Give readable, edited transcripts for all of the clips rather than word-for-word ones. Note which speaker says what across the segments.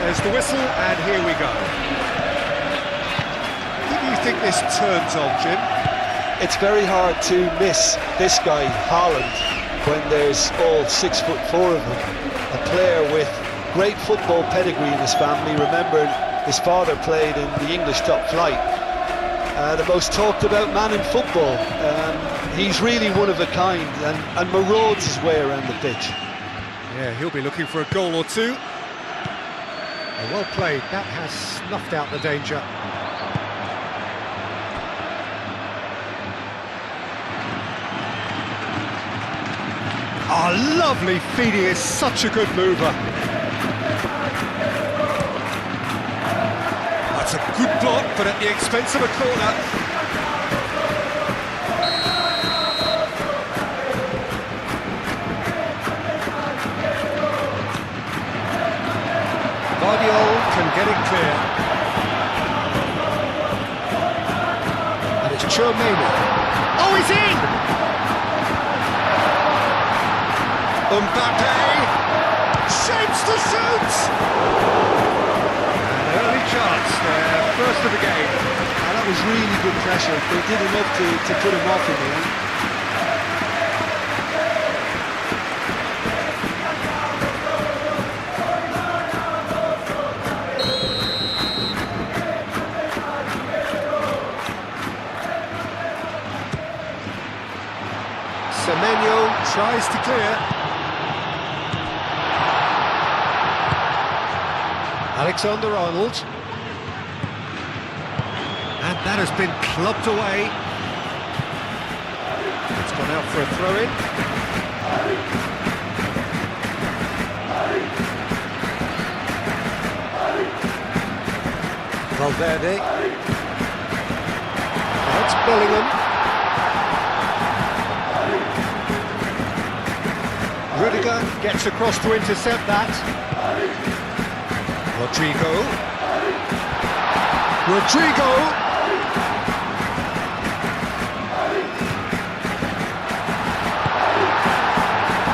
Speaker 1: There's the whistle, and here we go. Who do you think this turns on, Jim?
Speaker 2: It's very hard to miss this guy, Haaland, when there's all 6'4" of him. A player with great football pedigree in his family. Remember, his father played in the English top flight. The most talked about man in football. He's really one of a kind and marauds his way around the pitch.
Speaker 1: Yeah, he'll be looking for a goal or two. Well played, that has snuffed out the danger. Oh, lovely feed, he is such a good mover. That's a good block, but at the expense of a corner. Can get it clear. And it's Chouameni. Oh, he's in! Mbappe shapes to shoot! An early chance there, first of the game.
Speaker 2: And that was really good pressure. They did enough to put him off in the end.
Speaker 1: Semenyo tries to clear. Alexander-Arnold. And that has been clubbed away. It's gone out for a throw-in. Valverde. That's Bellingham. Rudiger gets across to intercept that. Rodrigo.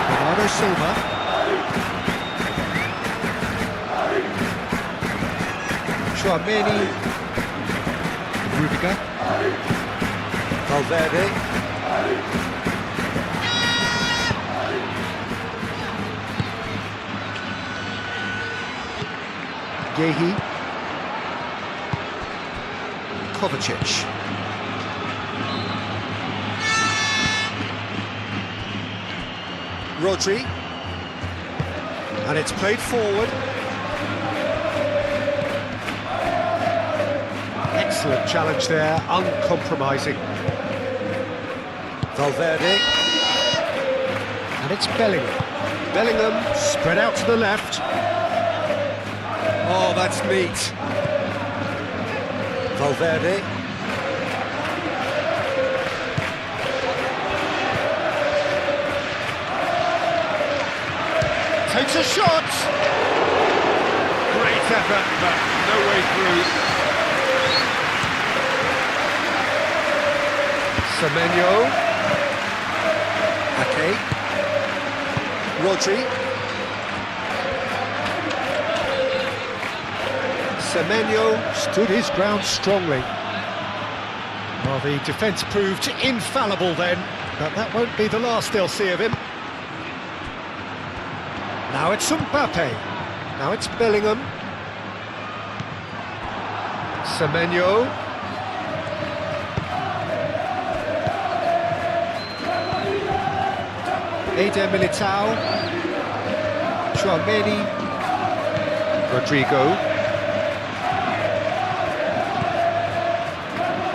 Speaker 1: Bernardo Silva. Chouameni. Rudiger. Valverde. Yehi. Kovacic. Rodri. And it's played forward. Excellent challenge there, uncompromising. Valverde. And it's Bellingham. Bellingham spread out to the left. Oh, that's neat. Valverde. Takes a shot. Great effort, but no way through. Semenyo. Ake. Rodri. Semenyo stood his ground strongly. Well, the defence proved infallible then, but that won't be the last they'll see of him. Now it's Mbappe. Now it's Bellingham. Semenyo. Eder Militao. Chouameni. Rodrigo.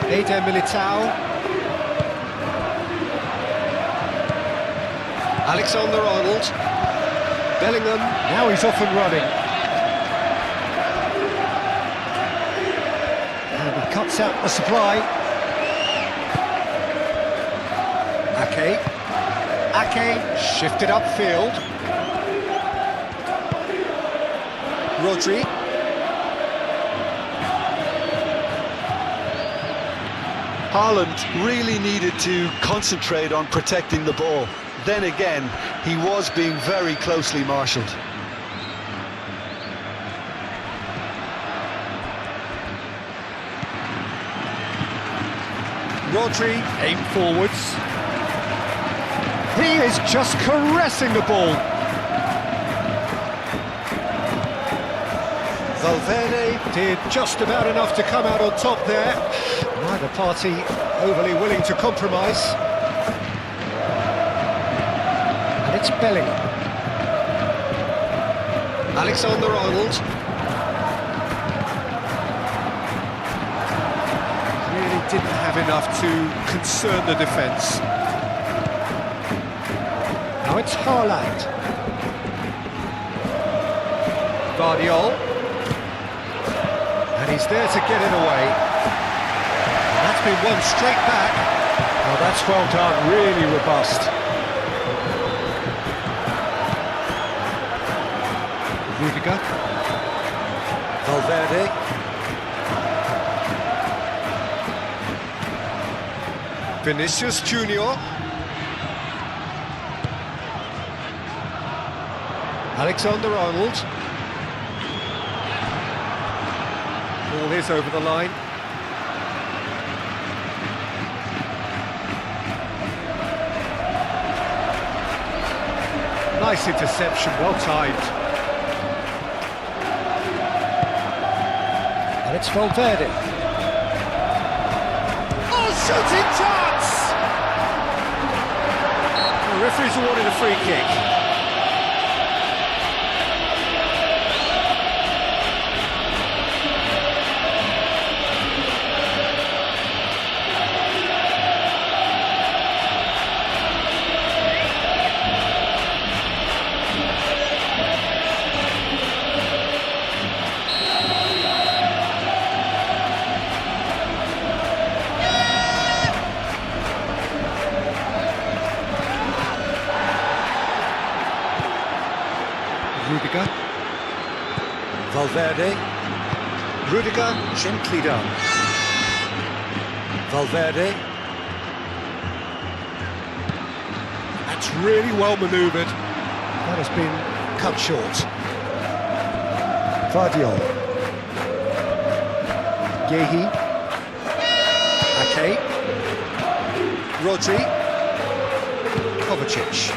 Speaker 1: Eder Militao. Alexander-Arnold. Bellingham, now he's off and running. And he cuts out the supply. Ake. Ake shifted upfield. Rodri.
Speaker 2: Haaland really needed to concentrate on protecting the ball. Then again, he was being very closely marshalled.
Speaker 1: Rodri, aim forwards. He is just caressing the ball. Valverde did just about enough to come out on top there. Neither party overly willing to compromise. And it's Bellingham. Alexander-Arnold. Really didn't have enough to concern the defence. Now it's Haaland. Guardiola. And he's there to get it away. And that's been won straight back. Oh, that's well done, really robust. Rudiger. Valverde. Vinicius Junior. Alexander-Arnold. Ball is over the line. Nice interception, well timed. And it's Valverde. Oh, shooting chance! The referee's awarded a free kick. Rudiger. Valverde. Rudiger, gently done. Valverde. That's really well manoeuvred. That has been cut short. Guardiola. Yehi. Ake. Rodri. Kovacic.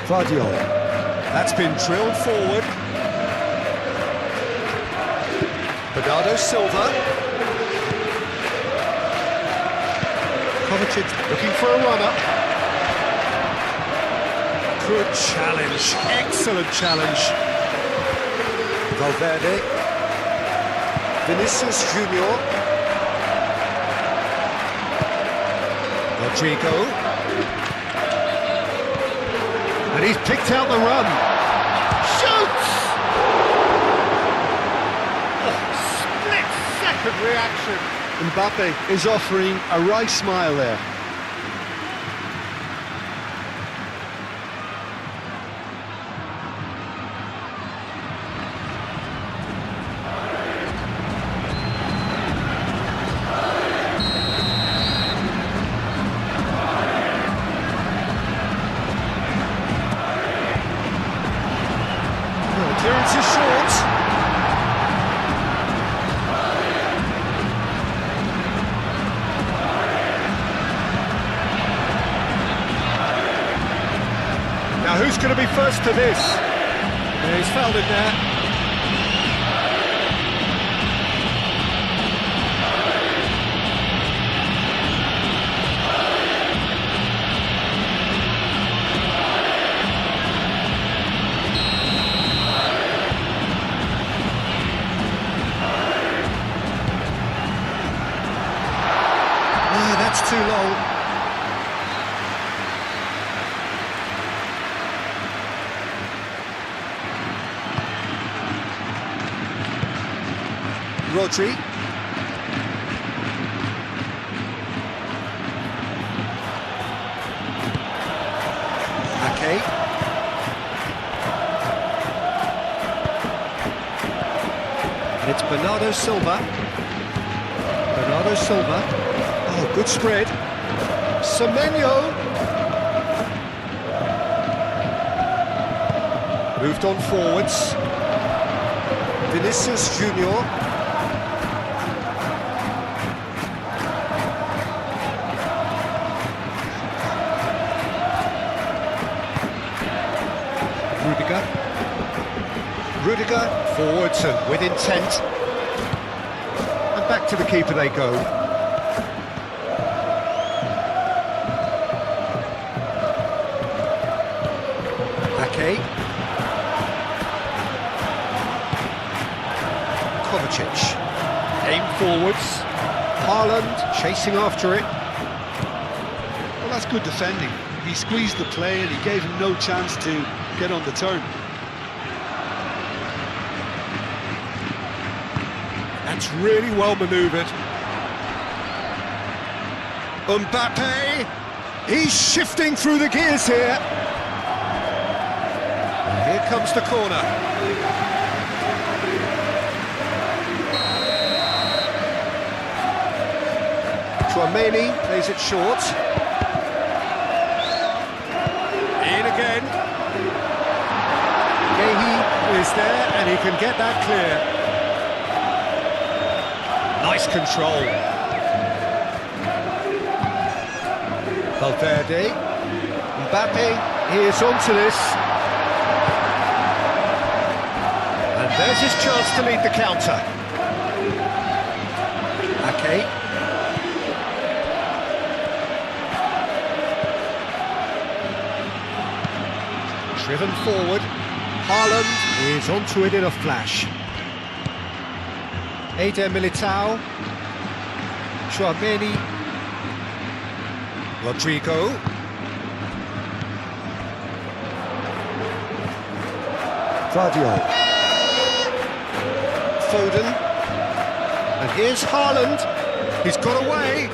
Speaker 1: Guardiola. That's been drilled forward. Bernardo Silva. Kovacic looking for a runner. Good challenge, excellent challenge. Valverde. Vinicius Junior. Rodrigo. And he's picked out the run. Shoots! Oh, split-second reaction.
Speaker 2: Mbappe is offering a wry smile there.
Speaker 1: Clearance is short. Now who's going to be first to this? Yeah, he's fouled it there. That's too long. Rodri. Ake. And it's Bernardo Silva. Bernardo Silva. Oh, good spread. Semenyo. Moved on forwards. Vinicius Junior. Rudiger forwards and with intent. And back to the keeper they go. Ake. Kovacic. Aim forwards. Haaland chasing after it.
Speaker 2: Well, that's good defending. He squeezed the play and he gave him no chance to get on the turn.
Speaker 1: That's really well manoeuvred. Mbappe! He's shifting through the gears here. And here comes the corner. Chouameni plays it short. In again. Gehi is there and he can get that clear. Nice control. Valverde. Mbappe is onto this. And there's his chance to lead the counter. Ake. Driven forward. Haaland is onto it in a flash. Eder Militao. Chouameni. Rodrigo. Vardiol. Foden. And here's Haaland. He's got away.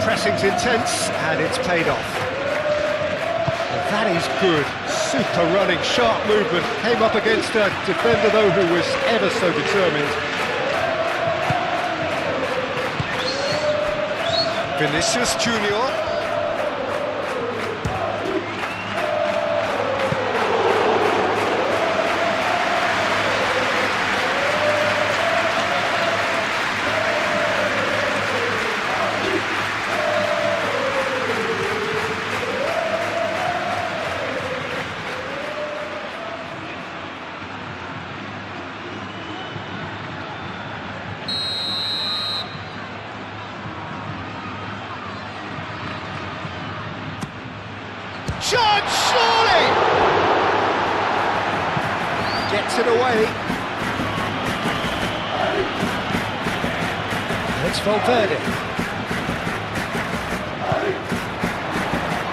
Speaker 1: Pressing's intense and it's paid off. And that is good. Super running, sharp movement. Came up against a defender though who was ever so determined. Vinicius Junior. Shot, surely! Gets it away. It's Valverde.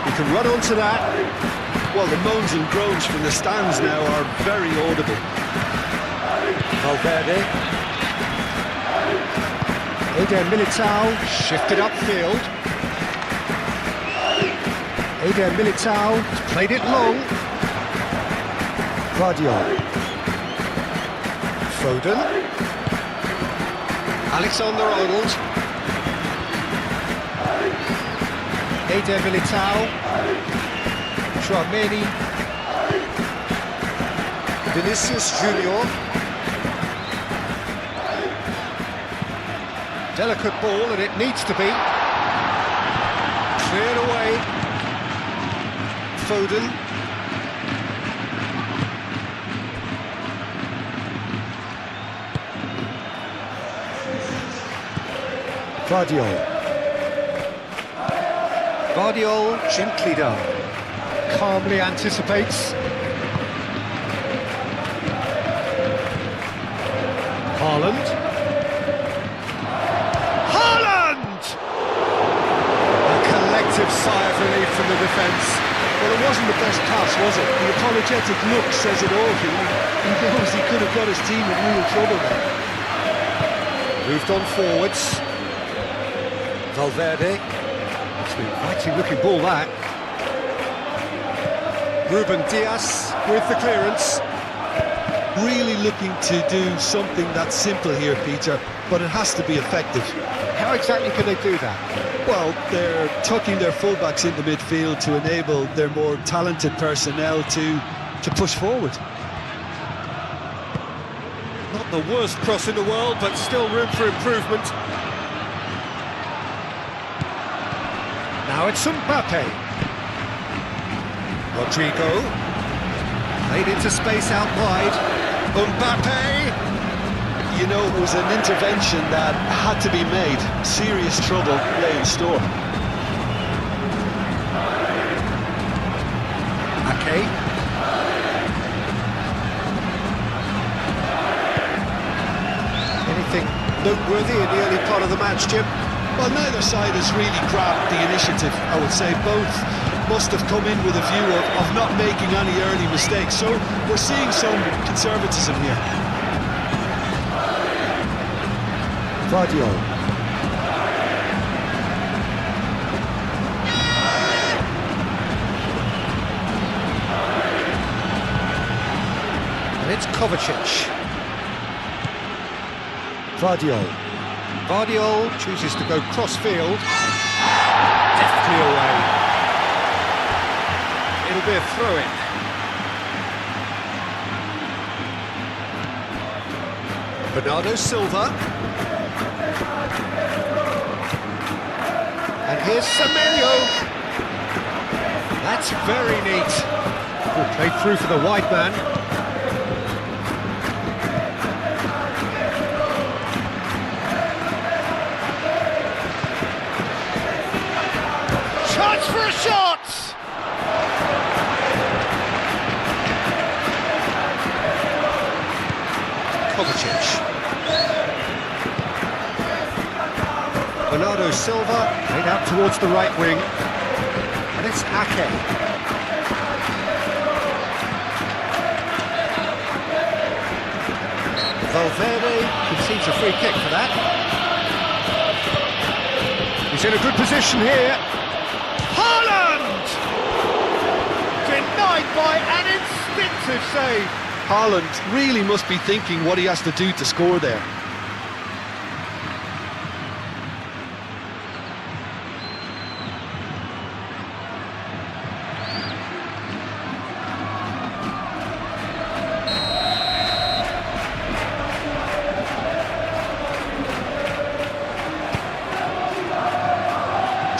Speaker 1: He can run onto that.
Speaker 2: Well, the moans and groans from the stands now are very audible.
Speaker 1: Valverde. Eder Militao shifted upfield. Eder Militao has played it long. Vardiol. Foden. Alexander-Arnold. Eder Militao. Chouameni. Vinicius Junior. Delicate ball and it needs to be. Cleared away. Foden. Vardiol. Vardiol gently done. Calmly anticipates. Haaland. Haaland! A collective sigh of relief from the defence.
Speaker 2: Well, it wasn't the best pass, was it? The apologetic look says it all. He knows he could have got his team in real trouble there.
Speaker 1: Moved on forwards. Valverde. It's an inviting looking ball, that. Ruben Dias with the clearance.
Speaker 2: Really looking to do something that's simple here, Peter, but it has to be effective.
Speaker 1: How exactly can they do that?
Speaker 2: Well, they're tucking their fullbacks into midfield to enable their more talented personnel to push forward.
Speaker 1: Not the worst cross in the world, but still room for improvement. Now it's Mbappe. Rodrigo. Played into space out wide. Mbappe.
Speaker 2: You know, it was an intervention that had to be made. Serious trouble lay in store.
Speaker 1: Ake. Anything noteworthy in the early part of the match, Jim?
Speaker 2: Well, neither side has really grabbed the initiative, I would say. Both must have come in with a view of not making any early mistakes. So we're seeing some conservatism here.
Speaker 1: Guardiola. And it's Kovacic. Vardiol chooses to go cross-field. Deftly away. It'll be a throw-in. Bernardo Silva. And here's Semenyo. That's very neat. Good, played through for the wide man. Chance for a shot! Kovacic. Bernardo Silva, played out towards the right wing, and it's Ake. Valverde concedes a free kick for that. He's in a good position here. Haaland! Denied by an instinctive save.
Speaker 2: Haaland really must be thinking what he has to do to score there.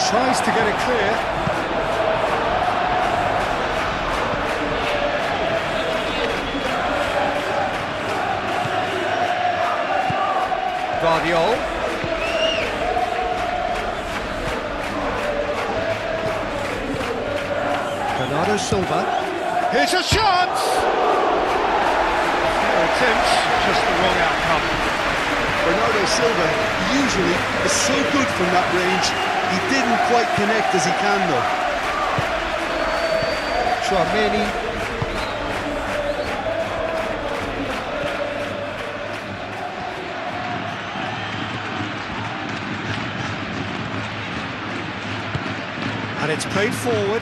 Speaker 1: Tries to get it clear. Vardiol. Bernardo Silva. Here's a chance! Fair attempt, just the wrong outcome.
Speaker 2: Bernardo Silva usually is so good from that range. He didn't quite connect as he can, though.
Speaker 1: Chouameni. And it's played forward.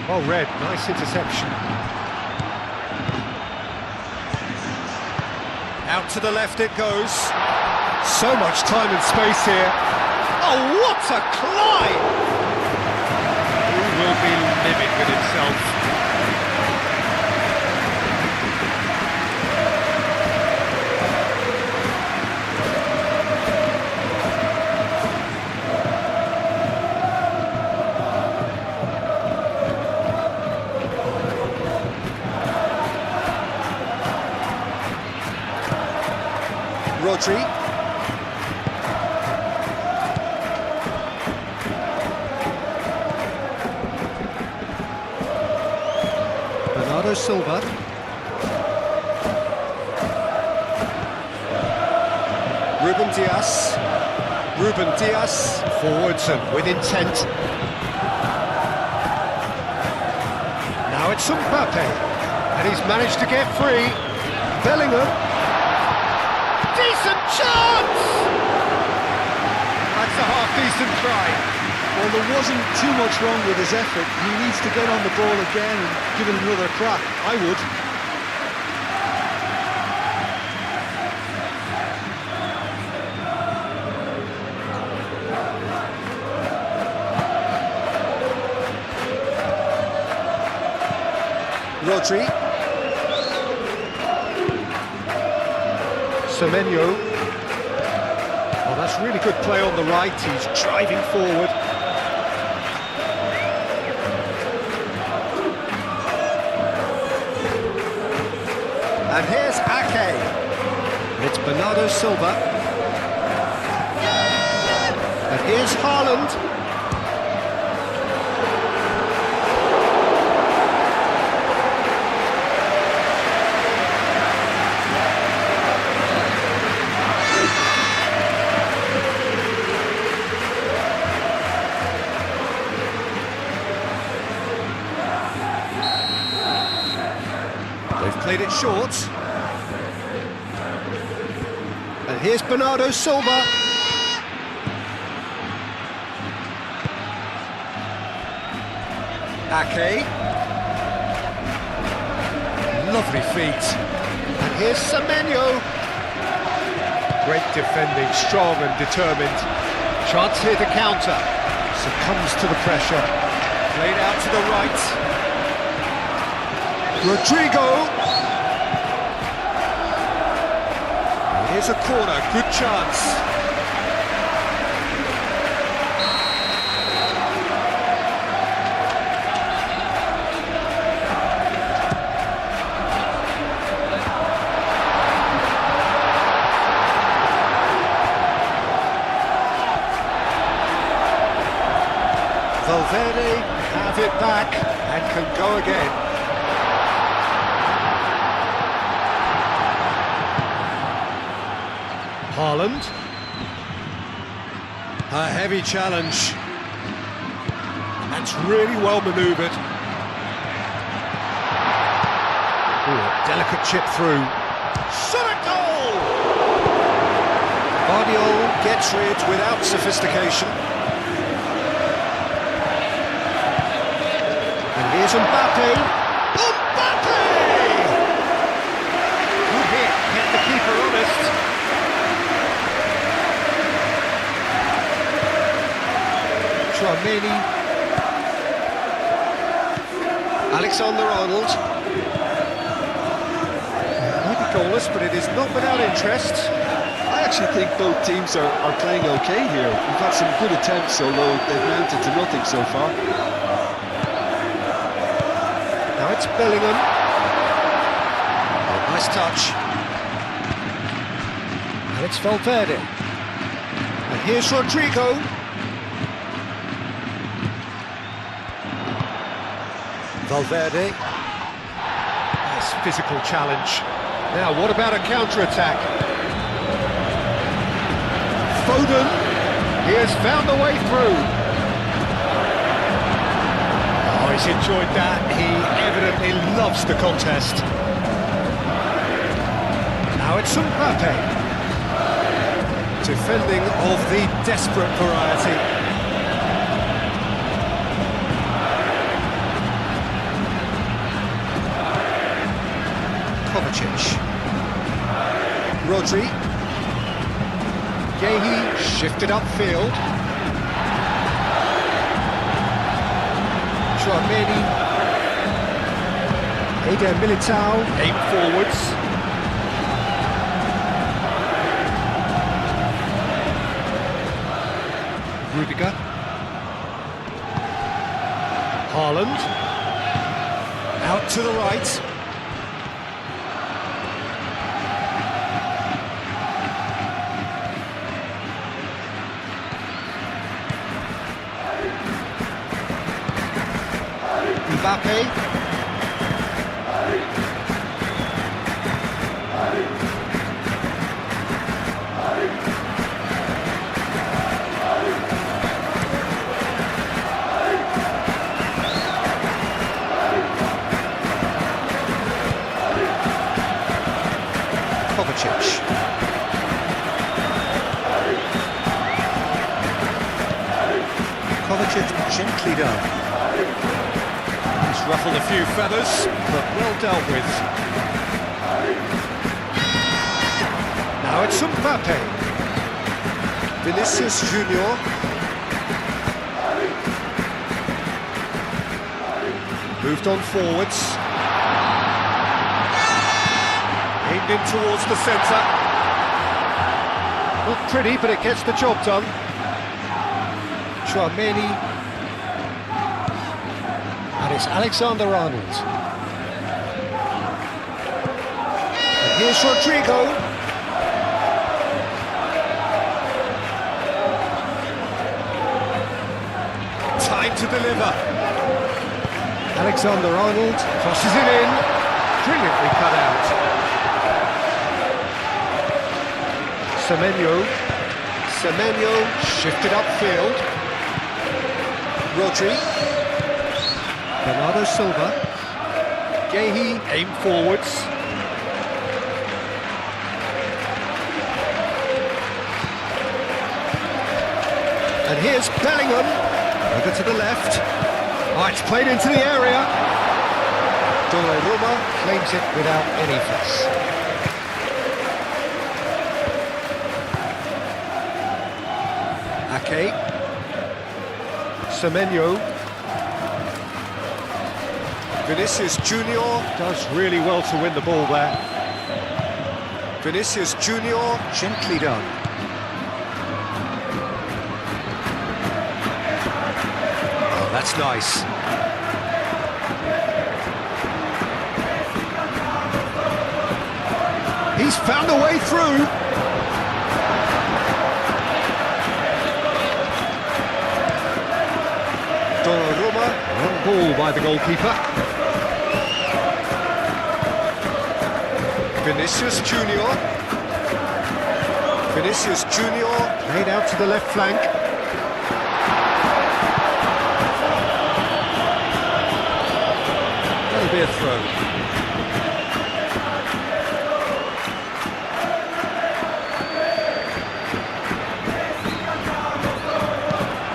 Speaker 1: Well read, nice interception. Out to the left it goes. So much time and space here. Oh, what a climb! He will be livid with himself. Rodri. Bernardo Silva. Ruben Dias forwards and with intent. Now it's Mbappe, and he's managed to get free. Bellingham. Decent chance! That's a half-decent try.
Speaker 2: Well, there wasn't too much wrong with his effort. He needs to get on the ball again and give it another crack. I would.
Speaker 1: Rodri. Semenyo. Oh, that's really good play on the right. He's driving forward. And here's Ake. It's Bernardo Silva. And here's Haaland. They've played it short. And here's Bernardo Silva. Ake. Lovely feet. And here's Semenyo. Great defending, strong and determined. Chance here to counter. Succumbs to the pressure. Played out to the right. Rodrigo. Here's a corner, good chance. Valverde have it back and can go again. Haaland. A heavy challenge. That's really well manoeuvred. Ooh, a delicate chip through. Shot a goal! Guardiola gets rid without sophistication. And here's Mbappe. Mbappe! Good hit, kept the keeper honest. Tchouaméni. Alexander-Arnold. Maybe goalless, but it is not without interest.
Speaker 2: I actually think both teams are playing okay here. We've had some good attempts, although they've mounted to nothing so far.
Speaker 1: Now it's Bellingham. Oh, nice touch. And it's Valverde. And here's Rodrigo. Valverde. Nice physical challenge. Now, what about a counter-attack? Foden. He has found a way through. Oh, he's enjoyed that. He evidently loves the contest. Now it's Mbappe. Defending of the desperate variety. Kovacic. Rodri. Yehi shifted upfield. Tchouaméni. Eder Militao aimed forwards. Rudiger. Haaland. Out to the right. Mbappe. Kovacic. Kovacic gently down. He's ruffled a few feathers, but well dealt with. Now it's Mbappe. Vinicius Junior. Moved on forwards. Aimed in towards the centre. Not pretty, but it gets the job done. Tchouaméni. And it's Alexander-Arnold. Here's Rodrigo. Time to deliver. Alexander-Arnold crosses it in. Brilliantly cut out. Semenyo shifted upfield. Rodri. Bernardo Silva. Gehi aimed forwards. And here's Bellingham. Over to the left. Oh, it's played into the area. Donnarumma claims it without any fuss. Ake. Semenyo. Vinicius Junior does really well to win the ball there. Vinicius Junior, gently done. Oh, that's nice. He's found a way through. Donnarumma, one ball by the goalkeeper. Vinicius Junior. Vinicius Junior played out to the left flank. That'll be a throw.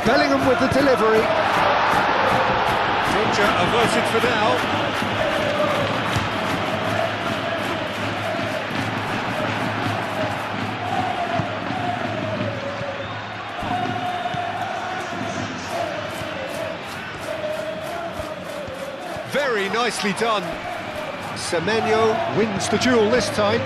Speaker 1: Bellingham with the delivery. Danger averted for now. Very nicely done. Semenyo wins the duel this time.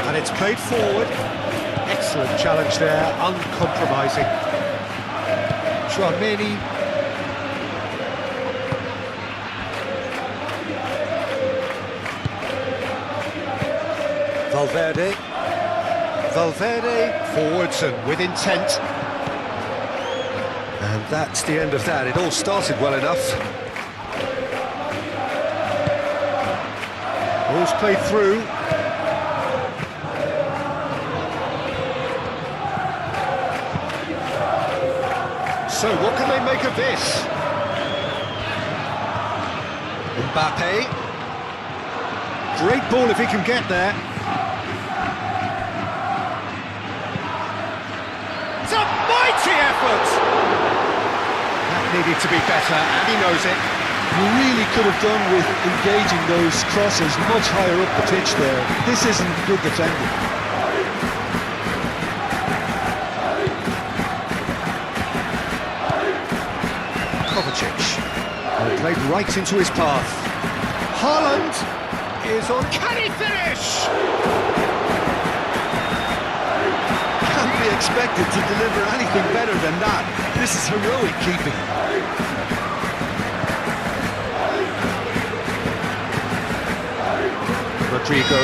Speaker 1: And it's played forward. Excellent challenge there, uncompromising. Tchouaméni. Valverde forwards and with intent. And that's the end of that. It all started well enough. Ball's played through. So what can they make of this? Mbappe. Great ball if he can get there. It's a mighty effort! That needed to be better, and he knows it.
Speaker 2: You really could have done with engaging those crosses much higher up the pitch there. This isn't good defending.
Speaker 1: Kovacic. Oh, played right into his path. Haaland is on. Can he finish?
Speaker 2: Can't be expected to deliver anything better than that. This is heroic keeping.
Speaker 1: Rodrigo.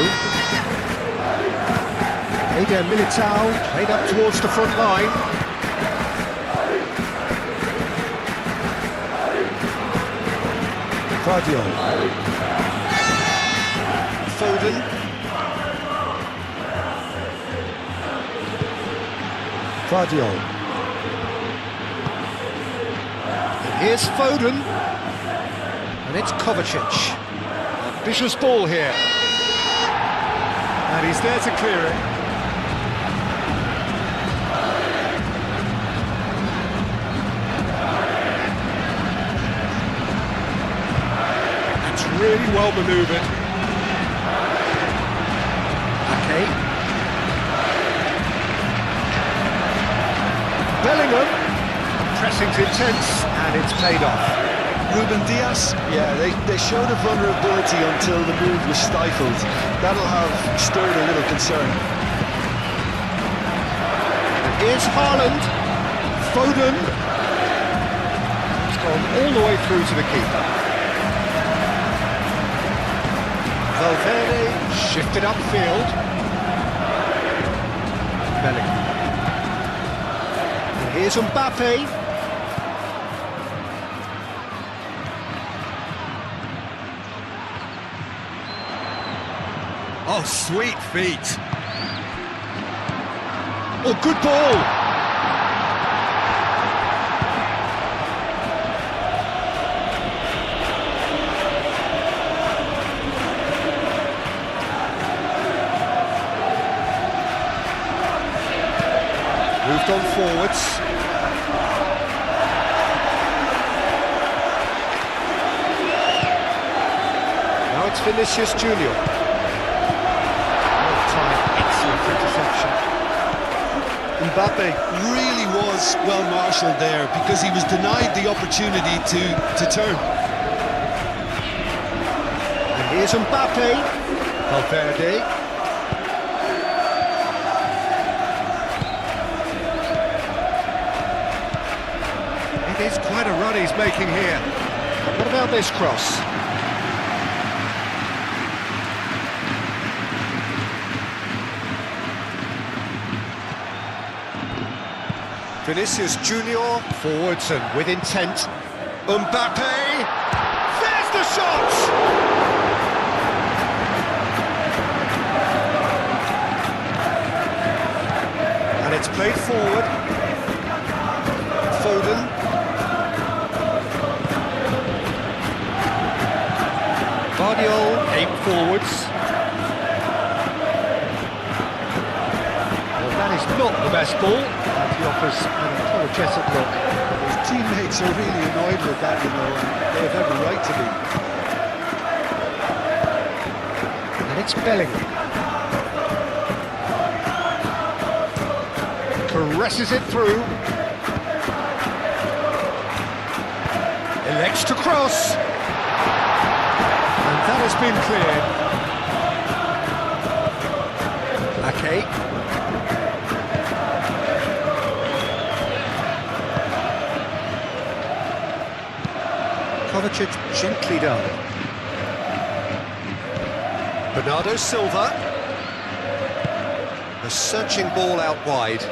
Speaker 1: Eder Militao played up towards the front line. Guardiola. Foden. Guardiola. And here's Foden. And it's Kovacic. Ambitious ball here. And he's there to clear it. That's really well manoeuvred. Okay. Bellingham. Pressing's intense, and it's paid off.
Speaker 2: Ruben Dias, yeah, they showed a vulnerability until the move was stifled. That'll have stirred a little concern.
Speaker 1: Here's Haaland. Foden. It's gone all the way through to the keeper. Valverde shifted upfield. Bellingham. And here's Mbappe. Oh, sweet feet. Oh, good ball. Moved on forwards. Now it's Vinicius Junior. Excellent interception.
Speaker 2: Mbappe really was well marshalled there because he was denied the opportunity to turn.
Speaker 1: And here's Mbappe. Valverde. It is quite a run he's making here. What about this cross? Vinicius Junior, forwards and with intent. Mbappe! There's the shot! And it's played forward. Foden. Guardiola aimed forwards. Well, that is not the best ball. He offers an apologetic look.
Speaker 2: His teammates are really annoyed with that, you know, and they have every right to be.
Speaker 1: And it's Bellingham. Caresses it through. Elects to cross. And that has been cleared. Okay. Kovacic gently done. Bernardo Silva. A searching ball out wide.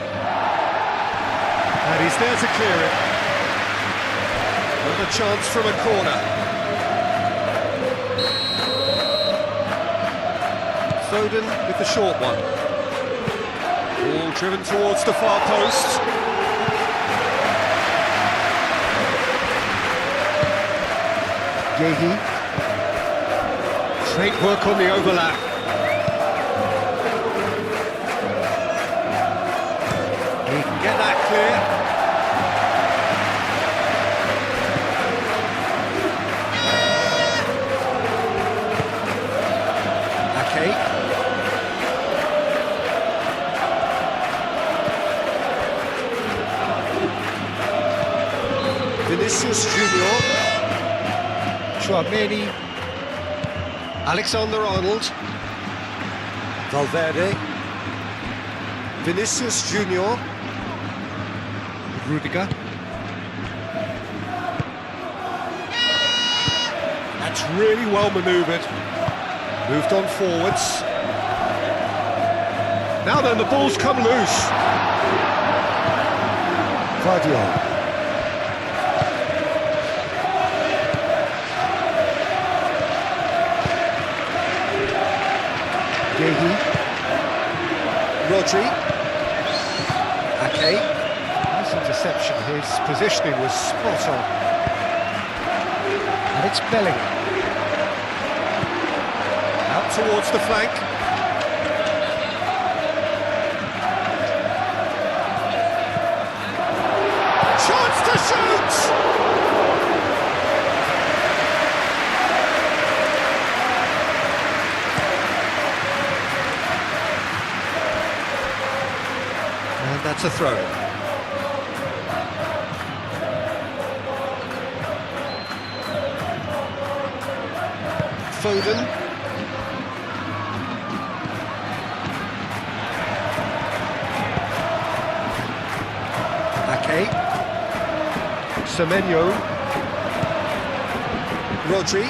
Speaker 1: And he's there to clear it. Another chance from a corner. Foden with the short one. Ball driven towards the far post. Yehi. Great work on the overlap. He can get that clear. Okay. Vinicius Junior. Chouameni, Alexander-Arnold, Valverde, Vinicius Junior, Rudiger. That's really well manoeuvred. Moved on forwards. Now then, the ball's come loose. Guardiola. Yehi. Rodri. Okay. Nice interception. His positioning was spot on. And it's Bellingham. Out towards the flank. Chance to shoot! And that's a throw. Foden. Semenyo. Rodri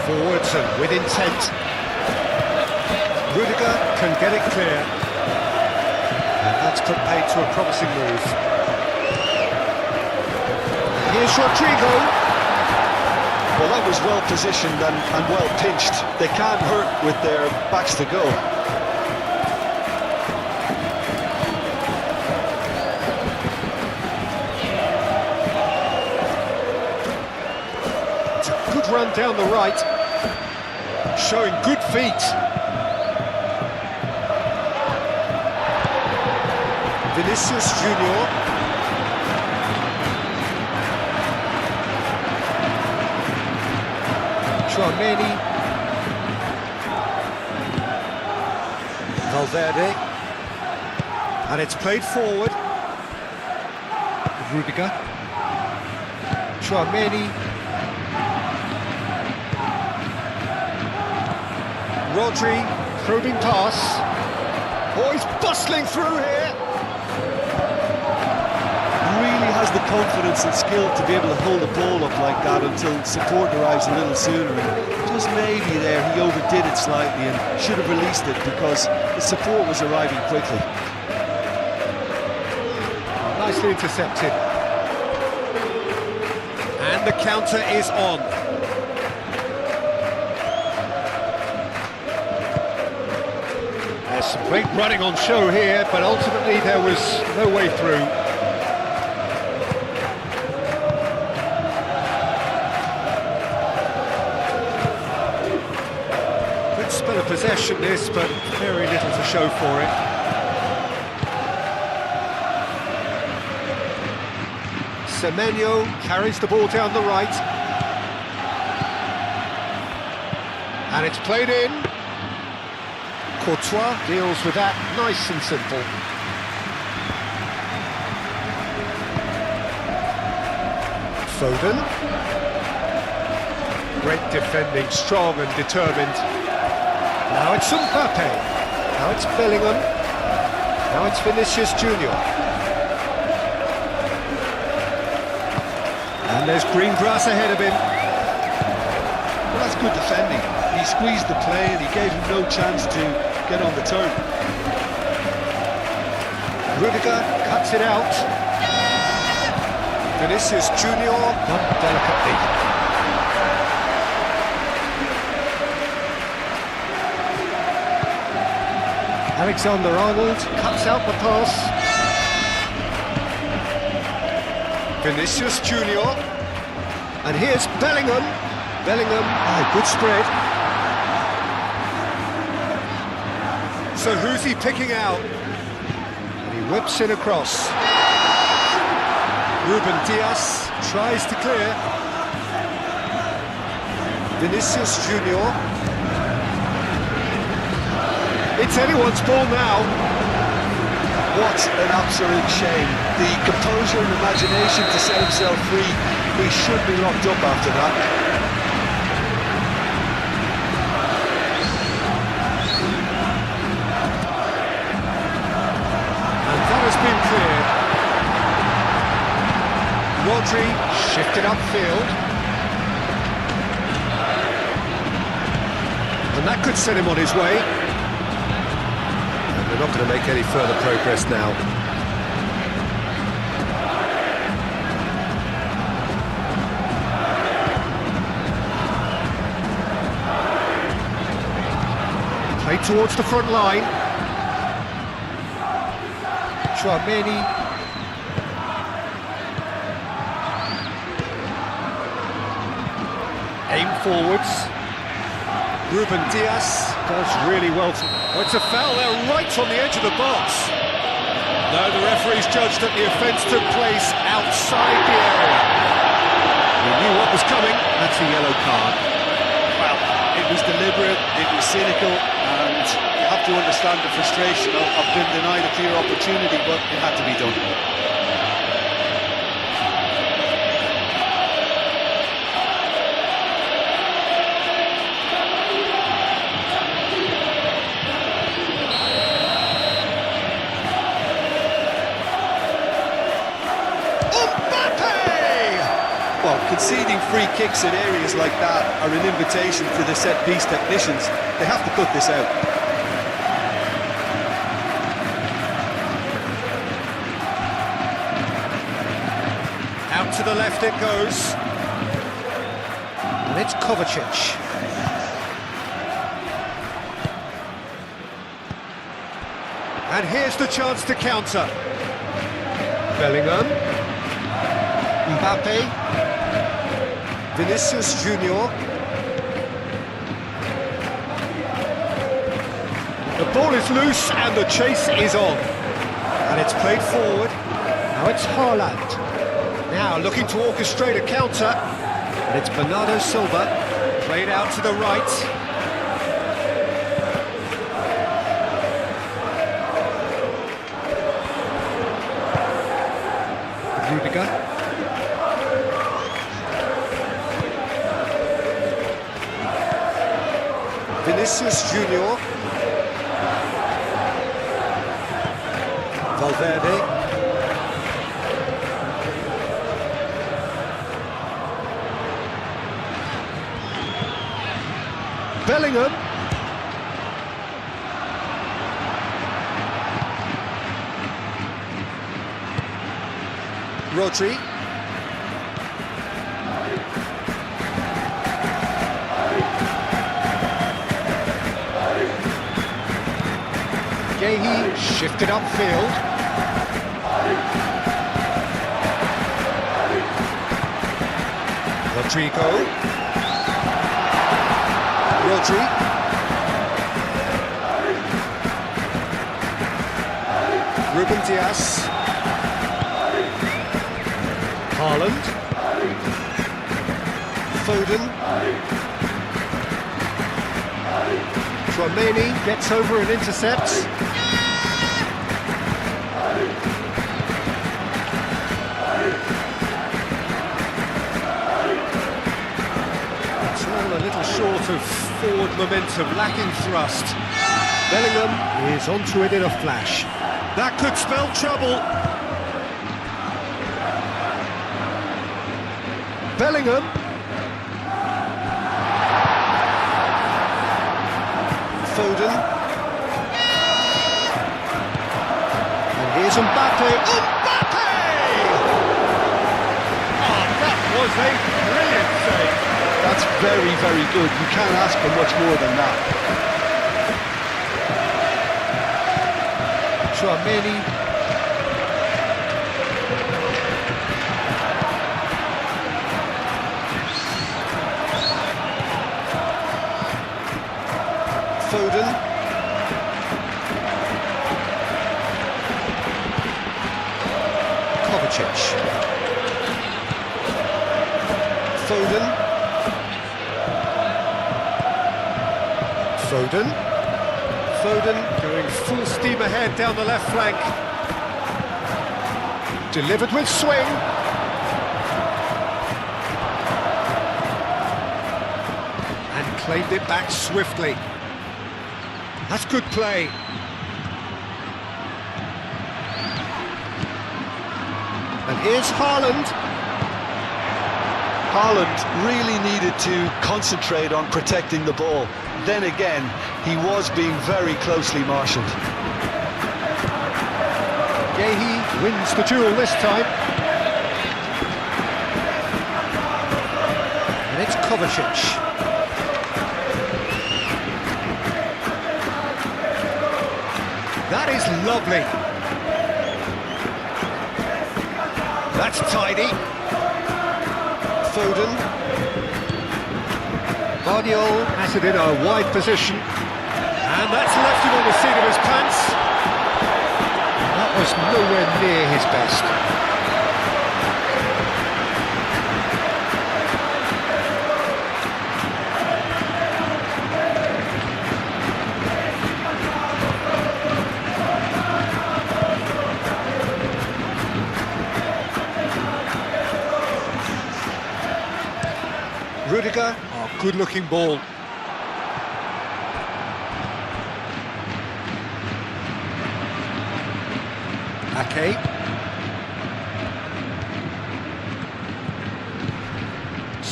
Speaker 1: forwards and with intent. Rudiger can get it clear. And that's put paid to a promising move. And here's Rodrigo.
Speaker 2: Well, that was well positioned and well pinched. They can't hurt with their backs to go.
Speaker 1: It's a good run down the right, showing good feet. Vinicius Junior. Tchouaméni. Valverde. And it's played forward. Rudiger. Tchouaméni. Rodri, probing pass. Oh, he's bustling through here.
Speaker 2: Really has the confidence and skill to be able to hold the ball up like that until support arrives a little sooner. And just maybe there he overdid it slightly and should have released it because the support was arriving quickly.
Speaker 1: Nicely intercepted. And the counter is on. There's some great running on show here, but ultimately there was no way through. Good spell of possession this, but very little to show for it. Semenyo carries the ball down the right. And it's played in. Courtois deals with that, nice and simple. Foden. Great defending, strong and determined. Now it's Mbappe. Now it's Bellingham. Now it's Vinicius Junior. And there's green grass ahead of him.
Speaker 2: Well, that's good defending. He squeezed the play and he gave him no chance to get on the turn.
Speaker 1: Rudiger cuts it out. Vinicius Junior, not delicately. Alexander-Arnold cuts out the pass. Vinicius Junior. And here's Bellingham. Bellingham, good spread. So who's he picking out? And he whips it across. Ruben Dias tries to clear. Vinicius Junior. It's anyone's ball now.
Speaker 2: What an absolute shame. The composure and imagination to set himself free. He should be locked up after that.
Speaker 1: Has been cleared. Rodri shifted upfield. And that could send him on his way. And they're not going to make any further progress now. Played towards the front line. Tchouaméni. Aim forwards. Ruben Dias does really well to... Oh, it's a foul there right on the edge of the box. No, the referee's judged that the offence took place outside the area. He knew what was coming. That's a yellow card.
Speaker 2: Well, it was deliberate, it was cynical, and you have to understand the frustration of being denied a clear opportunity, but it had to be done.
Speaker 1: Mbappe!
Speaker 2: Conceding free kicks in areas like that are an invitation for the set-piece technicians. They have to cut this out.
Speaker 1: Out to the left it goes. And it's Kovacic. And here's the chance to counter. Bellingham. Mbappe. Vinicius Junior. The ball is loose and the chase is on. And it's played forward. Now it's Haaland. Now looking to orchestrate a counter. And it's Bernardo Silva. Played out to the right. Rudiger. Vinicius Junior. Valverde. Bellingham. Rodri. Gehi shifted upfield. Rodrigo. Rodri. Ruben Dias. Haaland. Foden. Tchouaméni gets over and intercepts. It's all a little short of forward momentum, lacking thrust. Bellingham is onto it in a flash. That could spell trouble. Bellingham. Foden. And here's Mbappe. Mbappe! Oh, that was a brilliant save.
Speaker 2: That's very, very good. You can't ask for much more than that.
Speaker 1: Tchouaméni. Foden. Kovacic. Foden. Foden. Foden going full steam ahead down the left flank. Delivered with swing. And claimed it back swiftly. That's good play. And here's Haaland.
Speaker 2: Haaland really needed to concentrate on protecting the ball. Then again, he was being very closely marshalled.
Speaker 1: Gehi wins the duel this time. And it's Kovacic. That is lovely. That's tidy. Foden. Guardiola has it in a wide position. And that's left him on the seat of his pants. That was nowhere near his best. Rudiger, oh, good-looking ball. Ake.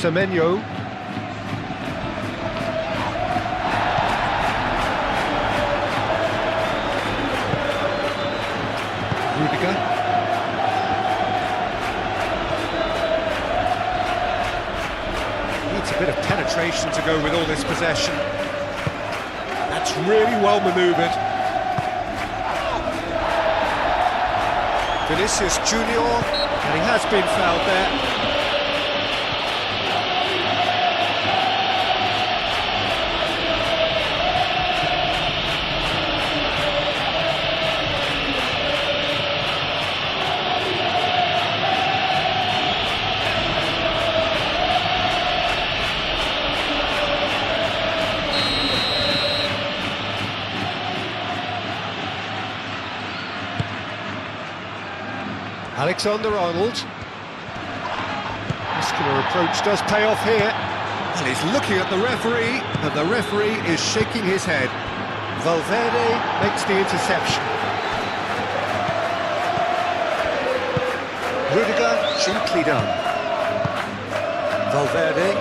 Speaker 1: Semenyo. Rudiger. Needs a bit of penetration to go with all this possession. That's really well manoeuvred. Vinicius Junior, and he has been fouled there. Alexander-Arnold. Muscular approach does pay off here. And he's looking at the referee, and the referee is shaking his head. Valverde makes the interception. Rudiger, gently done. Valverde.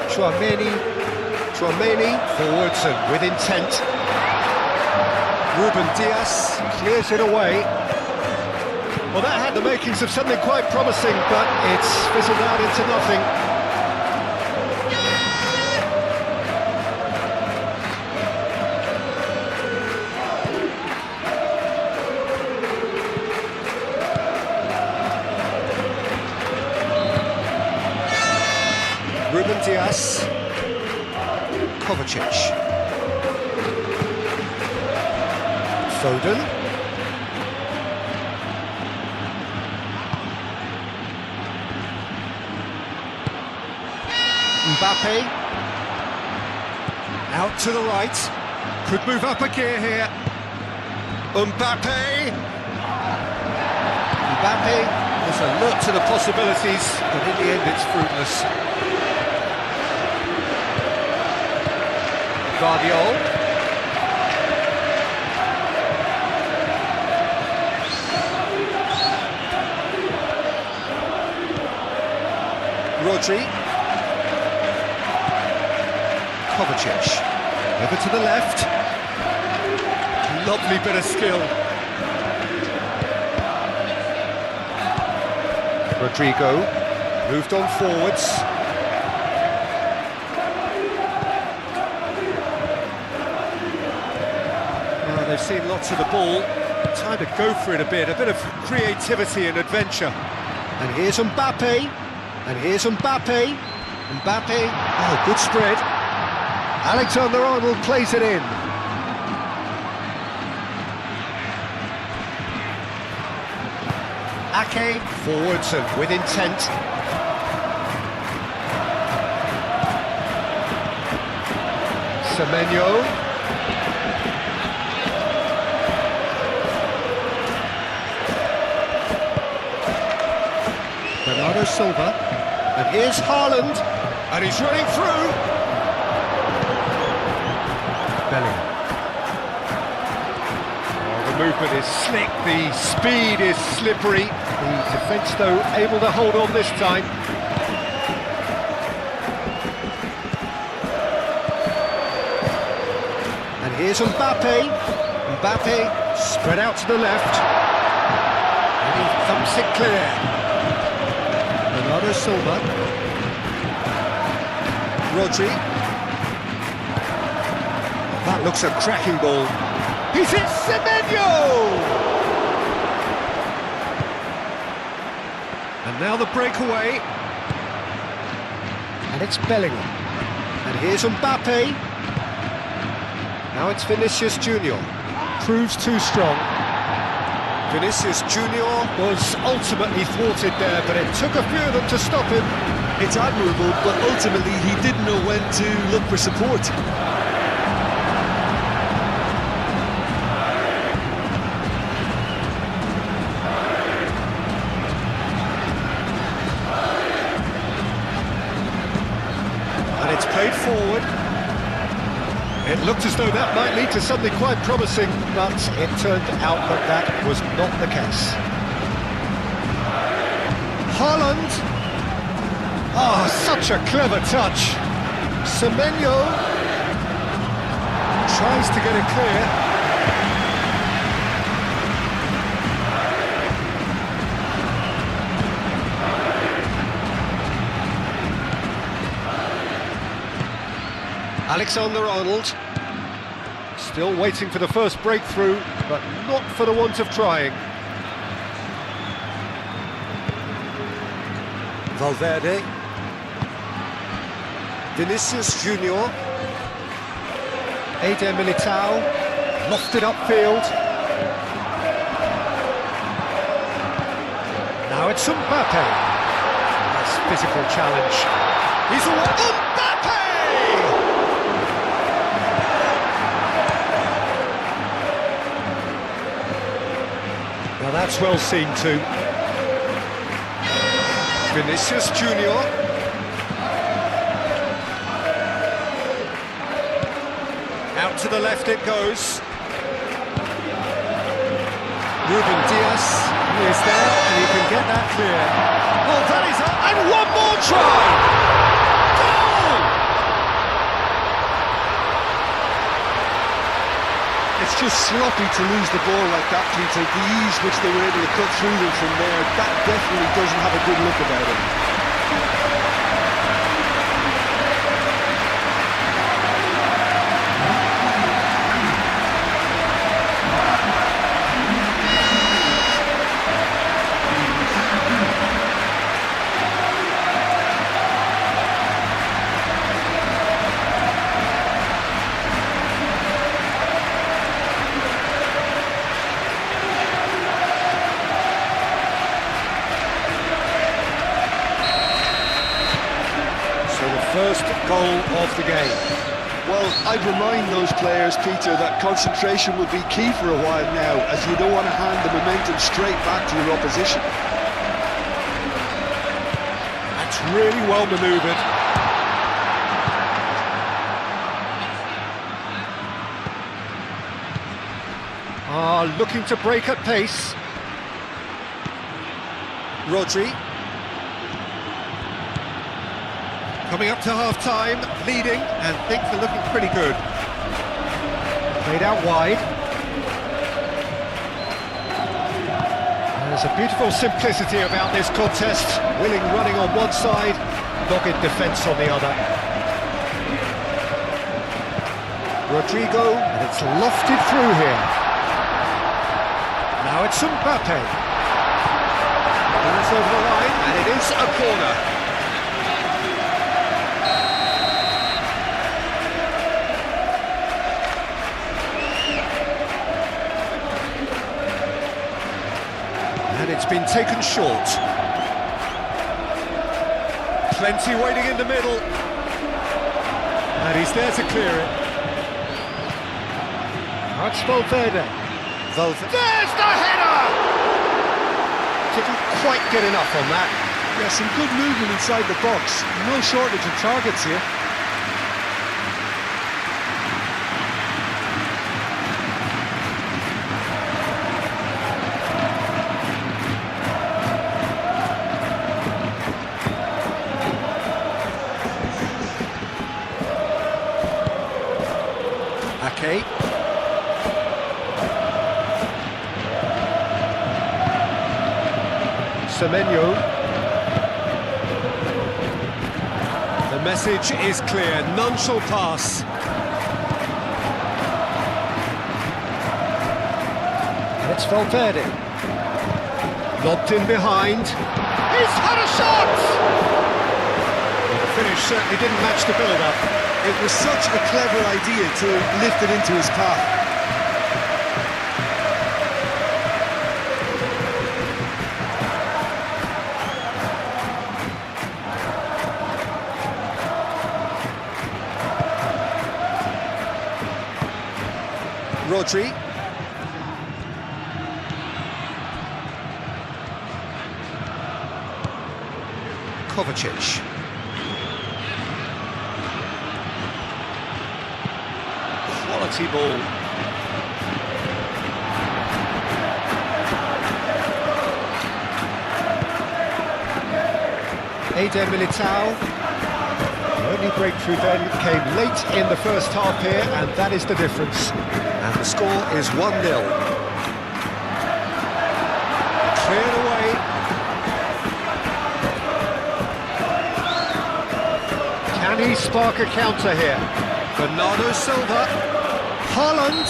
Speaker 1: Chouameni forwards and with intent. Ruben Diaz clears it away. Well, that had the makings of something quite promising, but it's fizzled out into nothing. Ruben Diaz. Kovacic. Foden. Mbappe. Out to the right. Could move up a gear here. Mbappe. Mbappe has a look to the possibilities, but in the end it's fruitless. Guardiola. Rodri. Kovacic. Over to the left. Lovely bit of skill. Rodrigo. Moved on forwards. Well, they've seen lots of the ball. Time to go for it a bit of creativity and adventure. And here's Mbappe. And here's Mbappe. Mbappe, oh, good spread. Alexander-Arnold plays it in. Ake, forwards and with intent. Semenyo. Bernardo Silva. And here's Haaland, and he's running through. Bellingham. Oh, the movement is slick, the speed is slippery. The defence, though, able to hold on this time. And here's Mbappe. Mbappe spread out to the left. And he thumps it clear. Bernardo Silva. Rodri. That looks a cracking ball. He's hit Semenyo! And now the breakaway. And it's Bellingham. And here's Mbappe. Now it's Vinicius Junior. Proves too strong. Vinicius Junior was ultimately thwarted there, but it took a few of them to stop him.
Speaker 2: It's admirable, but ultimately he didn't know when to look for support.
Speaker 1: And it's played forward. It looked as though that might lead to something quite promising, but it turned out that that was not the case. Haaland, Oh, such a clever touch. Semenyo tries to get it clear. Alexander-Arnold, still waiting for the first breakthrough, but not for the want of trying. Valverde, Vinicius Junior, Eder Militao, lofted upfield. Now it's Mbappe. Nice physical challenge. He's all Mbappe! Now that's well seen too. Vinicius Junior. Out to the left it goes. Ruben Diaz is there, and he can get that clear. Oh, that is and one more try! Goal!
Speaker 2: It's just sloppy to lose the ball like that, Peter. The ease which they were able to cut through them from there, that definitely doesn't have a good look about it.
Speaker 1: First goal of the game.
Speaker 2: Well, I'd remind those players, Peter, that concentration will be key for a while now, as you don't want to hand the momentum straight back to your opposition.
Speaker 1: That's really well manoeuvred. Looking to break at pace. Rodri. Coming up to half-time, leading, and things are looking pretty good. Played out wide. There's a beautiful simplicity about this contest. Willing running on one side, dogged defence on the other. Rodrigo, and it's lofted through here. Now it's Mbappe. Goes over the line, and it is a corner. And it's been taken short. Plenty waiting in the middle. And he's there to clear it. That's Valverde. There's the header! Didn't quite get enough on that.
Speaker 2: Yeah, some good movement inside the box. No shortage of targets here.
Speaker 1: Ake. Semenyo. The message is clear, none shall pass. And it's Valverde. Lobbed in behind. He's had a shot! Well, the finish certainly didn't match the build-up.
Speaker 2: It was such a clever idea to lift it into his path.
Speaker 1: Rodri. Kovacic. Quality ball. Militao. The only breakthrough then came late in the first half here, and that is the difference. And the score is 1-0. Cleared away. Can he spark a counter here? Bernardo Silva. Haaland.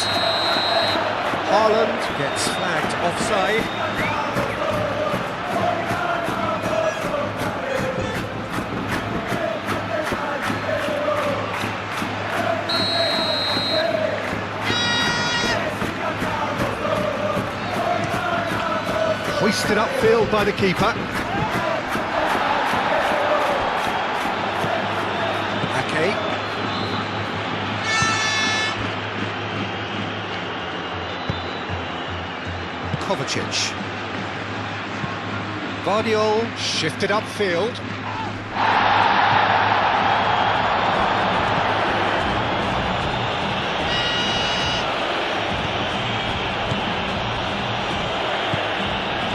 Speaker 1: Haaland gets flagged offside. Hoisted upfield by the keeper. Ake. Kovacic. Vardiol shifted upfield.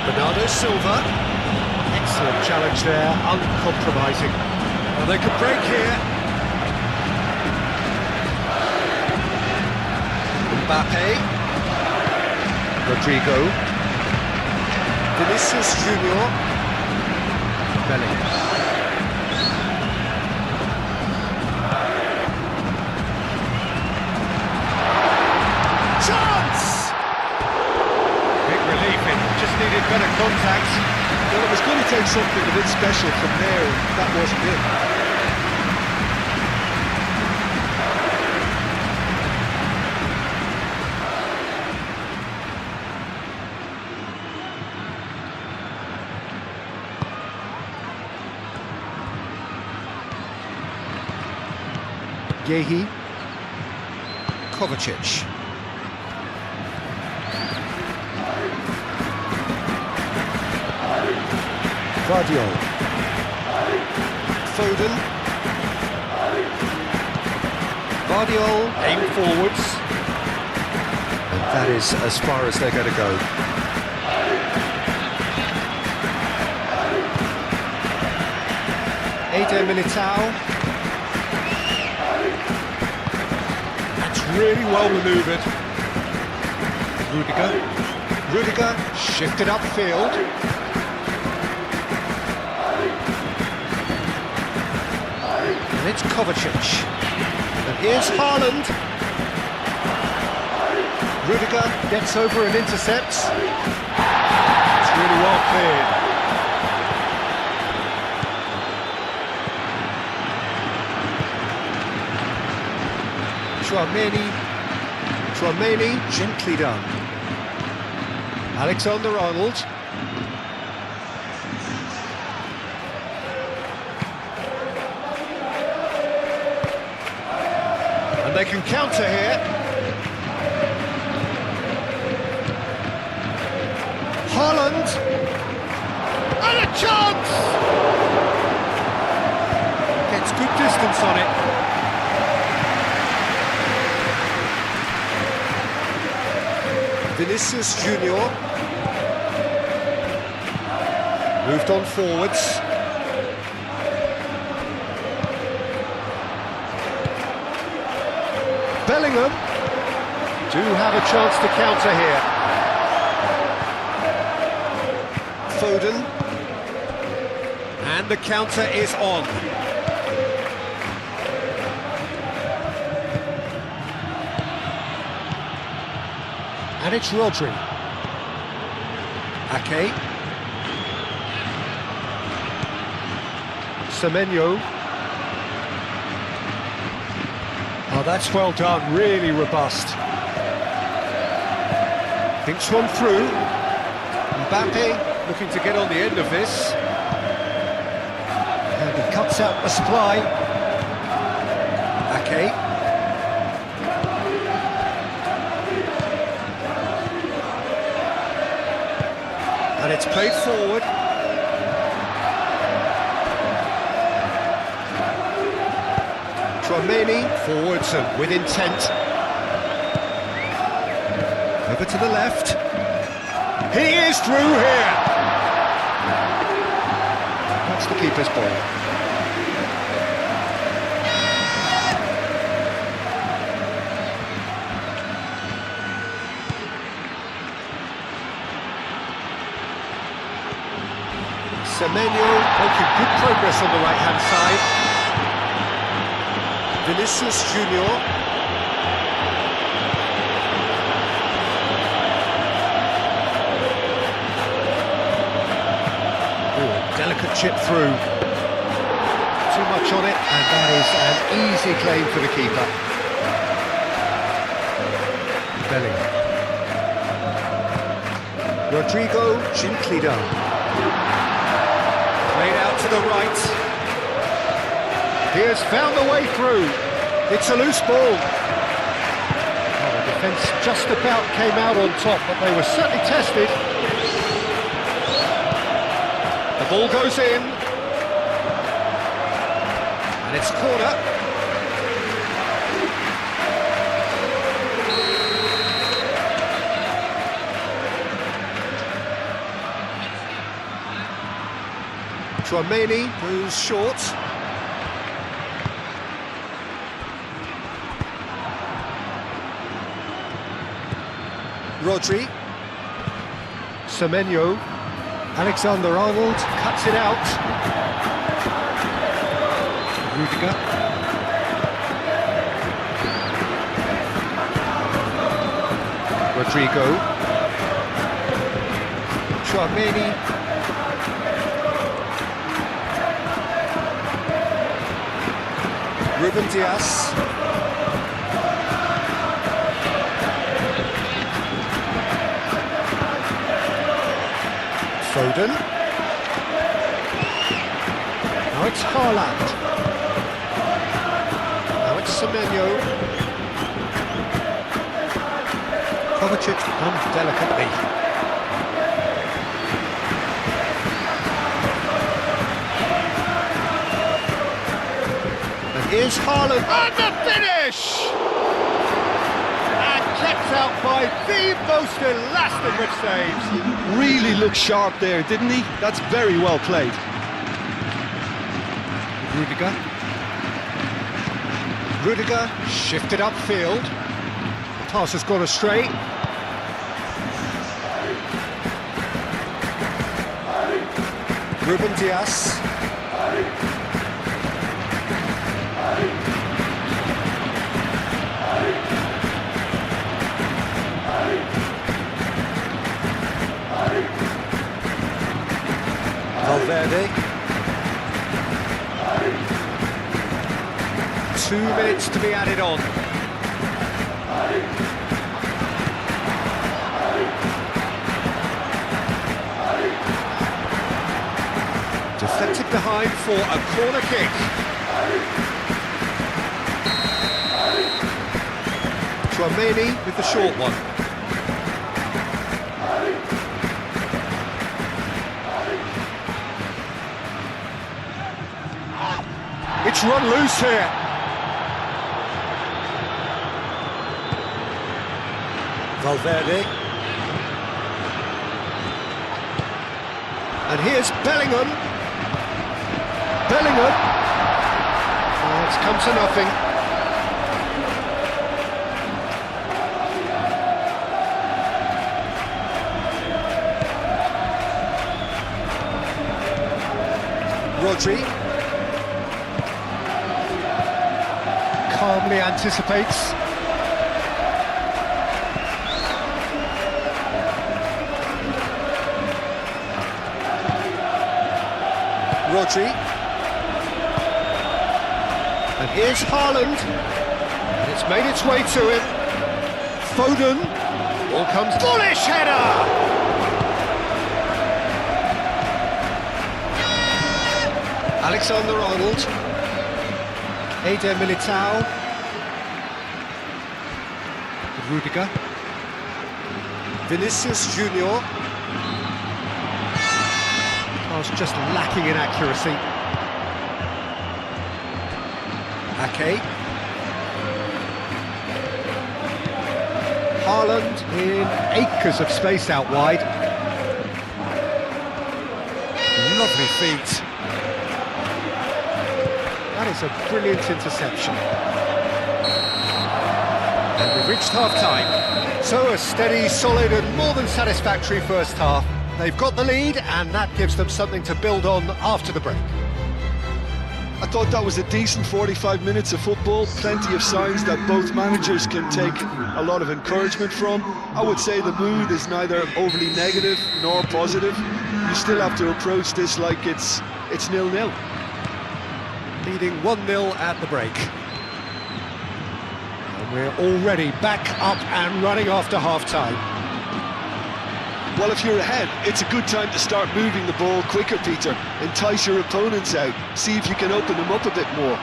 Speaker 1: Bernardo Silva. Excellent challenge there, uncompromising. Well, they could break here. Mbappe. Rodrigo. Vinicius Junior. Bellingham. Chance! Big relief, it just needed better contact.
Speaker 2: Well, it was going to take something a bit special from there, and that wasn't it.
Speaker 1: Yehi. Kovacic. Vardiol. Foden. Vardiol aim forwards. And that is as far as they're going to go. Militao. Really well manoeuvred. Rudiger shifted upfield. And it's Kovacic. And here's Haaland. Rudiger gets over and intercepts. It's really well cleared. Tchouaméni, gently done. Alexander-Arnold. And they can counter here. Haaland. And a chance! Gets good distance on it. Vinicius Junior moved on forwards. Bellingham do have a chance to counter here. Foden, and the counter is on. And it's Rodri. Ake. Semenyo. Oh, that's well done, really robust. Thinks one through. Mbappe looking to get on the end of this. And he cuts out the supply. Ake. And it's played forward. Tchouaméni forwards and with intent. Over to the left. He is through here. It's the keeper's ball. Semenyo making good progress on the right-hand side. Vinicius Junior. Delicate chip through. Too much on it, and that is an easy claim for the keeper. Bellingham. Rodrigo gently done. Played out to the right. He has found the way through. It's a loose ball. Oh, the defence just about came out on top, but they were certainly tested. The ball goes in, and it's corner. Tchouaméni goes short. Rodri. Semenyo. Alexander-Arnold cuts it out. Rudiger. Rodrigo. Tchouaméni. Ruben Dias. Foden. Now it's Haaland. Now it's Semenyo. Kovacic comes delicately. And here's Haaland. And the finish! Kept out by the most elastic of saves.
Speaker 2: Really looked sharp there, didn't he? That's very well played.
Speaker 1: Rudiger. Rudiger shifted upfield. The pass has gone astray. Ruben Dias. Valverde. 2 minutes to be added on. Deflected behind for a corner kick. Tchouaméni with the short one. It's run loose here. Valverde. And here's Bellingham. Bellingham. Oh, it's come to nothing. Rodri. Calmly anticipates. Rodri. And here's Haaland. And it's made its way to him. Foden. Ball comes. Bullish header! Alexander-Arnold. Eder Militao. Rudiger. Vinicius Junior. Pass just lacking in accuracy. Ake. Haaland in acres of space out wide. Lovely feet. That is a brilliant interception. And we've reached half-time. So a steady, solid and more than satisfactory first half. They've got the lead and that gives them something to build on after the break.
Speaker 2: I thought that was a decent 45 minutes of football, plenty of signs that both managers can take a lot of encouragement from. I would say the mood is neither overly negative nor positive. You still have to approach this like it's 0-0.
Speaker 1: Leading 1-0 at the break. And we're already back up and running after half-time.
Speaker 2: Well, if you're ahead, it's a good time to start moving the ball quicker, Peter. Entice your opponents out, see if you can open them up a bit more.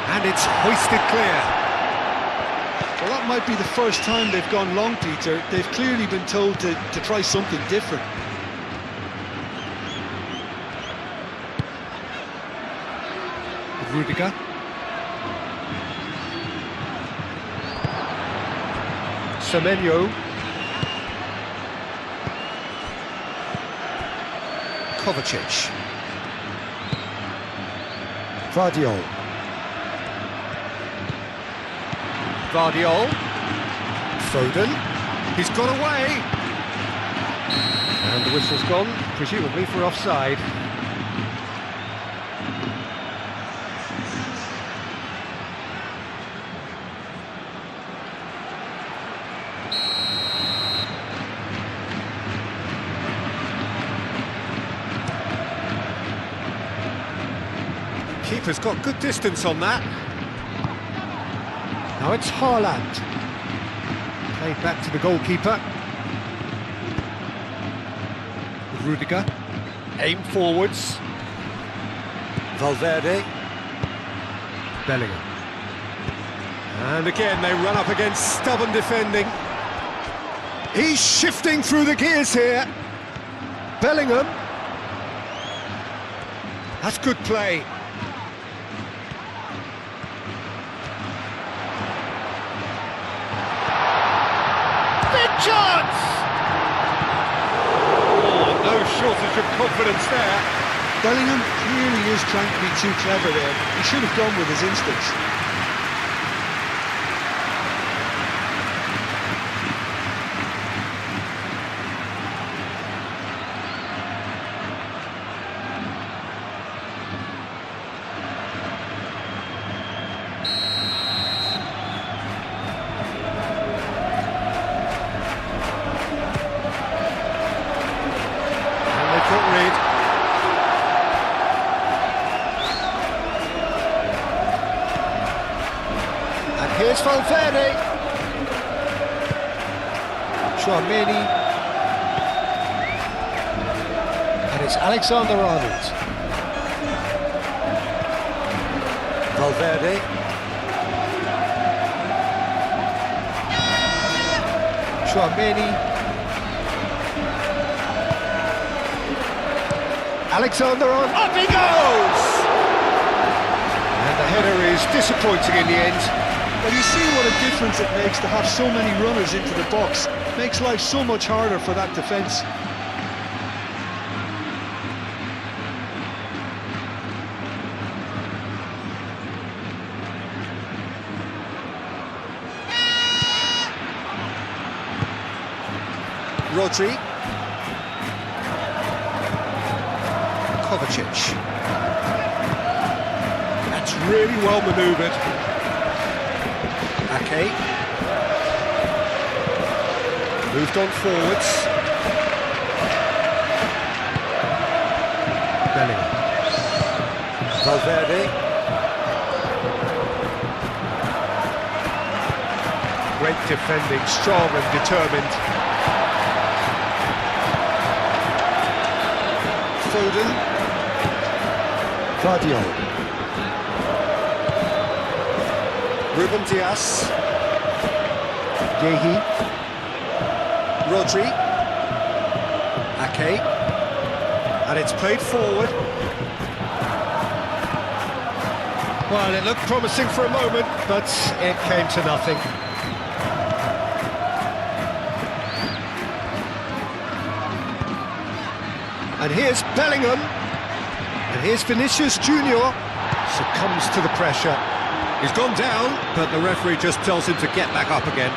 Speaker 1: And it's hoisted clear.
Speaker 2: Well, that might be the first time they've gone long, Peter. They've clearly been told to try something different.
Speaker 1: Rudiger. Semenyo. Kovacic. Vardiol. Foden. He's got away. And the whistle's gone, presumably for offside. Keeper's got good distance on that. Now it's Haaland. Played back to the goalkeeper. Rudiger. Aim forwards. Valverde. Bellingham. And again they run up against stubborn defending. He's shifting through the gears here. Bellingham. That's good play. Chance! Oh, no shortage of confidence there.
Speaker 2: Bellingham clearly is trying to be too clever there. He should have gone with his instincts.
Speaker 1: Here's Valverde. Chouameni. And it's Alexander-Arnold. Valverde. Chouameni. Alexander-Arnold. Up he goes! And the header is disappointing in the end.
Speaker 2: Well, you see what a difference it makes to have so many runners into the box. It makes life so much harder for that defence.
Speaker 1: Rodri. Kovacic. That's really well manoeuvred. Ake. Moved on forwards. Bellingham. Valverde. Great defending, strong and determined. Foden. Vardiol. Ruben Dias. Yehi. Rodri. Ake. And it's played forward. Well, it looked promising for a moment, but it came to nothing. And here's Bellingham. And here's Vinicius Junior. Succumbs to the pressure. He's gone down, but the referee just tells him to get back up again.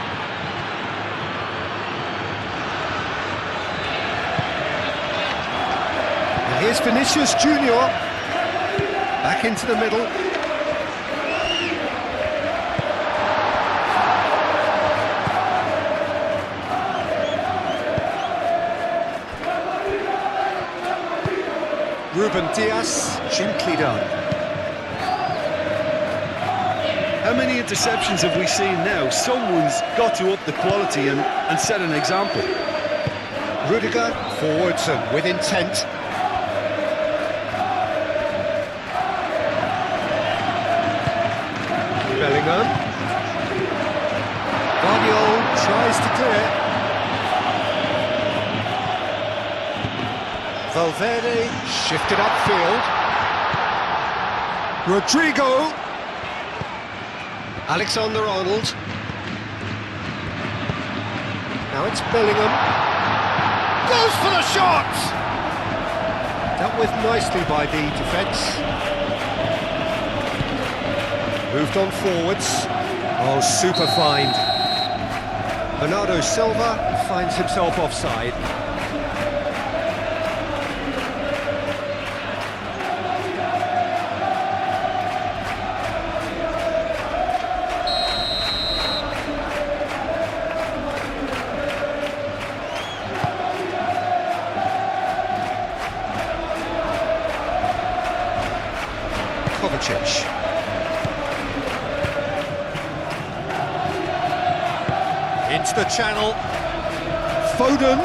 Speaker 1: And here's Vinicius Junior. Back into the middle. Ruben Diaz, gently done.
Speaker 3: How many interceptions have we seen now? Someone's got to up the quality and set an example.
Speaker 1: Rudiger, forwards and with intent. Bellingham. Guardiola tries to clear. Valverde shifted upfield. Rodrigo. Alexander-Arnold. Now it's Bellingham. Goes for the shot! Dealt with nicely by the defence. Moved on forwards. Oh, super find. Bernardo Silva finds himself offside. Kovacic. Into the channel. Foden.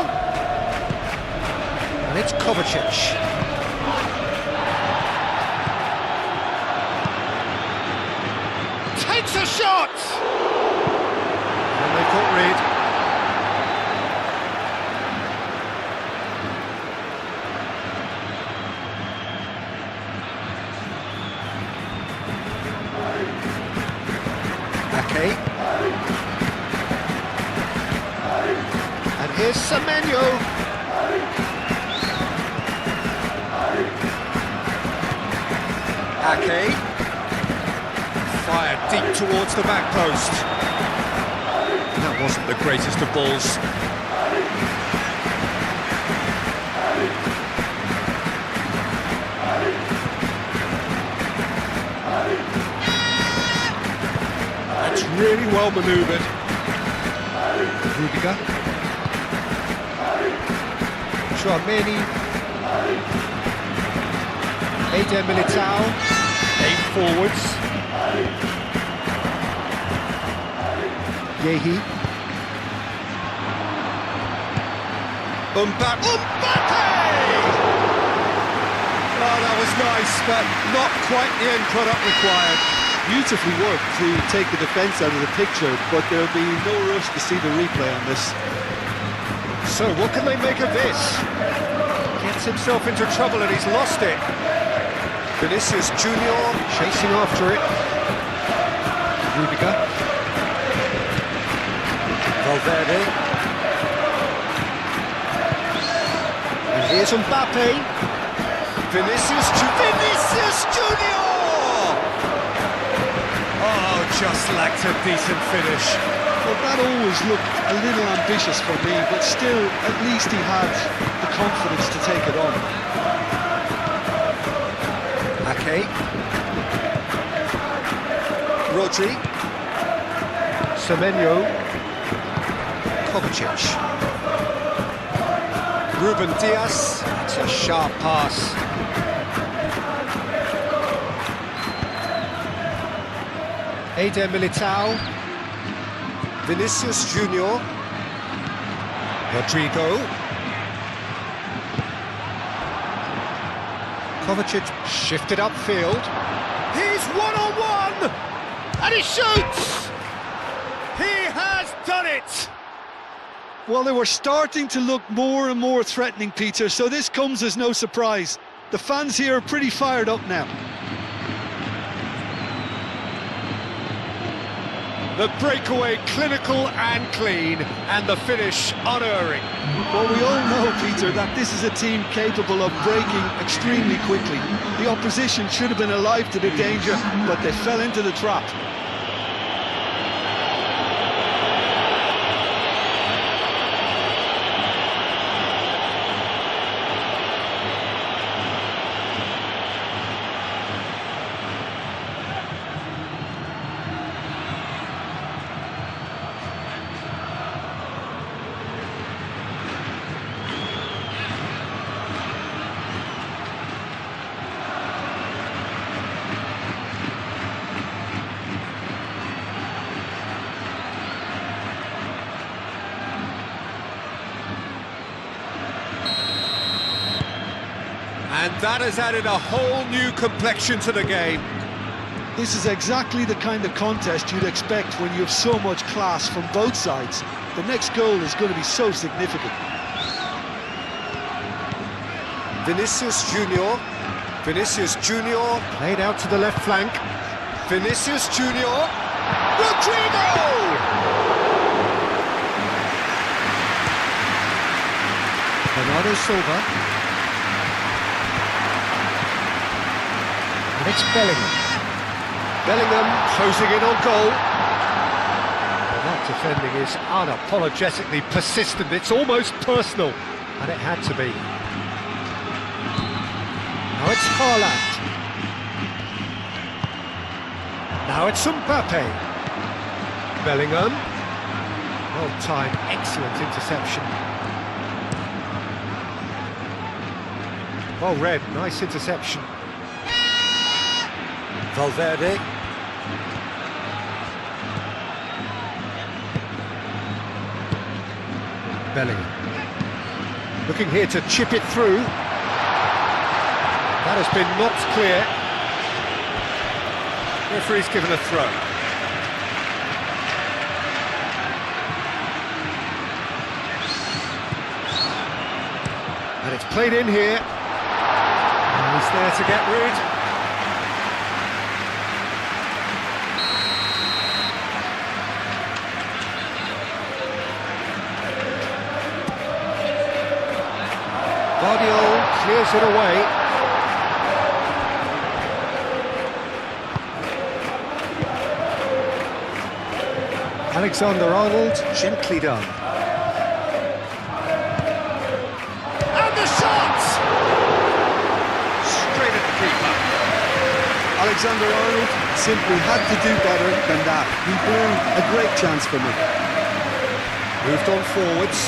Speaker 1: And it's Kovacic. Takes a shot! And they've got rid. Ake. And here's Semenyo. Ake. Fired deep towards the back post. That wasn't the greatest of balls. That's really well manoeuvred. Rudiger. Tchouameni. Eder Militao. 8 forwards. Yehi. Mbappe! Oh, that was nice, but not quite the end product required.
Speaker 2: Beautifully worked to take the defence out of the picture, but there'll be no rush to see the replay on this.
Speaker 1: So, what can they make of this? Gets himself into trouble and he's lost it. Vinicius Junior chasing after it. Rudiger. Valverde. And here's Mbappe. Vinicius Junior! Oh, just lacked a decent finish.
Speaker 2: Well, that always looked a little ambitious for me, but still, at least he had the confidence to take it on.
Speaker 1: Ake. Rodri. Semenyo. Kovacic. Ruben Diaz. It's a sharp pass. Eder Militao. Vinicius Junior. Rodrigo. Kovacic shifted upfield. He's one-on-one! And he shoots! He has done it!
Speaker 2: Well, they were starting to look more and more threatening, Peter, so this comes as no surprise. The fans here are pretty fired up now.
Speaker 1: The breakaway clinical and clean, and the finish unerring.
Speaker 3: Well, we all know, Peter, that this is a team capable of breaking extremely quickly. The opposition should have been alive to the danger, but they fell into the trap.
Speaker 1: And that has added a whole new complexion to the game.
Speaker 2: This is exactly the kind of contest you'd expect when you have so much class from both sides. The next goal is going to be so significant.
Speaker 1: Vinicius Junior. Vinicius Junior played out to the left flank. Vinicius Junior. Rodrigo! Bernardo Silva. And it's Bellingham. Bellingham closing in on goal. Well, that defending is unapologetically persistent. It's almost personal, and it had to be. Now it's Haaland. Now it's Mbappe. Bellingham. Well timed, excellent interception. Well read, nice interception. Valverde. Bellingham. Looking here to chip it through. That has been knocked clear. Referee's given a throw. And it's played in here. And he's there to get rid. Guardiola clears it away. Alexander-Arnold, gently done. And the shot! Straight at the keeper.
Speaker 3: Alexander-Arnold simply had to do better than that. He blew a great chance for me.
Speaker 1: Moved on forwards.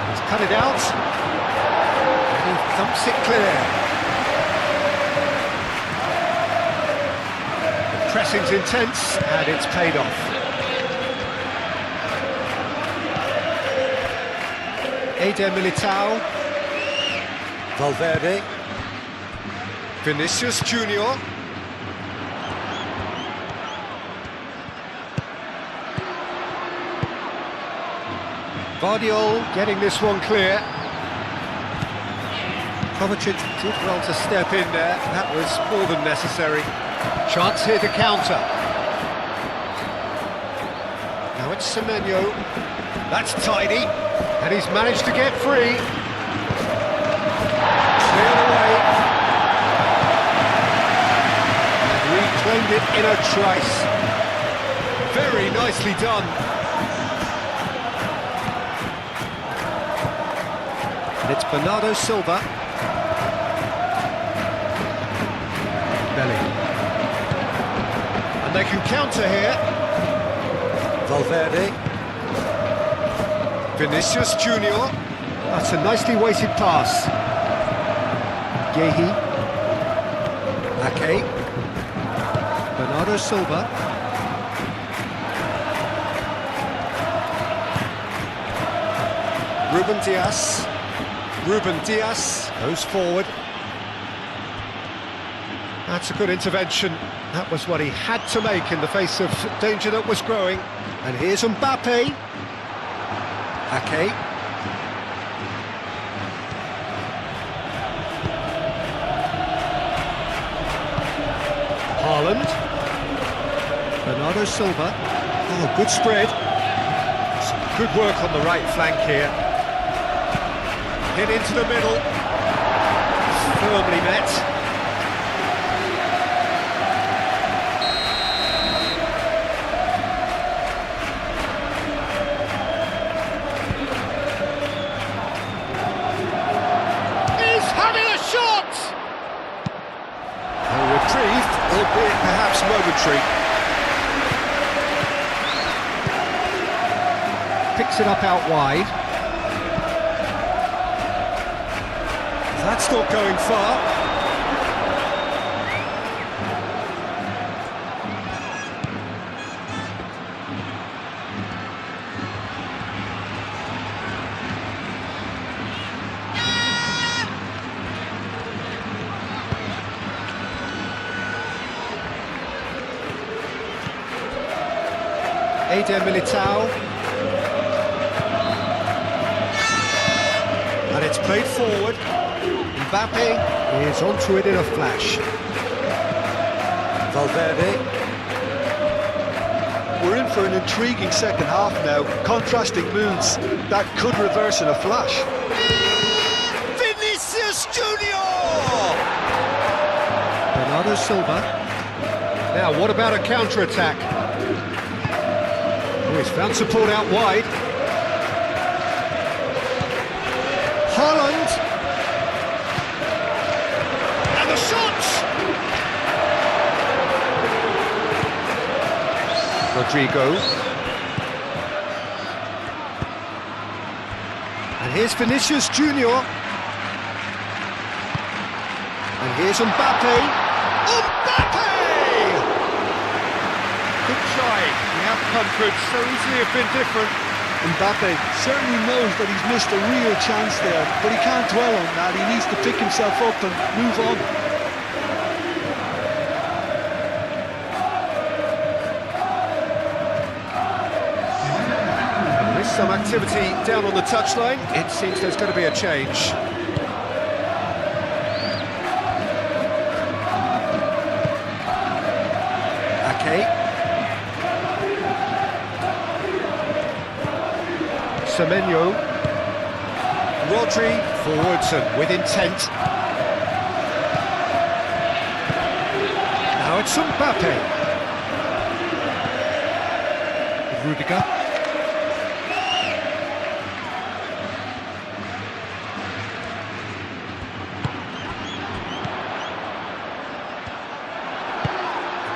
Speaker 1: He's cut it out. And he thumps it clear. The pressing's intense, and it's paid off. Eder Militao. Valverde. Vinicius Junior. Guardiola getting this one clear. Kovacic did well to step in there. That was more than necessary. Chance here to counter. Now it's Semenyo. That's tidy. And he's managed to get free. Cleared away. And reclaimed it in a trice. Very nicely done. And it's Bernardo Silva. Bellingham. And they can counter here. Valverde. Vinicius Junior. That's a nicely weighted pass. Gehi. Ake. Bernardo Silva. Ruben Dias. Ruben Dias goes forward. That's a good intervention. That was what he had to make in the face of danger that was growing. And here's Mbappe. Ake. Haaland. Bernardo Silva. Oh, good spread. Some good work on the right flank here. Hit into the middle. Firmly met. He's having a shot! A reprieve, albeit perhaps momentary. Picks it up out wide. That's not going far. Eder Militao. And it's played forward. Mbappe is onto it in a flash. Valverde.
Speaker 2: We're in for an intriguing second half now. Contrasting moods that could reverse in a flash.
Speaker 1: Vinicius Junior! Bernardo Silva. Now, what about a counter-attack? Oh, he's found support out wide. Haaland. And the shot! Rodrigo. And here's Vinicius Junior. And here's Mbappe. Mbappe! Good try. The outcome could so easily have been different.
Speaker 2: Mbappe certainly knows that he's missed a real chance there, but he can't dwell on that. He needs to pick himself up and move on.
Speaker 1: There's some activity down on the touchline. It seems there's going to be a change. Ake. Semenyo. Rodri forwards and with intent. Now it's Mbappe. Rudiger.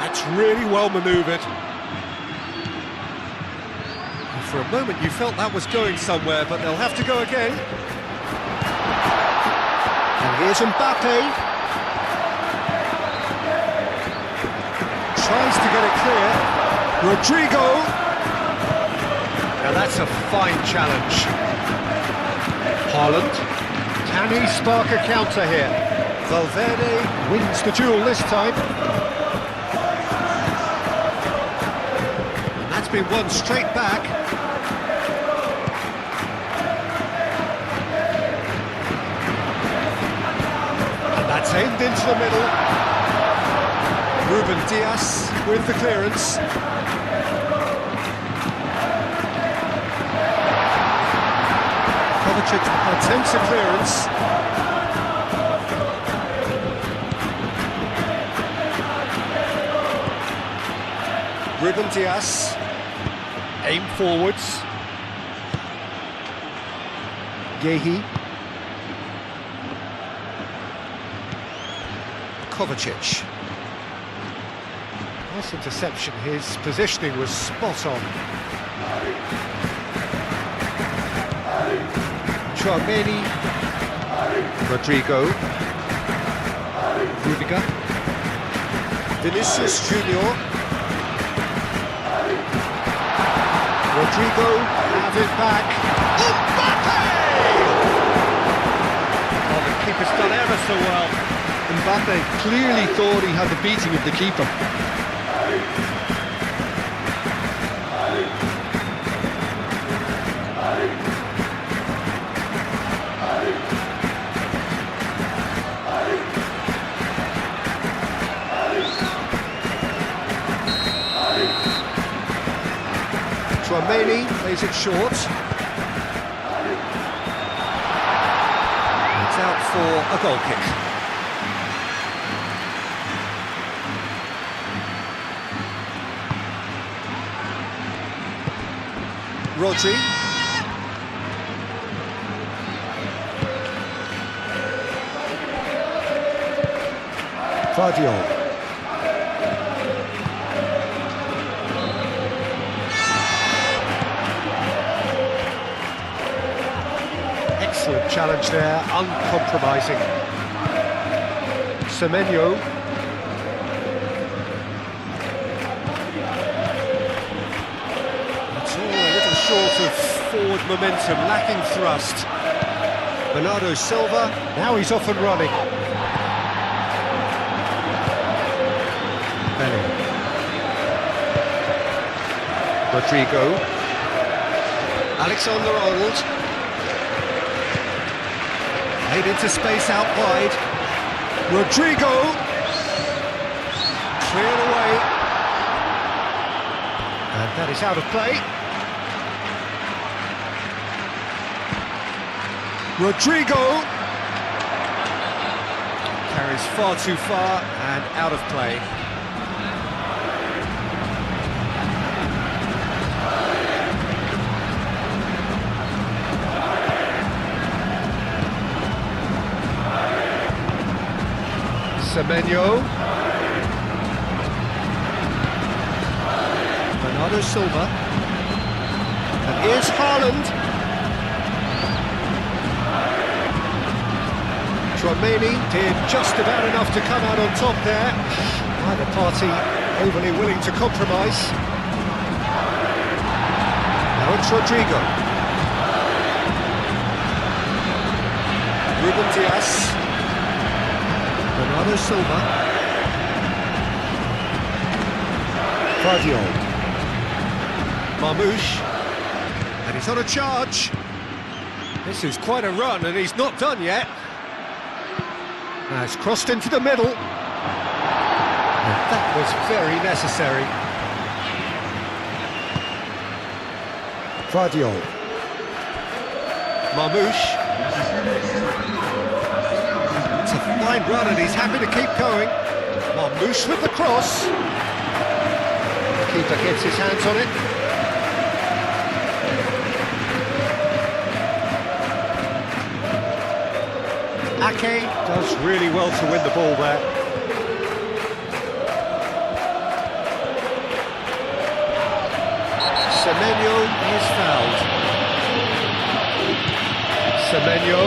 Speaker 1: That's really well manoeuvred. For a moment you felt that was going somewhere, but they'll have to go again. And here's Mbappe. Tries to get it clear. Rodrigo. Now that's a fine challenge. Haaland. Can he spark a counter here? Valverde wins the duel this time. And that's been won straight back. That's aimed into the middle. Ruben Dias with the clearance. Kovacic attempts a clearance. Ruben Dias. Aim forwards. Yehi. Kovacic. Nice interception, his positioning was spot on. Chouameni. Rodrigo. Rudiger. Vinicius Junior. Rodrigo have it back. Mbappe! Oh, the keeper's done ever so well.
Speaker 2: Mbappe clearly thought he had the beating of the keeper.
Speaker 1: Chouameni plays it short. It's out for a goal kick. Rodri. Guardiola. Excellent challenge there, uncompromising. Semenyo. It's all a little short of forward momentum, lacking thrust. Bernardo Silva, now he's off and running. Rodrigo. Alexander-Arnold. Made into space out wide. Rodrigo. Cleared away. And that is out of play. Rodrigo. Carries far too far and out of play. Semenyo. Bernardo Silva. And here's Haaland. Chouameni did just about enough to come out on top there. Neither party overly willing to compromise. Now it's Rodrigo. Ruben Dias. Bernardo Silva. Guardiola. Marmoush. And he's on a charge. This is quite a run and he's not done yet. Now it's crossed into the middle. And that was very necessary. Guardiola. Marmoush. It's a fine run and he's happy to keep going. Marmoush with the cross. The keeper gets his hands on it. Ake does really well to win the ball there. Semenyo is fouled. Semenyo.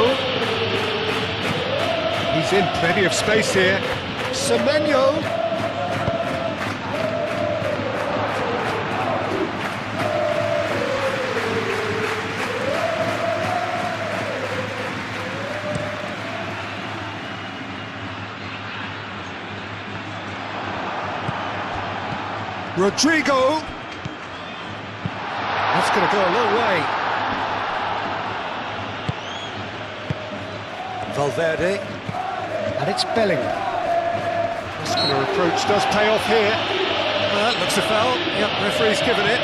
Speaker 1: He's in plenty of space here. Semenyo. Rodrigo. That's going to go a long way. Valverde. And it's Bellingham. Muscular approach does pay off here. Looks a foul. Yep, referee's given it.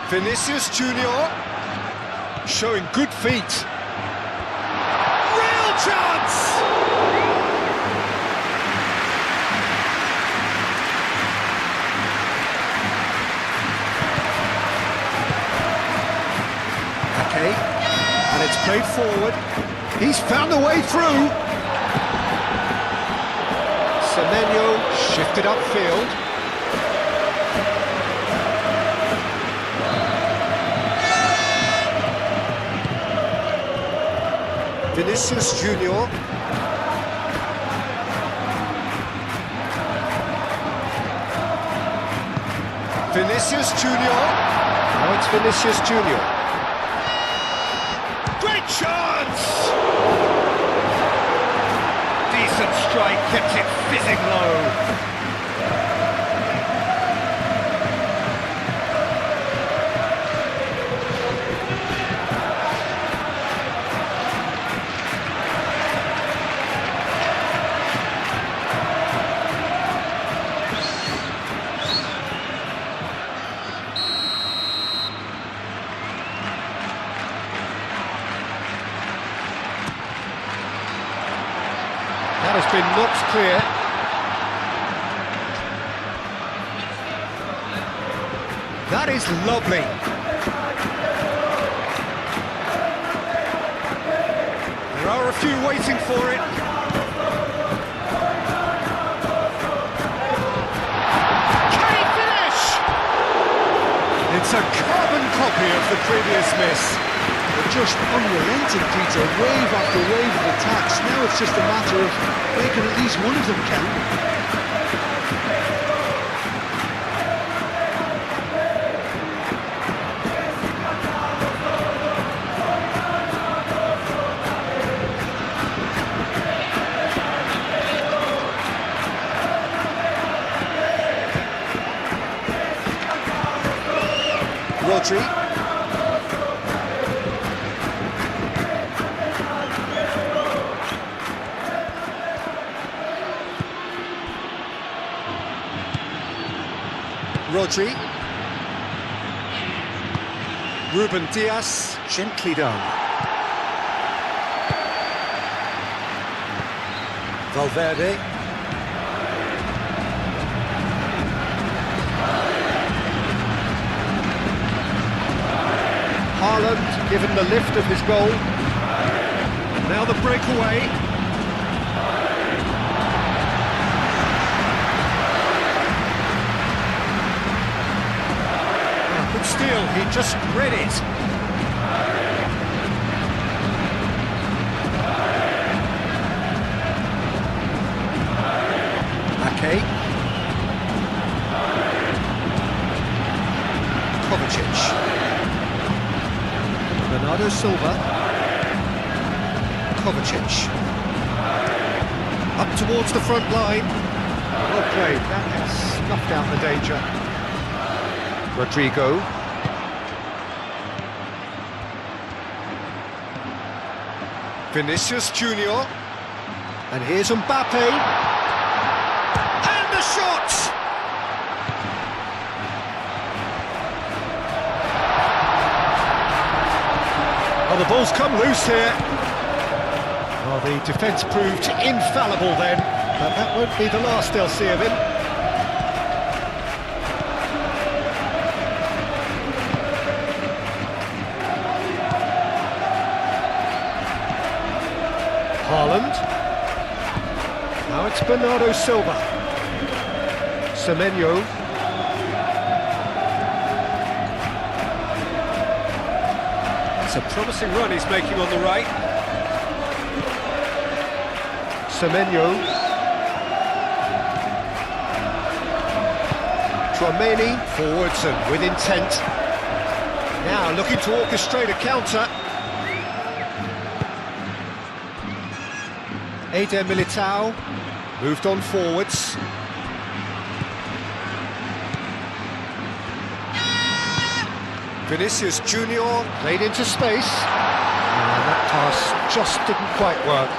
Speaker 1: Vinicius Junior showing good feet. Real chance! Okay, and it's played forward. He's found a way through. Semenyo shifted upfield. Vinicius Junior. Vinicius Junior. Now it's Vinicius Junior. Great chance! Decent strike, kept it fizzing low. That has been knocked clear. That is lovely. There are a few waiting for it. Can he finish? It's a carbon copy of the previous miss.
Speaker 3: Just unrelenting, Peter, wave after wave of attacks. Now it's just a matter of making at least one of them count.
Speaker 1: Rodri. Rodri. Ruben Dias, gently done. Valverde. Haaland given the lift of his goal. And now the breakaway. Still, he just read it. Ake. Kovacic. Bernardo Silva. Kovacic. Up towards the front line. Well played, that has snuffed out the danger. Rodrigo. Vinicius Junior. And here's Mbappe. And the shot! Oh, the ball's come loose here. Well, the defence proved infallible then, but that won't be the last they'll see of him. Haaland. Now it's Bernardo Silva. Semenyo. It's a promising run he's making on the right. Semenyo. Tchouameni forwards and with intent. Now looking to orchestrate a counter. Eder Militao moved on forwards. Vinicius Junior played into space. And that pass just didn't quite work.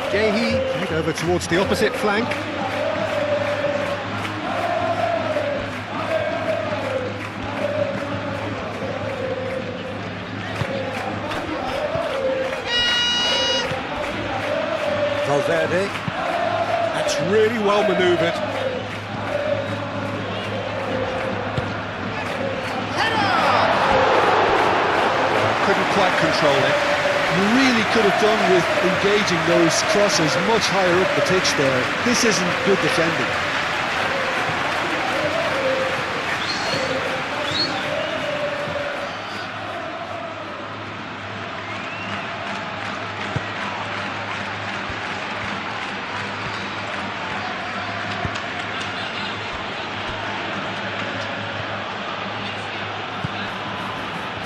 Speaker 1: Gehi played over towards the opposite flank. Valverde. That's really well manoeuvred. Header! Couldn't quite control it.
Speaker 3: You really could have done with engaging those crosses much higher up the pitch there. This isn't good defending.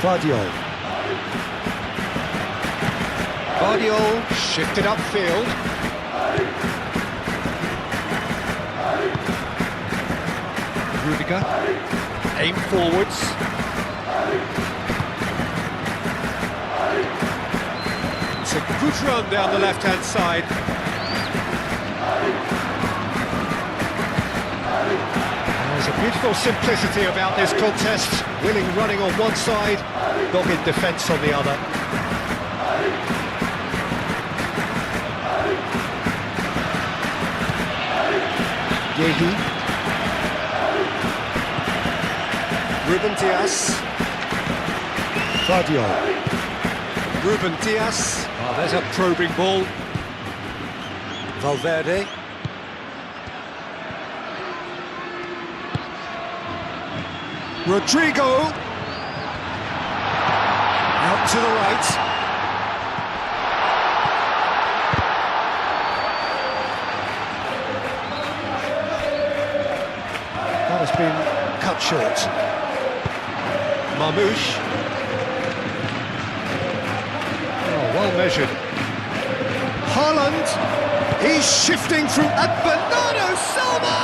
Speaker 1: Guardiol. Guardiol shifted upfield. Rudiger, aim forwards. It's a good run down the left-hand side. There's a beautiful simplicity about this contest. Willing running on one side, dogged defence on the other. Yehi. Ruben Diaz. Guardiol. Ruben Diaz. Oh, there's a probing ball. Valverde. Rodrigo. Out to the right. That has been cut short. Marmouche. Oh, well measured. Haaland. He's shifting through at Bernardo Silva.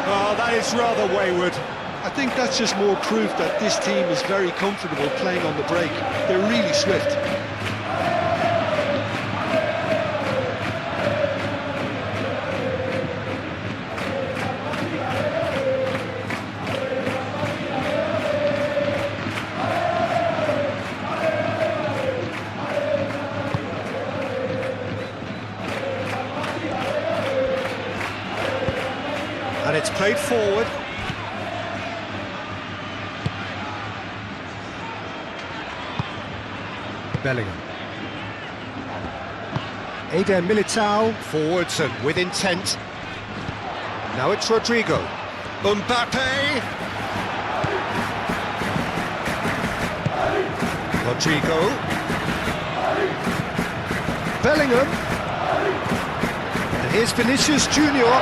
Speaker 1: Oh, that is rather wayward.
Speaker 3: I think that's just more proof that this team is very comfortable playing on the break. They're really swift.
Speaker 1: And it's played forward. Bellingham. Eder Militao, forwards and with intent. Now it's Rodrigo. Mbappe! Rodrigo. Bellingham. And here's Vinicius Junior.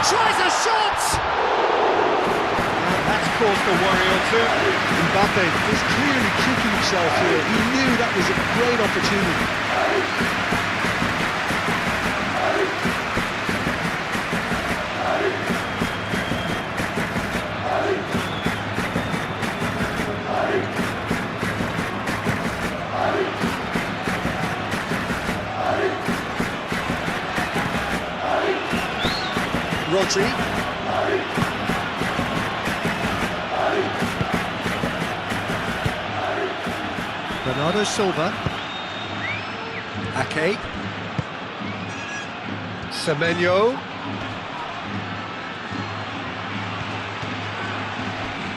Speaker 1: Tries a shot! That's caused a worry or two.
Speaker 3: Mbappe is clearly kicking himself here. He knew that was a great opportunity.
Speaker 1: Rodri. Bernardo Silva. Ake. Semenyo.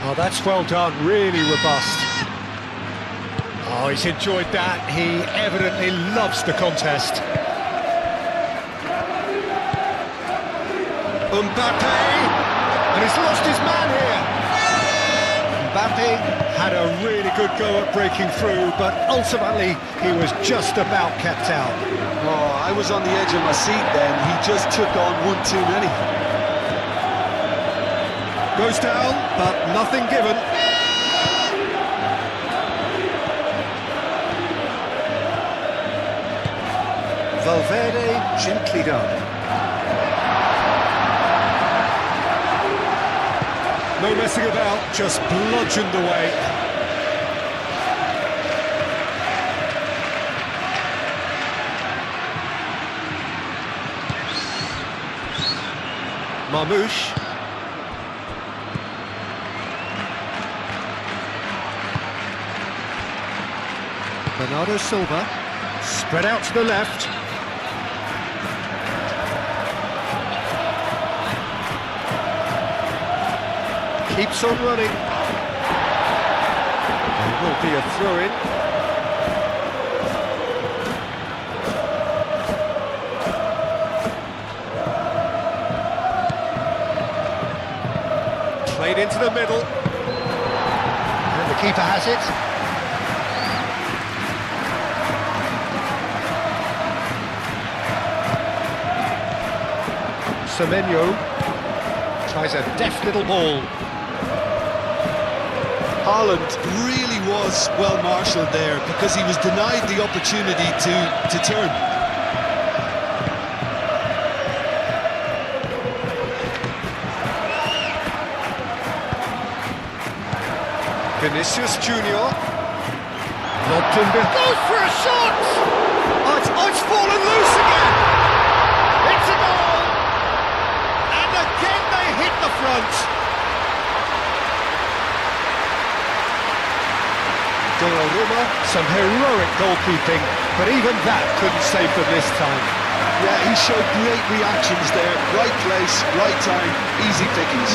Speaker 1: Oh, that's well done, really robust. Oh, he's enjoyed that. He evidently loves the contest. Mbappe, and he's lost his man here. Mbappe had a really good go at breaking through, but ultimately he was just about kept out.
Speaker 2: Oh, I was on the edge of my seat then. He just took on one too many.
Speaker 1: Goes down, but nothing given. Valverde, gently done. No messing about, just bludgeoned away. Marmouche. Bernardo Silva. Spread out to the left. Keeps on running. There will be a throw-in. Played into the middle. And the keeper has it. Semenyo tries a deft little ball.
Speaker 2: Haaland.
Speaker 3: Really was well marshalled there because he was denied the opportunity to turn.
Speaker 1: Vinicius Junior. Lobbed in behind. Goes for a shot! Oh, it's fallen loose again! It's a goal! And again they hit the front. Donnarumma, some heroic goalkeeping, but even that couldn't save them this time.
Speaker 3: Yeah, he showed great reactions there. Right place, right time, easy pickings.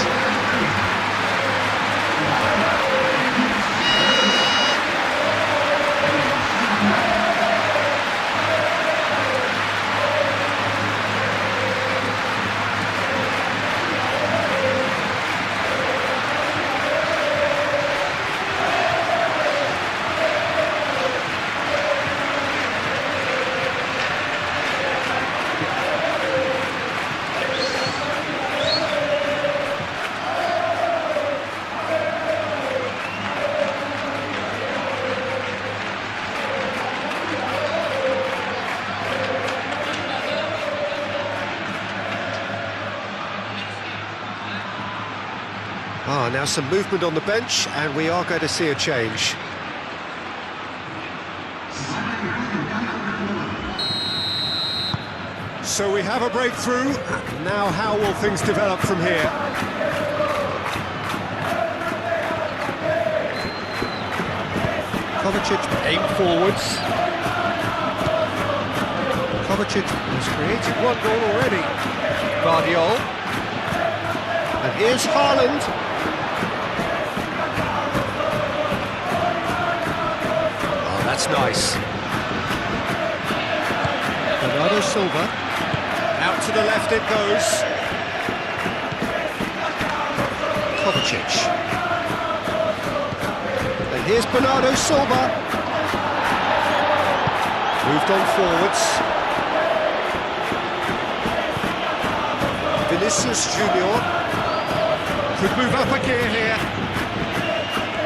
Speaker 1: Now some movement on the bench, and we are going to see a change. So we have a breakthrough. Now how will things develop from here? Kovacic aim forwards. Kovacic has created one goal already. Guardiol. And here's Haaland. That's nice. Bernardo Silva. Out to the left it goes. Kovacic. And here's Bernardo Silva. Moved on forwards. Vinicius Junior. Could move up a gear here.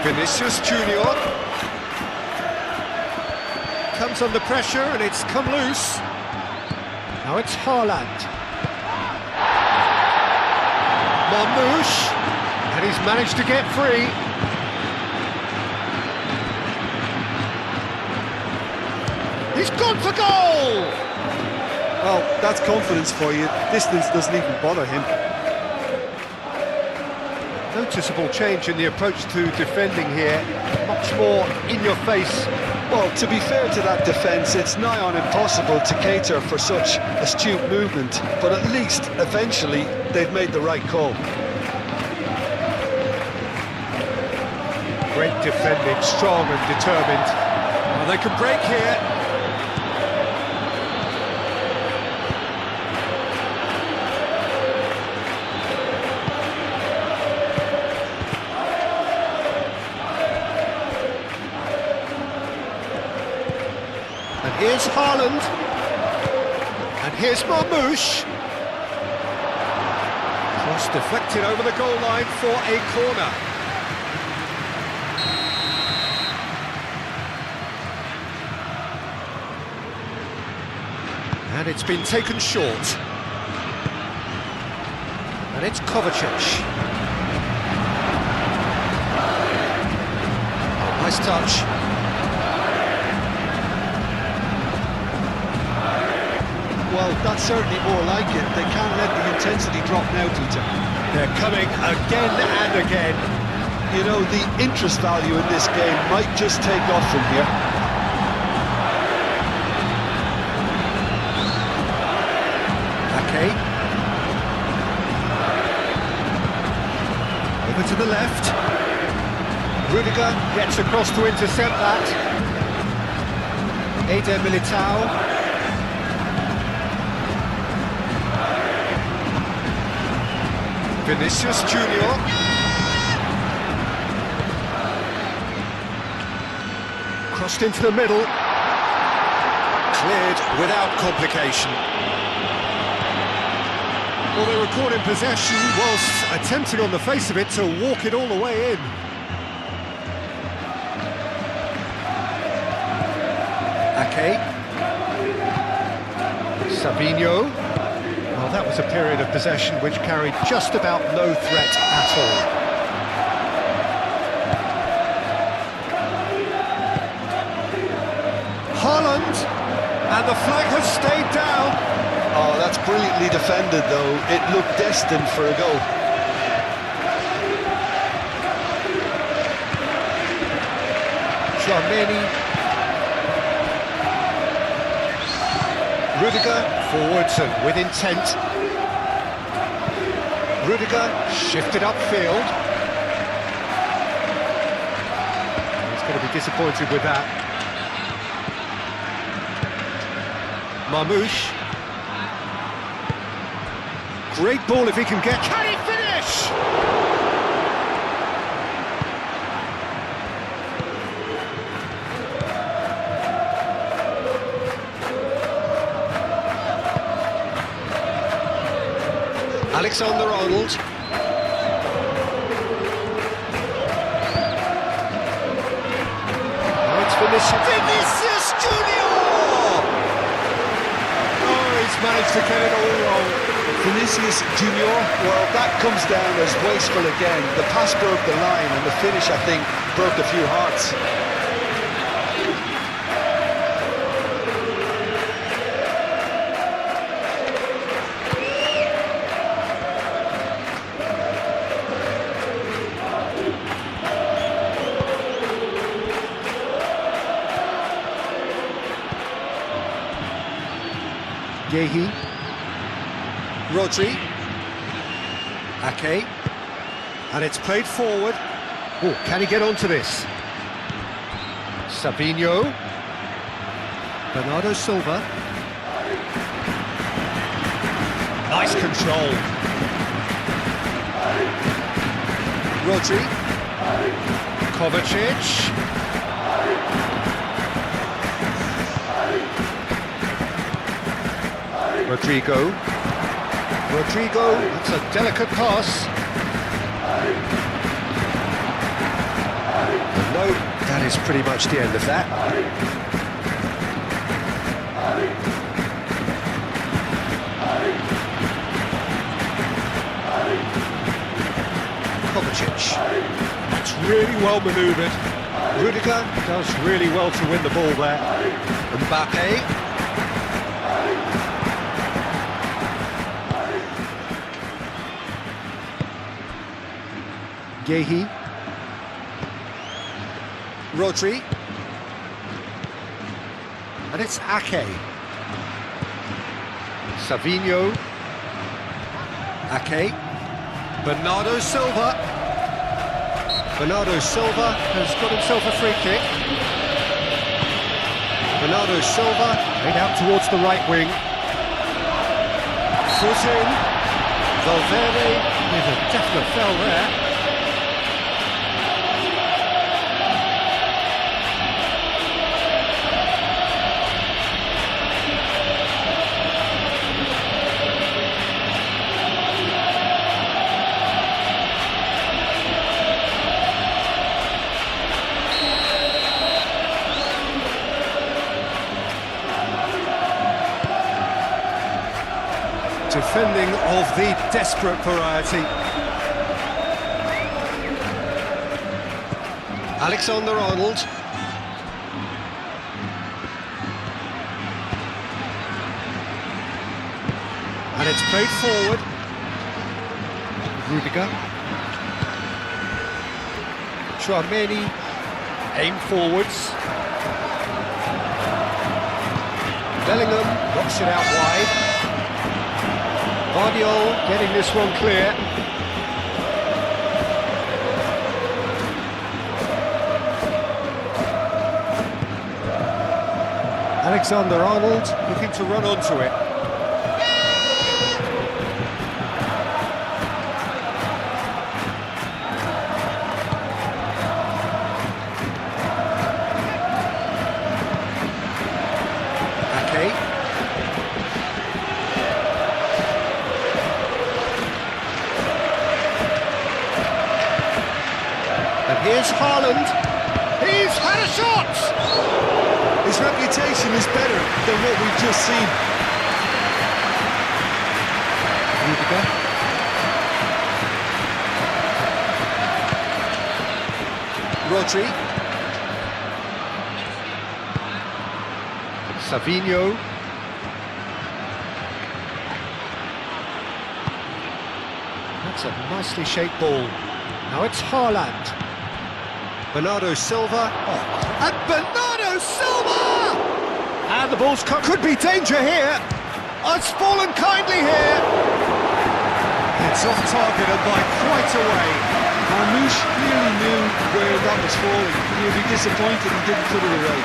Speaker 1: Vinicius Junior. Comes under pressure and it's come loose. Now it's Haaland. Marmoush, and he's managed to get free. He's gone for goal!
Speaker 2: Well, that's confidence for you. Distance doesn't even bother him.
Speaker 1: Noticeable change in the approach to defending here. Much more in your face.
Speaker 2: Well, to be fair to that defence, it's nigh on impossible to cater for such astute movement, but at least, eventually, they've made the right call.
Speaker 1: Great defending, strong and determined. Well, they can break here. And here's Haaland. And here's Marmoush. Cross deflected over the goal line for a corner. And it's been taken short. And it's Kovacic. Oh, nice touch.
Speaker 3: Well, that's certainly more like it. They can't let the intensity drop now, Peter.
Speaker 1: They're coming again and again.
Speaker 2: You know, the interest value in this game might just take off from here.
Speaker 1: Okay. Over to the left. Rudiger gets across to intercept that. Eder Militao. Vinicius Junior. Crossed into the middle. Cleared without complication. Well, they were caught in possession whilst attempting on the face of it to walk it all the way in. Ake. Savinho. Well, that was a period of possession which carried just about no threat at all. Haaland, and the flag has stayed down.
Speaker 2: Oh, that's brilliantly defended, though. It looked destined for a goal.
Speaker 1: Tchouaméni. Rudiger forwards and with intent. Rudiger shifted upfield. He's going to be disappointed with that. Marmoush. Great ball if he can get... Can he finish? Alexander-Arnold. Now it's Vinicius Junior! Oh, he's managed to get it all wrong.
Speaker 2: Vinicius Junior, well, that comes down as wasteful again. The pass broke the line, and the finish, I think, broke a few hearts.
Speaker 1: Yehi, Rodri, Ake, and it's played forward. Oh, can he get onto this? Savinho, Bernardo Silva. Nice control. Rodri, Kovacic. Rodrigo, that's a delicate pass. No, that is pretty much the end of that. Kovacic, that's really well manoeuvred. Rudiger does really well to win the ball there. Mbappe. Yehi, Rodri, and it's Ake. Savinho, Ake, Bernardo Silva. Bernardo Silva has got himself a free kick. Bernardo Silva laid out towards the right wing. Foot in. Valverde with a definite foul there. Defending of the desperate variety. Alexander-Arnold. And it's played forward. Rudiger. Tchouaméni. Aim forwards. Bellingham knocks it out wide. Guardiola getting this one clear. Alexander-Arnold looking to run onto it. Ake. And here's Haaland. He's had a shot!
Speaker 2: His
Speaker 3: reputation is better than what we've just seen.
Speaker 1: Rudiger. Rodri. Savinho. That's a nicely shaped ball. Now it's Haaland. Bernardo Silva. Oh, and Bernardo Silva! And the ball's cut. Could be danger here. Oh, it's fallen kindly here. It's off target and by quite a way.
Speaker 3: Marmoush clearly knew where that was falling. He'll be disappointed he didn't put it away.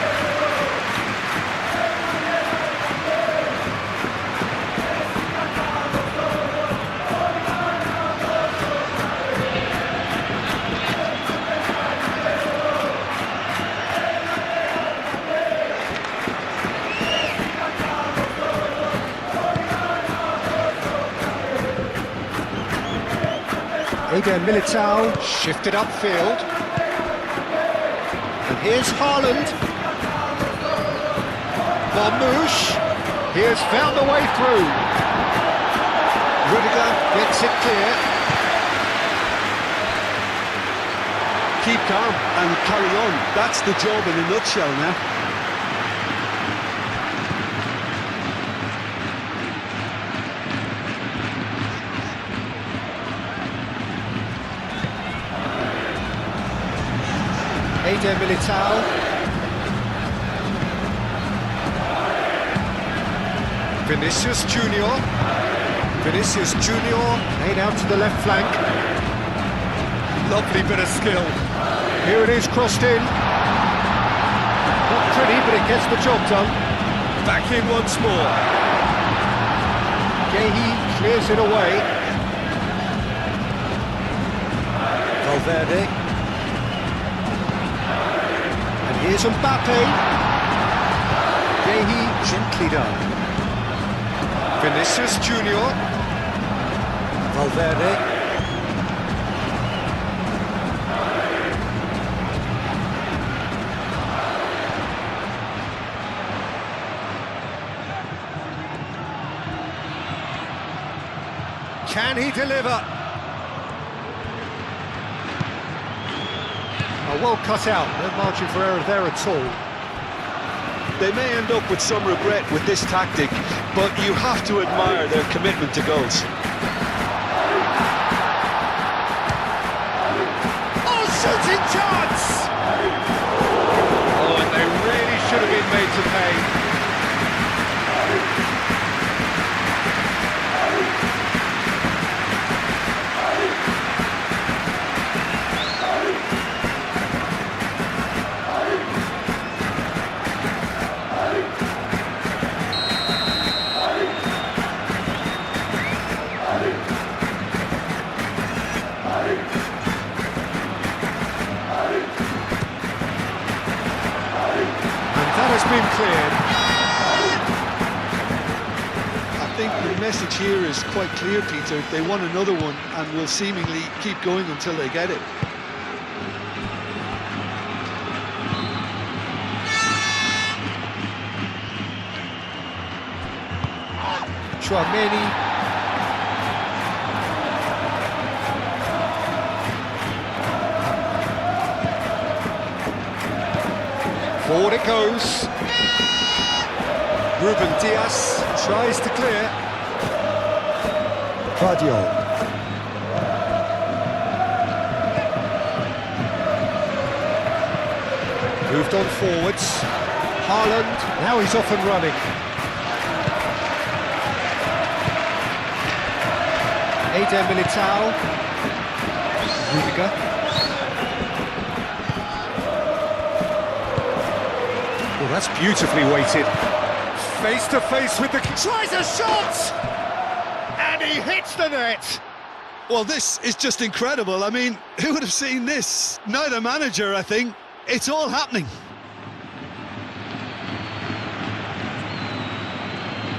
Speaker 1: Eder Militao shifted upfield. And here's Haaland. Marmoush. He has found a way through. Rudiger gets it clear.
Speaker 3: Keep calm and carry on. That's the job in a nutshell now.
Speaker 1: Eder Militao. Vinicius Junior. Vinicius Junior laid out to the left flank. Lovely bit of skill. Here it is, crossed in. Not pretty, but it gets the job done. Back in once more. Gehi clears it away. Valverde. Here's Mbappe. Gehi gently done. Vinicius Junior. Valverde. Can he deliver? Well cut out, no margin for error there at all.
Speaker 2: They may end up with some regret with this tactic, but you have to admire their commitment to goals.
Speaker 1: Oh, shooting chance! Oh, and they really should have been made to pay. That has been cleared.
Speaker 3: I think the message here is quite clear, Peter. They want another one and will seemingly keep going until they get it.
Speaker 1: Chouameni. Forward it goes. Ruben Diaz tries to clear. Guardiola. Moved on forwards. Haaland, now he's off and running. Eder Militao. Rudiger. Well, that's beautifully weighted. Face to face with the... Tries a shot! And he hits the net!
Speaker 3: Well, this is just incredible. I mean, who would have seen this? Neither manager, I think. It's all happening.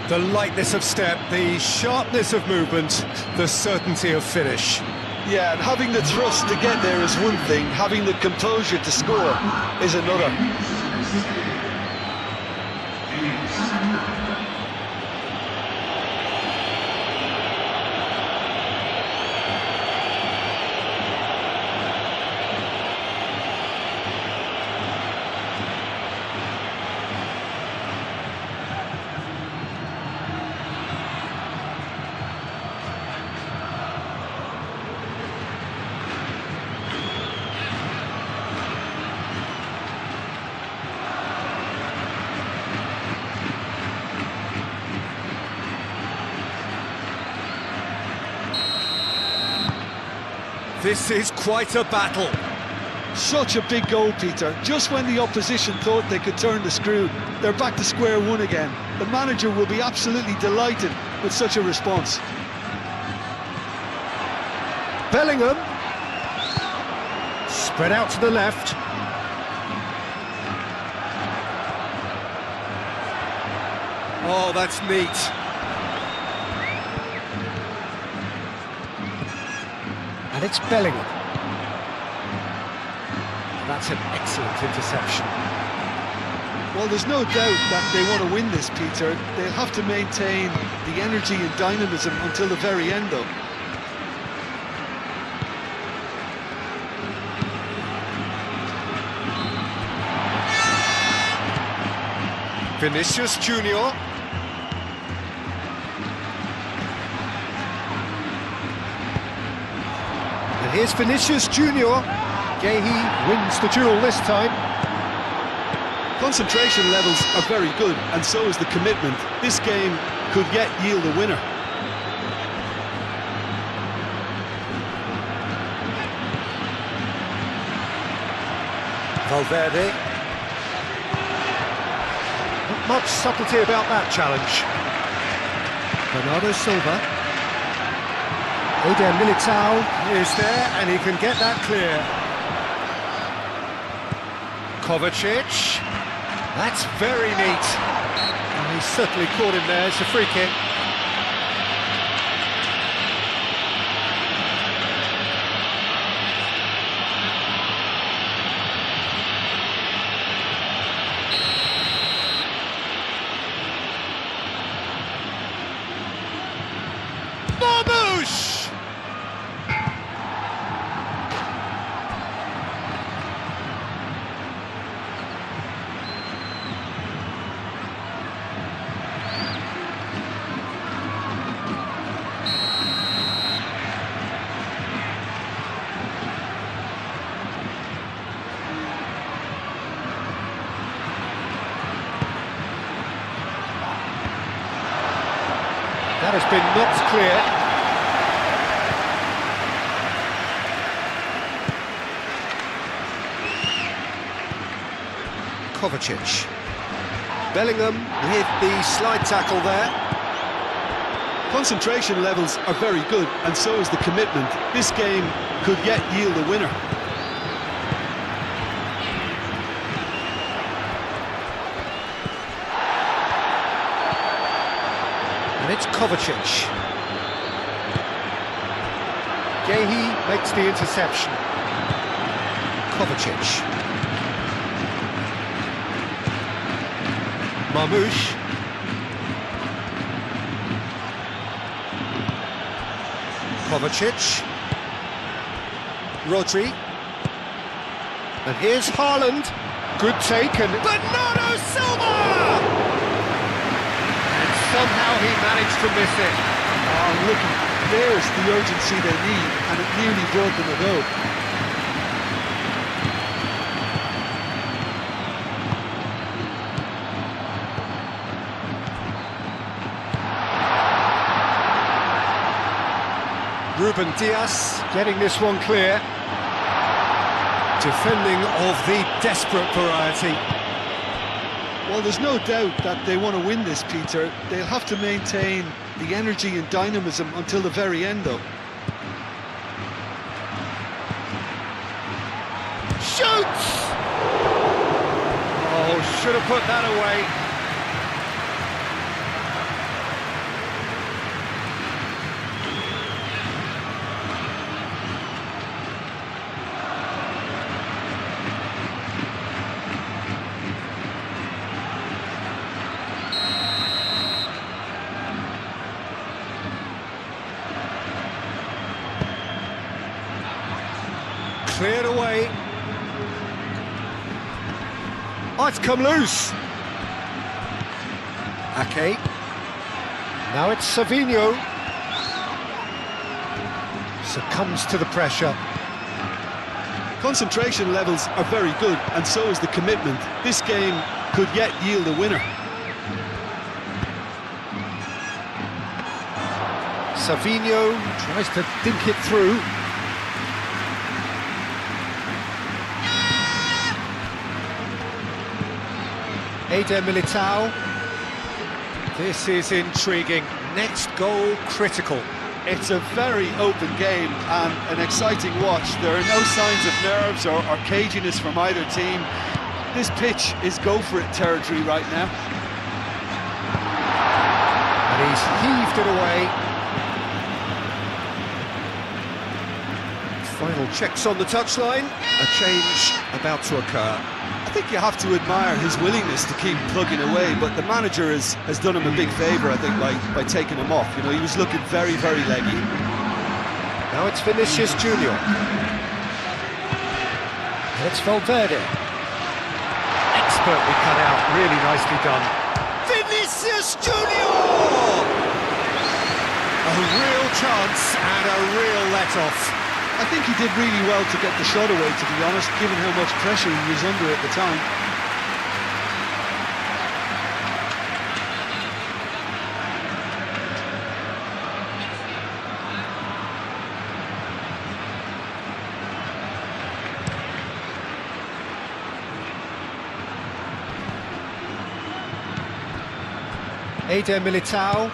Speaker 1: The lightness of step, the sharpness of movement, the certainty of finish.
Speaker 2: Yeah, and having the thrust to get there is one thing, having the composure to score is another.
Speaker 1: This is quite a battle.
Speaker 3: Such a big goal, Peter. Just when the opposition thought they could turn the screw, they're back to square one again. The manager will be absolutely delighted with such a response.
Speaker 1: Bellingham. Spread out to the left. Oh, that's neat. And it's Bellingham. That's an excellent interception.
Speaker 3: Well, there's no doubt that they want to win this, Peter. They'll have to maintain the energy and dynamism until the very end, though.
Speaker 1: Vinicius Junior. And here's Vinicius Junior. Gehi wins the duel this time.
Speaker 3: Concentration levels are very good, and so is the commitment. This game could yet yield a winner.
Speaker 1: Valverde. Not much subtlety about that challenge. Bernardo Silva. Eder Militao is there, and he can get that clear. Kovacic. That's very neat. And he's certainly caught him there. It's a free kick. Marmoush! That has been knocked clear. Kovacic. Bellingham with the slide tackle there.
Speaker 3: Concentration levels are very good, and so is the commitment. This game could yet yield a winner.
Speaker 1: And it's Kovacic. Gehi makes the interception. Kovacic. Marmoush. Kovacic. Rodri. And here's Haaland. Good take, and Bernardo Silva! And somehow he managed to miss it.
Speaker 3: Oh, look, there's the urgency they need, and it nearly brought them a goal.
Speaker 1: Ruben Dias getting this one clear. Defending of the desperate variety.
Speaker 3: Well, there's no doubt that they want to win this, Peter. They'll have to maintain the energy and dynamism until the very end, though.
Speaker 1: Shoots! Oh, should have put that away. Cleared away. Oh, it's come loose. Ake. Now it's Savinho. Succumbs to the pressure.
Speaker 3: Concentration levels are very good, and so is the commitment. This game could yet yield a winner.
Speaker 1: Savinho tries to dink it through. Eder Militao. This is intriguing. Next goal critical.
Speaker 3: It's a very open game and an exciting watch. There are no signs of nerves or caginess from either team. This pitch is go-for-it territory right now.
Speaker 1: And he's heaved it away. Final checks on the touchline. A change about to occur.
Speaker 3: I think you have to admire his willingness to keep plugging away, but the manager has done him a big favour, I think, by taking him off. You know, he was looking very, very leggy.
Speaker 1: Now it's Vinicius Junior. And it's Valverde. Expertly cut out, really nicely done. Vinicius Junior! A real chance and a real let-off.
Speaker 3: I think he did really well to get the shot away, to be honest, given how much pressure he was under at the time.
Speaker 1: Eder Militao.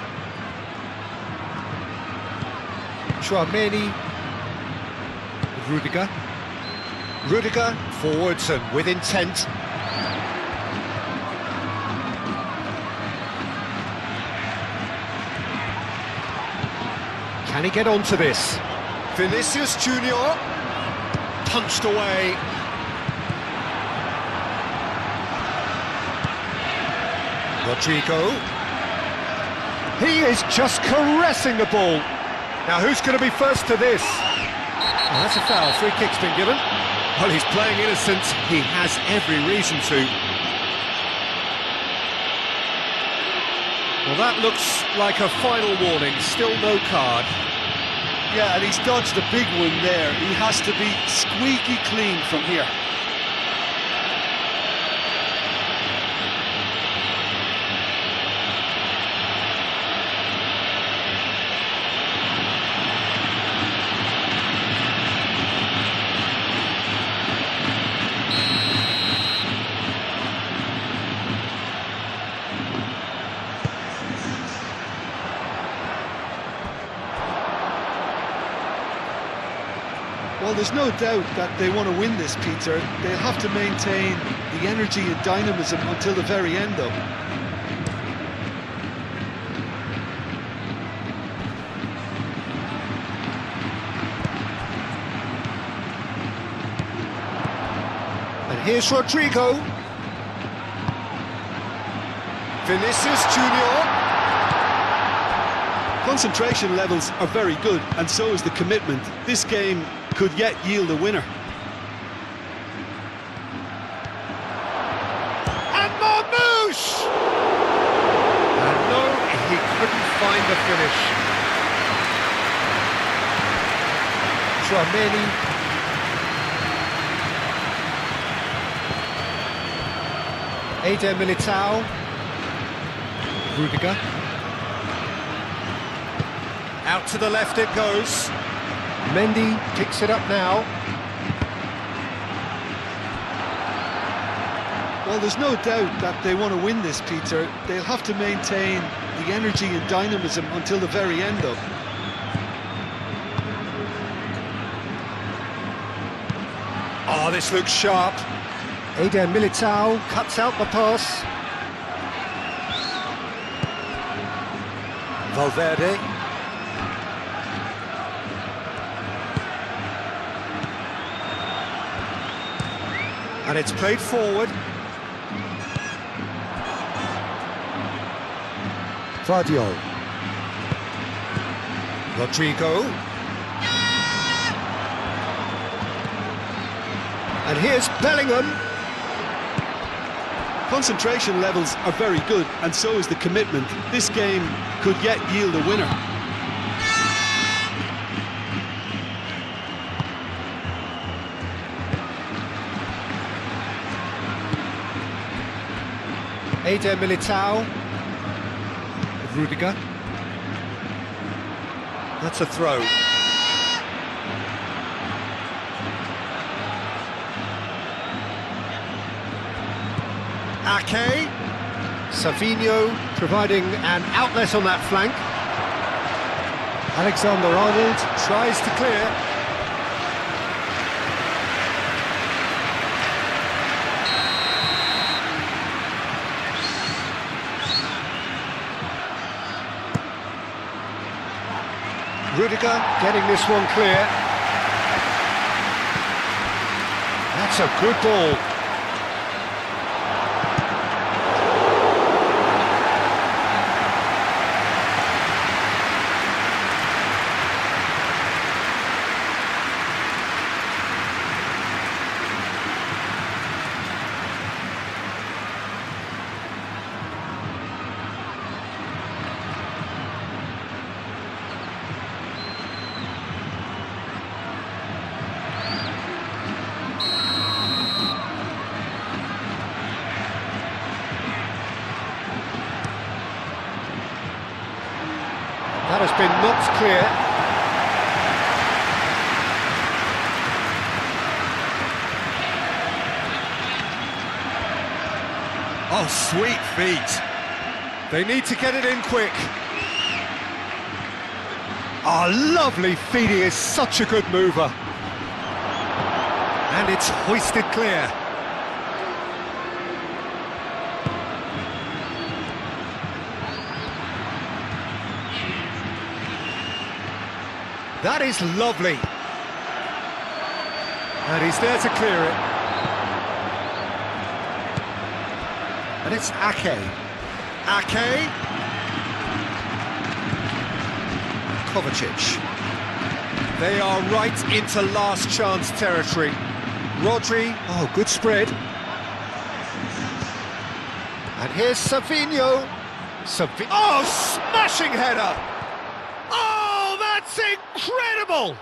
Speaker 1: Chouameni. Rudiger forwards and with intent. Can he get onto this? Vinicius Junior punched away. Rodrigo. He is just caressing the ball. Now who's going to be first to this? Oh, that's a foul. Free kick's been given. Well, he's playing innocent. He has every reason to. Well, that looks like a final warning. Still no card.
Speaker 3: Yeah, and he's dodged a big one there. He has to be squeaky clean from here. Well, there's no doubt that they want to win this, Peter. They'll have to maintain the energy and dynamism until the very end, though.
Speaker 1: And here's Rodrigo. Vinicius Junior.
Speaker 3: Concentration levels are very good, and so is the commitment. This game could yet yield a winner.
Speaker 1: And Marmouche! And no, he couldn't find the finish. Chouameni. Eder Militao. Rudiger. Out to the left it goes. Mendy picks it up now.
Speaker 3: Well, there's no doubt that they want to win this, Peter. They'll have to maintain the energy and dynamism until the very end, though.
Speaker 1: Oh, this looks sharp. Eder Militao cuts out the pass. Valverde. And it's played forward. Vardio. Rodrigo. And here's Bellingham.
Speaker 3: Concentration levels are very good, and so is the commitment. This game could yet yield a winner.
Speaker 1: Eder Militao. Rudiger. That's a throw. Ake. Savinho providing an outlet on that flank. Alexander-Arnold tries to clear. Rudiger getting this one clear. That's a good ball. That has been knocked clear.
Speaker 3: Oh, sweet feet.
Speaker 1: They need to get it in quick. Oh, lovely feet. He is such a good mover. And it's hoisted clear. That is lovely. And he's there to clear it. And it's Ake. Ake. Kovacic. They are right into last chance territory. Rodri. Oh, good spread. And here's Savinho. Oh, smashing header! Oh, that's incredible!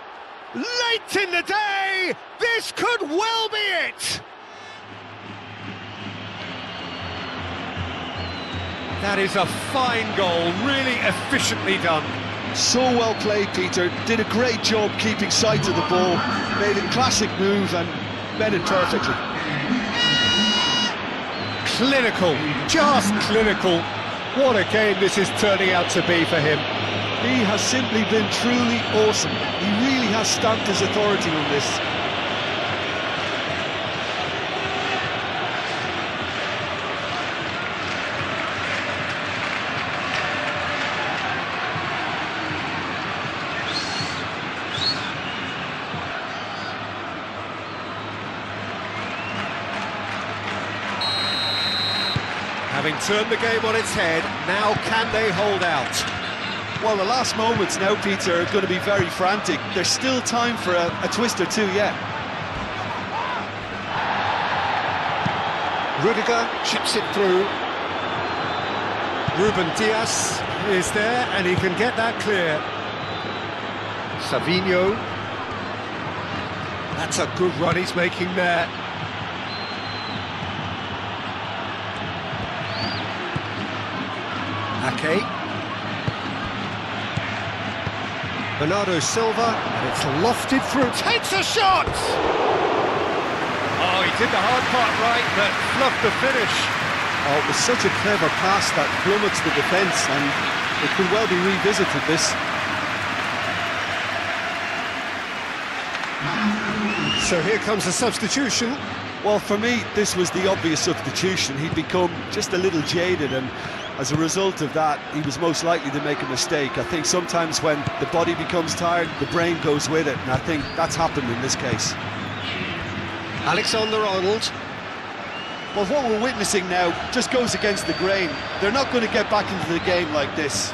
Speaker 1: Late in the day, this could well be it! That is a fine goal, really efficiently done.
Speaker 3: So well played, Peter. Did a great job keeping sight of the ball. Made a classic move and read it perfectly.
Speaker 1: Clinical, just clinical. What a game this is turning out to be for him.
Speaker 3: He has simply been truly awesome. He really has stamped his authority on this.
Speaker 1: Having turned the game on its head, now can they hold out?
Speaker 3: Well, the last moments now, Peter, are going to be very frantic. There's still time for a twist or two yet.
Speaker 1: Rudiger chips it through. Ruben Dias is there, and he can get that clear. Savinho. That's a good run he's making there. Ake. Bernardo Silva, and it's lofted through, takes a shot! Oh, he did the hard part right, but fluffed the finish.
Speaker 3: Oh, it was such a clever pass that plummets the defence, and it could well be revisited, this.
Speaker 1: So here comes the substitution.
Speaker 3: Well, for me, this was the obvious substitution. He'd become just a little jaded, and as a result of that, he was most likely to make a mistake. I think sometimes when the body becomes tired, the brain goes with it, and I think that's happened in this case.
Speaker 1: Alexander-Arnold.
Speaker 3: Well, what we're witnessing now just goes against the grain. They're not going to get back into the game like this.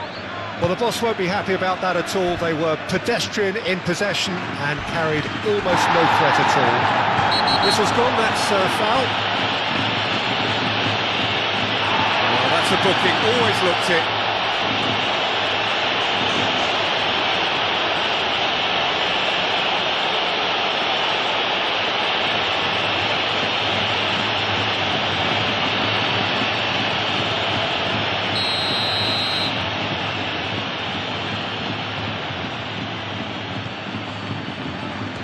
Speaker 1: Well, the boss won't be happy about that at all. They were pedestrian in possession and carried almost no threat at all. Whistle's gone, that's foul. Oh, that's a booking, always looked it.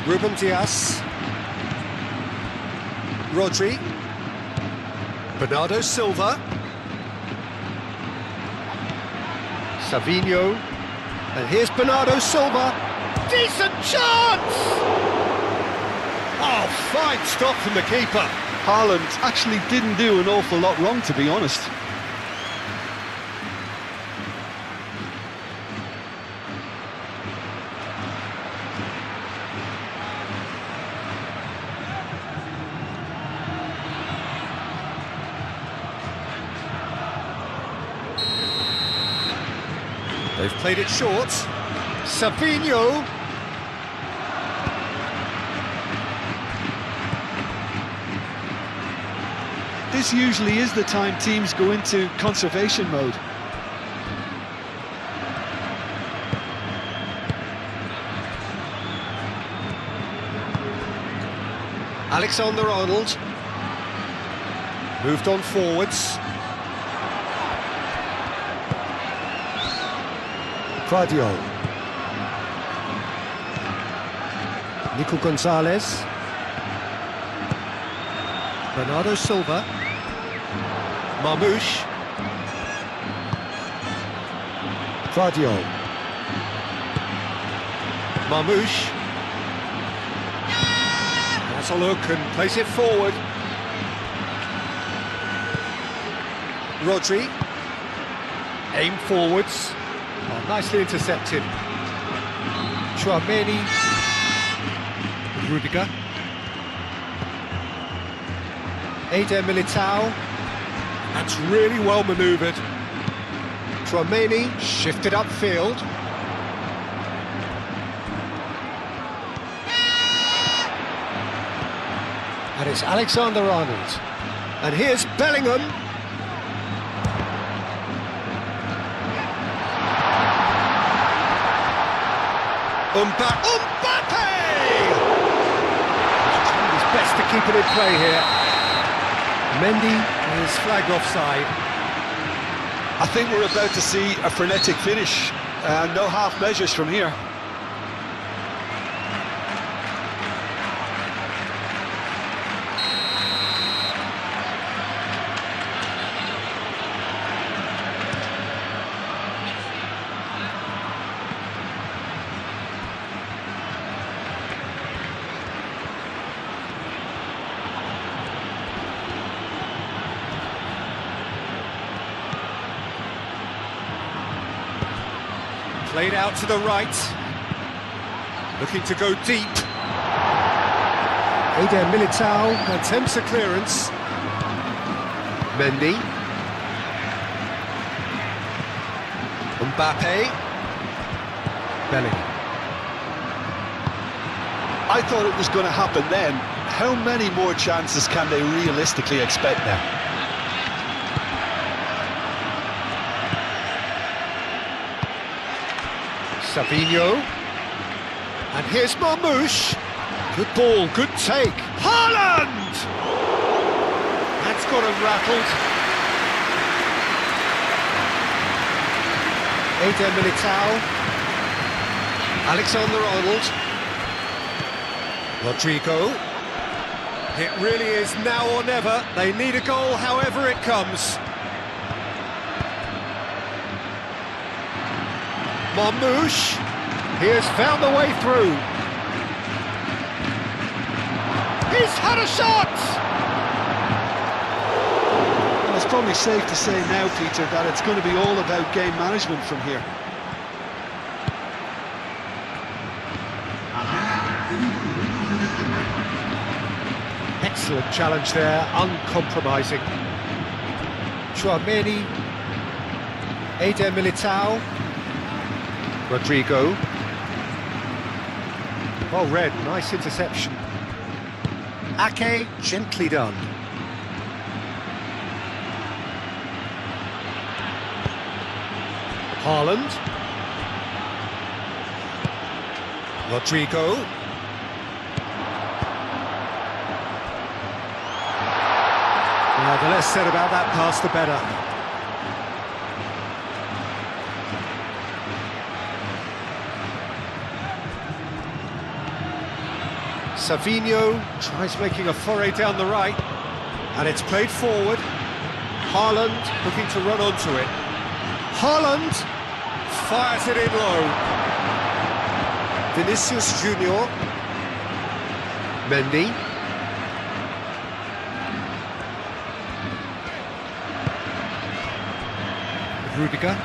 Speaker 1: Ruben Dias, Rodri, Bernardo Silva, Savinho, and here's Bernardo Silva, decent chance! Oh, fine stop from the keeper.
Speaker 3: Haaland actually didn't do an awful lot wrong, to be honest.
Speaker 1: They've played it short. Savinho.
Speaker 3: This usually is the time teams go into conservation mode.
Speaker 1: Alexander-Arnold. Moved on forwards. Guardiola, Nico Gonzalez, Bernardo Silva, Marmoush, Guardiola, Marmoush, that's a look and place it forward. Rodri, aim forwards. Oh, nicely intercepted. Chouameni, Rudiger, Eder Militao. That's really well manoeuvred. Chouameni shifted upfield. And it's Alexander-Arnold. And here's Bellingham. Mbappe! Trying his best to keep it in play here. Mendy is flagged offside.
Speaker 3: I think we're about to see a frenetic finish. No half measures from here.
Speaker 1: Played out to the right, looking to go deep. Eder Militao attempts a clearance. Mendy. Mbappe. Bellingham.
Speaker 3: I thought it was going to happen then. How many more chances can they realistically expect now?
Speaker 1: Savinho, and here's Marmoush. Good ball, good take. Haaland! That's got him rattled. Eder Militao, Alexander-Arnold, Rodrigo. It really is now or never. They need a goal however it comes. Marmoush, he has found the way through. He's had a shot!
Speaker 3: Well, it's probably safe to say now, Peter, that it's going to be all about game management from here.
Speaker 1: Excellent challenge there, uncompromising. Chouameni, Eder Militao. Rodrigo. Well read, nice interception. Ake, gently done. Haaland. Rodrigo. Now, the less said about that pass, the better. Savinho tries making a foray down the right, and it's played forward. Haaland looking to run onto it. Haaland fires it in low. Vinicius Junior. Mendy. Rudiger.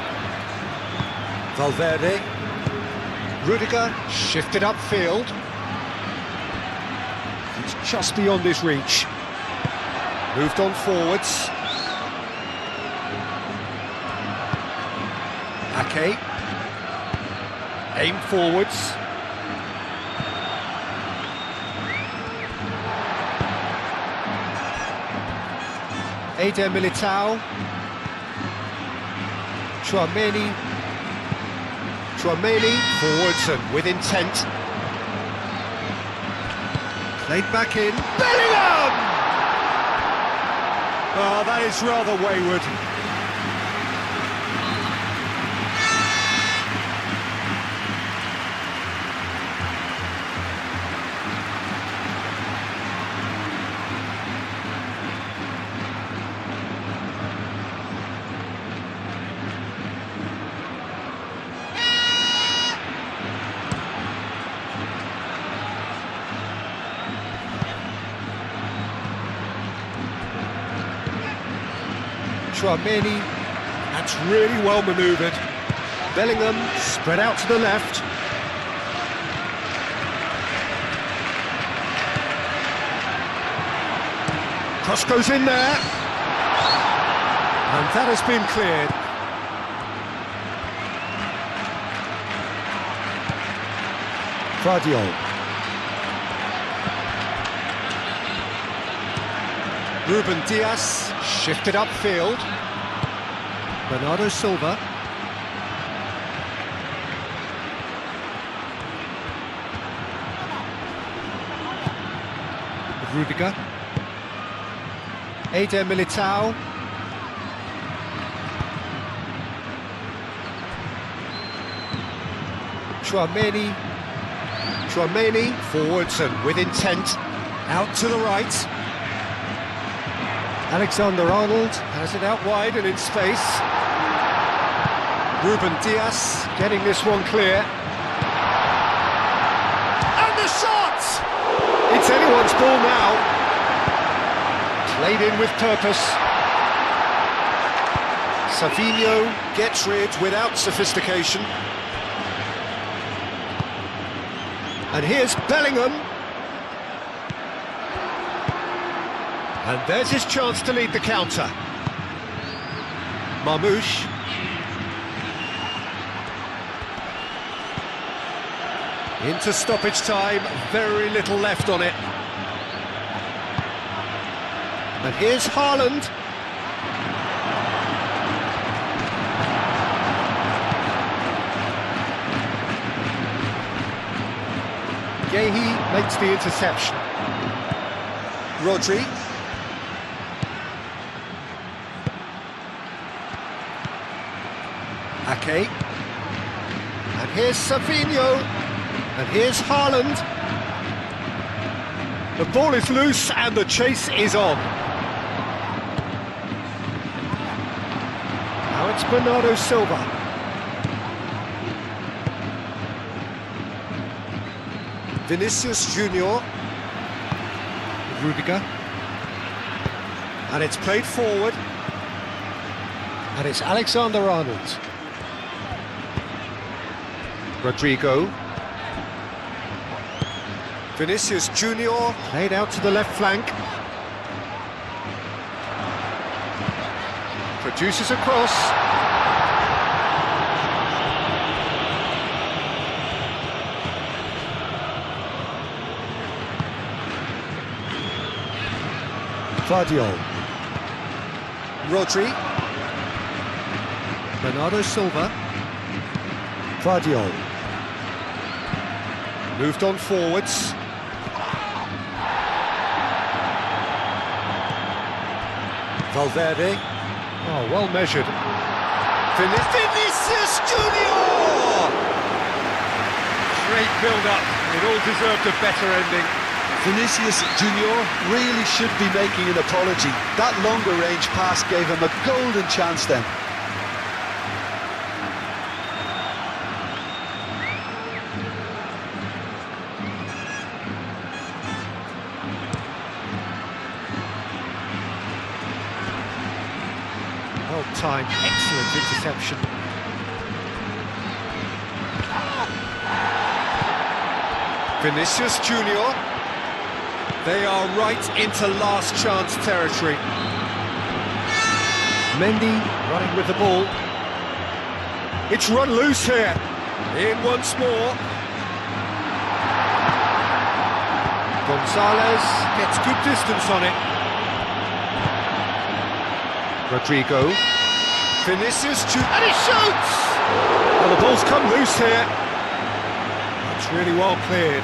Speaker 1: Valverde. Rudiger shifted upfield. It's just beyond his reach. Moved on forwards. Ake. Aim forwards. Eder Militao. Tchouaméni forwards and with intent. Played back in. Bellingham! Oh, that is rather wayward. Tchouaméni, that's really well manoeuvred. Bellingham spread out to the left. Cross goes in there. And that has been cleared. Guardiola. Ruben Dias shifted upfield. Bernardo Silva. Rudiger. Eder Militao. Tchouaméni forwards and with intent. Out to the right. Alexander-Arnold has it out wide and in space. Ruben Dias getting this one clear. And the shot! It's anyone's ball now. Played in with purpose. Savinho gets rid without sophistication. And here's Bellingham. And there's his chance to lead the counter. Marmoush. Into stoppage time, very little left on it. And here's Haaland. Guehi makes the interception. Rodri. Ake. And here's Savinho. And here's Haaland. The ball is loose and the chase is on. Now it's Bernardo Silva. Vinicius Junior. Rudiger. And it's played forward. And it's Alexander-Arnold. Rodrigo. Vinicius Junior played out to the left flank. Produces a cross.
Speaker 2: Vardiol.
Speaker 1: Rodri. Bernardo Silva.
Speaker 2: Vardiol.
Speaker 1: Moved on forwards. Valverde. Oh, well measured. Vinicius Junior! Great build-up. It all deserved a better ending.
Speaker 2: Vinicius Junior really should be making an apology. That longer range pass gave him a golden chance then.
Speaker 1: Well timed, excellent interception. Vinicius Junior. They are right into last chance territory. Mendy running with the ball. It's run loose here. In once more. Gonzalez gets good distance on it. Rodrigo. Vinicius Junior. And he shoots! Well, the ball's come loose here. It's really well cleared.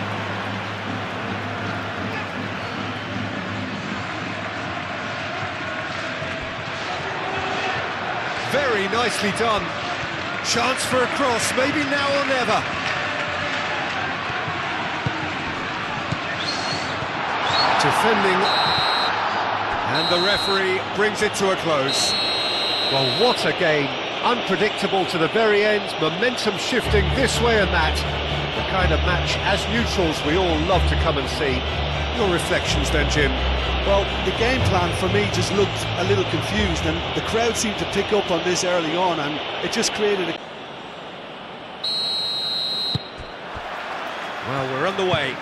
Speaker 1: Very nicely done. Chance for a cross, maybe now or never. Defending. And the referee brings it to a close. Well, what a game. Unpredictable to the very end. Momentum shifting this way and that. The kind of match, as neutrals, we all love to come and see. Your reflections then, Jim?
Speaker 3: Well, the game plan for me just looked a little confused, and the crowd seemed to pick up on this early on, and it just created a...
Speaker 1: Well, we're underway.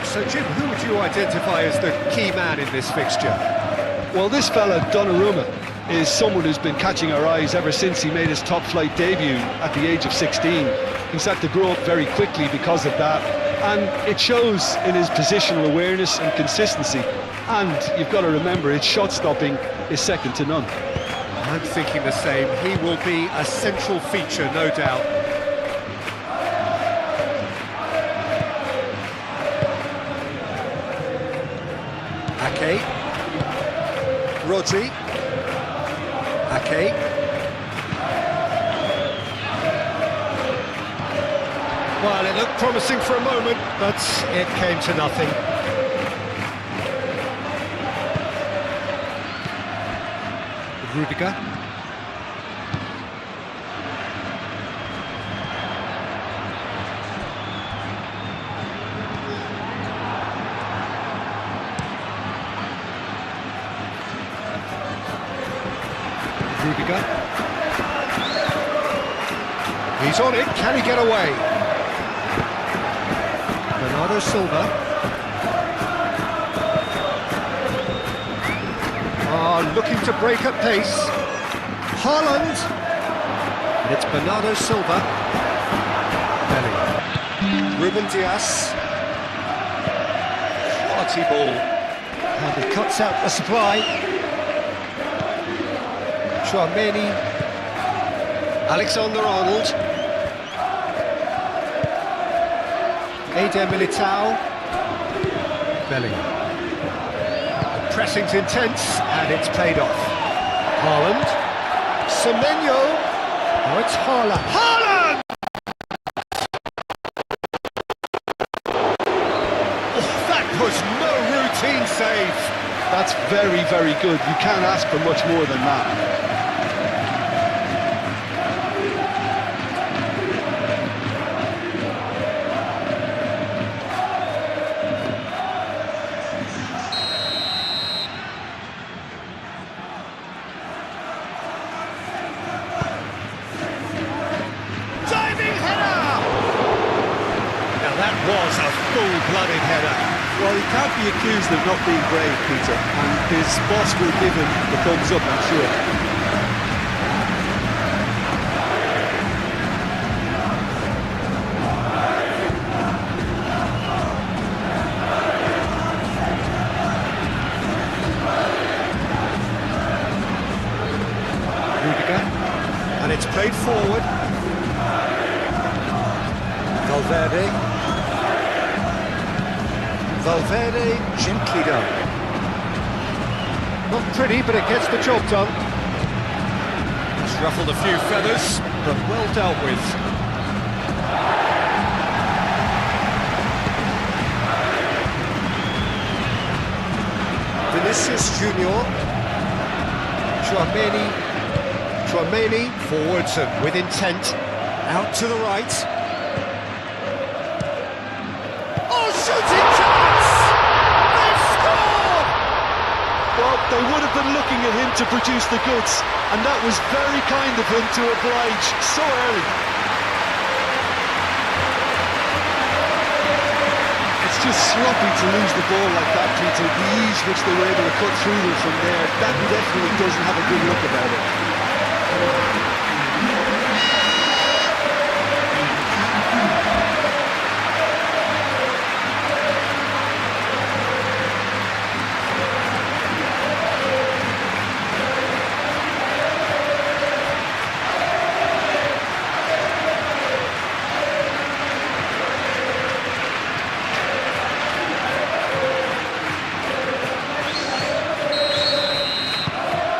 Speaker 1: So, Jim, who would you identify as the key man in this fixture?
Speaker 2: Well, this fella, Donnarumma, is someone who's been catching our eyes ever since he made his top-flight debut at the age of 16. He's had to grow up very quickly because of that, and it shows in his positional awareness and consistency. And you've got to remember, his shot-stopping is second to none.
Speaker 1: I'm thinking the same. He will be a central feature, no doubt. Ake. Rodri. Ake. Well, it looked promising for a moment, but it came to nothing. Rudiger. Rudiger. He's on it, can he get away? Bernardo Silva. Looking to break at pace. Haaland. And it's Bernardo Silva. Belly. Ruben Dias. Quality ball. And he cuts out the supply. Chouameni. Alexander-Arnold. Eder Militao. Bellingham. The pressing's intense, and it's paid off. Haaland. Semenyo. Now it's Haaland. Haaland! Oh, that was no routine save.
Speaker 2: That's very, very good. You can't ask for much more than that.
Speaker 1: Was a full-blooded header.
Speaker 3: Well, he can't be accused of not being brave, Peter, and his boss will give him the thumbs up, I'm sure.
Speaker 1: And it's played forward. Valverde gently done. Not pretty, but it gets the job done. It's ruffled a few feathers, but well dealt with. Vinicius Junior. Chouameni forwards and with intent. Out to the right. Oh, shooting chance! They've scored!
Speaker 2: Well, they would have been looking at him to produce the goods, and that was very kind of him to oblige so early. It's just sloppy to lose the ball like that, Peter. The ease which they were able to cut through them from there, that definitely doesn't have a good look about it.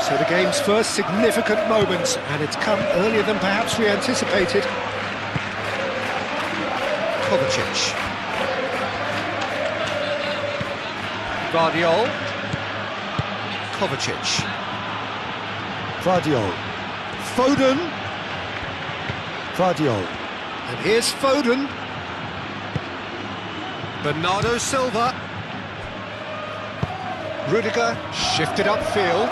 Speaker 1: So the game's first significant moment, and it's come earlier than perhaps we anticipated. Kovacic. Guardiol. Kovacic.
Speaker 2: Guardiol.
Speaker 1: Foden.
Speaker 2: Guardiol.
Speaker 1: And here's Foden. Bernardo Silva. Rudiger shifted upfield.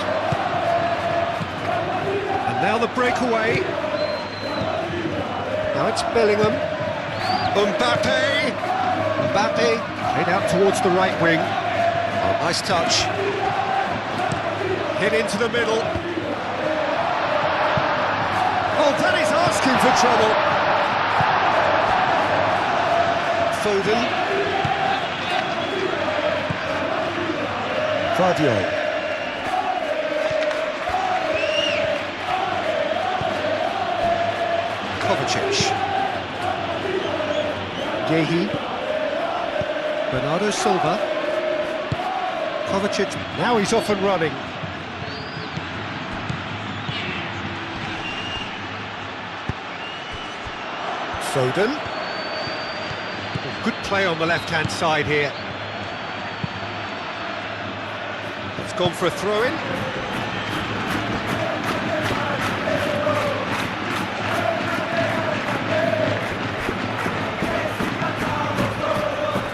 Speaker 1: And now the breakaway. Now it's Bellingham. Mbappe played out towards the right wing. Oh, nice touch. Hit into the middle. Oh, that is asking for trouble. Foden.
Speaker 2: Guardiol.
Speaker 1: Kovacic. Yehi. Bernardo Silva. Kovacic, now he's off and running. Foden. Oh, good play on the left-hand side here. It's gone for a throw-in.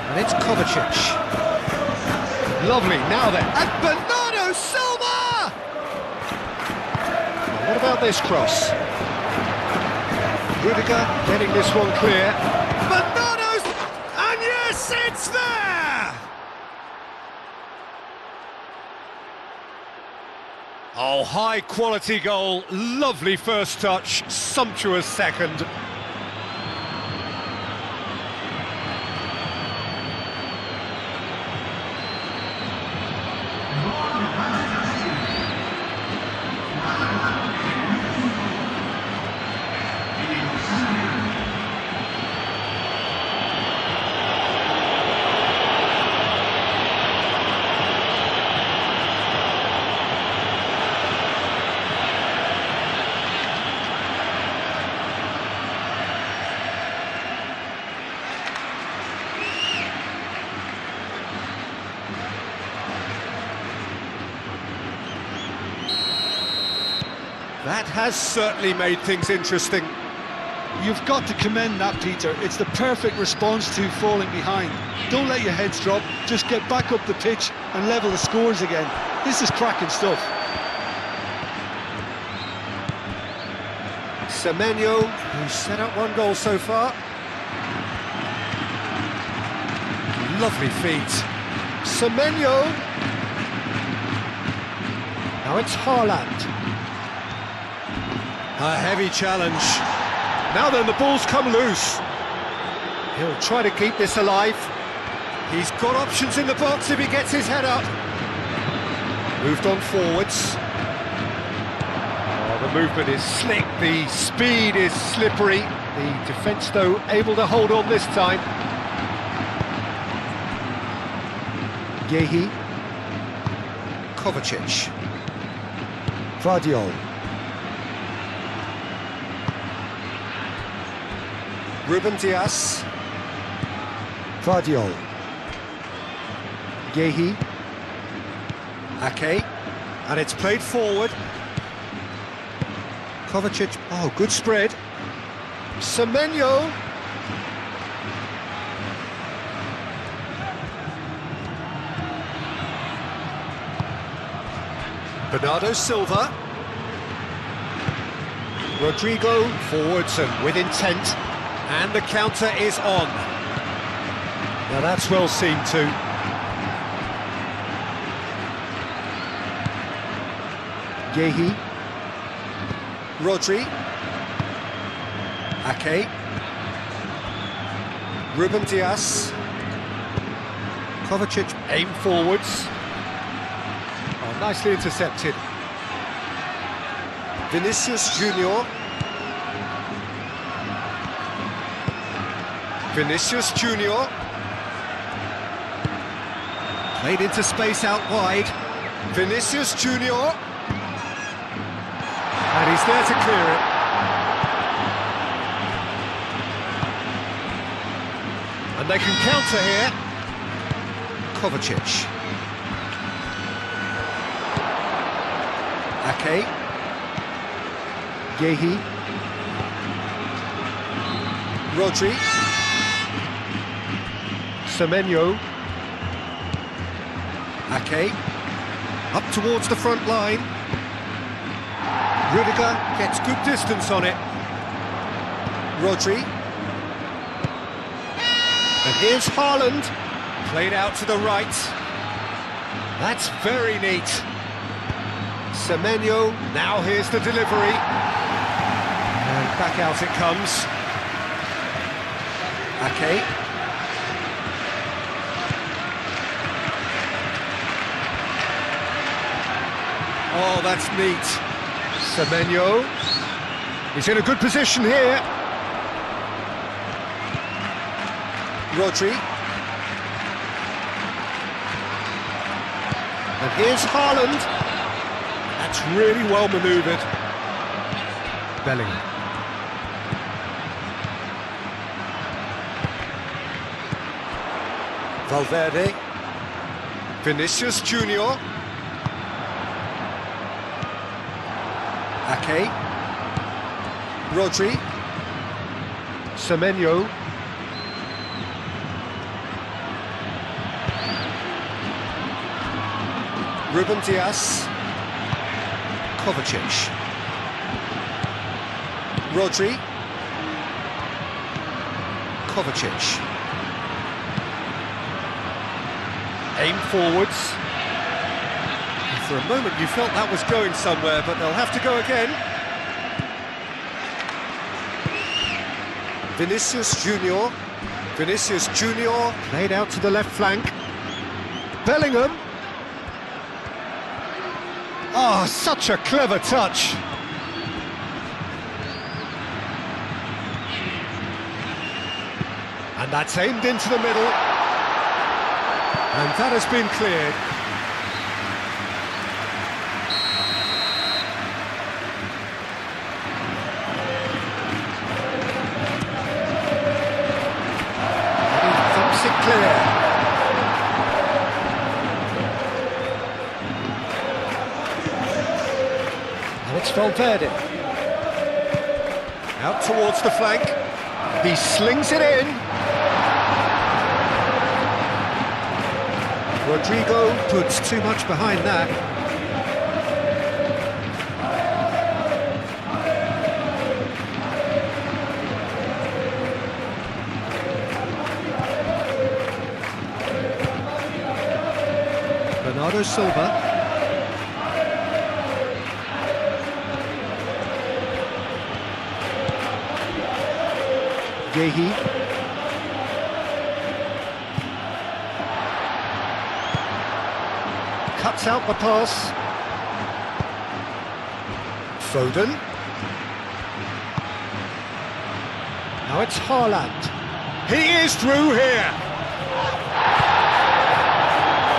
Speaker 1: And it's Kovacic. Lovely, now then. And Bernardo Silva! Well, what about this cross? Rudiger getting this one clear. Bernardo's... And yes, it's there! Oh, high-quality goal. Lovely first touch. Sumptuous second. That has certainly made things interesting.
Speaker 2: You've got to commend that, Peter. It's the perfect response to falling behind. Don't let your heads drop, just get back up the pitch and level the scores again. This is cracking stuff.
Speaker 1: Semenyo, who's set up one goal so far. Lovely feet. Semenyo. Now it's Haaland. A heavy challenge. Now then, the ball's come loose. He'll try to keep this alive. He's got options in the box if he gets his head up. Moved on forwards. Oh, the movement is slick, the speed is slippery. The defence, though, able to hold on this time. Yehi. Kovacic. Vardiol. Ruben Dias. Vardiol. Yehi. Ake. And it's played forward. Kovacic. Oh, good spread. Semenyo. Bernardo Silva. Rodrigo forwards and with intent. And the counter is on. Now that's well seen too. Yehi. Rodri. Ake. Ruben Dias. Kovacic aim forwards. Oh, nicely intercepted. Vinicius Junior. Vinicius Junior. Played into space out wide. Vinicius Junior. And he's there to clear it. And they can counter here. Kovacic. Ake. Yehi. Rodri. Semenyo. Ake. Up towards the front line. Rudiger gets good distance on it. Rodri. And here's Haaland. Played out to the right. That's very neat. Semenyo, now here's the delivery. And back out it comes. Ake. Oh, that's neat. Semenyo. He's in a good position here. Rodri. And here's Haaland. That's really well manoeuvred. Bellingham. Valverde. Vinicius Junior. Ake. Rodri. Semenyo. Ruben Dias. Kovacic. Rodri. Kovacic. Aim forwards. For a moment you felt that was going somewhere, but they'll have to go again. Vinicius Junior. Vinicius Junior played out to the left flank. Bellingham. Oh, such a clever touch. And that's aimed into the middle. And that has been cleared. And he thumps it clear. It's Valverde. Out towards the flank. He slings it in. Rodrigo puts too much behind that. Bernardo Silva. Yehi. Cuts out the pass. Foden. Now it's Haaland. He is through here.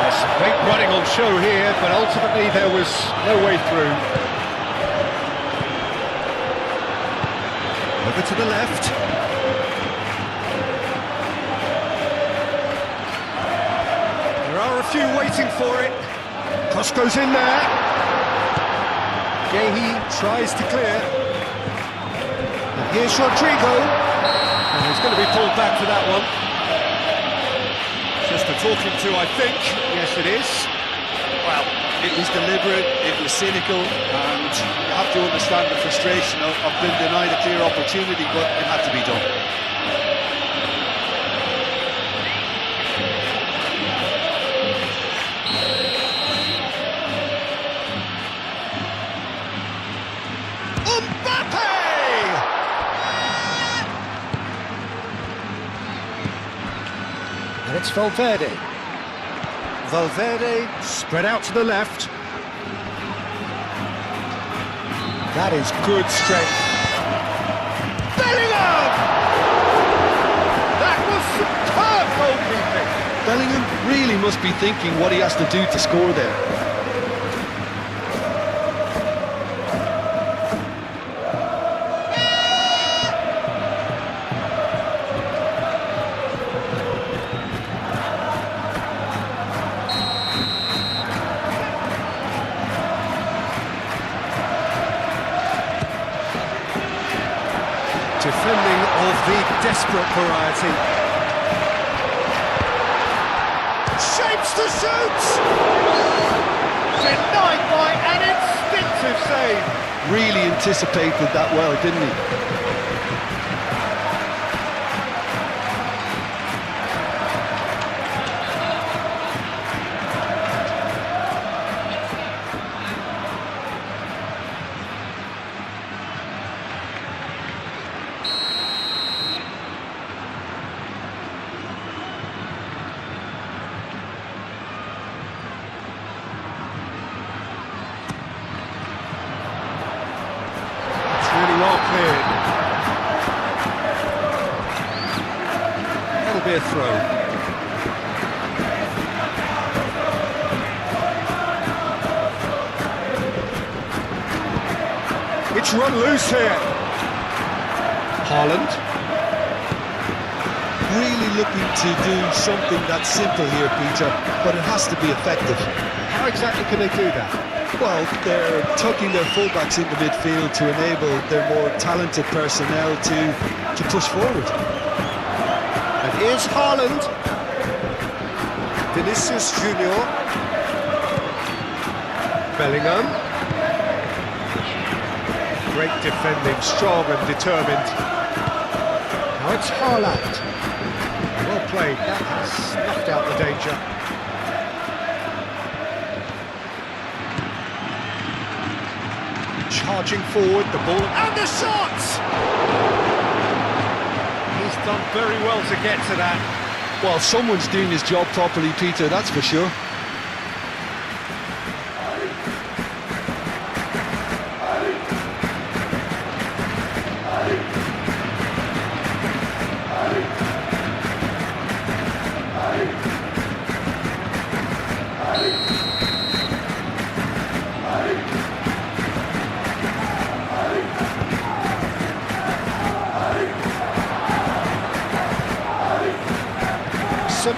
Speaker 1: There's some great running on show here, but ultimately there was no way through. Over to the left. There are a few waiting for it. Cross goes in there. Gehi tries to clear. And here's Rodrigo. And he's going to be pulled back for that one. Just a talking to, I think. Yes, it is.
Speaker 3: Well, it was deliberate, it was cynical, and you have to understand the frustration of being denied a clear opportunity, but it had to be done.
Speaker 1: And it's Valverde. Valverde spread out to the left. That is good strength. Bellingham! That was superb goalkeeping.
Speaker 2: Bellingham really must be thinking what he has to do to score there.
Speaker 1: Defending of the desperate variety. Shapes to shoot! Denied by an instinctive save.
Speaker 2: Really anticipated that well, didn't he?
Speaker 1: Really well cleared. That'll be a throw. It's run loose here. Haaland.
Speaker 2: Really looking to do something that's simple here, Peter, but it has to be effective.
Speaker 1: How exactly can they do that?
Speaker 2: Well, they're tucking their fullbacks into midfield to enable their more talented personnel to push forward.
Speaker 1: And here's Haaland. Vinicius Junior. Bellingham. Great defending, strong and determined. Now it's Haaland. Well played, that has snuffed out the danger. Charging forward, the ball, and the shot! He's done very well to get to that.
Speaker 2: Well, someone's doing his job properly, Peter, that's for sure.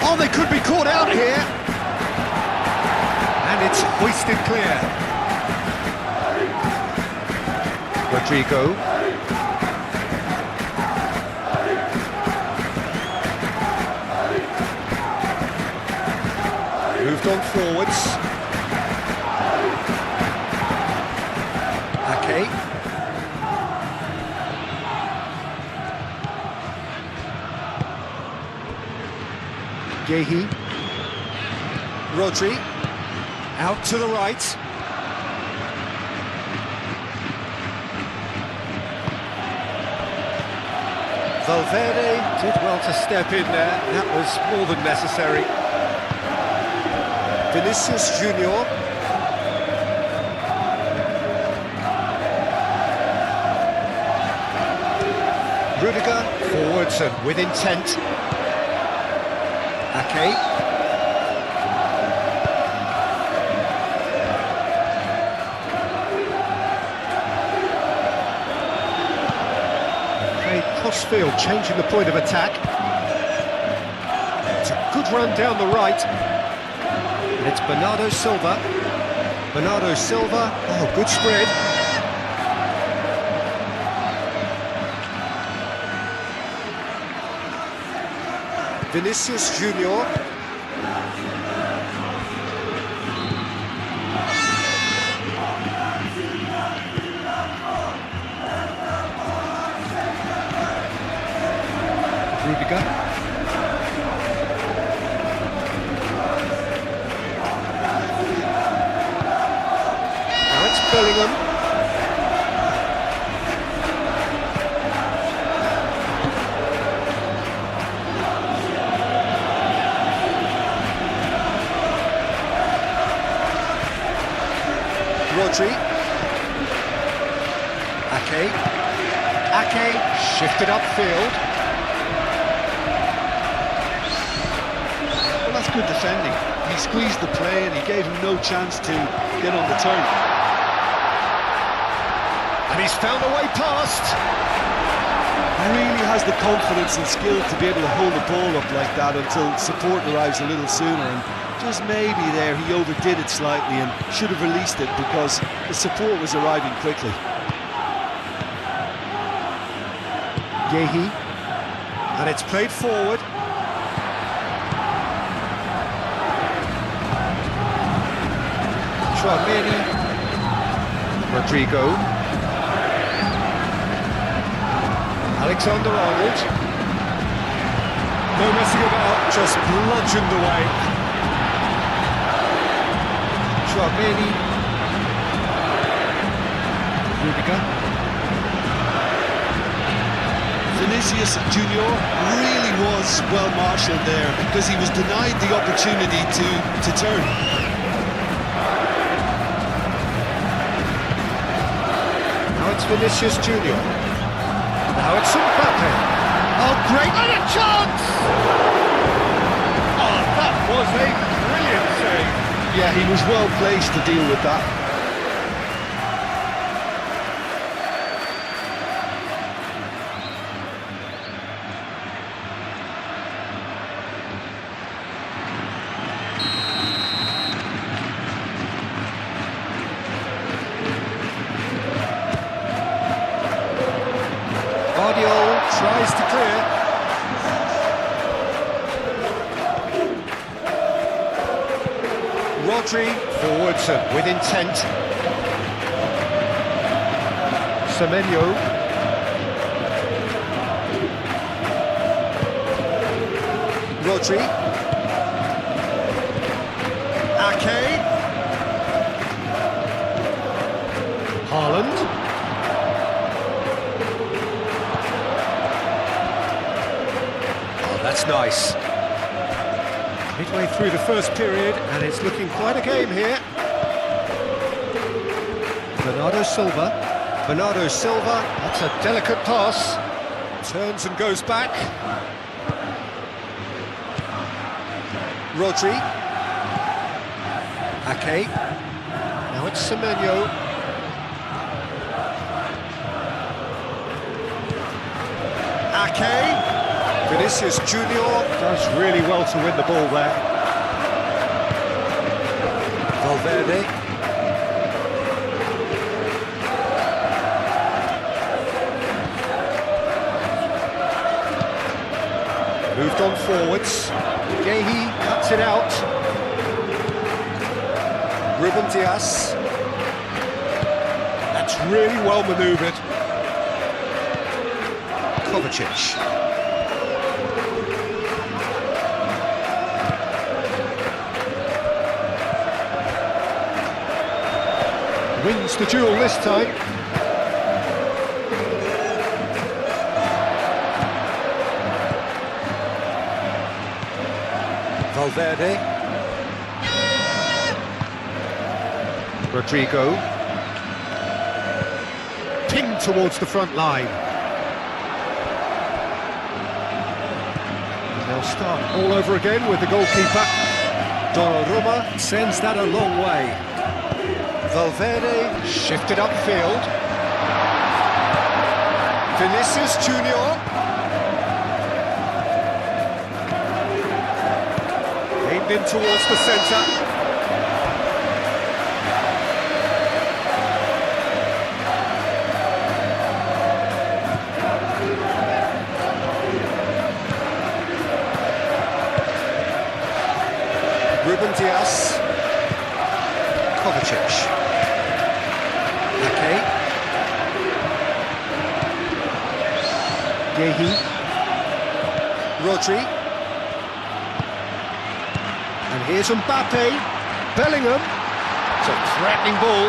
Speaker 1: Oh, they could be caught out here. And it's hoisted clear. Rodrigo. Moved on forwards. Ake. Gehi. Rodri. Out to the right. Valverde did well to step in there. That was more than necessary. Vinicius Junior. Rudiger, forwards and with intent. Ake. Played cross-field, changing the point of attack. It's a good run down the right. And it's Bernardo Silva. Bernardo Silva, oh, good spread. Vinicius Junior. Rudiger. Now it's Bellingham. Rodri. Ake. Ake shifted upfield.
Speaker 2: Well, that's good defending. He squeezed the play and he gave him no chance to get on the turn.
Speaker 1: And he's found a way past.
Speaker 3: He really has the confidence and skill to be able to hold the ball up like that until support arrives a little sooner, and just maybe there he overdid it slightly and should have released it because the support was arriving quickly.
Speaker 1: Yehi. And it's played forward. Tchouaméni. Rodrigo. Alexander-Arnold. No messing about, just bludgeoned away. Tchouaméni. Rudiger.
Speaker 3: Vinicius Junior really was well marshalled there because he was denied the opportunity to turn.
Speaker 1: Now it's Vinicius Junior. Now it's Mbappe. Oh, great, and a chance! Oh, that was a brilliant save.
Speaker 2: Yeah, he was well placed to deal with that.
Speaker 1: Tries to clear. Rodri, forwards and with intent. Semenyo. Rodri. Ake. Haaland. That's nice. Midway through the first period, and it's looking quite a game here. Bernardo Silva. Bernardo Silva, that's a delicate pass. Turns and goes back. Rodri. Ake. Now it's Semenyo. Ake. Vinicius Junior does really well to win the ball there. Valverde. Moved on forwards. Yehi cuts it out. Ruben Dias. That's really well manoeuvred. Kovacic. Wins the duel this time. Valverde. Rodrigo. Pinged towards the front line. They'll start all over again with the goalkeeper. Donnarumma sends that a long way. Valverde shifted upfield. Vinicius Junior. Aimed in towards the centre. Ruben Dias, Kovacic, Ake, Yehi, Rodri, and here's Mbappe, Bellingham, it's a threatening ball.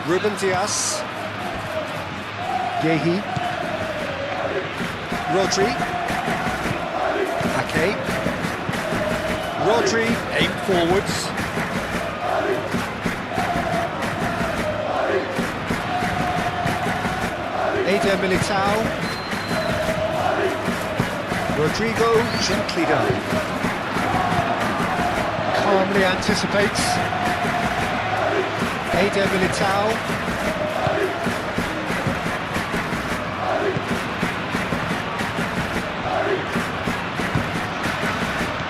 Speaker 1: Ruben Dias, Yehi, Rodri, Ake, Rodri, aim forwards. Eder Militao, Rodrigo gently down, calmly anticipates. Eder Militao.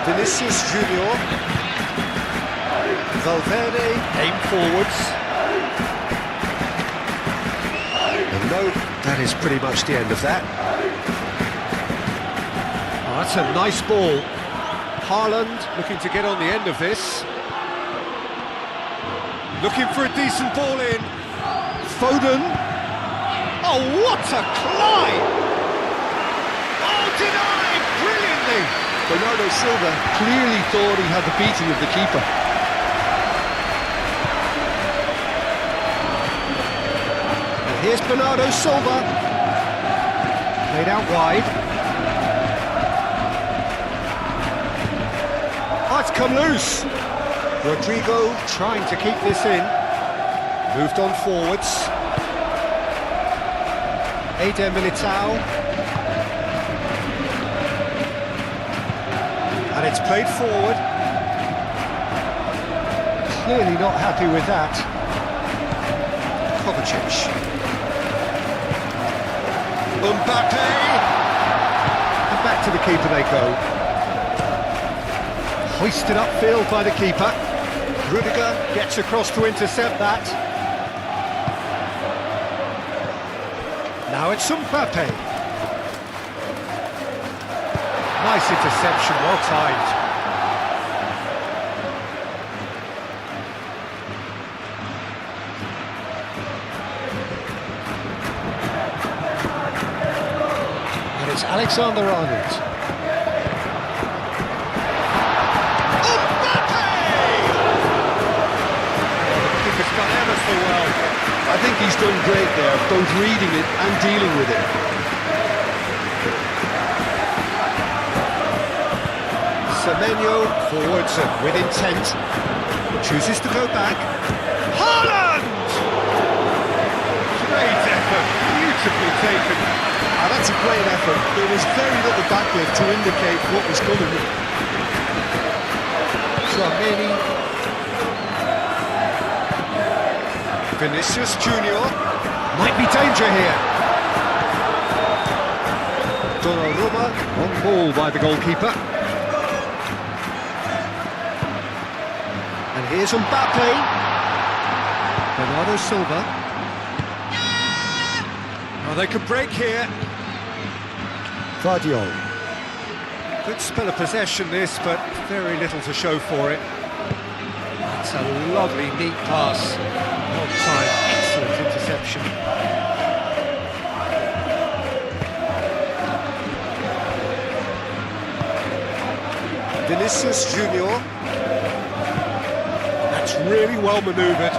Speaker 1: Vinicius Junior, Valverde, aim forwards. And no, that is pretty much the end of that. Oh, that's a nice ball. Haaland looking to get on the end of this. Looking for a decent ball in. Foden. Oh, what a climb! Oh, denied brilliantly!
Speaker 2: Bernardo Silva clearly thought he had the beating of the keeper.
Speaker 1: And here's Bernardo Silva. Played out wide. Oh, it's come loose. Rodrigo trying to keep this in. Moved on forwards. Eder Militao. And it's played forward. Clearly not happy with that. Kovacic. Mbappe! And back to the keeper they go. Hoisted upfield by the keeper. Rudiger gets across to intercept that. Now it's Mbappe. Nice interception, well timed. And it's Alexander-Arnold. Mbappe! I think it's done ever so well.
Speaker 2: I think he's done great there, both reading it and dealing with it.
Speaker 1: Semenyo forwards with intent, chooses to go back. Haaland! Great effort, beautifully taken.
Speaker 2: That's a great effort. There was very little backlift to indicate what was coming.
Speaker 1: Tchouaméni. Vinicius Junior. Might be danger here. Donnarumma on ball by the goalkeeper. And here's Mbappe. Bernardo Silva. Oh, they could break here. Guardiola. Good spell of possession this, but very little to show for it. That's a lovely, neat pass. Well timed, excellent interception. Vinicius Junior. That's really well manoeuvred.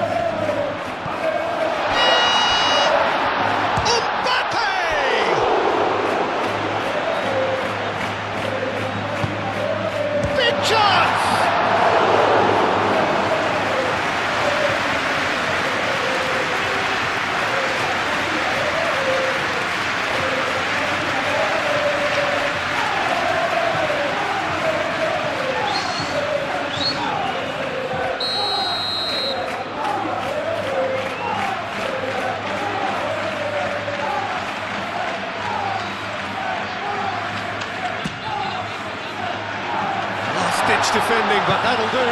Speaker 1: but that'll do.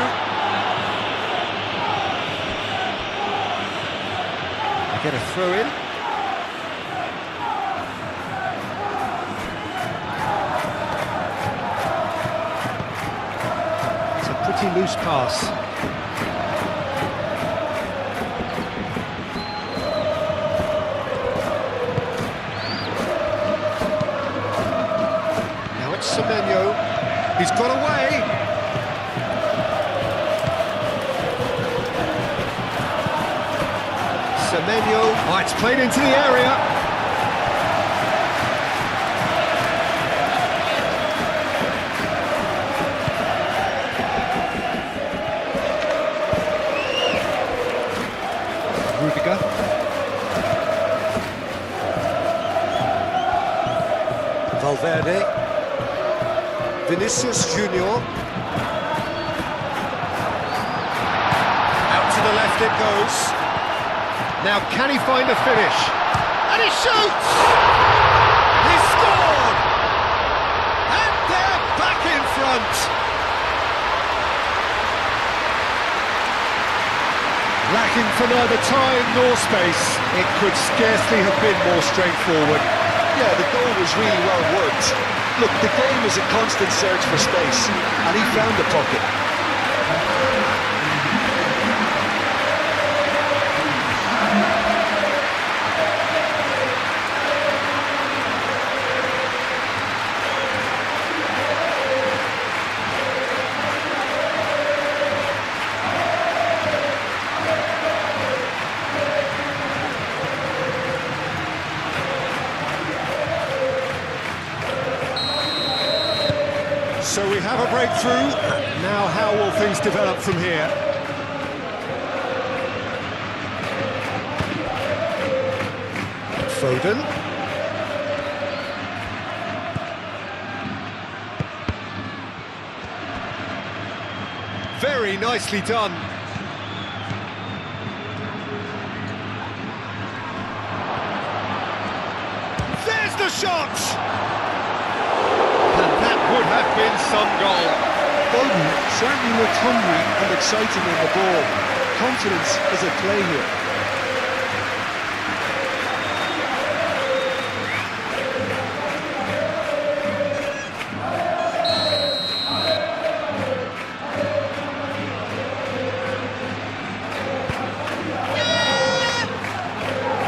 Speaker 1: They get a throw in. It's a pretty loose pass. Now it's Semenyo. He's got away. Semenyo, oh, it's played into the area. Rudiger. Valverde. Vinicius Junior. Out to the left it goes. Now, can he find a finish? And he shoots! He scored! And they're back in front! Lacking for neither time nor space, it could scarcely have been more straightforward.
Speaker 2: Yeah, the goal was really well worked. Look, the game is a constant search for space, and he found the pocket.
Speaker 1: So we have a breakthrough. Now how will things develop from here? Foden. Very nicely done. There's the shot! Would have been some goal.
Speaker 2: Foden certainly looked hungry and excited in the ball. Confidence is at play here.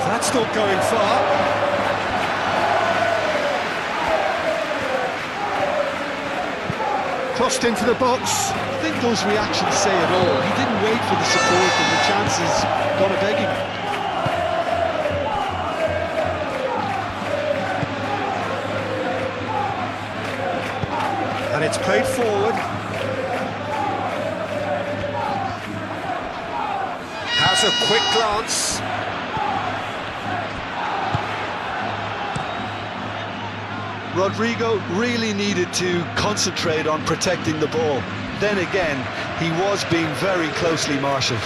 Speaker 1: That's not going far. Crossed into the box.
Speaker 2: I think those reactions say it all. He didn't wait for the support and the chances got a begging.
Speaker 1: And it's played forward. Has a quick glance.
Speaker 2: Rodrigo really needed to concentrate on protecting the ball. Then again, he was being very closely marshalled.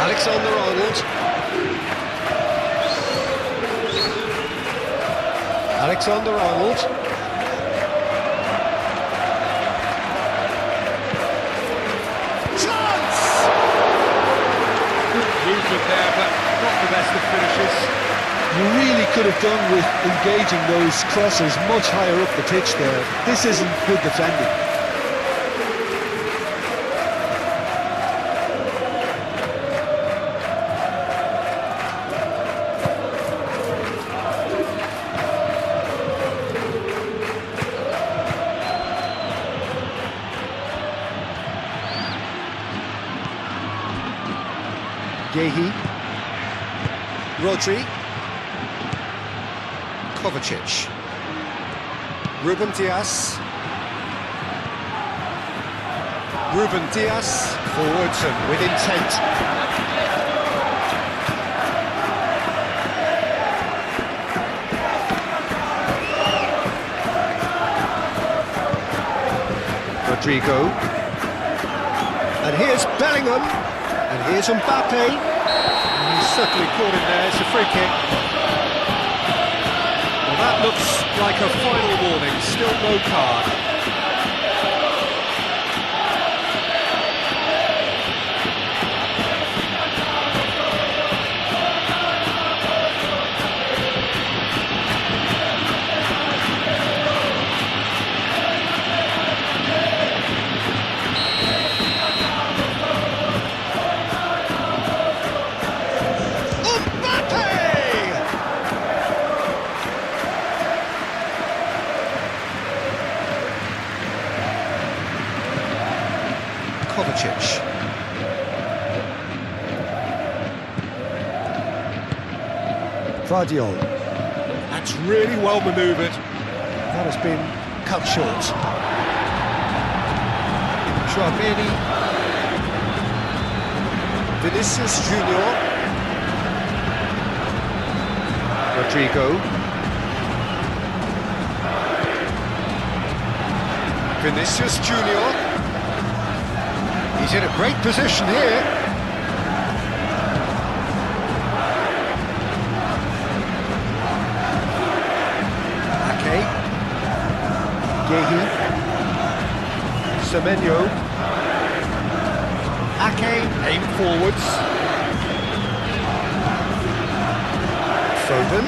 Speaker 1: Alexander-Arnold. Alexander-Arnold. Movement there, but not the best of finishes.
Speaker 2: You really could have done with engaging those crosses much higher up the pitch there. This isn't good defending.
Speaker 1: Yehi, Rodri, Kovacic, Ruben Dias, forwards and with intent. Rodrigo, and here's Bellingham. And here's Mbappe. He's certainly caught him there. It's a free kick. Well, that looks like a final warning, still no card. Kovacic.
Speaker 2: Vardiol.
Speaker 1: That's really well manoeuvred.
Speaker 2: That has been cut short.
Speaker 1: Chouameni.
Speaker 2: Vinicius Junior.
Speaker 1: Rodrigo. Vinicius Junior. He's in a great position here. Ake.
Speaker 2: Yehi.
Speaker 1: Semenyo. Ake, aim forwards.
Speaker 2: Foden.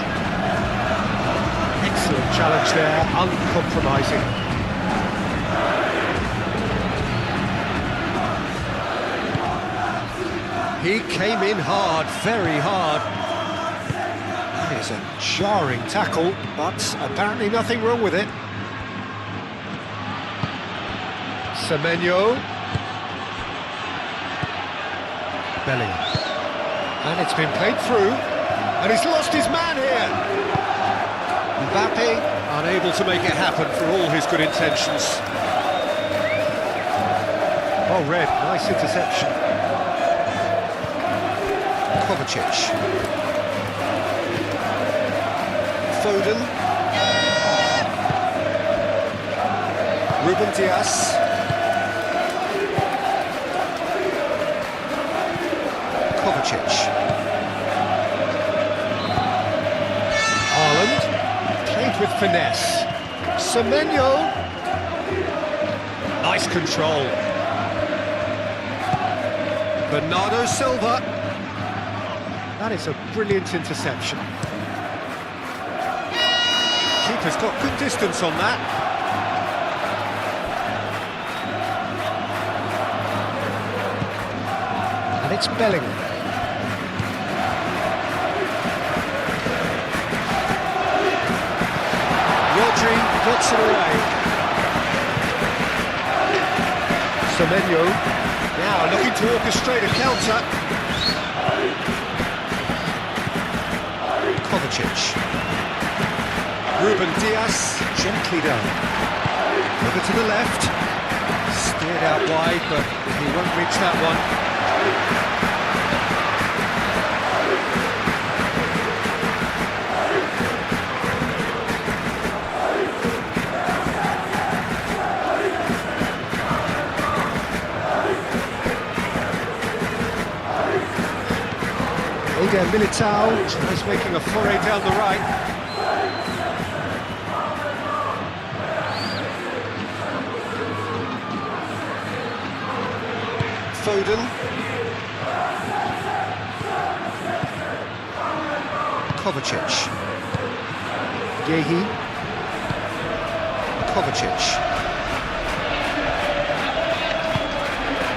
Speaker 1: Excellent challenge there, uncompromising. He came in hard, very hard. It is a jarring tackle, but apparently nothing wrong with it. Semenyo. Bellingham. And it's been played through, and he's lost his man here. Mbappe unable to make it happen for all his good intentions. Well read, nice interception.
Speaker 2: Kovacic. Foden.
Speaker 1: Ruben Dias.
Speaker 2: Kovacic.
Speaker 1: Haaland. Played with finesse. Semenyo. Nice control. Bernardo Silva. That is a brilliant interception. Keeper's got good distance on that. And it's Bellingham. Rodri puts it away. Semenyo now looking to orchestrate a counter.
Speaker 2: Kovacic.
Speaker 1: Ruben Dias gently down. Over to the left. Steered out wide, but he won't reach that one. Eder Militao tries making a foray down the right.
Speaker 2: Foden. Kovacic.
Speaker 1: Yehi.
Speaker 2: Kovacic.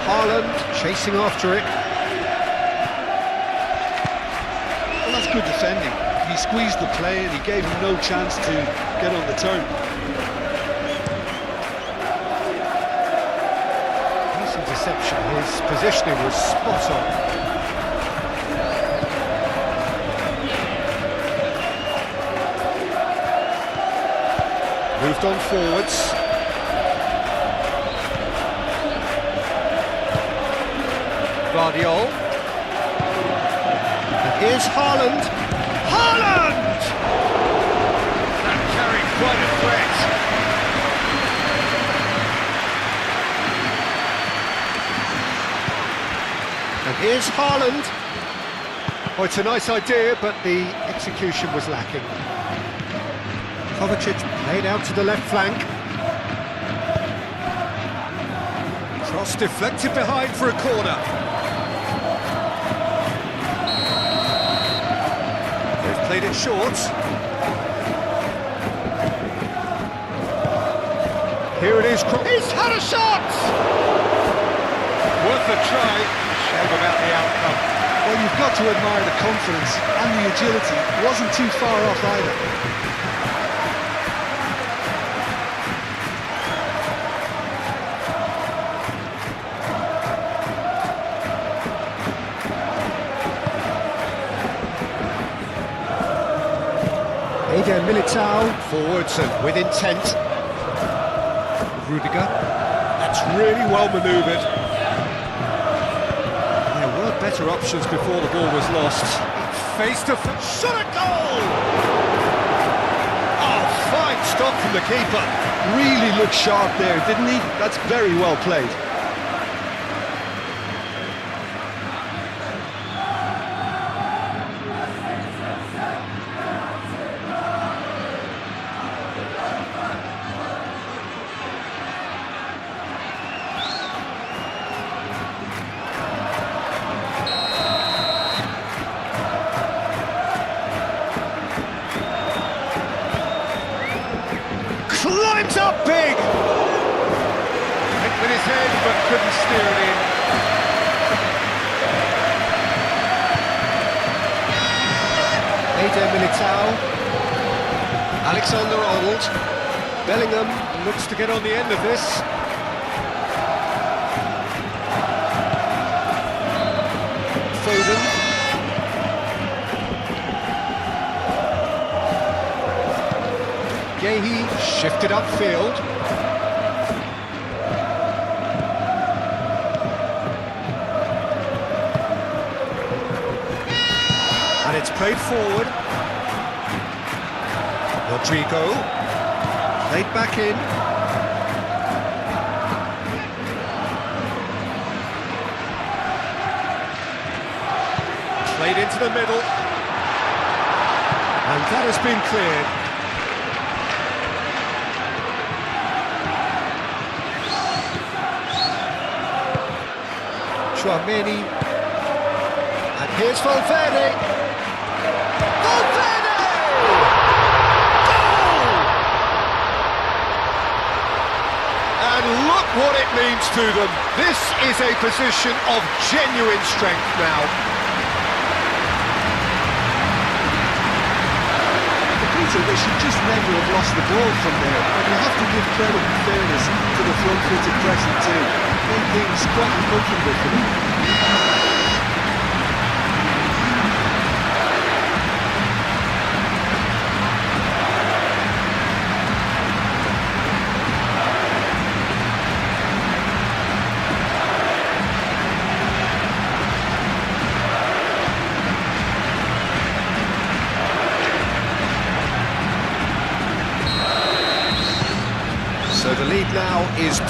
Speaker 1: Haaland chasing after it.
Speaker 3: Well, that's good defending. He squeezed the play and he gave him no chance to get on the turn.
Speaker 1: Nice interception. His positioning was spot on. Moved on forwards. Vardiol. And here's Haaland. Haaland! That carried quite a threat. And here's Haaland. Oh, it's a nice idea, but the execution was lacking. Kovacic played out to the left flank. Cross deflected behind for a corner. They've played it short. Here it is. He's had a shot! Worth a try. Shame about the outcome.
Speaker 2: Well, you've got to admire the confidence and the agility. It wasn't too far off either.
Speaker 1: Eder Militao forwards and with intent. Rudiger. That's really well manoeuvred. There were better options before the ball was lost. Face to face. Shot a goal! Oh, fine stop from the keeper.
Speaker 2: Really looked sharp there, didn't he? That's very well played.
Speaker 1: Climbs up big! Hit with his head, but couldn't steer it in. Eder Militao. Alexander-Arnold. Bellingham looks to get on the end of this. Foden. Gehi shifted upfield. And it's played forward. Rodrigo. Played back in. Played into the middle. And that has been cleared. Chouameni, and here's Valverde. Valverde! Goal! And look what it means to them. This is a position of genuine strength now.
Speaker 2: Peter, they should just never have lost the ball from there. And you have to give credit and fairness to the front-footed pressing too. Made things quite uncomfortable for them.
Speaker 1: So the lead now is 2.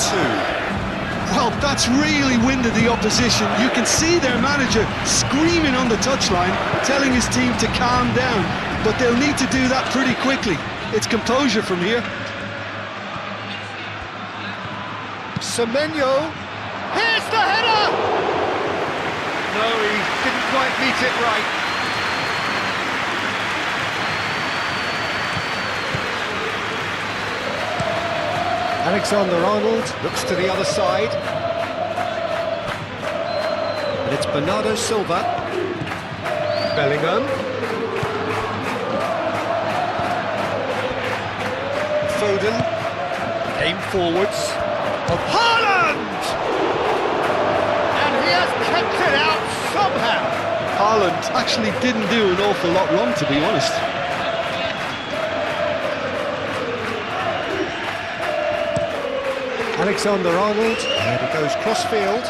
Speaker 2: Well, that's really winded the opposition. You can see their manager screaming on the touchline, telling his team to calm down. But they'll need to do that pretty quickly. It's composure from here.
Speaker 1: Semenyo. Here's the header! No, he didn't quite meet it right. Alexander-Arnold looks to the other side. And it's Bernardo Silva. Bellingham. Foden. Aim forwards. Of Haaland! And he has kept it out somehow.
Speaker 2: Haaland actually didn't do an awful lot wrong, to be honest.
Speaker 1: Alexander-Arnold, and it goes cross-field.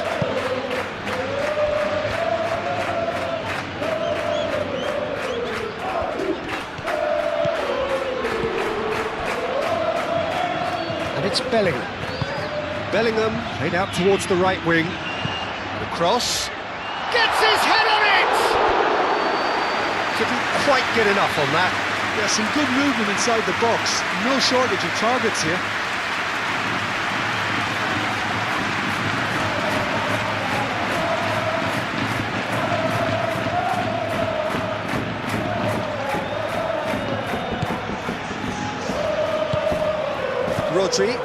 Speaker 1: And it's Bellingham. Bellingham played out towards the right wing. The cross. Gets his head on it! Didn't quite get enough on that.
Speaker 3: There's some good movement inside the box. No shortage of targets here.
Speaker 1: Rodri.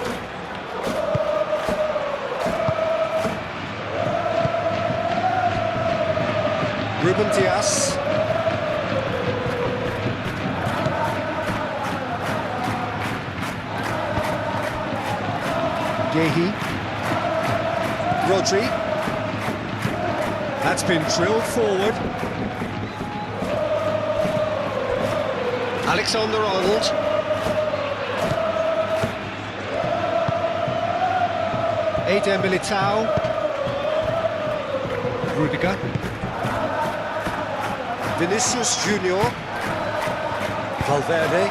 Speaker 1: Ruben Dias. Gehi. Rodri. That's been drilled forward. Alexander-Arnold. Eder Militao. Rudiger. Vinicius Junior. Valverde.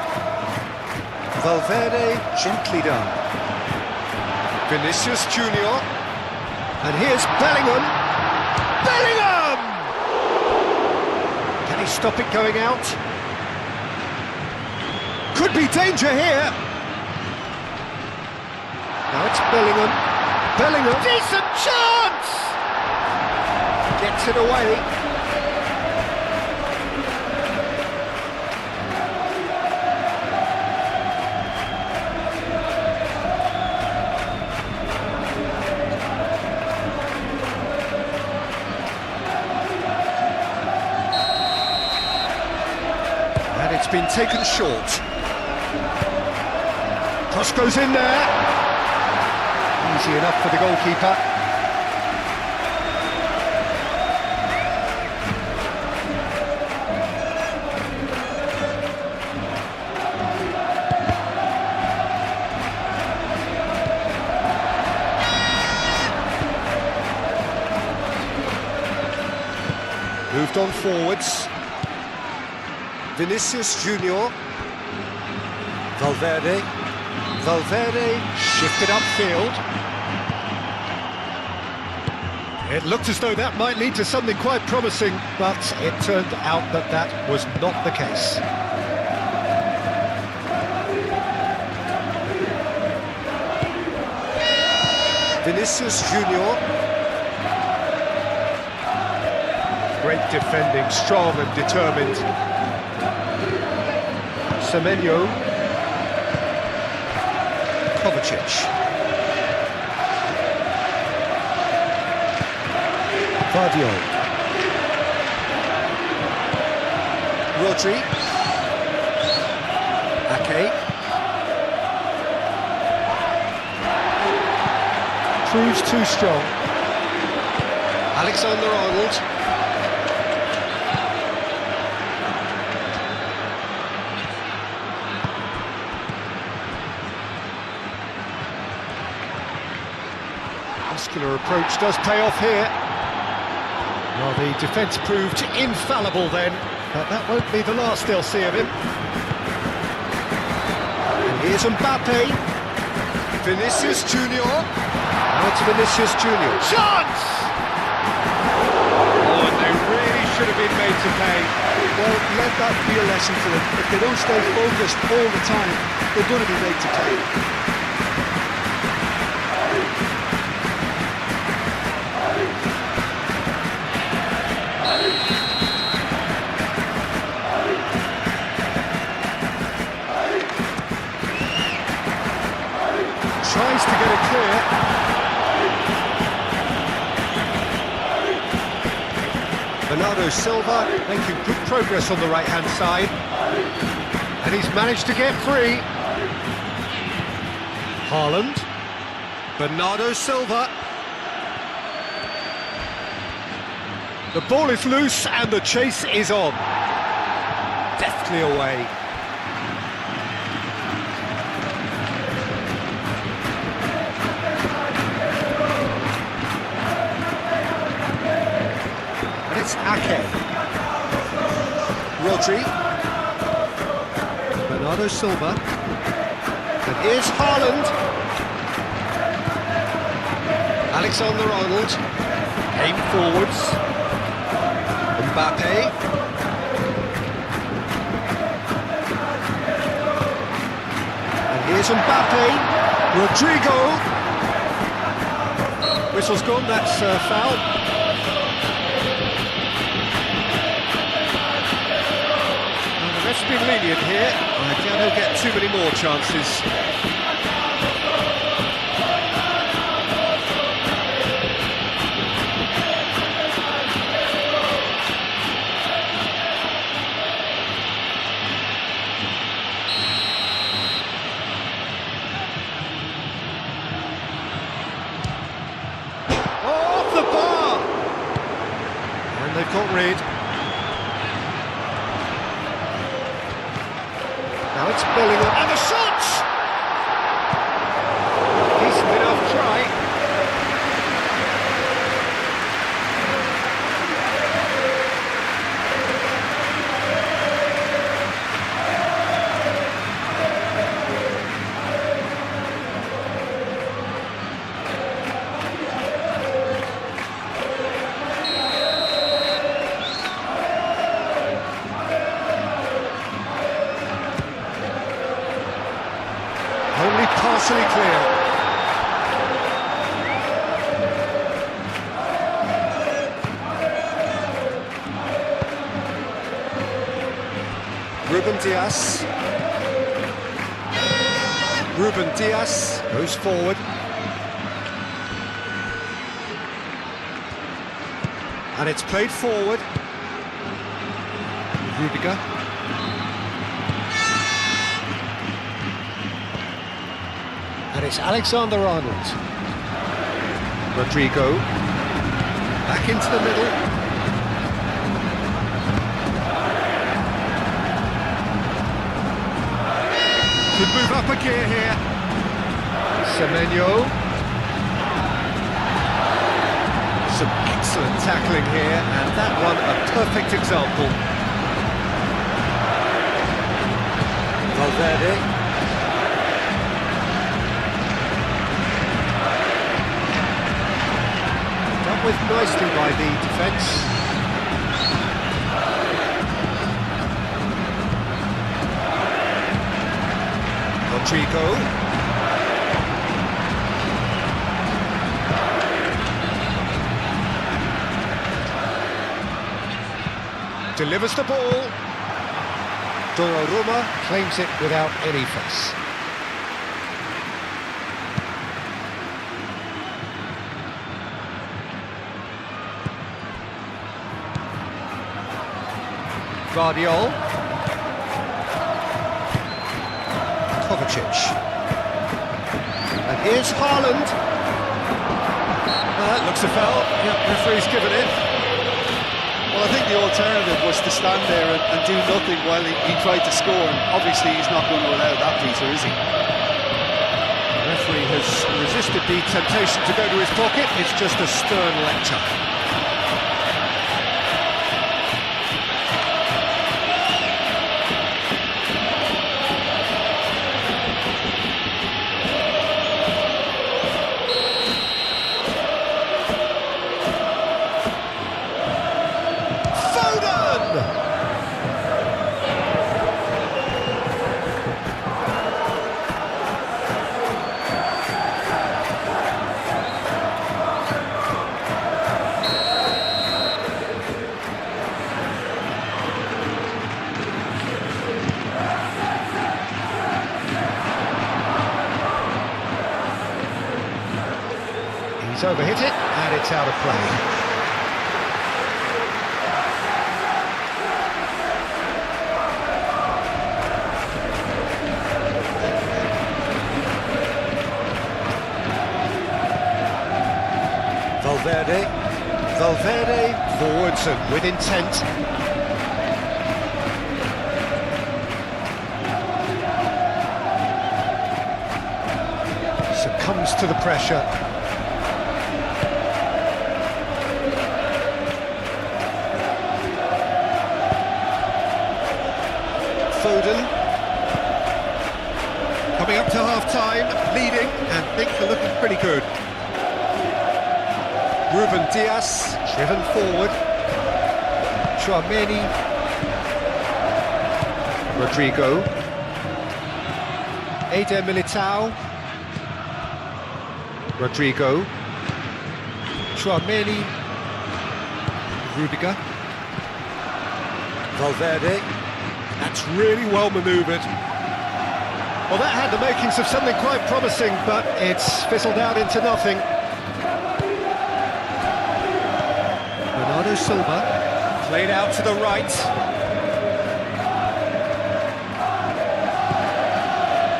Speaker 1: Valverde gently done. Vinicius Junior. And here's Bellingham. Bellingham! Can he stop it going out? Could be danger here. Now it's Bellingham. Bellingham. Decent chance! Gets it away. And it's been taken short. Cross goes in there. Easy enough for the goalkeeper. Moved on forwards. Vinicius Junior. Valverde. Valverde shifted upfield. It looked as though that might lead to something quite promising, but it turned out that that was not the case. Vinicius Junior. Great defending, strong and determined. Semenyo. Kovacic. Vardio. Rodri. Ake. Proves too strong. Alexander-Arnold. Muscular approach does pay off here. Well, the defence proved infallible then, but that won't be the last they'll see of him. And here's Mbappe. Vinicius Junior. Now it's Vinicius Junior. Chance! Oh, and they really should have been made to pay.
Speaker 3: Well, let that be a lesson for them. If they don't stay focused all the time, they're going to be made to pay.
Speaker 1: Tries to get it clear. Bernardo Silva making good progress on the right-hand side. And he's managed to get free. Haaland. Bernardo Silva. The ball is loose and the chase is on. Deftly away. It's Ake. Rodri. Bernardo Silva. And here's Haaland. Alexander-Arnold. Aim forwards. Mbappe. Here's Mbappe, Rodrigo. Whistle's gone, that's foul. Well, the ref's been lenient here. I doubt he'll get too many more chances. Off the bar! And they've got rid. Now it's Bellingham, and the shots! Decent enough try. Only partially clear. Ruben Dias goes forward. And it's played forward. Rudiger. And it's Alexander-Arnold. Rodrigo. Back into the middle. Could move up a gear here. Semenyo. Some excellent tackling here, and that one a perfect example. Valverde. Dealt with nicely by the defence. Rodrigo. Delivers the ball. Donnarumma claims it without any fuss. Guardiol. Kovacic. And here's Haaland. That looks a foul. Yep, referee's given it.
Speaker 3: Well, I think the alternative was to stand there and do nothing while he tried to score. And obviously, he's not going to allow that, Peter, is he?
Speaker 1: The referee has resisted the temptation to go to his pocket. It's just a stern lecture. He's overhit it, and it's out of play. Valverde forwards and with intent. Succumbs to the pressure. Foden. Coming up to half-time, leading, and things are looking pretty good. Ruben Dias, driven forward. Chouameni. Rodrigo. Eder Militao. Rodrigo. Chouameni. Rudiger. Valverde. That's really well manoeuvred. Well, that had the makings of something quite promising, but it's fizzled out into nothing. Bernardo Silva. Played out to the right.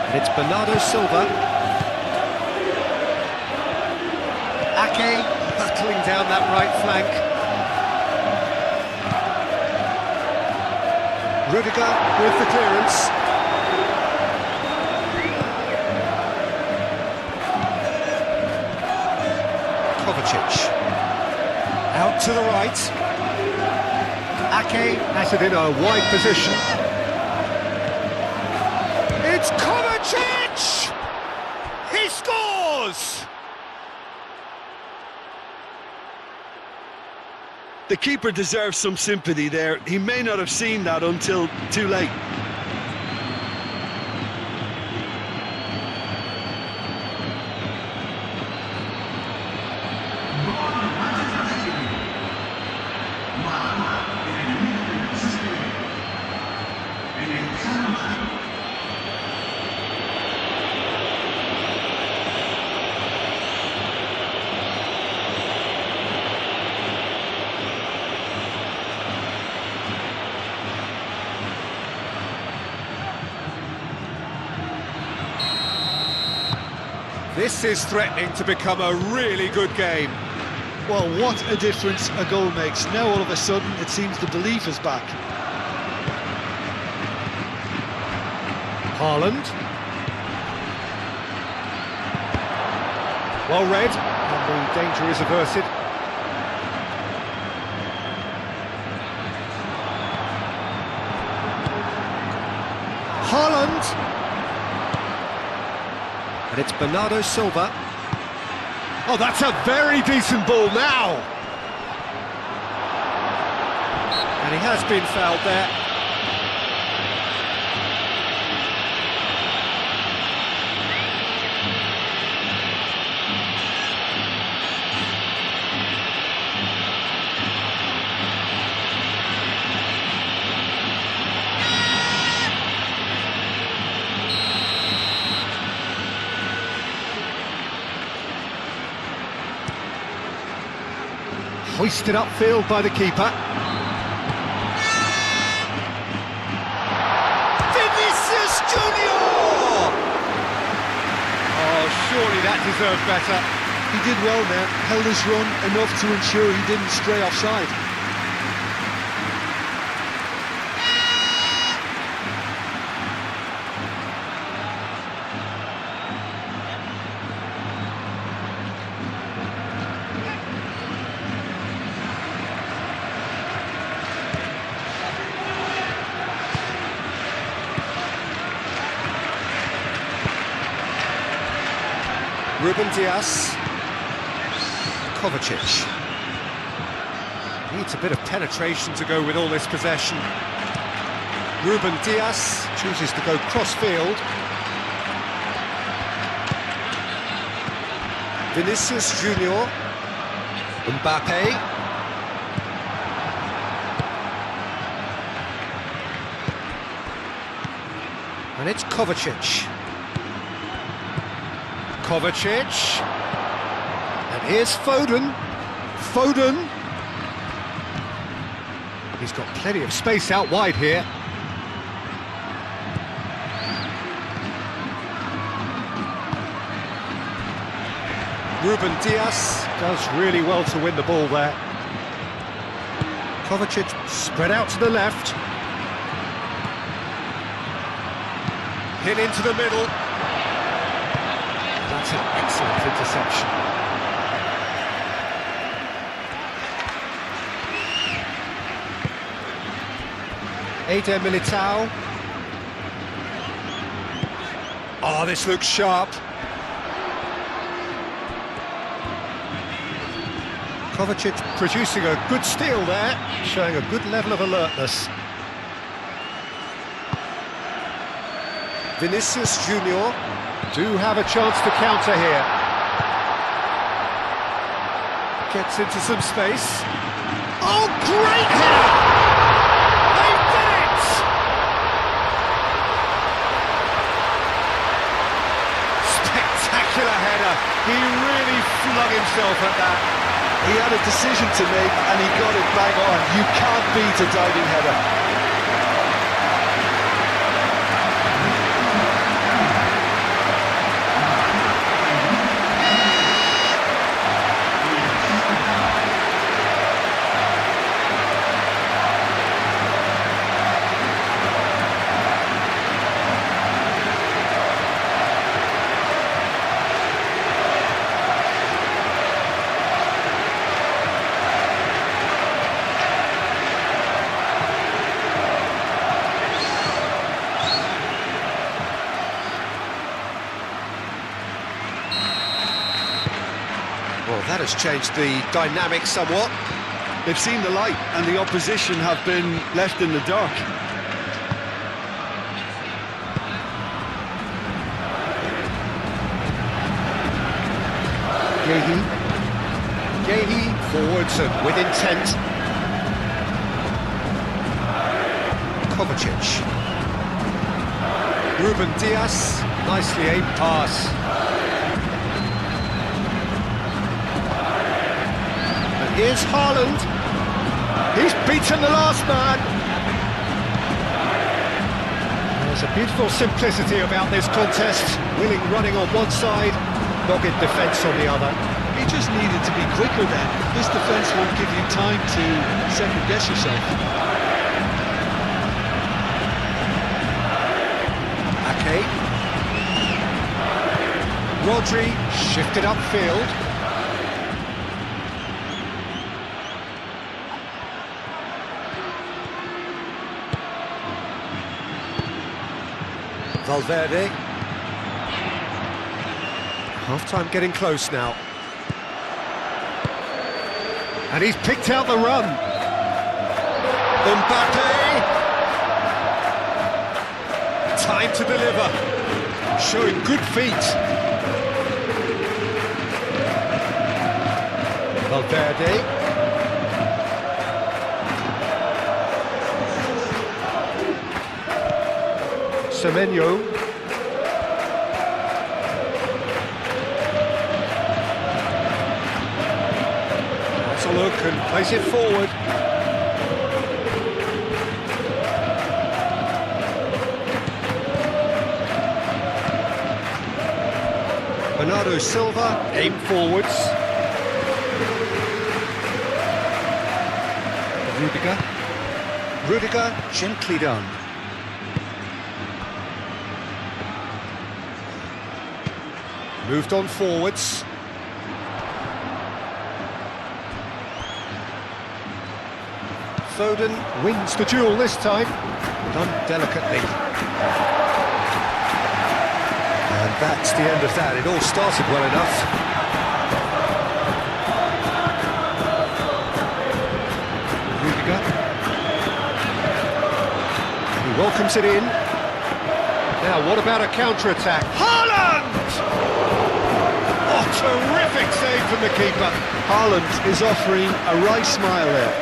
Speaker 1: And it's Bernardo Silva. Ake battling down that right flank. Rudiger with the clearance. Kovacic. Out to the right. Ake has it in a wide position. It's Kovacic! He scores!
Speaker 3: The keeper deserves some sympathy there. He may not have seen that until too late.
Speaker 1: This is threatening to become a really good game.
Speaker 2: Well, what a difference a goal makes. Now all of a sudden it seems the belief is back.
Speaker 1: Haaland. Well read, and the danger is averted. Haaland. And it's Bernardo Silva. Oh, that's a very decent ball now. And he has been fouled there. Hoisted upfield by the keeper. Vinicius Junior! Oh, surely that deserved better.
Speaker 2: He did well there, held his run enough to ensure he didn't stray offside.
Speaker 1: Ruben Dias. Kovacic. Needs a bit of penetration to go with all this possession. Ruben Dias chooses to go cross-field. Vinicius Junior. Mbappe. And it's Kovacic. Kovacic, and here's Foden. Foden. He's got plenty of space out wide here. Ruben Dias does really well to win the ball there. Kovacic spread out to the left. Hit into the middle. That's an excellent interception. Eder Militao. Oh, this looks sharp. Kovacic producing a good steal there, showing a good level of alertness. Vinicius Junior do have a chance to counter here. Gets into some space. Oh, great header! They did it! Spectacular header. He really flung himself at that.
Speaker 2: He had a decision to make and he got it bang on. You can't beat a diving header.
Speaker 1: Well, that has changed the dynamic somewhat.
Speaker 3: They've seen the light and the opposition have been left in the dark.
Speaker 1: Yehi forwards and with intent. Kovacic. Ruben Dias, nicely aimed pass. And here's Haaland. He's beaten the last man. There's a beautiful simplicity about this contest. Willing running on one side, dogged defence on the other.
Speaker 2: He just needed to be quicker then. This defence won't give you time to second-guess yourself.
Speaker 1: Ake. Rodri shifted upfield. Valverde. Half-time getting close now. And he's picked out the run. Mbappe. Time to deliver. Showing good feet. Valverde. Semenyo. That's a look and plays it forward. Bernardo Silva, aim forwards. Rudiger, gently done. Moved on forwards. Foden wins the duel this time, done delicately. And that's the end of that. It all started well enough. Rudiger. He welcomes it in. Now, what about a counter-attack? Haaland! Oh, terrific save from the keeper.
Speaker 2: Haaland is offering a wry smile there.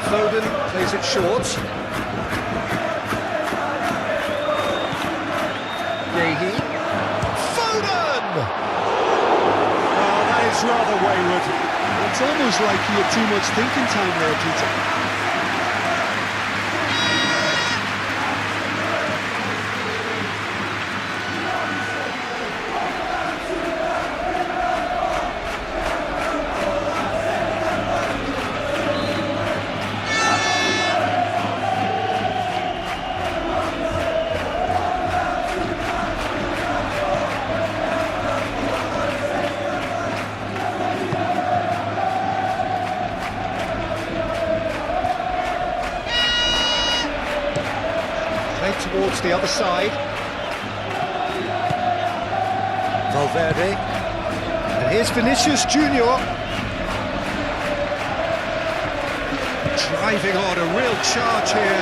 Speaker 1: Foden plays it short. Yehi. Foden! Oh, that is rather wayward.
Speaker 2: It's almost like he had too much thinking time there, Peter.
Speaker 1: across the other side. Valverde. And here's Vinicius Junior. Driving on, a real charge here.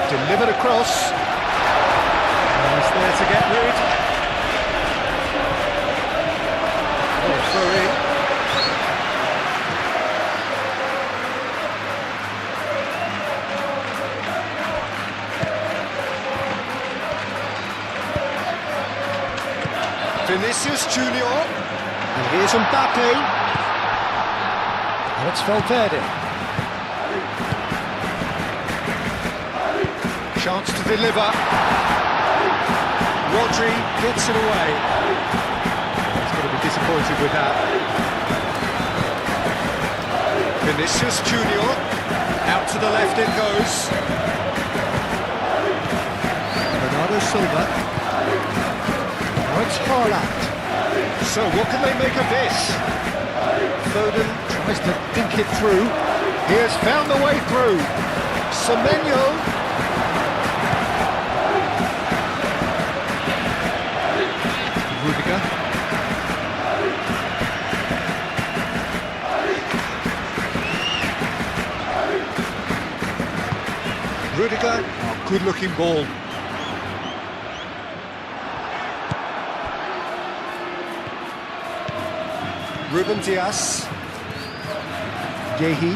Speaker 1: Delivered across. He's there to get rid. Oh, throw in. Vinicius Junior, and here's Mbappe, and it's Valverde. Chance to deliver. Rodri gets it away. He's going to be disappointed with that. Vinicius Junior, out to the left it goes. Bernardo Silva. It's Haaland. So what can they make of this? Foden tries to dink it through. He has found the way through. Semenyo. Rudiger. Rudiger. Oh, good looking ball. Ruben Dias, Yehi,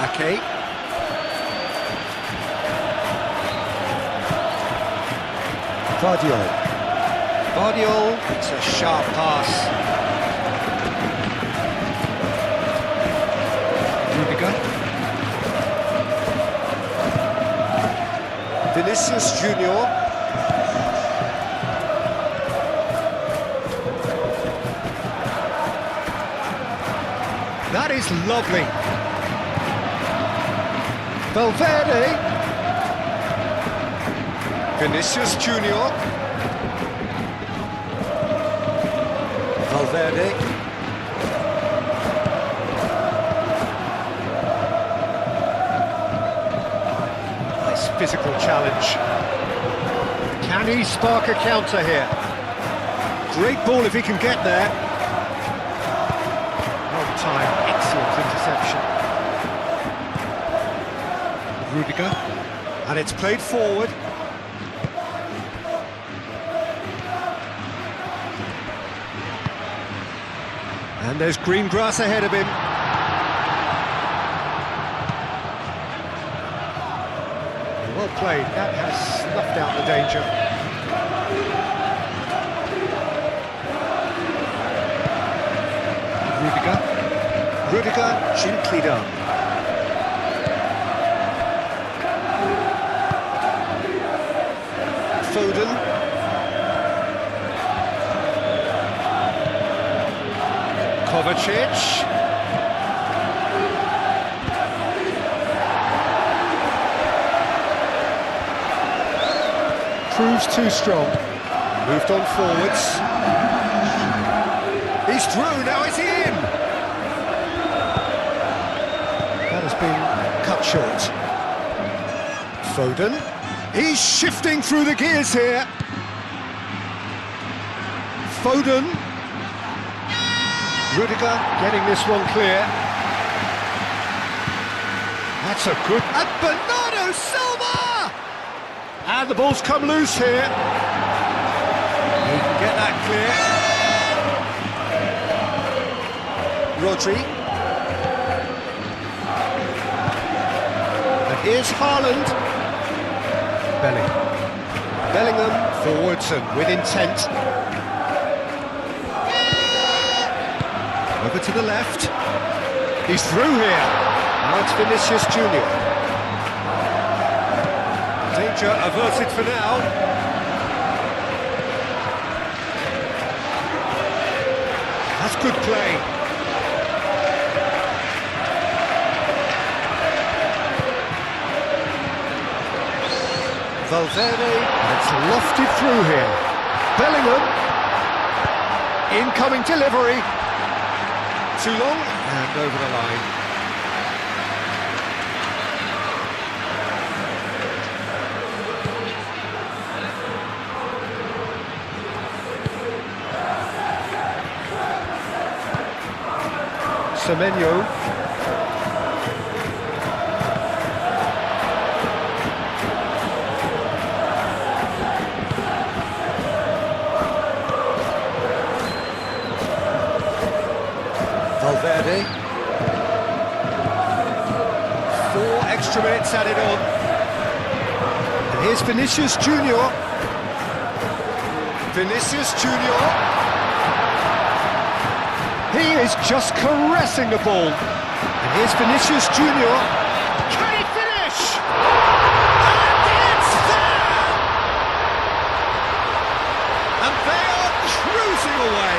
Speaker 1: Ake, Vardiol, it's a sharp pass. Rudiger, Vinicius Junior. That is lovely. Valverde. Vinicius Junior. Valverde. Nice physical challenge. Can he spark a counter here? Great ball if he can get there. Time, excellent interception. Rudiger, and it's played forward. And there's green grass ahead of him. Well played, that has snuffed out the danger. Rudiger gently down. Foden. Kovacic. Proves too strong. Moved on forwards. He's through, now is he in? Has been cut short. Foden. He's shifting through the gears here. Foden. Rudiger getting this one clear. That's a good... And Bernardo Silva! And the ball's come loose here. He can get that clear. Rodri. Here's Haaland. Bellingham forwards and with intent. Over to the left. He's through here. Now it's Vinicius Junior. Danger averted for now. That's good play. Valverde, and it's lofted through here. Bellingham, incoming delivery. Too long, and over the line. Semenyo. Valverde. 4 extra minutes added on. And here's Vinicius Junior. Vinicius Junior. He is just caressing the ball. And here's Vinicius Junior. Can he finish? And it's there! And they are cruising away.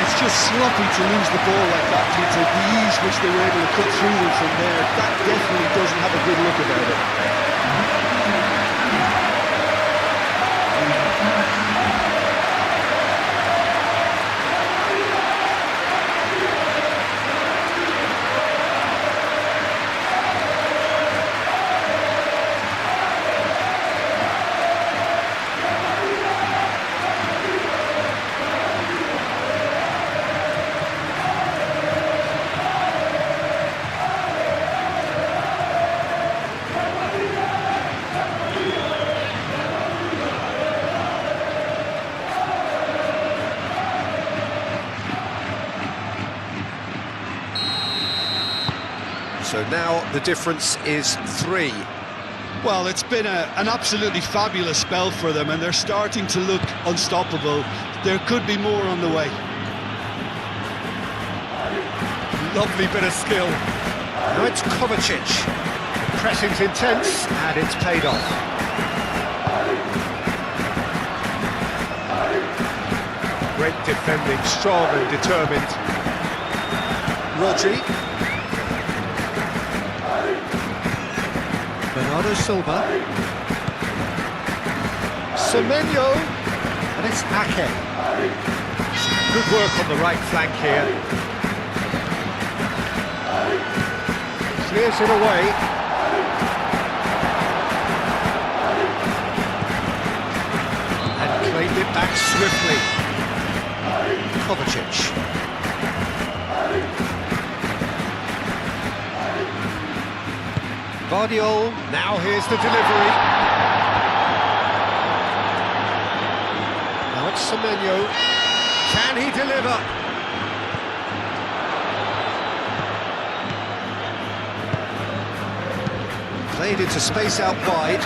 Speaker 3: It's just sloppy to lose the ball like that, Peter. The ease which they were able to cut through them from there, that definitely doesn't have a good look about it.
Speaker 1: So now the difference is 3.
Speaker 3: Well, it's been an absolutely fabulous spell for them, and they're starting to look unstoppable. There could be more on the way.
Speaker 1: Lovely bit of skill. Now it's Kovacic. Pressing's intense, and it's paid off. Great defending, strong and determined. Rodri. Bernardo Silva. Semenyo. And it's Ake. Good work on the right flank here. Clears it away. And claimed it back swiftly. Kovacic. Guardiola, now here's the delivery. Now it's Semenyo. Can he deliver? Played into space out wide.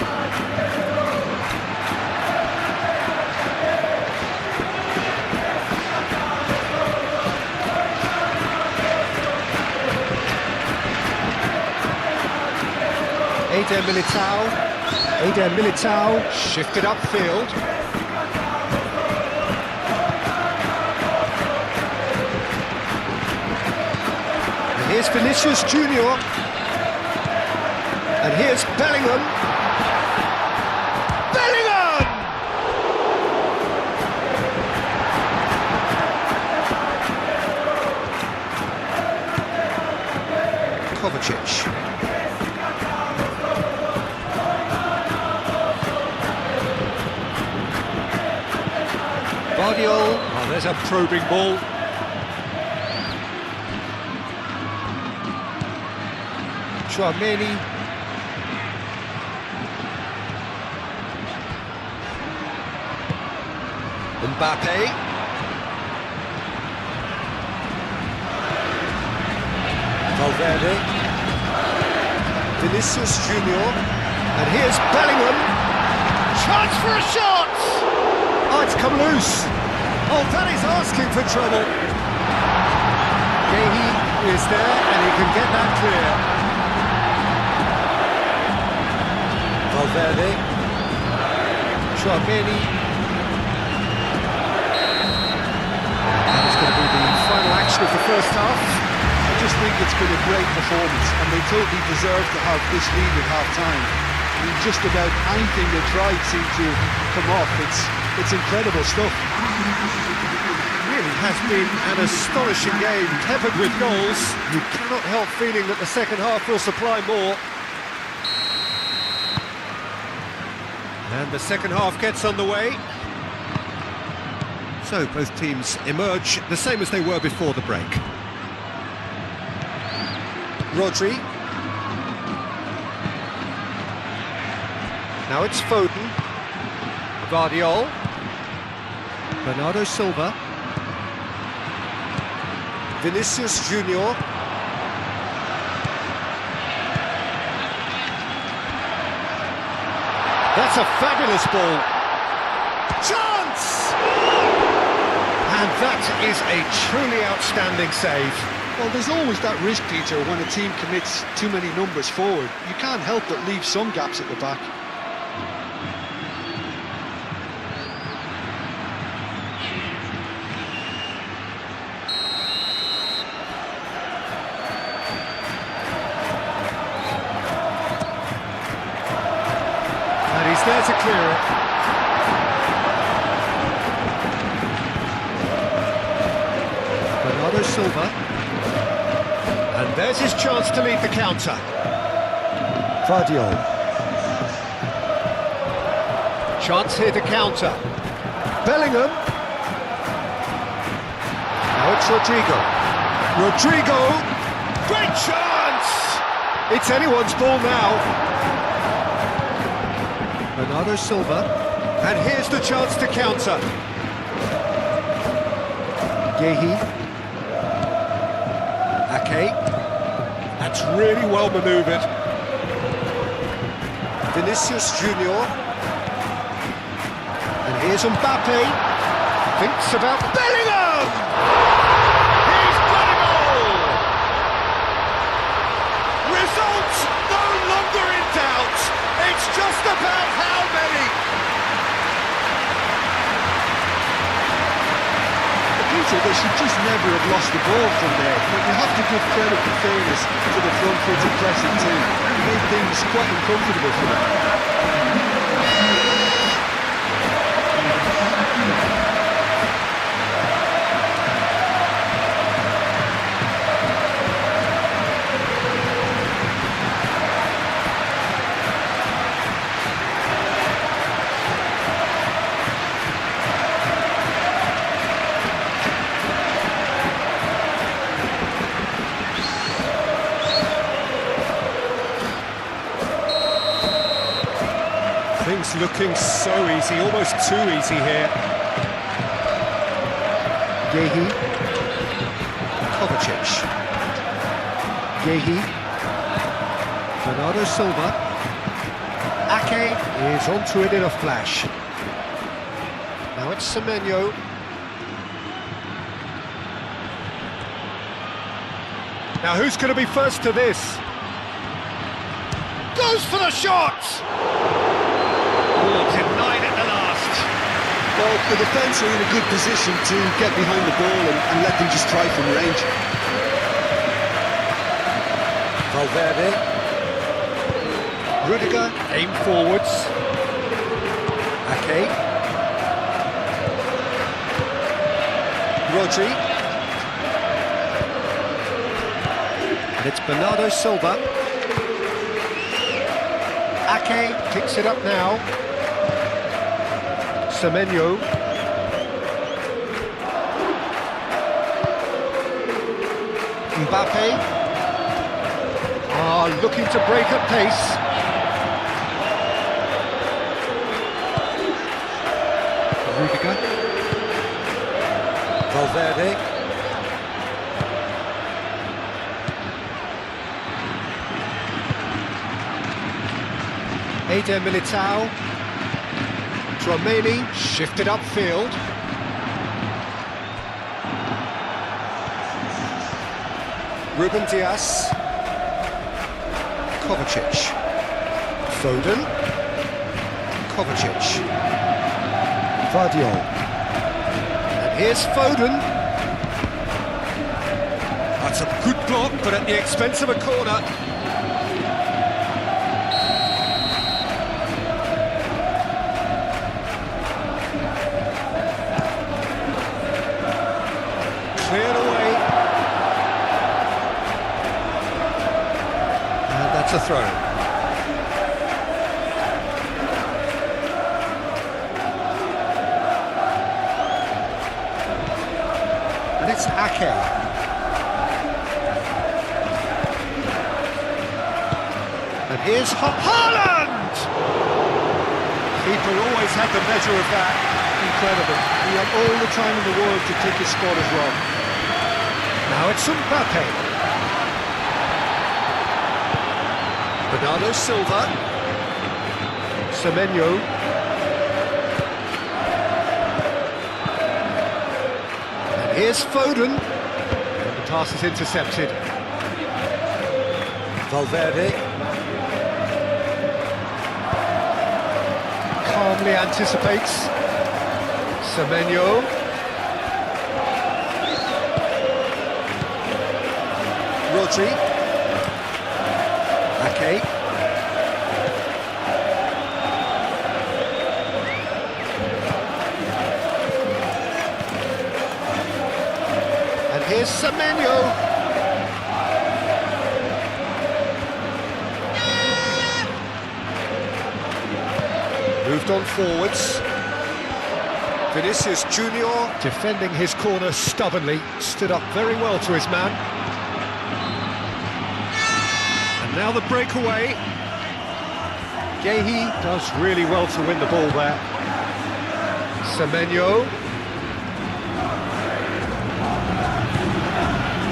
Speaker 1: Eder Militao, shifted upfield. And here's Vinicius Junior. And here's Bellingham. Bellingham! Kovacic. Guardiola, oh, there's a probing ball. Chouameni. Mbappe. Valverde. Vinicius Junior. And here's Bellingham. Chance for a shot! Oh, it's come loose. Oh, that is asking for trouble. Gehi is there, and he can get that clear. Valverde. Chouameni. That is going to be the final action of the first half.
Speaker 3: I just think it's been a great performance, and they totally deserve to have this lead at half-time. I mean, just about anything they tried seemed to come off. It's incredible stuff.
Speaker 1: It really has been an astonishing game, peppered with goals. You cannot help feeling that the second half will supply more. And the second half gets underway. So both teams emerge the same as they were before the break. Rodri. Now it's Foden. Guardiola. Bernardo Silva. Vinicius Junior. That's a fabulous ball. Chance! And that is a truly outstanding save.
Speaker 2: Well, there's always that risk, Peter, when a team commits too many numbers forward. You can't help but leave some gaps at the back.
Speaker 1: And he's there to clear it. Bernardo Silva. And there's his chance to lead the counter.
Speaker 2: Guardiola.
Speaker 1: Chance here to counter. Bellingham. Now it's Rodrigo. Rodrigo. Great chance! It's anyone's ball now. Bernardo Silva. And here's the chance to counter. Yehi. Ake. That's really well manoeuvred. Vinicius Junior. And here's Mbappe. Thinks about Bellingham! He's got a goal! Result no longer in doubt. It's just about how many.
Speaker 2: Peter, they should just never have lost the ball from there, but you have to give credit and fairness to the front-footed pressing team. It made things quite uncomfortable for them.
Speaker 1: Things looking so easy, almost too easy here. Yehi. Kovacic. Yehi. Bernardo Silva. Ake is onto it in a flash. Now it's Semenyo. Now who's going to be first to this? Goes for the shot! Denied at the last.
Speaker 2: Well, the defence are in a good position to get behind the ball and let them just try from range.
Speaker 1: Valverde. Rudiger, aim forwards. Ake. Rodri. And it's Bernardo Silva. Ake picks it up now. Semenyo. Mbappe. Looking to break at pace. Rudiger. Valverde. Eder Militao. Romani shifted upfield. Ruben Dias. Kovacic. Foden. Kovacic.
Speaker 2: Guardiola.
Speaker 1: And here's Foden. That's a good block, but at the expense of a corner. Cleared away. And that's a throw. And it's Ake. And here's Haaland! Keeper always had the measure of that.
Speaker 2: Incredible. He had all the time in the world to take his spot as well.
Speaker 1: Now it's Mbappe. Bernardo Silva. Semenyo. And here's Foden. And the pass is intercepted. Valverde. Calmly anticipates. Semenyo. Rodri. Ake. And here's Semenyo. Moved on forwards. Vinicius Junior defending his corner stubbornly, stood up very well to his man. And now the breakaway. Gehi does really well to win the ball there. Semenyo.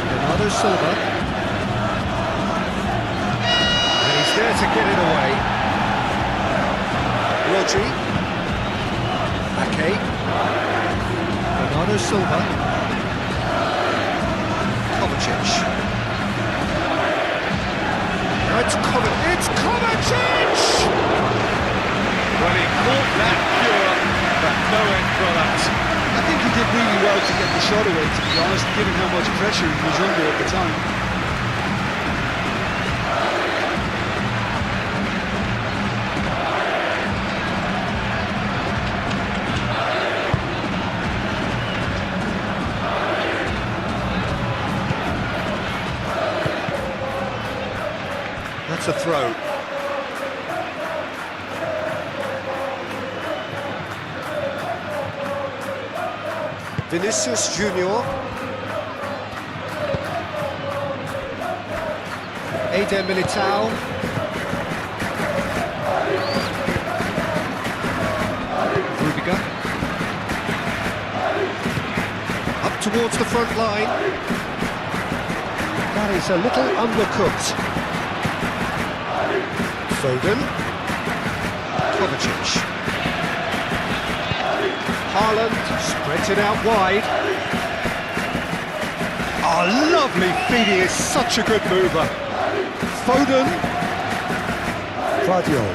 Speaker 1: Bernardo Silva. And he's there to get it away. Rodri. Ake. Bernardo Silva. Kovacic. Now it's Kovacic! Well, he caught that pure, but no end product.
Speaker 2: I think he did really well to get the shot away, to be honest, given how much pressure he was under at the time.
Speaker 1: That's a throw. Vinicius Junior. Eder Militao. Rudiger. Up towards the front line. That is a little undercooked. Foden. Kovacic. Haaland spreads it out wide. Oh, lovely feed, he is such a good mover. Foden. Guardiola.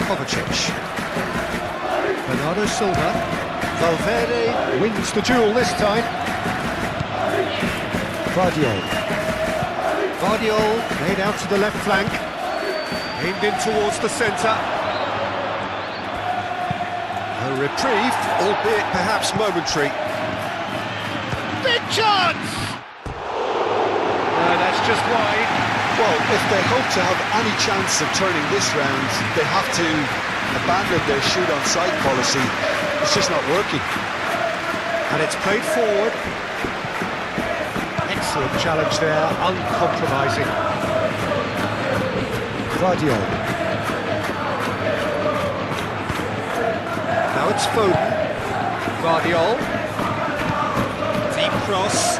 Speaker 1: Kovacic. Bernardo Silva. Valverde wins the duel this time. Guardiola. Guardiola laid out to the left flank. Aimed in towards the centre. A reprieve, albeit perhaps momentary. Big chance! No, that's just wide.
Speaker 2: Well, if they hope to have any chance of turning this round, they have to abandon their shoot-on-sight policy. It's just not working.
Speaker 1: And it's played forward. Excellent challenge there, uncompromising. Guardiola. Now it's Foden. Guardiola. Deep cross.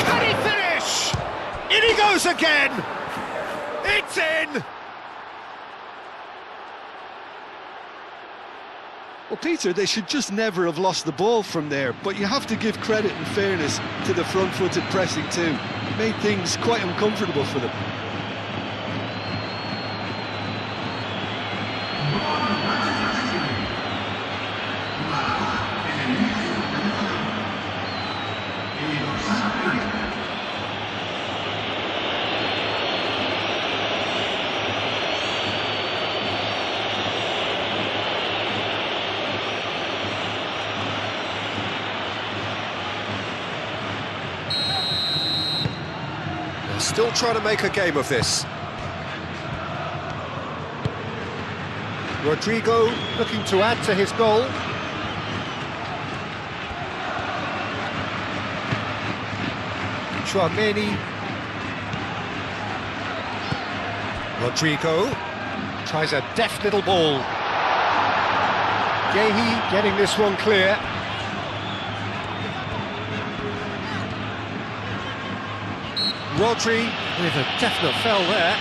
Speaker 1: Can he finish? In he goes again! It's in!
Speaker 3: Well, Peter, they should just never have lost the ball from there, but you have to give credit and fairness to the front-footed pressing too. It made things quite uncomfortable for them.
Speaker 1: Still trying to make a game of this. Rodrigo looking to add to his goal. Chouameni. Rodrigo tries a deft little ball. Gehi getting this one clear. Rodri with a definite foul there.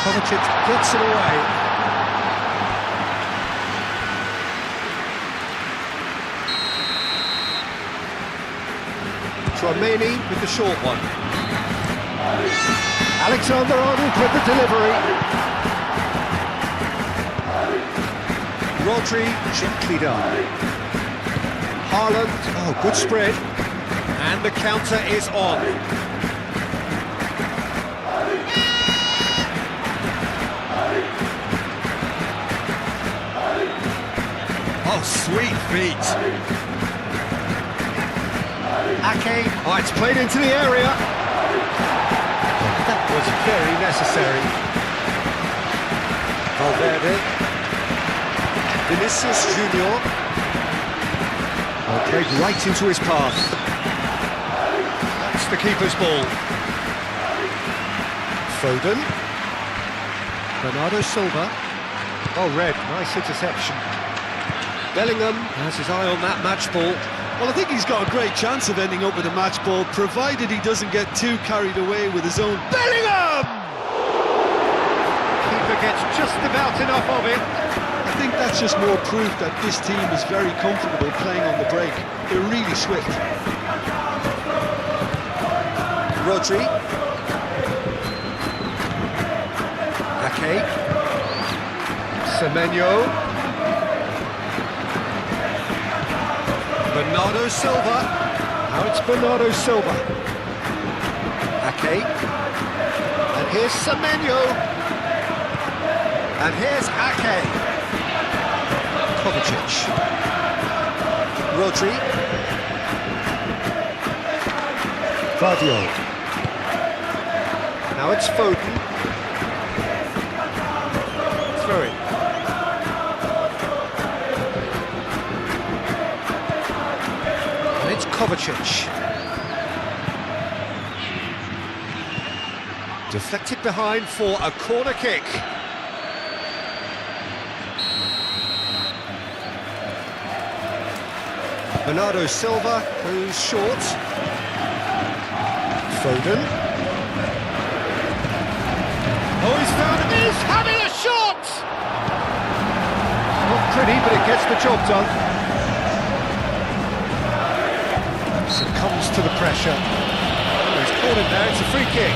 Speaker 1: Kovacic gets it away. Chouameni with the short one. Alexander-Arnold with the delivery. Rodri gently done. Haaland, oh, good spread. And the counter is on. Oh, sweet feet. Ake, oh, it's played into the area. That was very necessary. Valverde. Vinicius Junior. Oh, played right into his path. That's the keeper's ball. Foden. Bernardo Silva. Oh, red, nice interception. Bellingham has his eye on that match ball.
Speaker 3: Well, I think he's got a great chance of ending up with a match ball, provided he doesn't get too carried away with his own. Bellingham!
Speaker 1: Keeper gets just about enough of it.
Speaker 3: I think that's just more proof that this team is very comfortable playing on the break. They're really swift.
Speaker 1: Rodri. Ake. Semenyo. Bernardo Silva. Now it's Bernardo Silva. Ake. And here's Semenyo. And here's Ake. Kovacic. Rodri. Vardiol. Now it's Foden. Throw it. It's Kovacic. Deflected behind for a corner kick. Bernardo Silva goes short. Foden. Oh, he's having a shot! Not pretty, but it gets the job done. Succumbs to the pressure. Oh, he's caught it there, it's a free kick.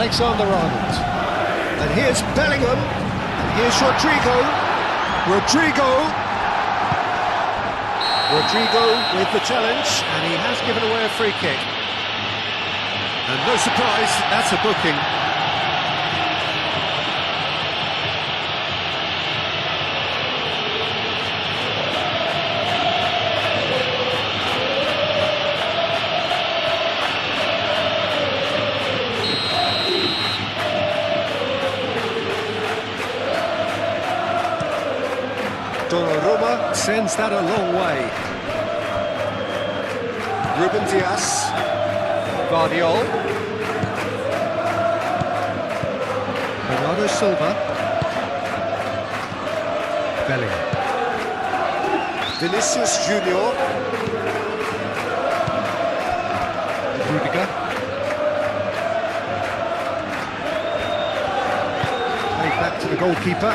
Speaker 1: Alexander-Arnold. And here's Bellingham. And here's Rodrigo. Rodrigo with the challenge, and he has given away a free kick. And no surprise, that's a booking. Donnarumma sends that a long way. Ruben Dias. Vardiol. Bernardo Silva. Bellingham. Vinicius Junior. Rudiger. Played back to the goalkeeper.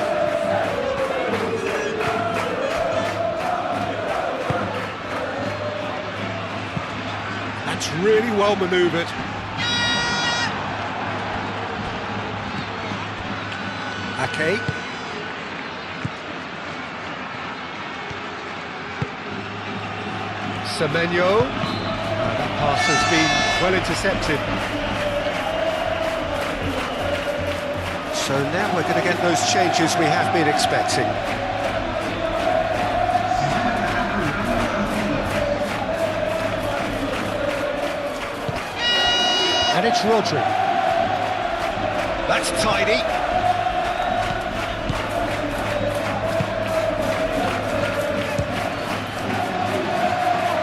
Speaker 1: It's really well manoeuvred. Ake. Semenyo. That pass has been well intercepted. So now we're going to get those changes we have been expecting. And it's Rodri. That's tidy.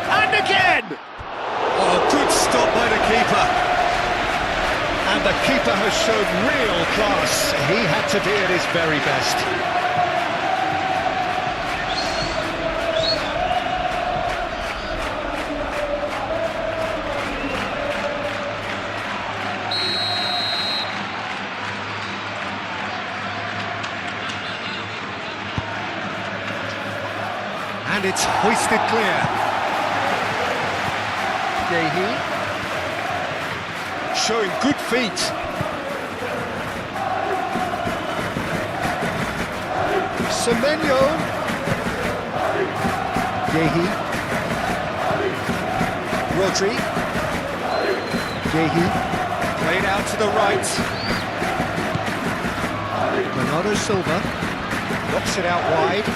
Speaker 1: And again! Oh, good stop by the keeper. And the keeper has shown real class. He had to be at his very best. And it's hoisted clear. Gehi. Showing good feet. Semenyo. Gehi. Rodri. Gehi. Played out to the right. Bernardo Silva. Knocks it out wide.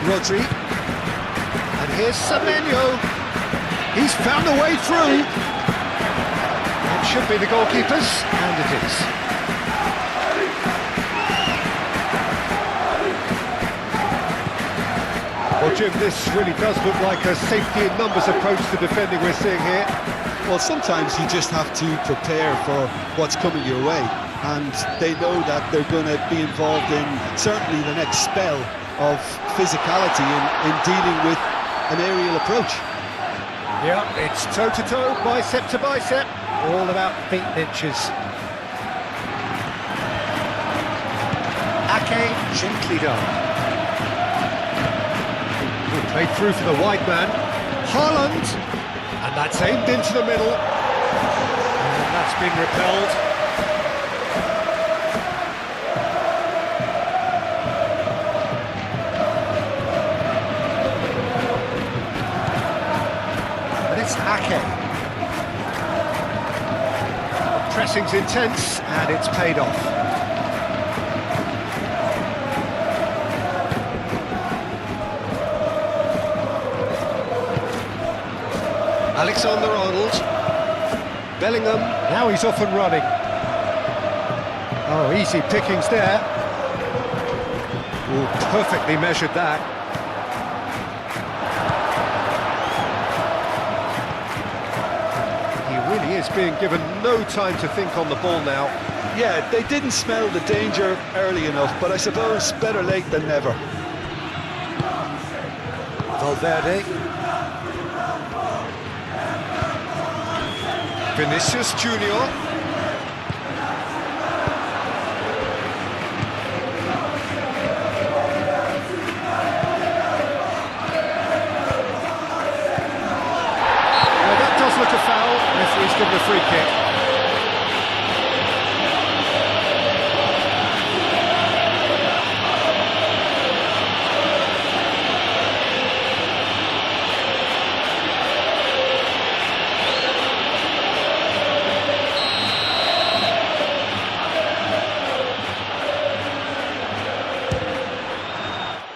Speaker 1: Rodri, and here's Semenyo. He's found a way through. That should be the goalkeepers, and it is. Well, Jim, this really does look like a safety in numbers approach to defending we're seeing here.
Speaker 2: Well, sometimes you just have to prepare for what's coming your way, and they know that they're going to be involved in certainly the next spell of physicality in dealing with an aerial approach.
Speaker 1: Yeah, it's toe-to-toe, bicep to bicep, all about feet and inches. Ake, gently done. Played through for the wide man. Haaland, and that's aimed into the middle. And that's been repelled. Ake. Pressing's intense and it's paid off. Alexander-Arnold. Bellingham, now he's off and running. Oh, easy pickings there. Ooh, perfectly measured that. Really is being given no time to think on the ball now.
Speaker 2: Yeah, they didn't smell the danger early enough, but I suppose better late than never.
Speaker 1: Valverde. Vinicius Junior. Look a foul, referee's given a free kick.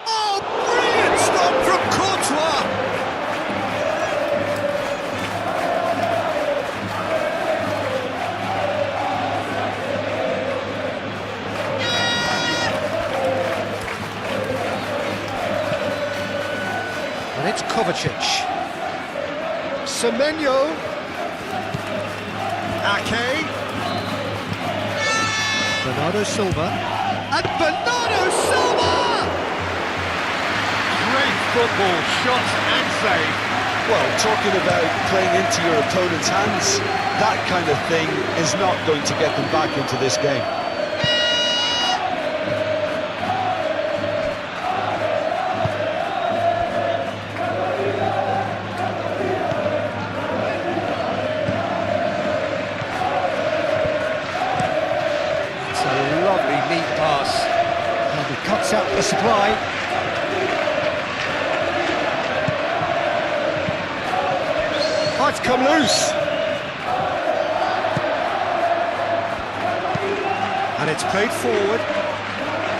Speaker 1: Oh, brilliant stop from Courtois! And it's Kovacic. Semenyo. Ake. Bernardo Silva. And Bernardo Silva! Great football, shot and save.
Speaker 2: Well, talking about playing into your opponent's hands, that kind of thing is not going to get them back into this game.
Speaker 1: a lovely, neat pass. And he cuts out the supply. Oh, it's come loose. And it's played forward.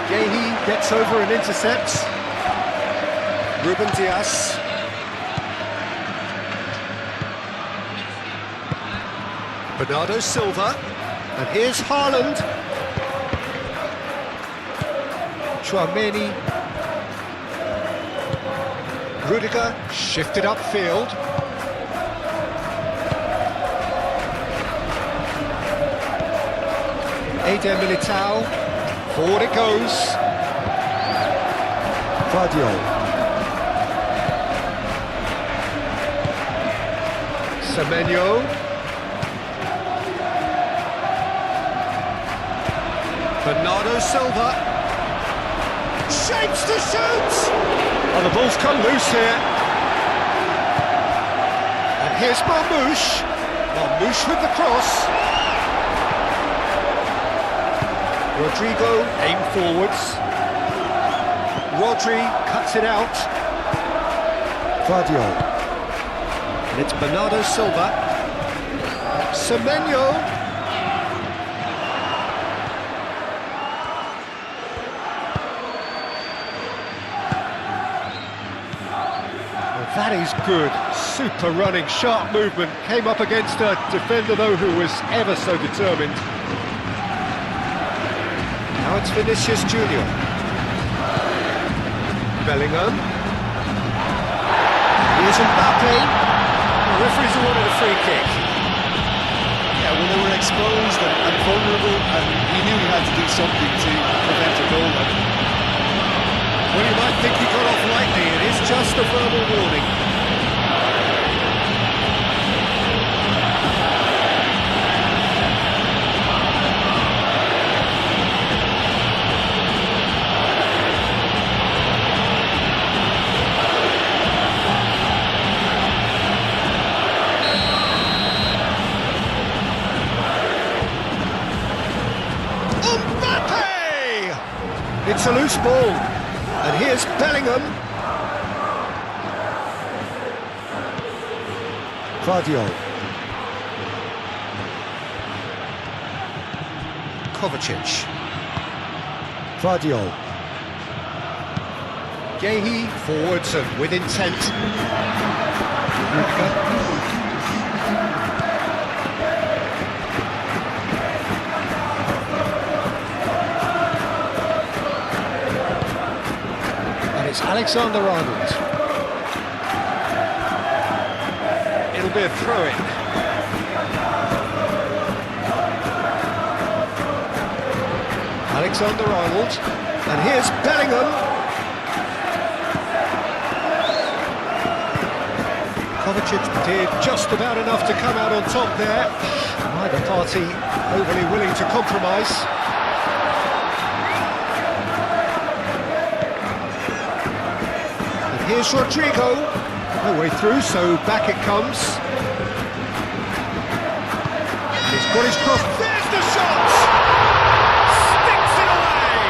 Speaker 1: Gehi gets over and intercepts. Ruben Dias. Bernardo Silva. And here's Haaland. Chouameni. Rudiger shifted upfield. Eder Militao. Forward it goes.
Speaker 2: Guardiola.
Speaker 1: Semenyo. Bernardo Silva. Shapes to shoot! Oh, the ball's come loose here. And here's Marmoush. Marmoush with the cross. Rodrigo, aim forwards. Rodri cuts it out.
Speaker 2: Guardiola.
Speaker 1: And it's Bernardo Silva. Semenyo. That is good, super running, sharp movement, came up against a defender though who was ever so determined. Now it's Vinicius Junior. Bellingham. Here's Mbappe. The referee's awarded a free kick.
Speaker 3: Yeah, well, they were exposed and vulnerable, and he knew he had to do something to prevent a goal.
Speaker 1: Well, you might think he got off lightly, it is just a verbal warning. Mbappe! It's a loose ball. And here's Bellingham.
Speaker 2: Guardiola.
Speaker 1: Kovacic.
Speaker 2: Guardiola.
Speaker 1: Gehi forwards and with intent. It's Alexander-Arnold. It'll be a throw-in. Alexander-Arnold. And here's Bellingham. Kovacic did just about enough to come out on top there. Neither party overly willing to compromise. Here's Rodrigo, no way through, so back it comes. He's got his cross, there's the shot! Sticks it away!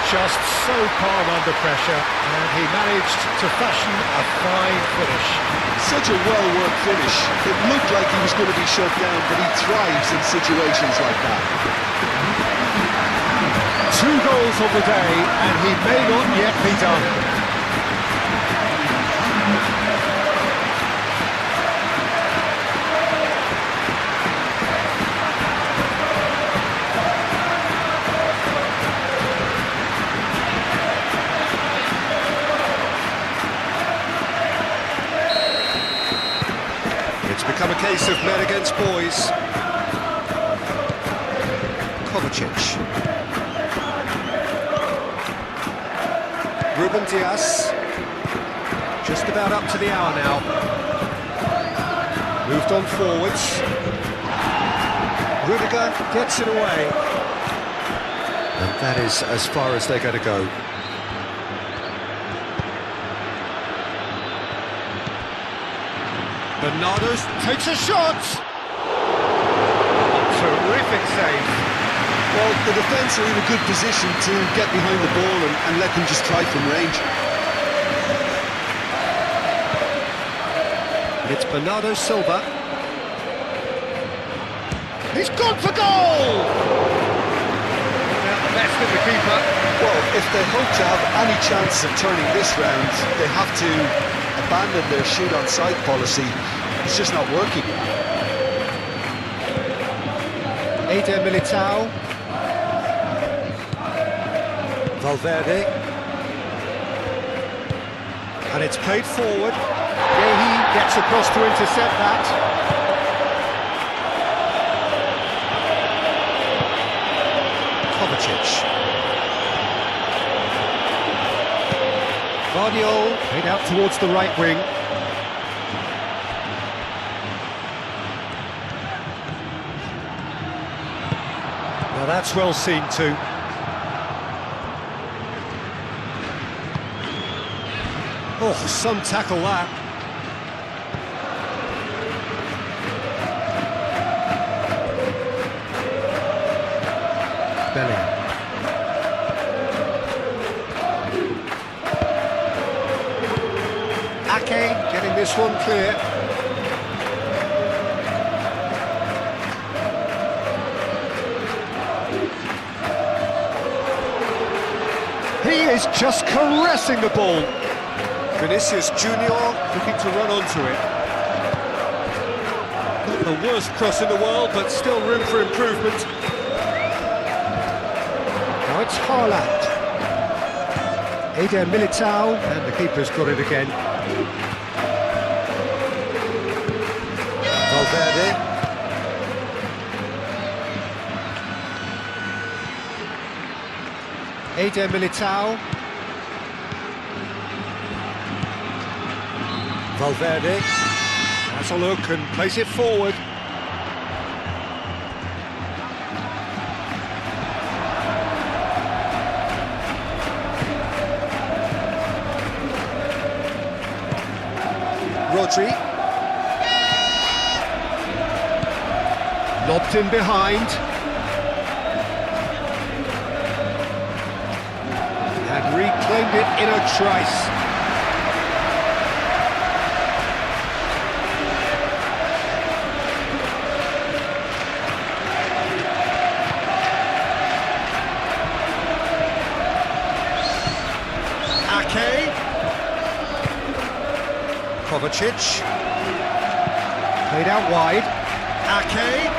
Speaker 1: Just so calm under pressure, and he managed to fashion a fine finish.
Speaker 3: Such a well-worked finish. It looked like he was going to be shut down, but he thrives in situations like that.
Speaker 1: 2 goals on the day, and he may not yet be done. It's become a case of men against boys. Kovacic. Ruben Dias, just about up to the hour now. Moved on forwards. Rudiger gets it away. And that is as far as they're going to go. Bernardo takes a shot! Terrific save.
Speaker 3: Well, the defence are in a good position to get behind the ball and let them just try from range.
Speaker 1: It's Bernardo Silva. He's gone for goal! Now the best of the keeper.
Speaker 2: Well, if they hope to have any chance of turning this round, they have to abandon their shoot on sight policy. It's just not working.
Speaker 1: Eder Militao. Valverde. And it's played forward. Yehi gets across to intercept that. Kovacic. Guardiola played out towards the right wing. Now that's well seen too. Oh, some tackle that. Bellingham. Ake getting this one clear. He is just caressing the ball. Vinicius Junior looking to run onto it. Not the worst cross in the world, but still room for improvement. Now it's Haaland. Eder Militao, and the keeper's got it again. Valverde. Eder Militao. Valverde has a look and plays it forward. Rodri. Lobbed in behind. And reclaimed it in a trice. Ake. Kovacic. Played out wide. Ake.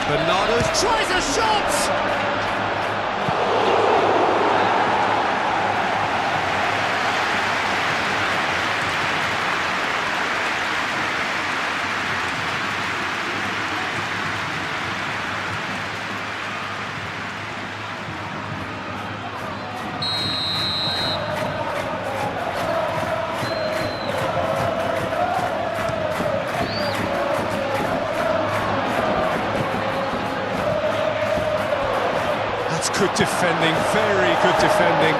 Speaker 1: Bernardo tries a shot! Good defending, very good defending.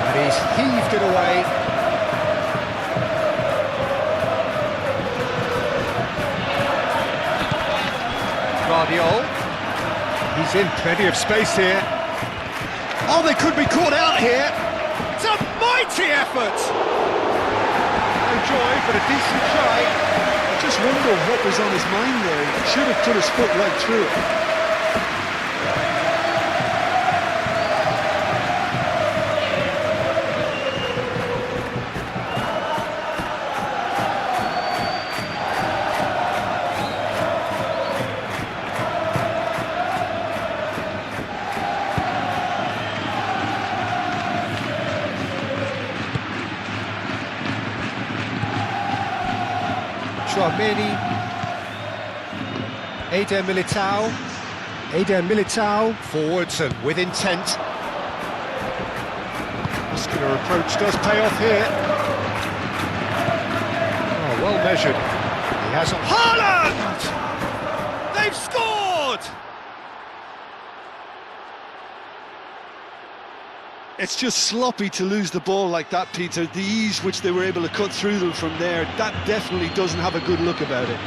Speaker 1: And he's heaved it away. Guardiola. He's in plenty of space here. Oh, they could be caught out here. It's a mighty effort. No joy, but a decent try.
Speaker 2: I just wonder what was on his mind there. He should have put his foot right through it.
Speaker 1: Tchouaméni, Eder Militao, Eder Militao, forwards and with intent. Muscular approach does pay off here. Oh, well measured. He has a... Haaland! They've scored!
Speaker 3: It's just sloppy to lose the ball like that, Peter. The ease which they were able to cut through them from there, that definitely doesn't have a good look about it.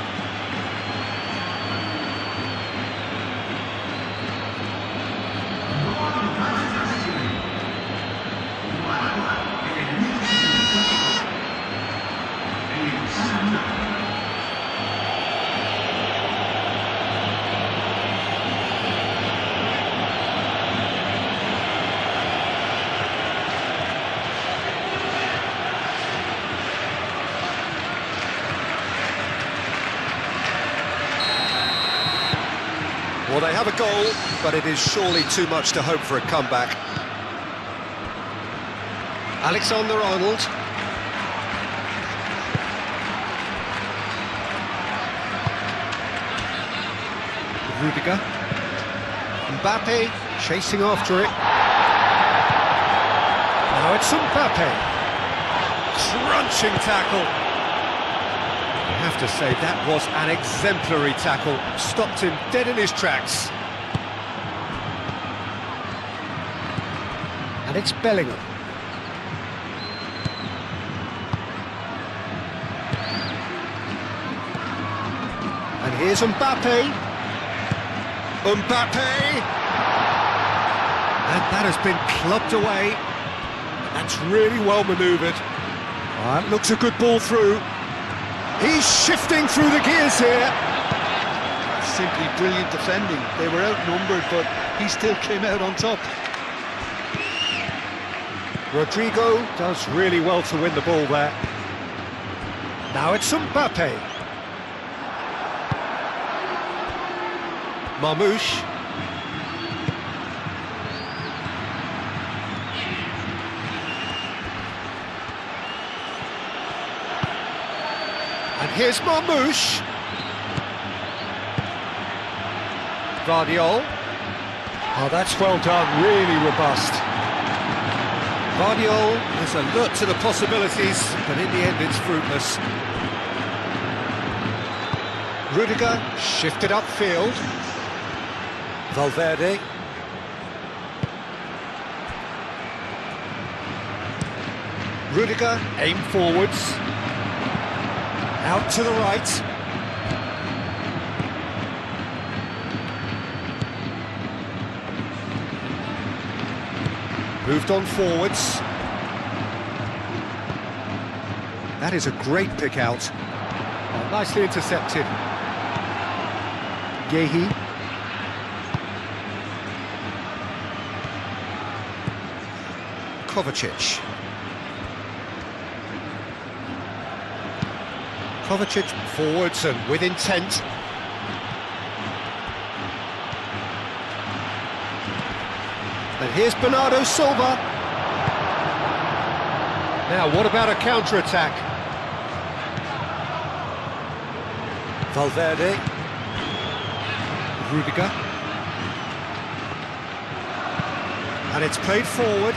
Speaker 1: Well, they have a goal, but it is surely too much to hope for a comeback. Alexander-Arnold. Rudiger. Mbappe chasing after it. Now it's Mbappe. Crunching tackle. I have to say, that was an exemplary tackle. Stopped him dead in his tracks. And it's Bellingham. And here's Mbappe. Mbappe! And that has been clubbed away. That's really well manoeuvred. That looks a good ball through. He's shifting through the gears here.
Speaker 3: Simply brilliant defending. They were outnumbered, but he still came out on top.
Speaker 1: Rodrigo does really well to win the ball there. Now it's Mbappe. Marmouche. And here's Marmouche. Vardiol. Oh, that's well done, really robust. Vardiol is alert to the possibilities, but in the end it's fruitless. Rudiger shifted upfield. Valverde. Rudiger aim forwards. Out to the right. Moved on forwards. That is a great pick out. Oh, nicely intercepted. Gehi. Kovacic. Kovacic forwards and with intent. And here's Bernardo Silva. Now, what about a counter-attack? Valverde. Rudiger. And it's played forward.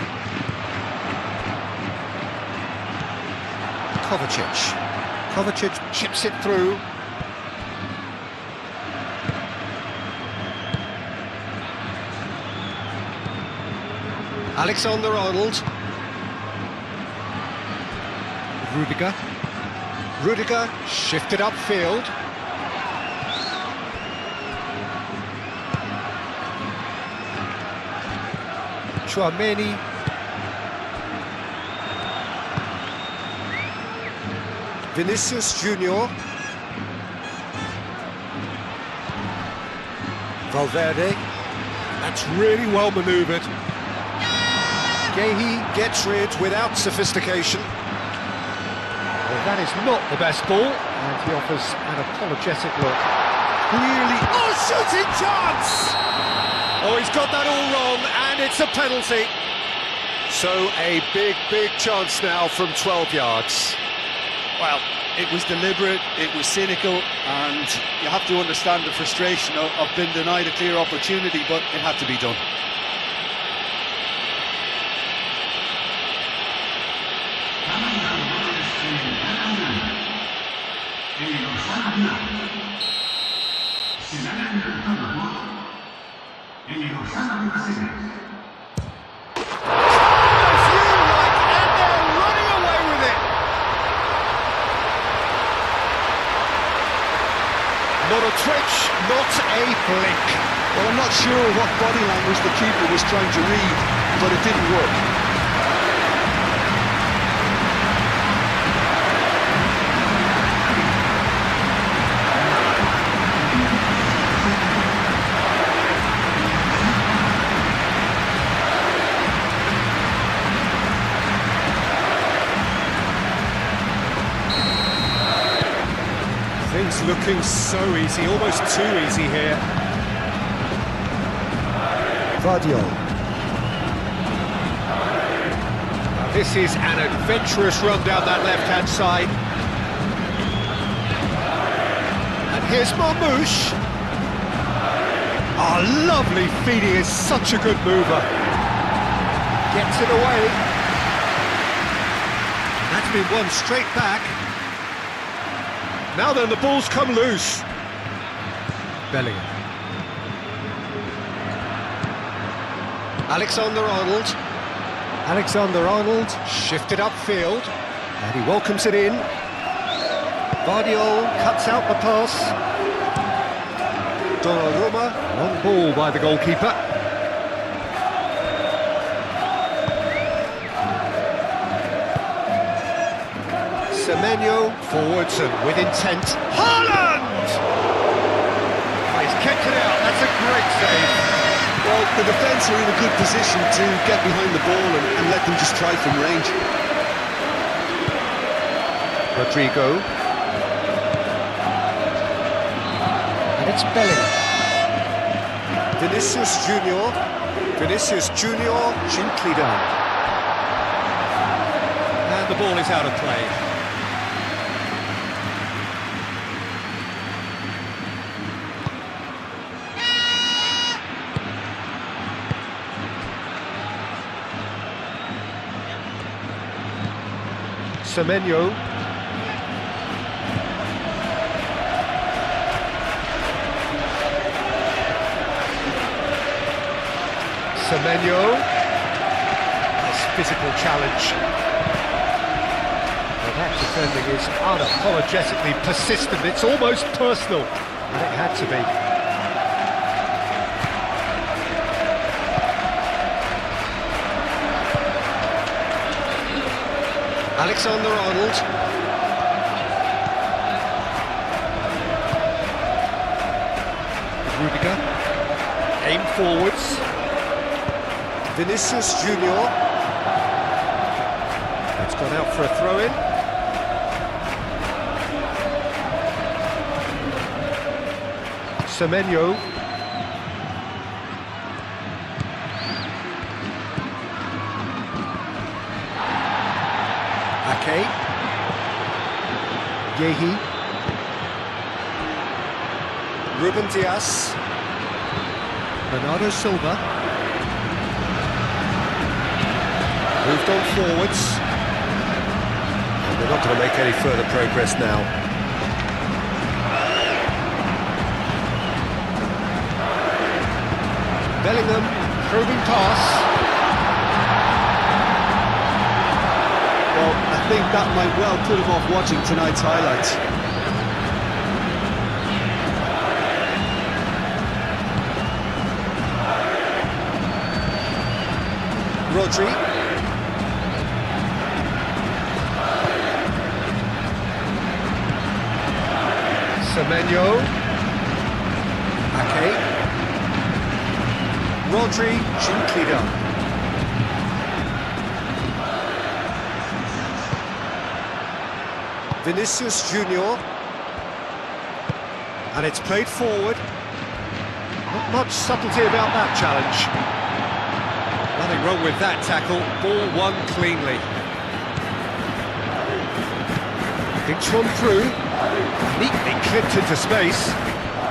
Speaker 1: Kovacic. Kovacic chips it through. Alexander-Arnold. Rudiger. Rudiger shifted upfield. Chouameni. Vinicius Junior. Valverde. That's really well manoeuvred. Gehi gets rid without sophistication. Well, that is not the best ball, and he offers an apologetic look. Really, oh, shooting chance! Oh, he's got that all wrong, and it's a penalty. So a big chance now from 12 yards.
Speaker 3: Well, it was deliberate, it was cynical, and you have to understand the frustration of being denied a clear opportunity, but it had to be done.
Speaker 1: Not a twitch, not a blink.
Speaker 3: Well, I'm not sure what body language the keeper was trying to read, but it didn't work.
Speaker 1: Things looking so easy, almost too easy here.
Speaker 2: Vardiol.
Speaker 1: This is an adventurous run down that left-hand side. And here's Marmouche. Oh, lovely feed, he is such a good mover. Gets it away. And that's been won straight back. Now then, the ball's come loose. Bellingham. Alexander-Arnold. Alexander-Arnold shifted upfield, and he welcomes it in. Vardiol cuts out the pass. Donnarumma, long ball by the goalkeeper. Semenyo forwards and with intent. Haaland! Oh, he's kept it out, that's a great save.
Speaker 3: Well, the defence are in a good position to get behind the ball and let them just try from range.
Speaker 1: Rodrigo. And it's Bellingham. Vinicius Junior. Vinicius Junior, gently down. And the ball is out of play. Semenyo. Semenyo. Nice physical challenge. Well, that defending is unapologetically persistent. It's almost personal, and it had to be. Alexander-Arnold. Rudiger. Aim forwards. Vinicius Junior. It's gone out for a throw-in. Semenyo. Ake. Yehi. Ruben Dias. Bernardo Silva. Moved on forwards. And they're not going to make any further progress now. Bellingham, probing pass.
Speaker 3: Well, I think that might well put him off watching tonight's highlights.
Speaker 1: Rodri. Semenyo. Ake. Rodri, gently done. Vinicius Junior. And it's played forward. Not much subtlety about that challenge. Nothing wrong with that tackle. Ball won cleanly. Thinks one through. Neatly clipped into space.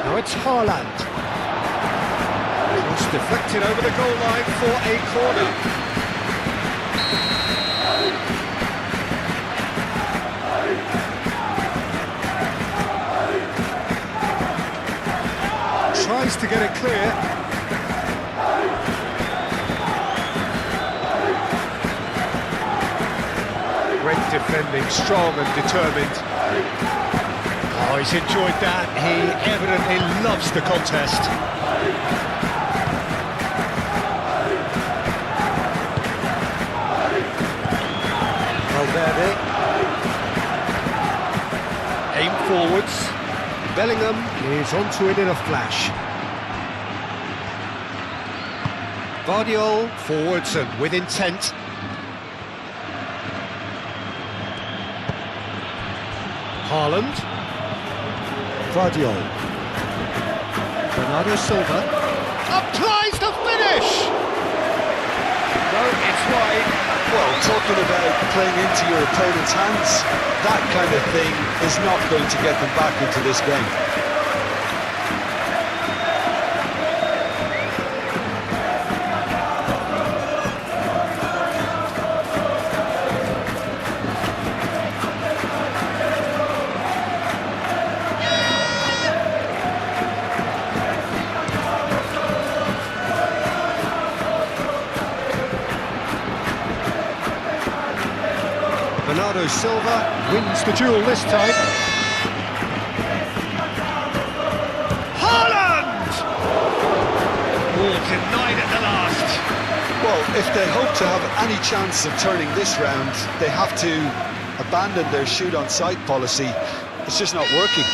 Speaker 1: Now it's Haaland. Cross deflected over the goal line for a corner. Tries to get it clear. Great defending, strong and determined. Oh, he's enjoyed that. He evidently loves the contest. Valverde. Aim forwards. Bellingham is onto it in a flash. Guardiola forwards and with intent. Haaland. Guardiola. Bernardo Silva. Applies the finish! No, it's wide.
Speaker 2: Well, talking about playing into your opponent's hands, that kind of thing is not going to get them back into this game.
Speaker 1: Bernardo Silva wins the duel this time. Haaland! Oh, denied at the last.
Speaker 2: Well, if they hope to have any chance of turning this round, they have to abandon their shoot on sight policy. It's just not working.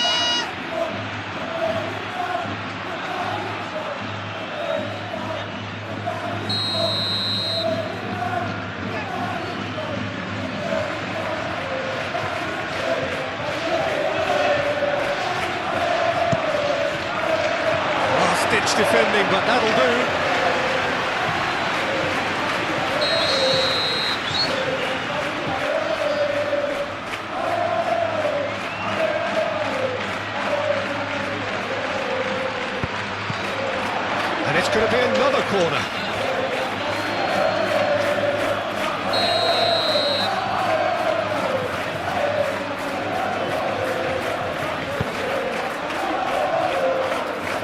Speaker 1: Ditch defending, but that'll do. And it's going to be another corner.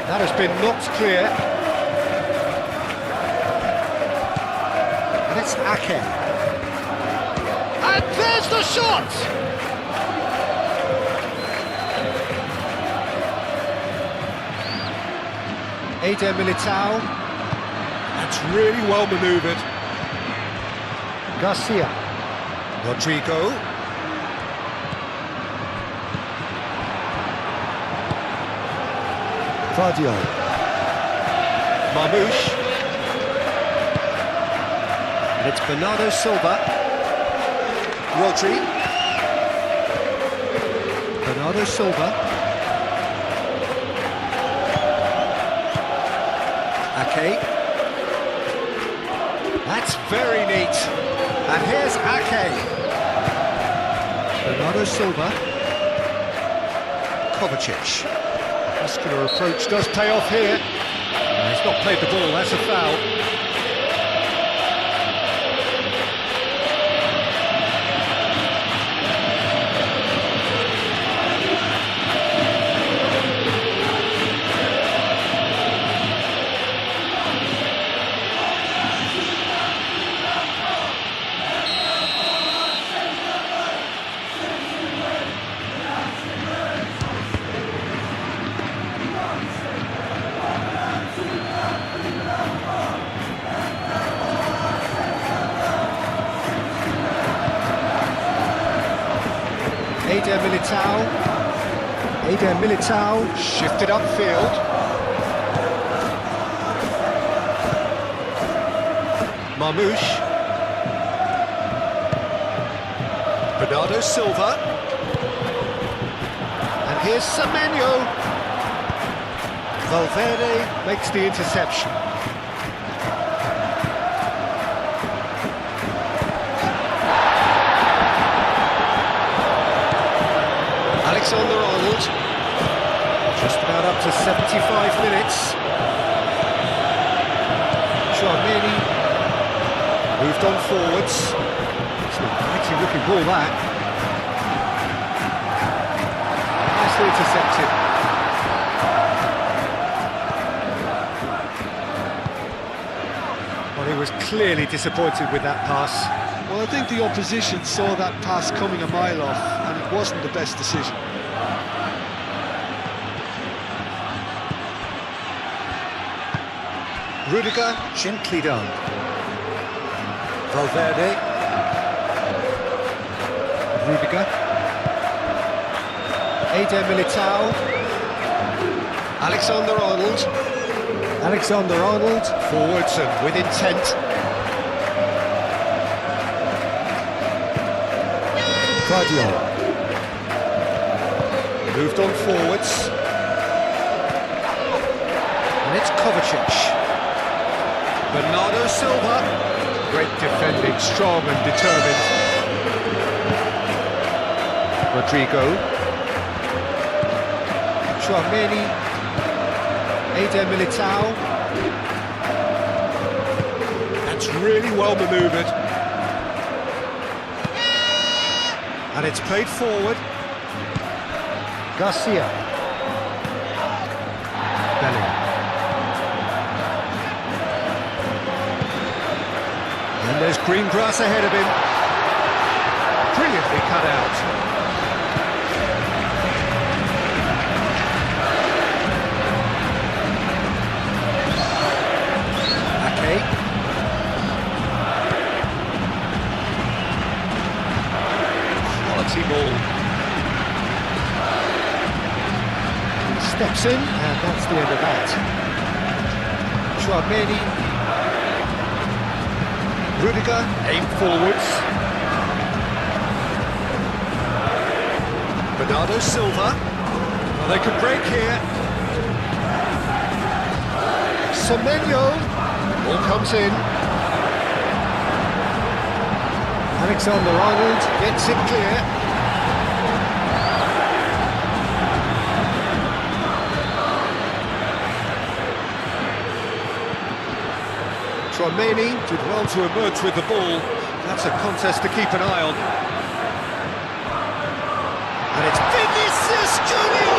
Speaker 1: That has been knocked clear. And it's Ake. And there's the shot! Eder Militao. That's really well manoeuvred. Garcia. Rodrigo. Guardiola. Marmoush. And it's Bernardo Silva. Rodri. Bernardo Silva. Ake. That's very neat. And here's Ake. Bernardo Silva. Kovacic. Muscular approach does pay off here. He's not played the ball, that's a foul. Eder Militao shifted upfield. Marmoush. Bernardo Silva. And here's Semenyo. Valverde makes the interception. Alexander-Arnold, just about up to 75 minutes. Chouameni moved on forwards. It's a pretty looking ball, that. Nicely intercepted. Well, he was clearly disappointed with that pass.
Speaker 2: Well, I think the opposition saw that pass coming a mile off, and it wasn't the best decision.
Speaker 1: Rudiger, gently done. Valverde. Rudiger. Eder Militao. Alexander-Arnold. Alexander-Arnold. Forwards and with intent. Guardiola. Moved on forwards. And it's Kovacic. Bernardo Silva. Great defending, strong and determined. Rodrigo. Tchouaméni. Eder Militao. That's really well manoeuvred. And it's played forward. Garcia. Bellingham. And there's green grass ahead of him. Brilliantly cut out. Ake. Quality ball. Steps in, and that's the end of that. Tchouaméni. Rudiger, aim forwards. Bernardo Silva. Well, they could break here. Semenyo. Ball comes in. Alexander-Arnold gets it clear. Tchouaméni did well to emerge with the ball. That's a contest to keep an eye on. And it's Vinicius Junior!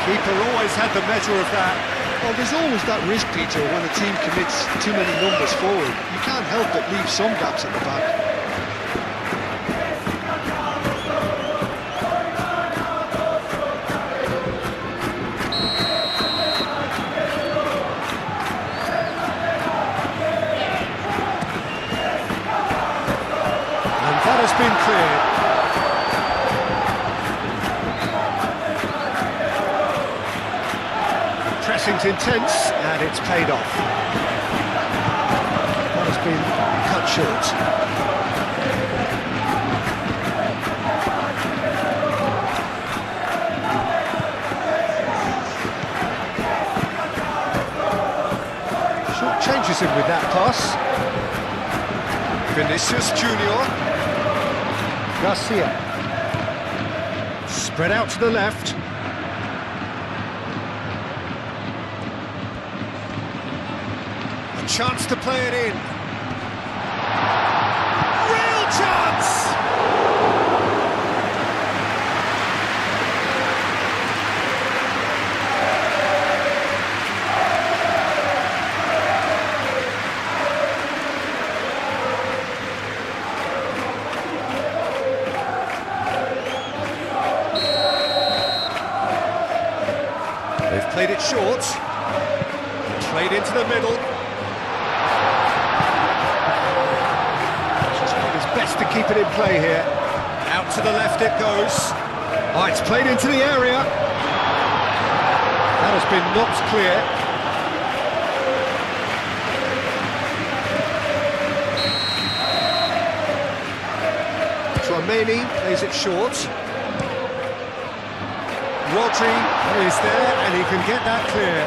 Speaker 1: Keeper always had the measure of that.
Speaker 2: Well, there's always that risk, Peter, when a team commits too many numbers forward. You can't help but leave some gaps at the back.
Speaker 1: That has been cleared. Pressing's intense, and it's paid off. That has been cut short. Short changes him with that pass. Vinicius Junior. Garcia. Spread out to the left. A chance to play it in. Real chance! They've played it short, played into the middle. He's trying his best to keep it in play here. Out to the left it goes. Oh, it's played into the area. That has been knocked clear. Tchouaméni plays it short. Rodri is there, and he can get that clear.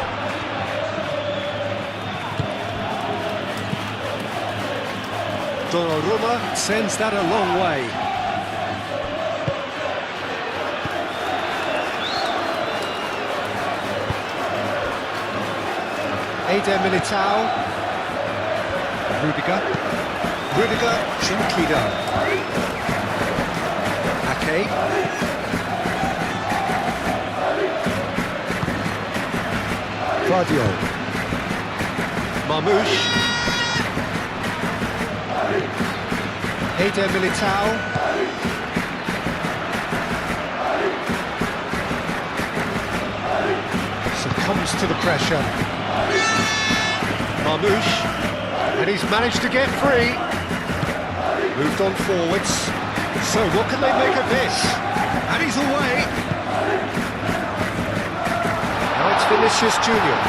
Speaker 1: Donnarumma sends that a long way. Eder Militao. Rudiger. Rudiger, gently done. Ake. Guardiola. Marmoush. Eder Militao. Succumbs to the pressure. Marmouche, and he's managed to get free. Moved on forwards. So what can they make of this? And he's away. Now it's Vinicius Junior.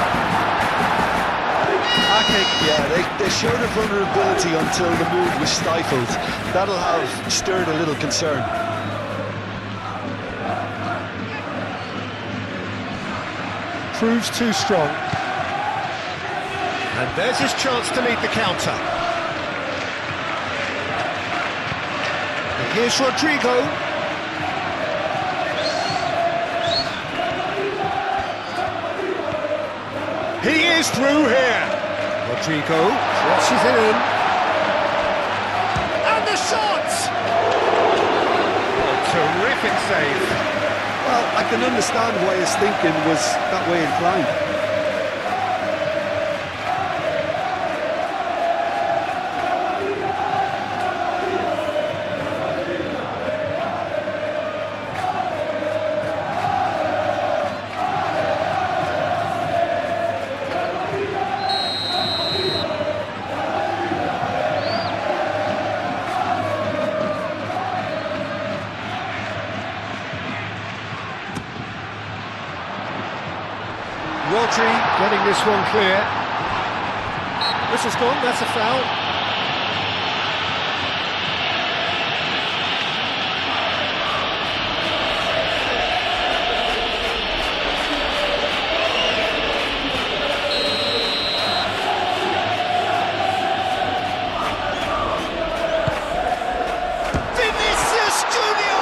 Speaker 2: I think, yeah, they showed a vulnerability until the move was stifled. That'll have stirred a little concern.
Speaker 1: Proves too strong. And there's his chance to lead the counter. And here's Rodrigo. He is through here. Rodrigo crosses it in. And the shot! Oh, terrific save.
Speaker 3: Well, I can understand why his thinking was that way inclined.
Speaker 1: Rodri getting this one clear. This is gone, that's a foul. Vinicius Junior!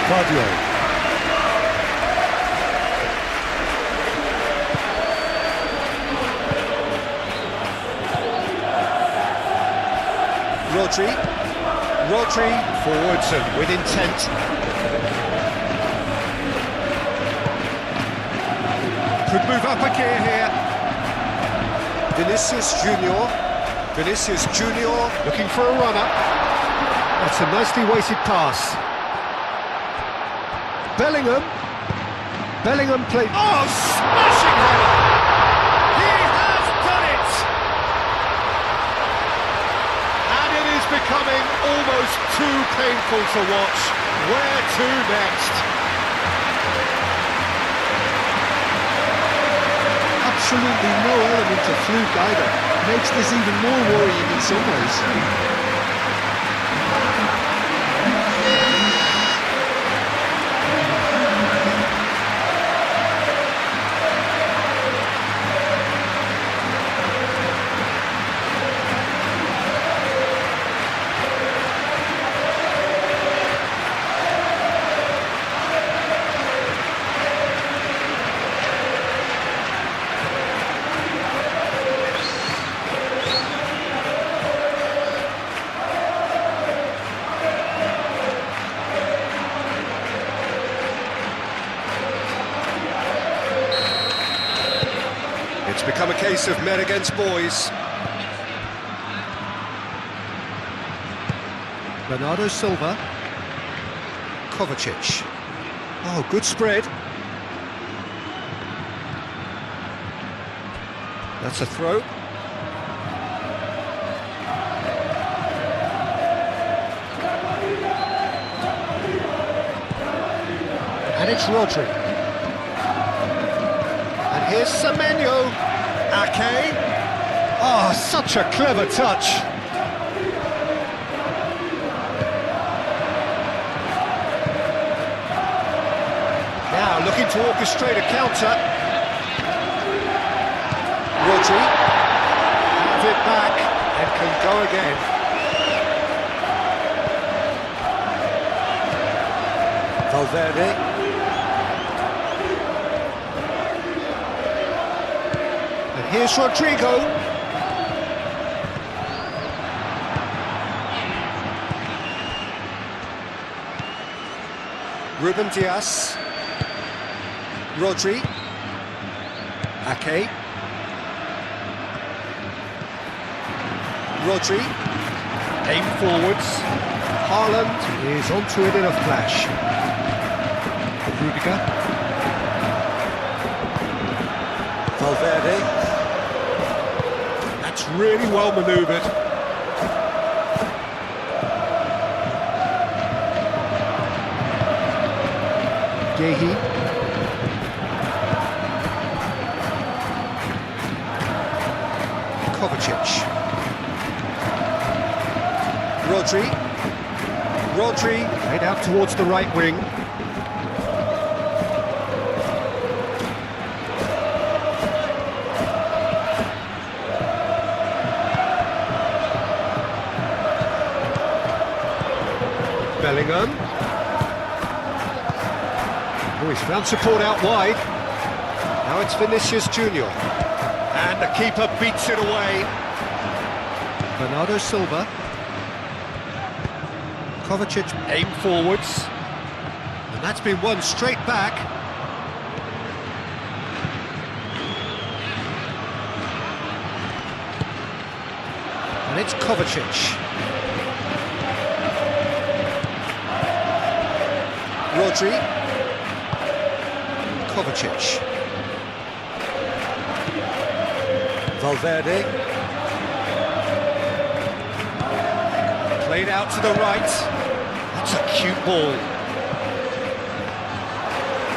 Speaker 1: Cardio. Rodri forwards and with intent. Could move up a gear here. Vinicius Junior looking for a runner. That's a nicely weighted pass. Bellingham played. Oh, smashing header! He has done it! And it is becoming almost too painful to watch. Where to next?
Speaker 2: Absolutely no element of fluke either. Makes this even more worrying in some ways.
Speaker 1: It's become a case of men against boys. Bernardo Silva. Kovacic. Oh, good spread. That's a throw. And it's Rodri. And here's Semenyo. Ake. Oh, such a clever touch. Now looking to orchestrate a counter. Rodri have it back and can go again. Valverde. And here's Rodrigo. Ruben Dias. Rodri. Ake. Rodri. Aim forwards. Haaland is onto it in a flash. Rudiger.
Speaker 2: Valverde.
Speaker 1: That's really well manoeuvred. Gehi. Kovacic. Rodri laid out towards the right wing. Bellingham. Oh, he's found support out wide. Now it's Vinicius Junior. And the keeper beats it away. Bernardo Silva. Kovacic aim forwards. And that's been won straight back. And it's Kovacic. Rodri. Kovacic. Valverde. Played out to the right. That's a cute ball.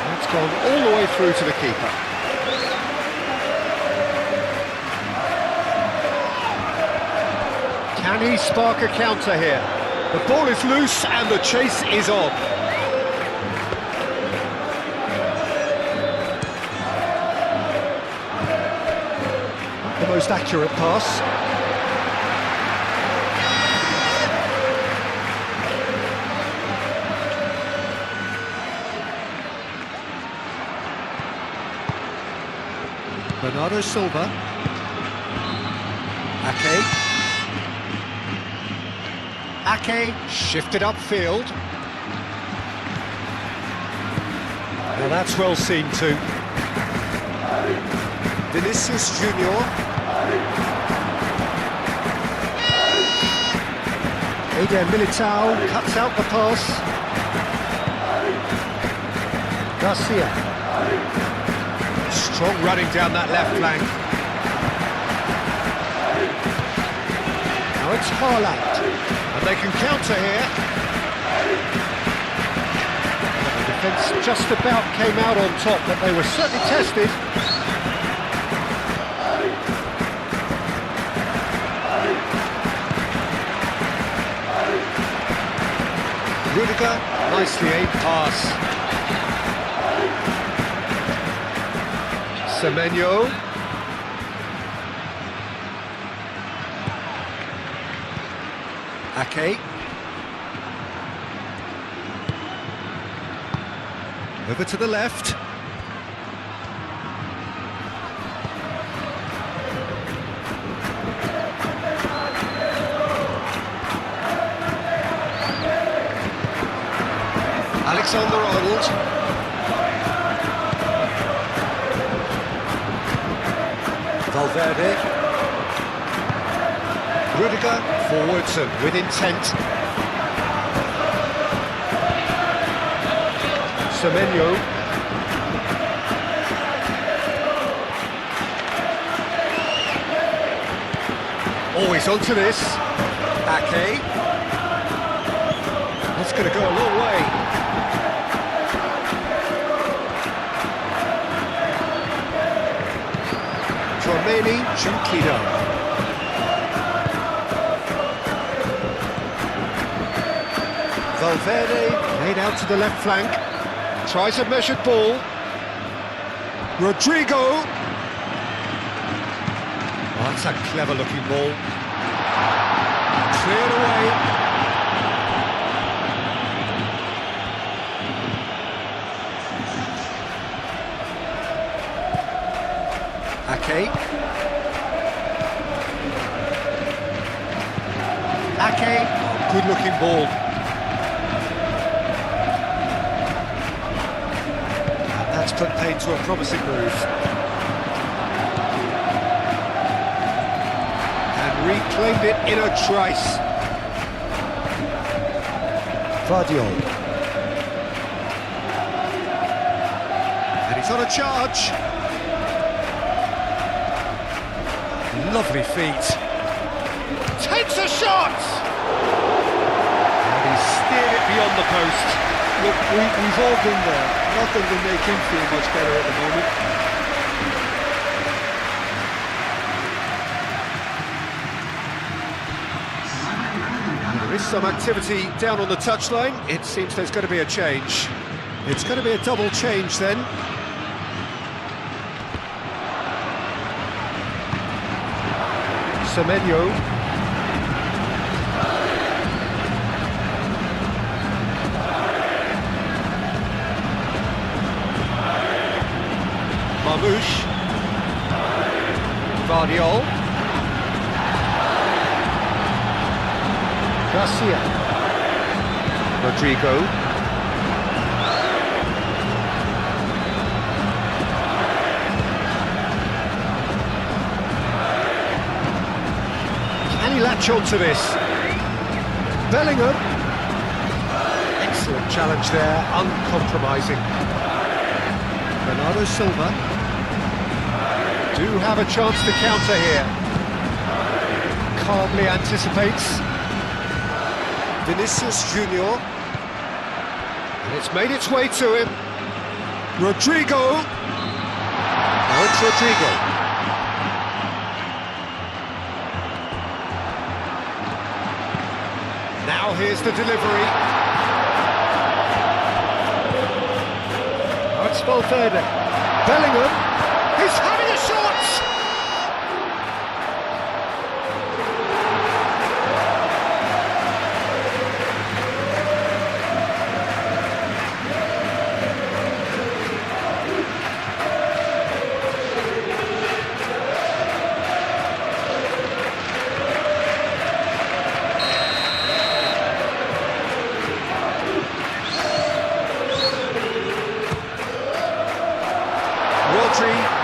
Speaker 1: That's gone all the way through to the keeper. Can he spark a counter here? The ball is loose and the chase is on. The most accurate pass. Bernardo Silva. Ake shifted upfield. Now that's well seen too. Vinicius Junior. Eder Militao cuts out the pass. Garcia. Strong running down that left flank. Now it's Haaland. And they can counter here. The defence just about came out on top, but they were certainly tested. Rudiger, nicely aimed pass. Semenyo. Ake. Over to the left. Alexander-Arnold. Valverde. Rudiger, forwards and with intent. Semenyo. Always onto this. Ake. That's going to go a long way. Tchouaméni, Junquito. Valverde laid out to the left flank. Tries a measured ball. Rodrigo. Oh, that's a clever looking ball. Cleared away. Ake. Good looking ball. That's put paid to a promising move. And reclaimed it in a trice. Vardiol. And he's on a charge. Lovely feet. Takes a shot! And he's steered it beyond the post.
Speaker 3: Look, we've all been there. Nothing will make him feel much better at the moment.
Speaker 1: There is some activity down on the touchline. It seems there's going to be a change. It's going to be a double change then. Semenyo. Marmouche. Vardiol. Garcia. Rodrigo. Can he latch on to this? Bellingham. Excellent challenge there, uncompromising. Bernardo Silva. Do have a chance to counter here. Calmly anticipates. Vinicius Junior. And it's made its way to him. Rodrigo. Now it's Rodrigo. Now here's the delivery. Now it's Valverde. Bellingham. He's having a shot!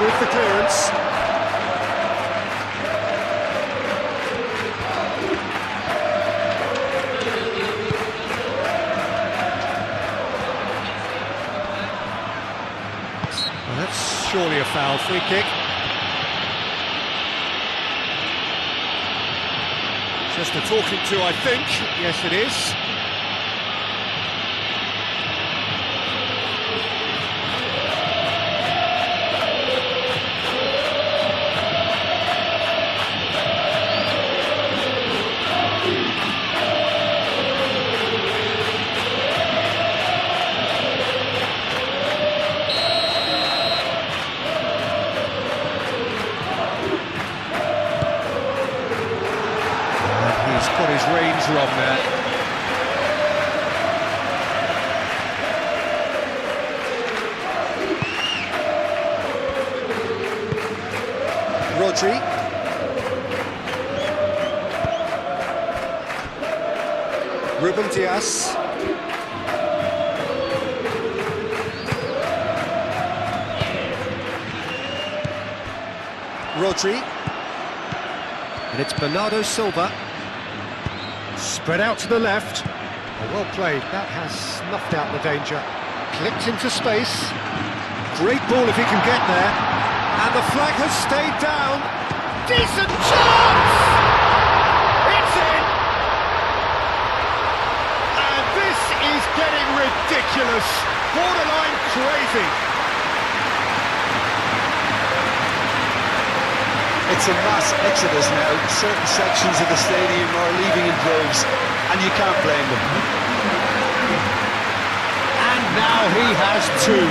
Speaker 1: With the clearance. Well, that's surely a foul. Free kick. Just a talking to, I think. Yes, it is. Got his range wrong there. Rodri. Ruben Dias. Rodri. And it's Bernardo Silva. Spread out to the left. Oh, well played. That has snuffed out the danger. Clipped into space. Great ball if he can get there. And the flag has stayed down. Decent chance! It's in! And this is getting ridiculous. Borderline crazy.
Speaker 2: It's a mass exodus now. Certain sections of the stadium are leaving in droves, and you can't blame them.
Speaker 1: And now he has two.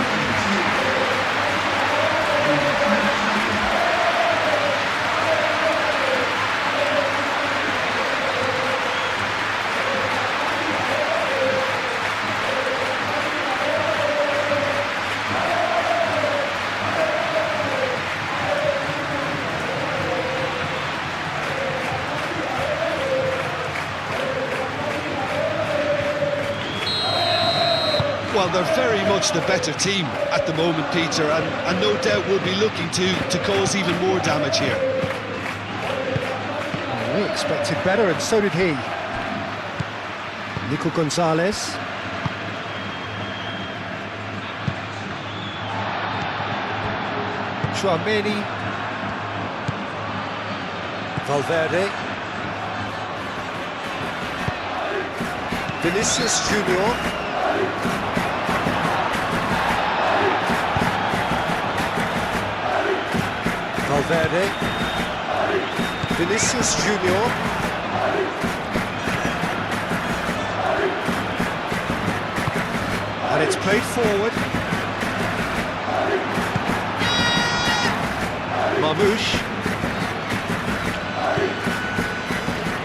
Speaker 3: Well, they're very much the better team at the moment, Peter, and no doubt will be looking to cause even more damage here.
Speaker 1: We expected better, and so did he. Nico Gonzalez. Chouameni. Valverde. Vinicius Junior. Valverde. Vinicius Junior. And it's played forward. Marmoush.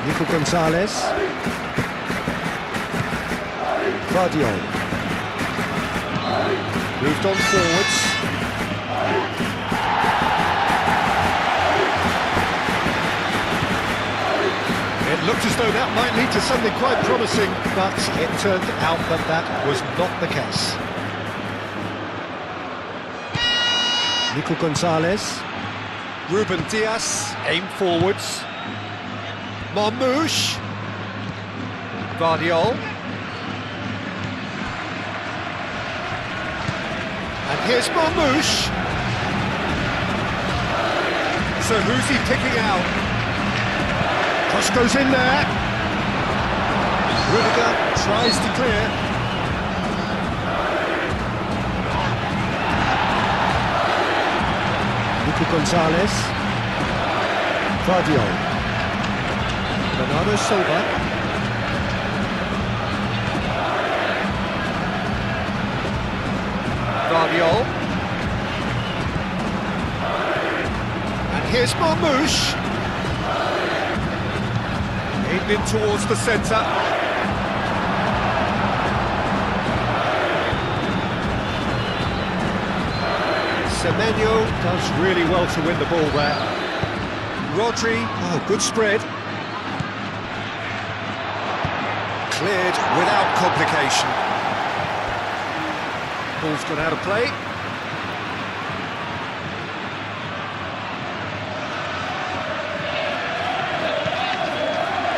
Speaker 1: Nico Gonzalez. Guardiola. Moved on forwards. It looked as though that might lead to something quite promising, but it turned out that that was not the case. Nico Gonzalez. Ruben Diaz, aim forwards. Marmoush. Guardiola. And here's Marmoush. So who's he picking out? Cross goes in there. Rudiger tries to clear. Nico Gonzalez. Guardiola. Bernardo Silva. Guardiola. And here's Marmoush. Aimed in towards the centre. Semenyo does really well to win the ball there. Rodri, oh, good spread. Cleared without complication. Ball's gone out of play.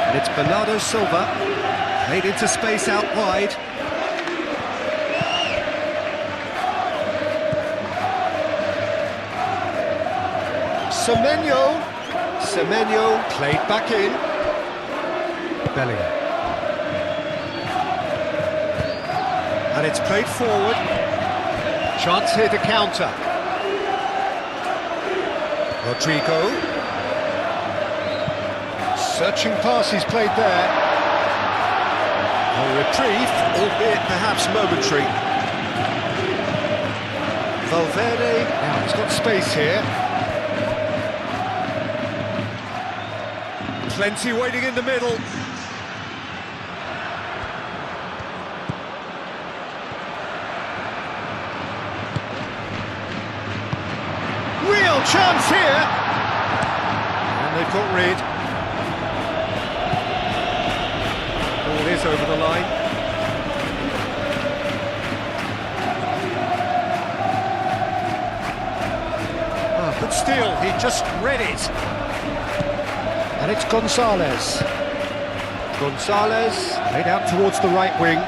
Speaker 1: And it's Bernardo Silva, played into space out wide. Semenyo played back in. Bellingham. And it's played forward. Chance here to counter. Rodrigo. Searching pass he's played there. A reprieve, albeit perhaps momentary. Valverde, now he's got space here. Plenty waiting in the middle. Real chance here. And they've got rid. Ball is over the line. Ah, good steal, he just read it. And it's Gonzalez. Gonzalez laid out towards the right wing.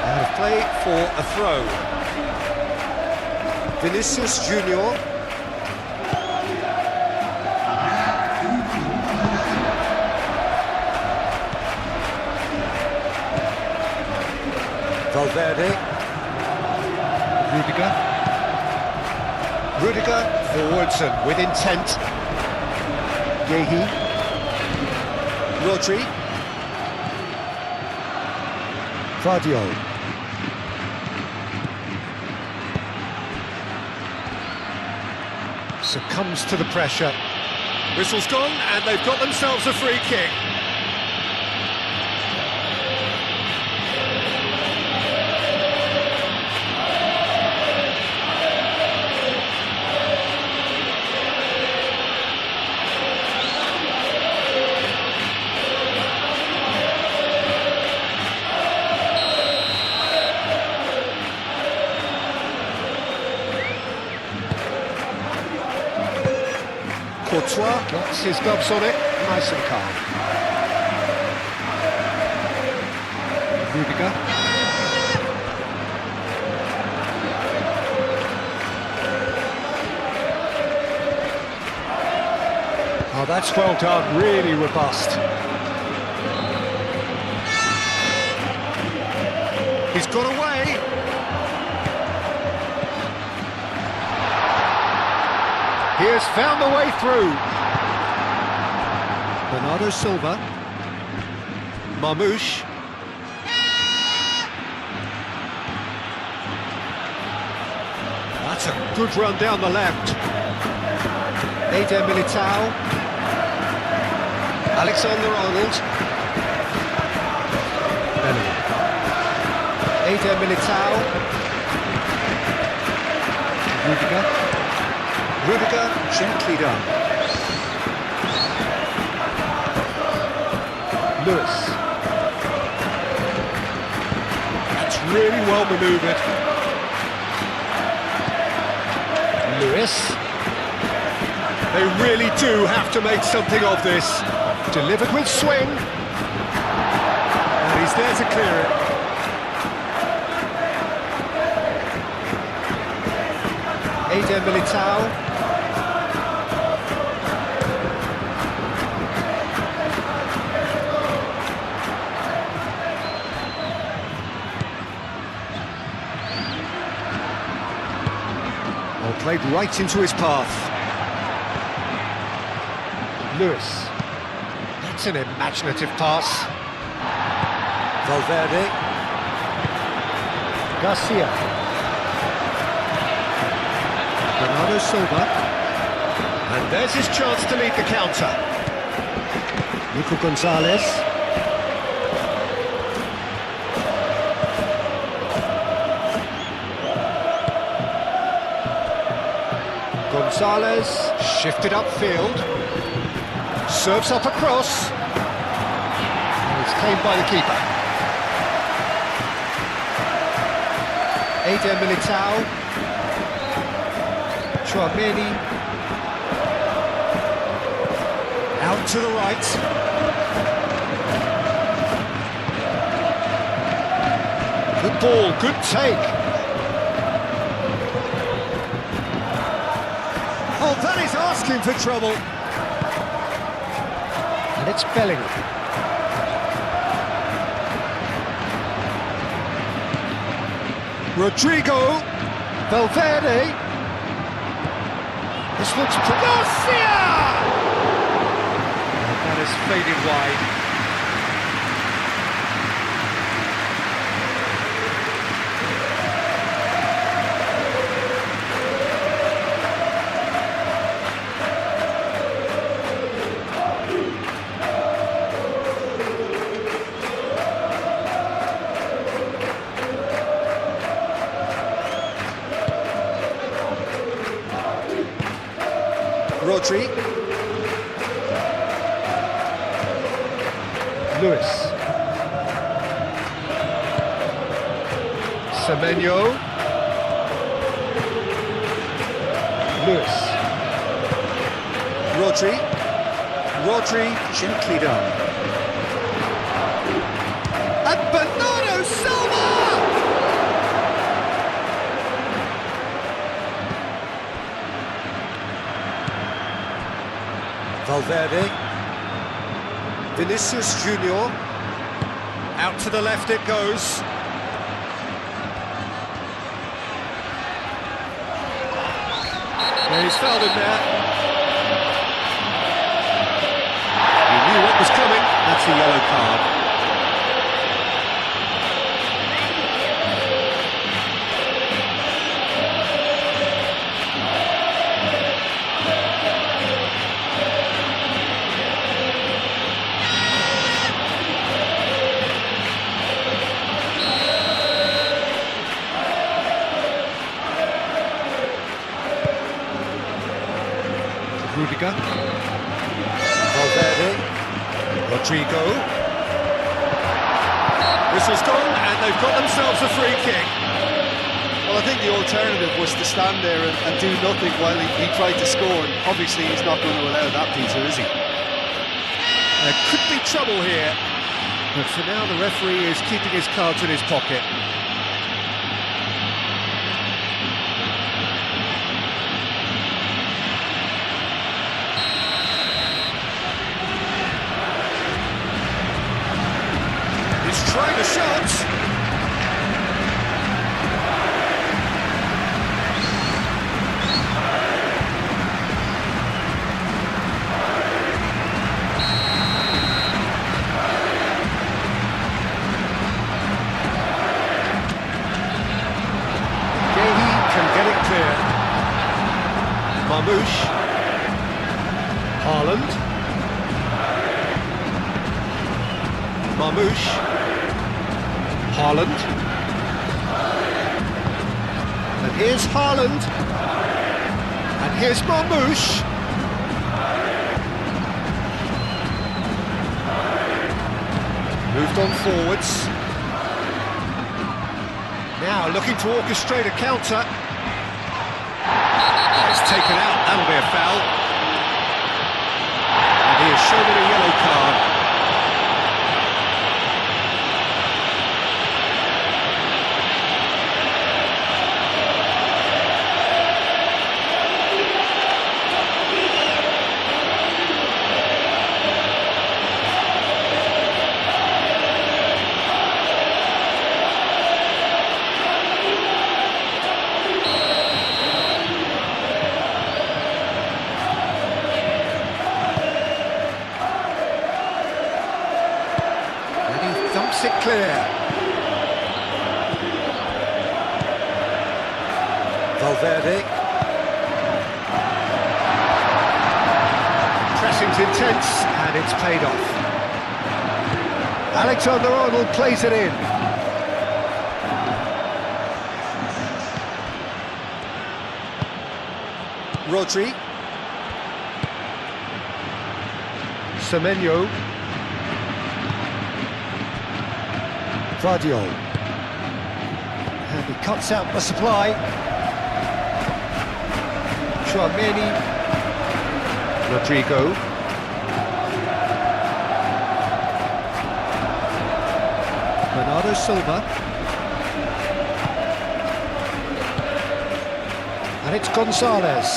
Speaker 1: Out of play for a throw. Vinicius Junior. Valverde. Rudiger forwards and with intent. Yehi. Rodri. Guardiola. Succumbs to the pressure. Whistle's gone and they've got themselves a free kick. Courtois gets his gloves on it, nice and calm. Rudiger. Oh, that's well done, really robust. He's got away. He has found the way through. Bernardo Silva. Marmoush. That's a good run down the left. Eder Militao. Alexander-Arnold. Bellingham. Eder Militao. Rudiger, gently done. Lewis. That's really well manoeuvred. Lewis. They really do have to make something of this. Delivered with swing. And he's there to clear it. Eder Militao. Well, played right into his path. Lewis. That's an imaginative pass. Valverde. Garcia. Bernardo Silva. And there's his chance to lead the counter. Nico Gonzalez. Gonzalez shifted upfield. Serves up a cross. And it's claimed by the keeper. Eder Militao. Chouameni. Out to the right. Good ball, good take. Oh, that is asking for trouble. And it's Bellingham. Rodrigo. Valverde. This looks Garcia! And that has faded wide. Rodri. Lewis. Semenyo. Lewis. Rodri. Rodri, gently done. And Bernardo Silva! Valverde. Vinicius Junior. Out to the left it goes. Yeah, he's fouled him there. He knew what was coming. That's a yellow card. Rudiger. Valverde. Rodrigo. Whistle's gone and they've got themselves a free kick.
Speaker 3: Well, I think the alternative was to stand there and do nothing while he tried to score. And obviously he's not going to allow that, Peter, is he?
Speaker 1: There could be trouble here. But for now the referee is keeping his cards in his pocket. find a shot. Can get it clear. Marmoush. Haaland. Marmoush. Haaland. And here's Haaland. And here's Marmoush. Moved on forwards. Now looking to orchestrate a counter. It's taken out, that'll be a foul. And he is shown a yellow card. Dumps it clear. Valverde. Pressing's intense and it's paid off. Alexander-Arnold plays it in. Rodri. Semenyo. Vardio. And he cuts out the supply. Chouameni. Rodrigo. Bernardo Silva. And it's Gonzalez.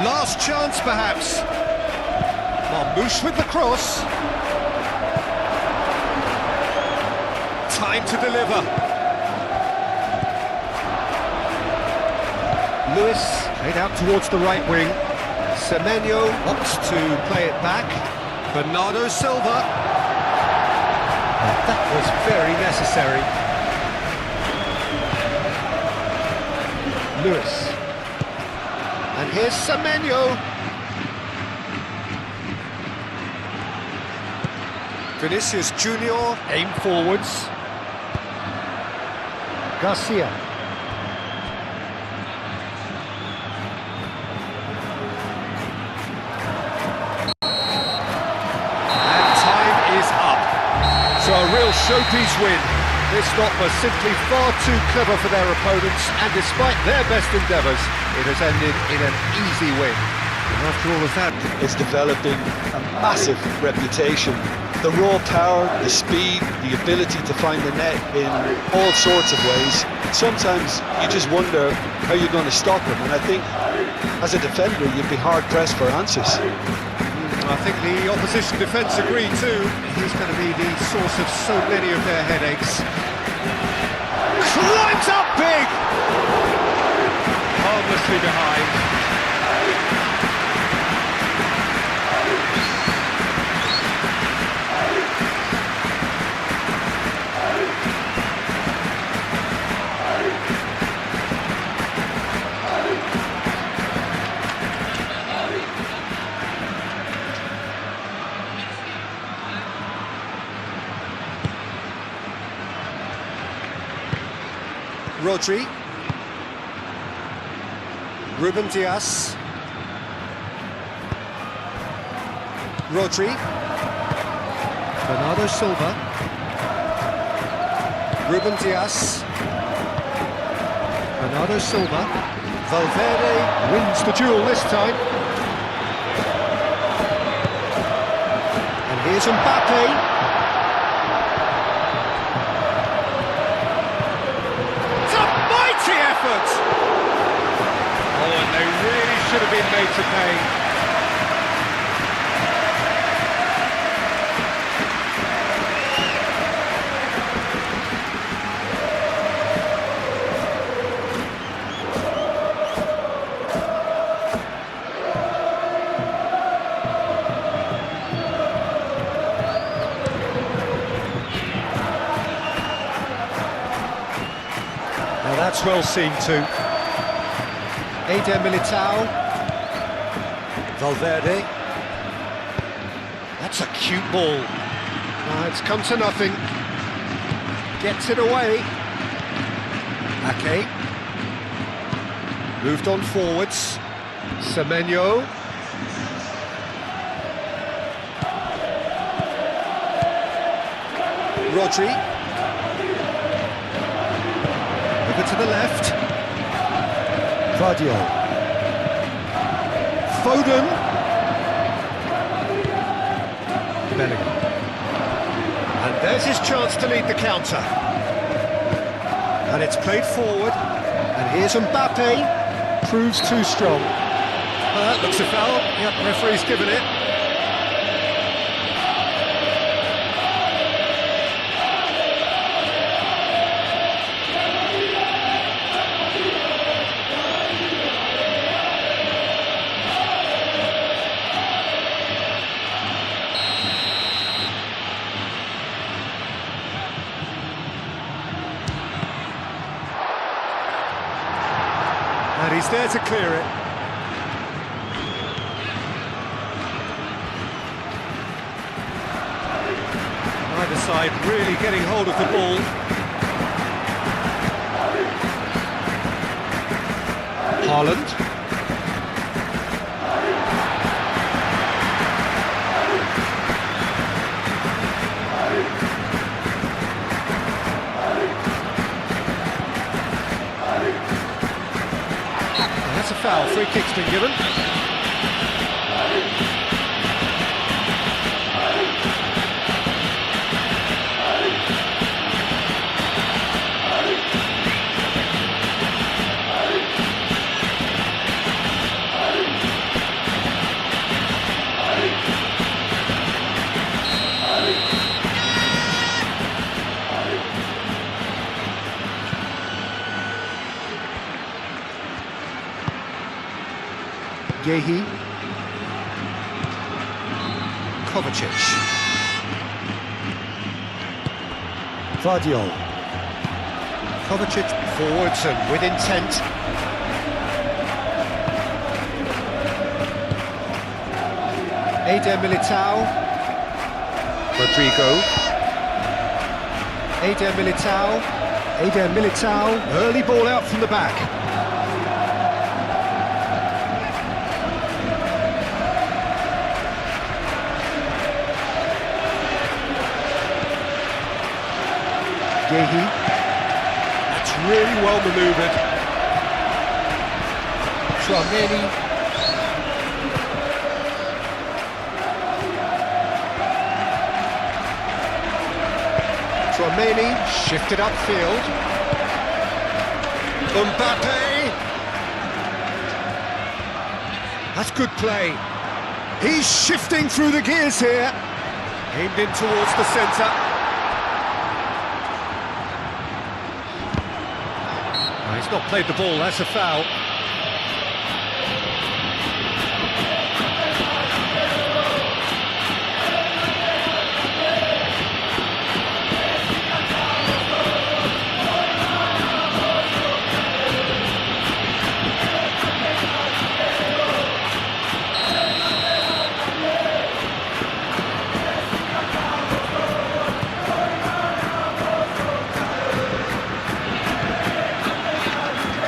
Speaker 1: Last chance perhaps. Marmoush with the cross. Time to deliver. Lewis played out towards the right wing. Semenyo opts to play it back. Bernardo Silva. That was very necessary. Lewis. And here's Semenyo. Vinicius Junior aim forwards. Garcia. And time is up. So a real showpiece win. This lot was simply far too clever for their opponents, and despite their best endeavours, it has ended in an easy win. And after all of that,
Speaker 2: It's developing a massive reputation. The raw power, the speed, the ability to find the net in all sorts of ways. Sometimes you just wonder how you're going to stop him, and I think as a defender you'd be hard-pressed for answers.
Speaker 1: I think the opposition defence agree too. He's going to be the source of so many of their headaches. Climbs up big! Harmlessly behind. Rodri. Ruben Dias. Rodri. Bernardo Silva. Ruben Dias. Bernardo Silva. Valverde wins the duel this time. And here's Mbappe. Oh, and they really should have been made to pay. That's well seen too. Eder Militao. Valverde. That's a cute ball. It's come to nothing. Gets it away. Ake. Moved on forwards. Semenyo. Rodri. Over to the left. Vardiol. Foden. Bellingham. And there's his chance to lead the counter. And it's played forward. And here's Mbappe. Proves too strong. That looks a foul. Yep, referee's given it. And he's there to clear it. Either side really getting hold of the ball. Haaland. That's a foul, free kick's been given. Yehi. Kovacic. Vardiol. Kovacic forwards and with intent. Eder Militao. Rodrigo. Eder Militao. Eder Militao. Early ball out from the back. Yehi. That's really well manoeuvred. Tchouameni. Tchouameni shifted upfield. Mbappe. That's good play. He's shifting through the gears here. Aimed in towards the centre. He's not played the ball, that's a foul.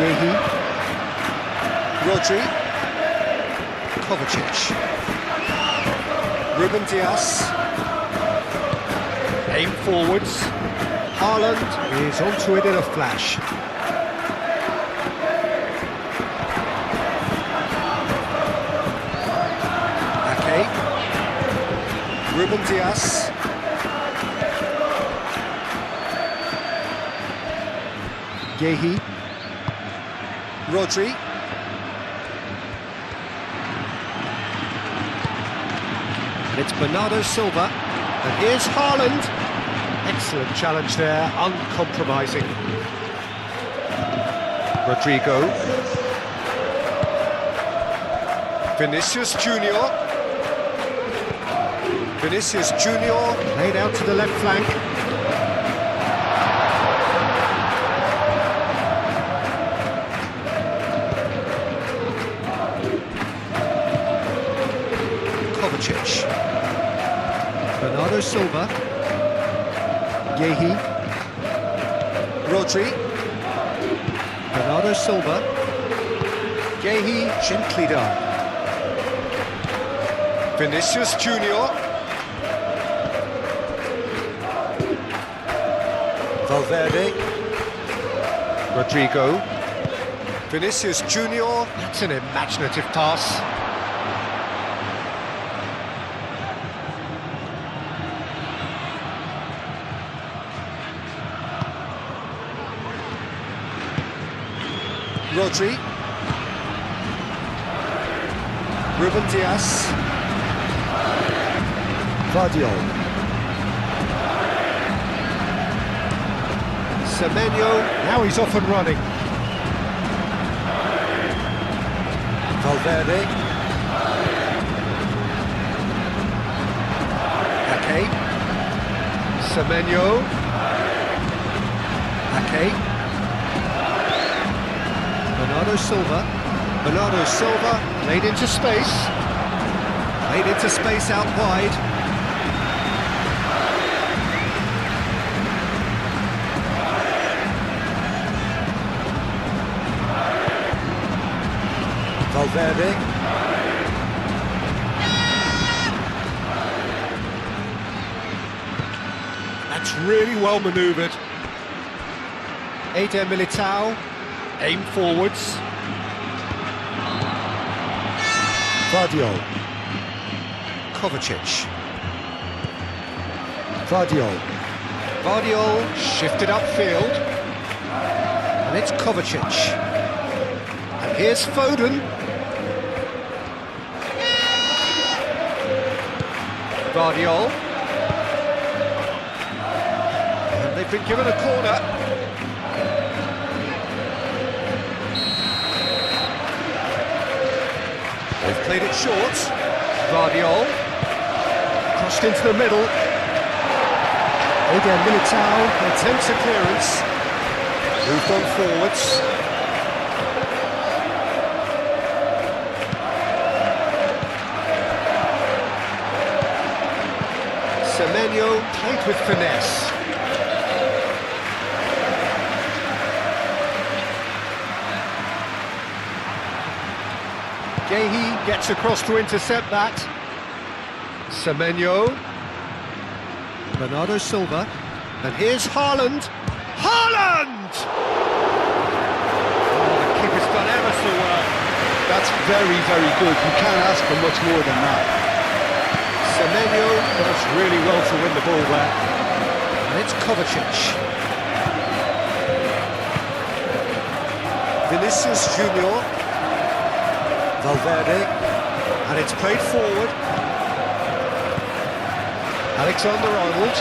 Speaker 1: Yehi. Rodri. Kovacic. Ruben Dias. Aim forwards. Haaland is onto it in a flash. Ake. Ruben Dias. Yehi. Rodri. And it's Bernardo Silva. And here's Haaland. Excellent challenge there, uncompromising. Rodrigo. Vinicius Junior. Vinicius Junior played out to the left flank. Bernardo Silva. Yehi. Rodri. Bernardo Silva. Yehi, gently done. Vinicius Junior. Valverde. Rodrigo. Vinicius Junior. That's an imaginative pass. Rodri. Ruben Dias. Vardiol. Semenyo, now he's off and running. Valverde. Ake. Semenyo. Ake. Bernardo Silva. Bernardo Silva, played into space. Played into space out wide. Valverde. That's really well manoeuvred. Eder Militao. Aim forwards. Vardiol. Kovacic. Vardiol. Vardiol shifted upfield. And it's Kovacic. And here's Foden. Vardiol. And they've been given a corner. They've played it short. Vardiol. Crossed into the middle. Eder Militao attempts a clearance. Moved on forwards. Semenyo played with finesse. Yehi gets across to intercept that. Semenyo. Bernardo Silva. And here's Haaland. Haaland! Oh, the keeper's done ever so well.
Speaker 2: That's very, very good. You can't ask for much more than that.
Speaker 1: Semenyo does really well to win the ball there. And it's Kovacic. Vinicius Junior. Valverde, and it's played forward. Alexander-Arnold.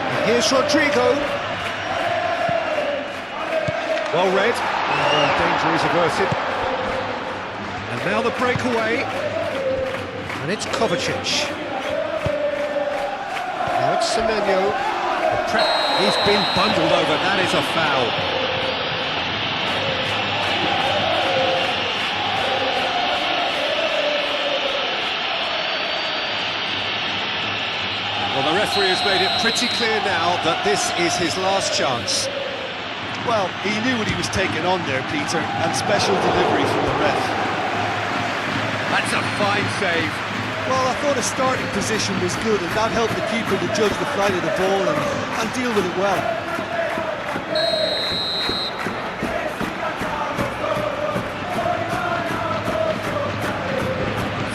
Speaker 1: And here's Rodrigo. Well read. Danger is averted. And now the breakaway. And it's Kovacic. Now it's Semenyo. He's been bundled over. That is a foul. Well, the referee has made it pretty clear now that this is his last chance.
Speaker 3: Well, he knew what he was taking on there, Peter, and special delivery from the ref.
Speaker 1: That's a fine save.
Speaker 3: Well, I thought his starting position was good, and that helped the keeper to judge the flight of the ball and deal with it well.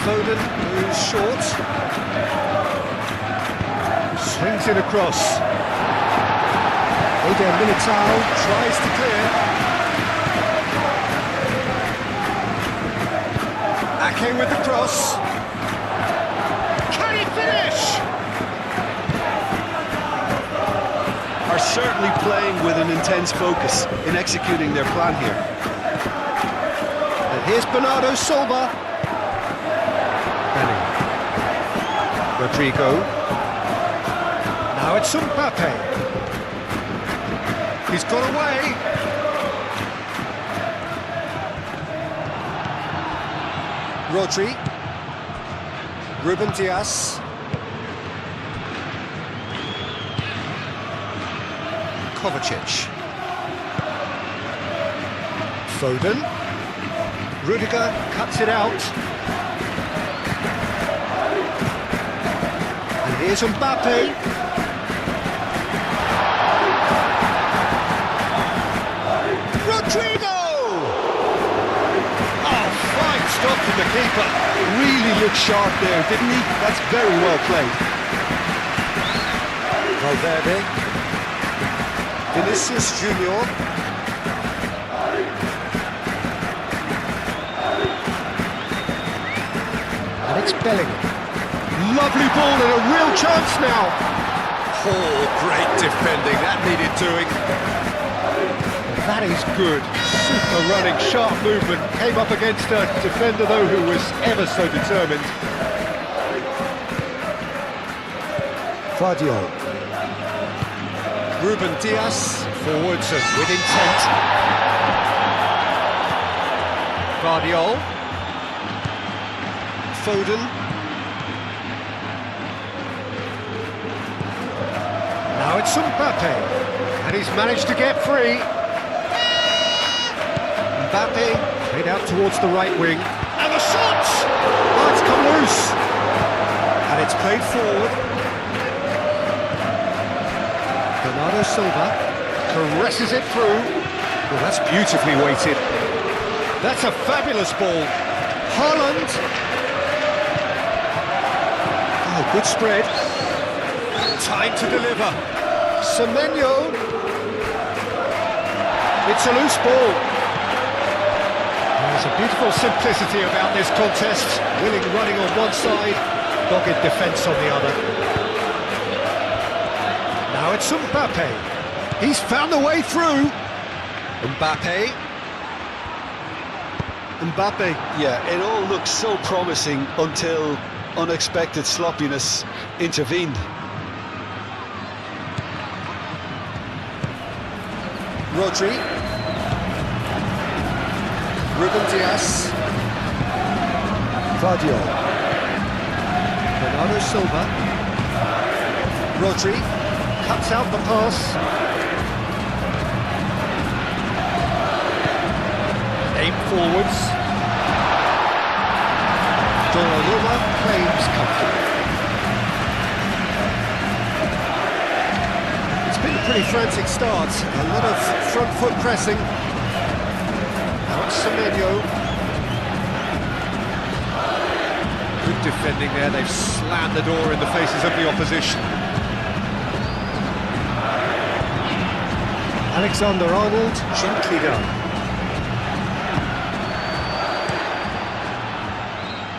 Speaker 1: Foden moves short. Swings it across. Eder Militao tries to clear. Ake with the cross. Can he finish?
Speaker 3: Are certainly playing with an intense focus in executing their plan here.
Speaker 1: And here's Bernardo Silva. Benny. Rodrigo. Now it's Mbappe. He's got away. Rodri. Ruben Dias. Kovacic. Foden. Rudiger cuts it out. And here's Mbappe. Rodrigo! Oh, fine stop from the keeper.
Speaker 3: Really looked sharp there, didn't he? That's very well played.
Speaker 1: Valverde. Vinicius Junior. And it's Bellingham. Lovely ball and a real chance now. Oh, great defending. That needed doing. That is good. Super running, sharp movement. Came up against a defender, though, who was ever so determined. Guardiola. Ruben Dias, forwards and with intent. Guardiola. Foden. Now it's Mbappe, and he's managed to get free. Mbappe, played out towards the right wing, and the shot! Oh, it's come loose, and it's played forward. Bernardo Silva caresses it through. Well, that's beautifully weighted. That's a fabulous ball. Haaland. Oh, good spread. Time to deliver. Semenyo. It's a loose ball. There's a beautiful simplicity about this contest. Willing running on one side, dogged defence on the other. Now it's Mbappe. He's found a way through. Mbappe. Mbappe.
Speaker 2: Yeah, it all looked so promising until unexpected sloppiness intervened.
Speaker 1: Rodri. Ruben Dias. Guardiola. Bernardo Silva. Rodri cuts out the pass. Aim forwards. Donnarumma claims comfortably. It's been a pretty frantic start. A lot of front foot pressing. Now it's Semenyo. Good defending there. They've slammed the door in the faces of the opposition. Alexander-Arnold, gently done.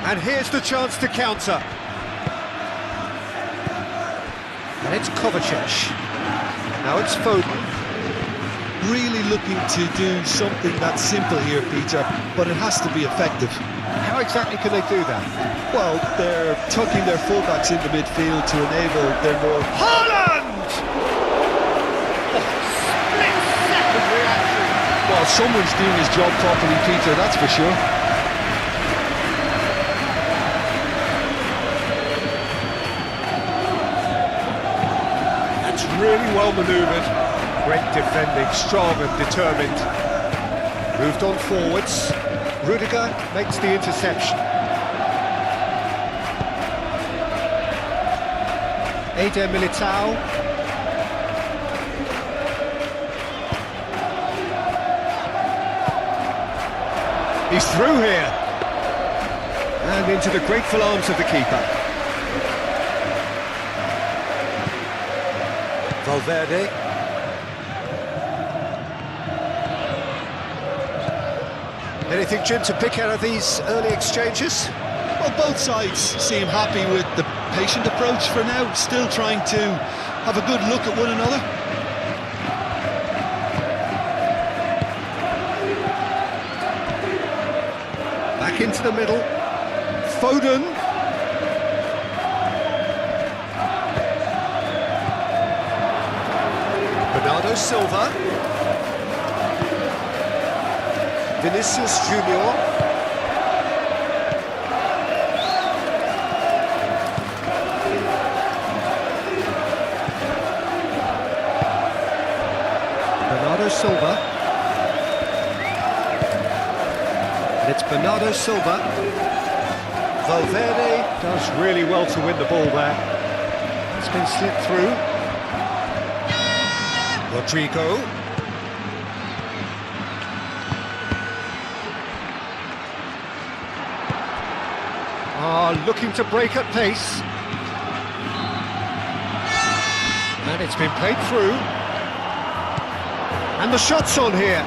Speaker 1: And here's the chance to counter. And it's Kovacic. Now it's Foden.
Speaker 2: Really looking to do something that's simple here, Peter, but it has to be effective.
Speaker 1: How exactly can they do that?
Speaker 2: Well, they're tucking their fullbacks into midfield to enable their more...
Speaker 1: Haaland! Split-second reaction.
Speaker 2: Well, someone's doing his job properly, Peter, that's for sure.
Speaker 1: That's really well manoeuvred. Great defending, strong and determined. Moved on forwards. Rudiger makes the interception. Eder Militao. He's through here. And into the grateful arms of the keeper. Valverde. Anything, Jim, to pick out of these early exchanges?
Speaker 2: Well, both sides seem happy with the patient approach for now, still trying to have a good look at one another.
Speaker 1: Back into the middle. Foden. Bernardo Silva. Vinicius Junior. Silva. And it's Bernardo Silva. Valverde does really well to win the ball there. It's been slipped through. Rodrigo. Looking to break at pace. And it's been played through. And the shot's on here.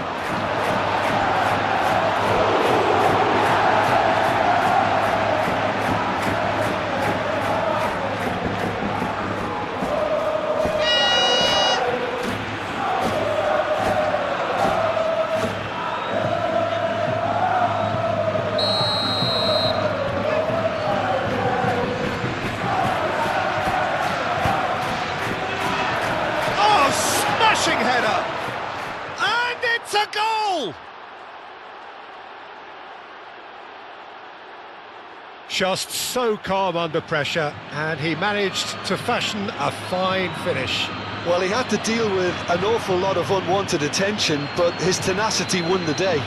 Speaker 1: Header, and it's a goal! Just so calm under pressure, and he managed to fashion a fine finish.
Speaker 2: Well, he had to deal with an awful lot of unwanted attention, but his tenacity won the day.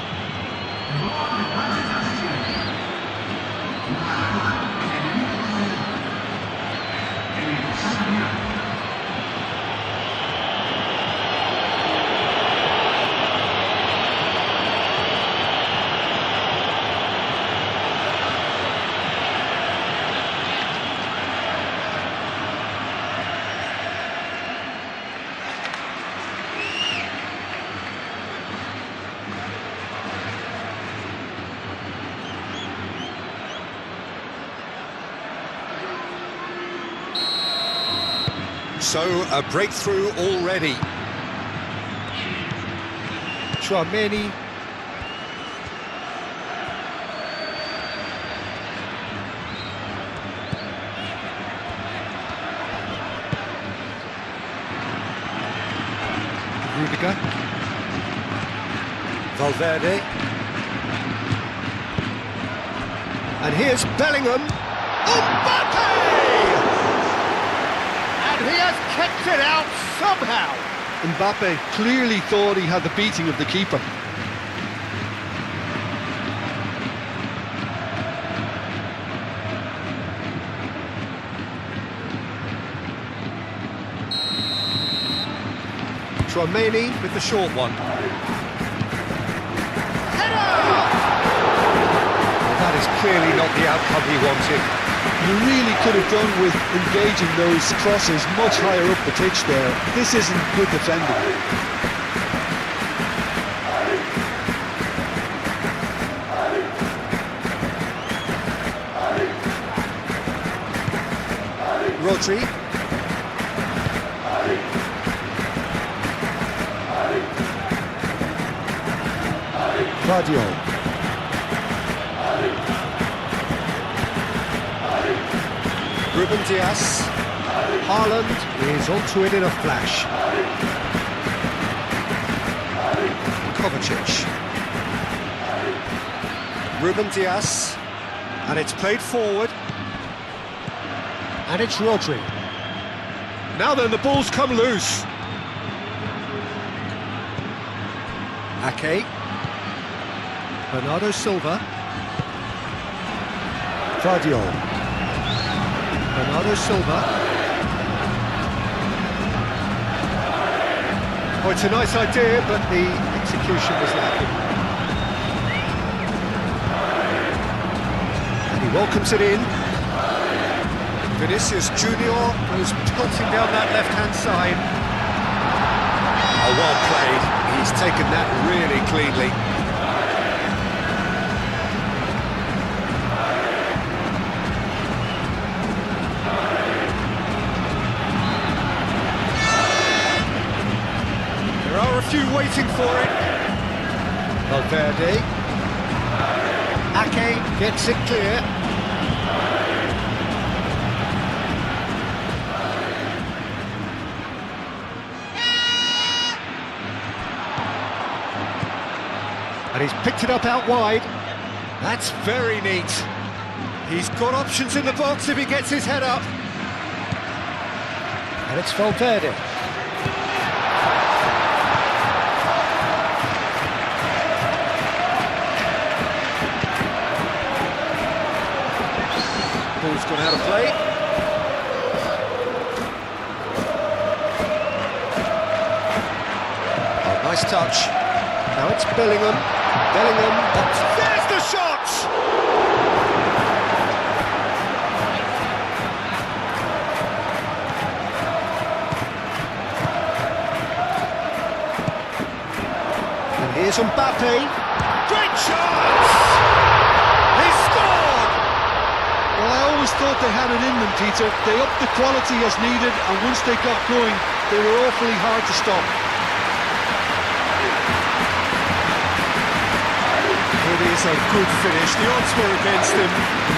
Speaker 1: So, a breakthrough already. Tchouaméni. Rudiger. Valverde. And here's Bellingham. Mbappe! He has kept it out somehow.
Speaker 2: Mbappe clearly thought he had the beating of the keeper.
Speaker 1: Tchouaméni with the short one. Header! Well, that is clearly not the outcome he wanted.
Speaker 2: You really could have done with engaging those crosses much higher up the pitch there. This isn't good defending.
Speaker 1: Rodri. Guardiola. Ruben Dias. Haaland is onto it in a flash. Kovacic. Ruben Dias. And it's played forward. And it's Rodri. Now then, the ball's come loose. Ake. Bernardo Silva. Guardiola. Bernardo Silva. Oh, it's a nice idea, but the execution was lacking. And he welcomes it in. Vinicius Junior goes pelting down that left-hand side. Oh, well played. He's taken that really cleanly. Few waiting for it. Valverde. Ake gets it clear. And he's picked it up out wide. That's very neat. He's got options in the box if he gets his head up. And it's Valverde. Liverpool's gone out of play. Oh, nice touch. Now it's Bellingham. There's the shot! And here's Mbappe. Great chance! He scored!
Speaker 3: Well, I always thought they had it in them, Peter. They upped the quality as needed, and once they got going, they were awfully hard to stop.
Speaker 1: It is a good finish. The odds were against him.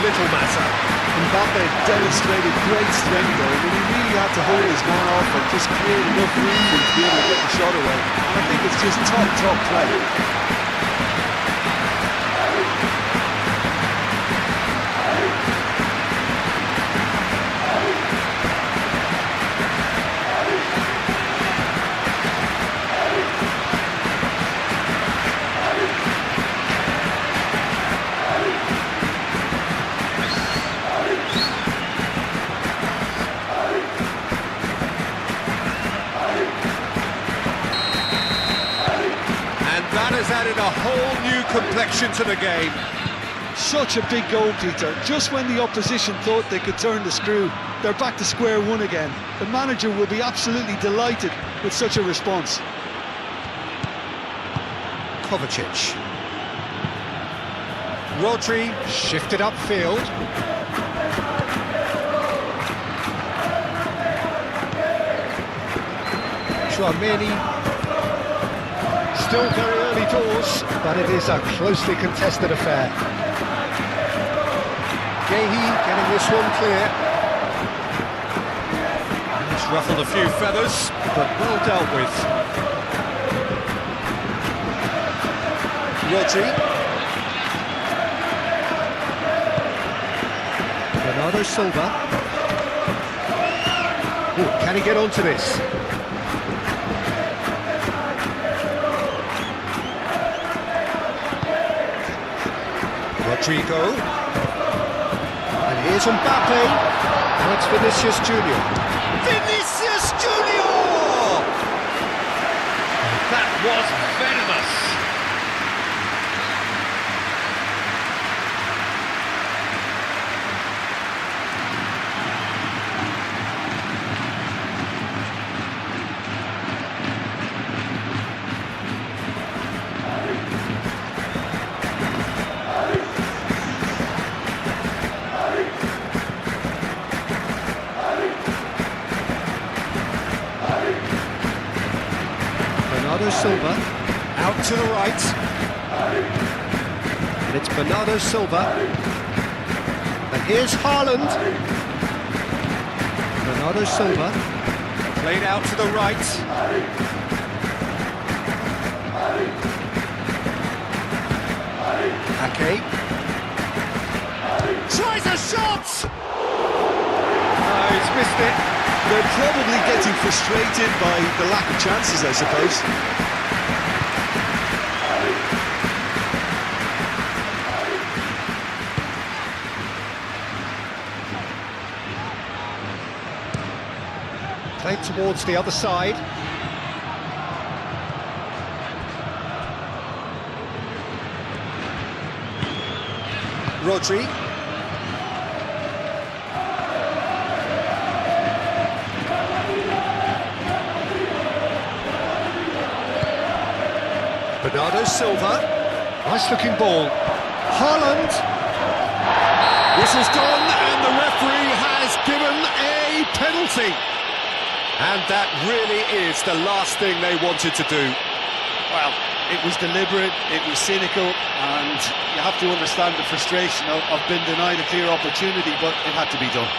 Speaker 1: Little matter.
Speaker 2: Mbappe demonstrated great strength though. I mean, he really had to hold his man off and just create enough room for him to be able to get the shot away. And I think it's just top play.
Speaker 1: That has added a whole new complexion to the game.
Speaker 3: Such a big goal, Peter. Just when the opposition thought they could turn the screw, they're back to square one again. The manager will be absolutely delighted with such a response.
Speaker 1: Kovacic. Rodri shifted upfield. Chouameni. Still very early doors, but it is a closely contested affair. Gehi getting this one clear. It's ruffled a few feathers, but well dealt with. Rodri. Bernardo Silva. Ooh, can he get onto this? Rodrigo, and here's Mbappe, now it's Vinicius Junior. Vinicius Junior! That was venomous. Bernardo Silva, out to the right. And it's Bernardo Silva. And here's Haaland. Bernardo Silva, played out to the right. Ake. Tries a shot! Oh, he's missed it.
Speaker 2: They're probably getting frustrated by the lack of chances, I suppose.
Speaker 1: Played towards the other side. Rodri. Bernardo Silva, nice looking ball. Haaland. Whistle's gone and the referee has given a penalty. And that really is the last thing they wanted to do.
Speaker 3: Well, it was deliberate, it was cynical, and you have to understand the frustration of being denied a clear opportunity, but it had to be done.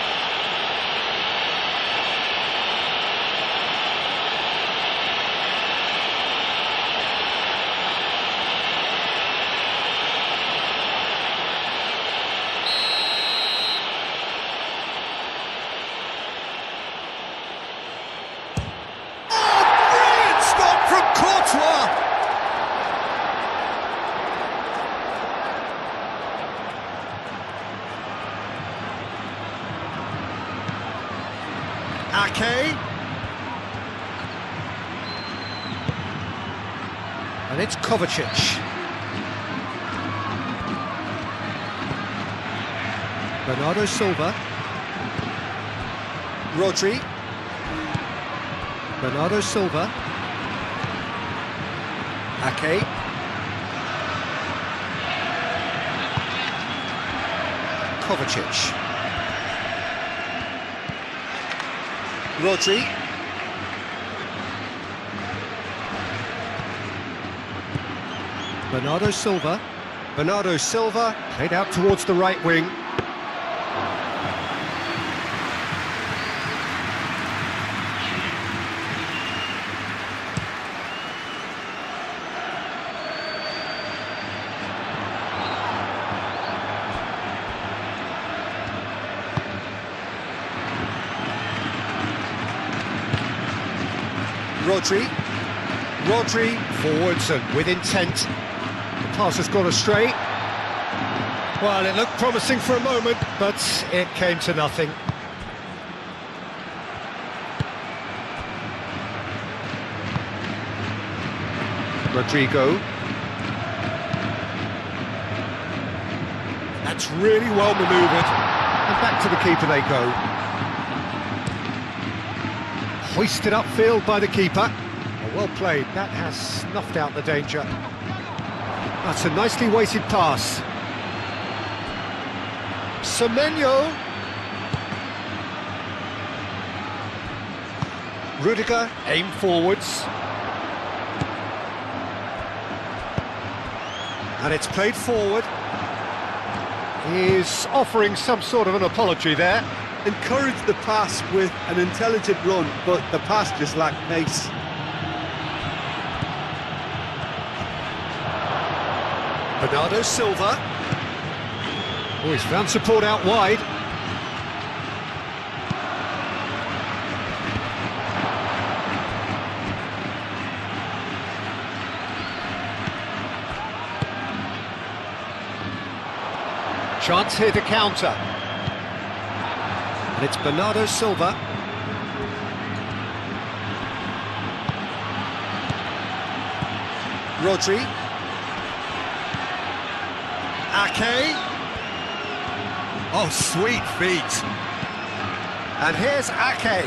Speaker 1: Ake. And it's Kovacic. Bernardo Silva. Rodri. Bernardo Silva. Ake. Kovacic. Rodri. Bernardo Silva. Bernardo Silva played out towards the right wing. Rodri forwards and with intent. The pass has gone astray. Well, it looked promising for a moment, but it came to nothing. Rodrigo. That's really well manoeuvred. And back to the keeper they go. Hoisted upfield by the keeper. Well played, that has snuffed out the danger. That's a nicely weighted pass. Semenyo. Rudiger, aim forwards. And it's played forward. He's offering some sort of an apology there.
Speaker 3: Encouraged the pass with an intelligent run, but the pass just lacked pace.
Speaker 1: Bernardo Silva. Oh, he's found support out wide. Chance here to counter. And it's Bernardo Silva. Rodri. Ake. Oh, sweet feet. And here's Ake.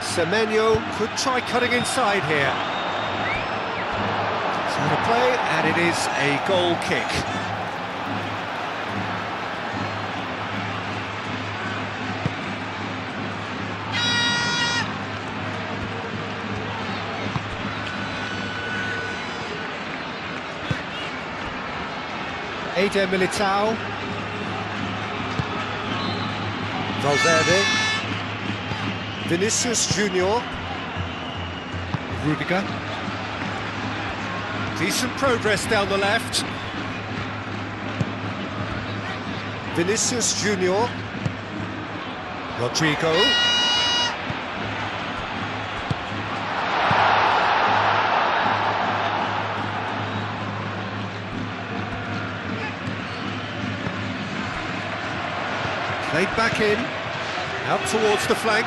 Speaker 1: Semenyo could try cutting inside here. It's out of play, and it is a goal kick. Eder Militao. Valverde. Vinicius Junior. Rudiger. Decent progress down the left. Vinicius Junior. Rodrigo. Played back in, out towards the flank.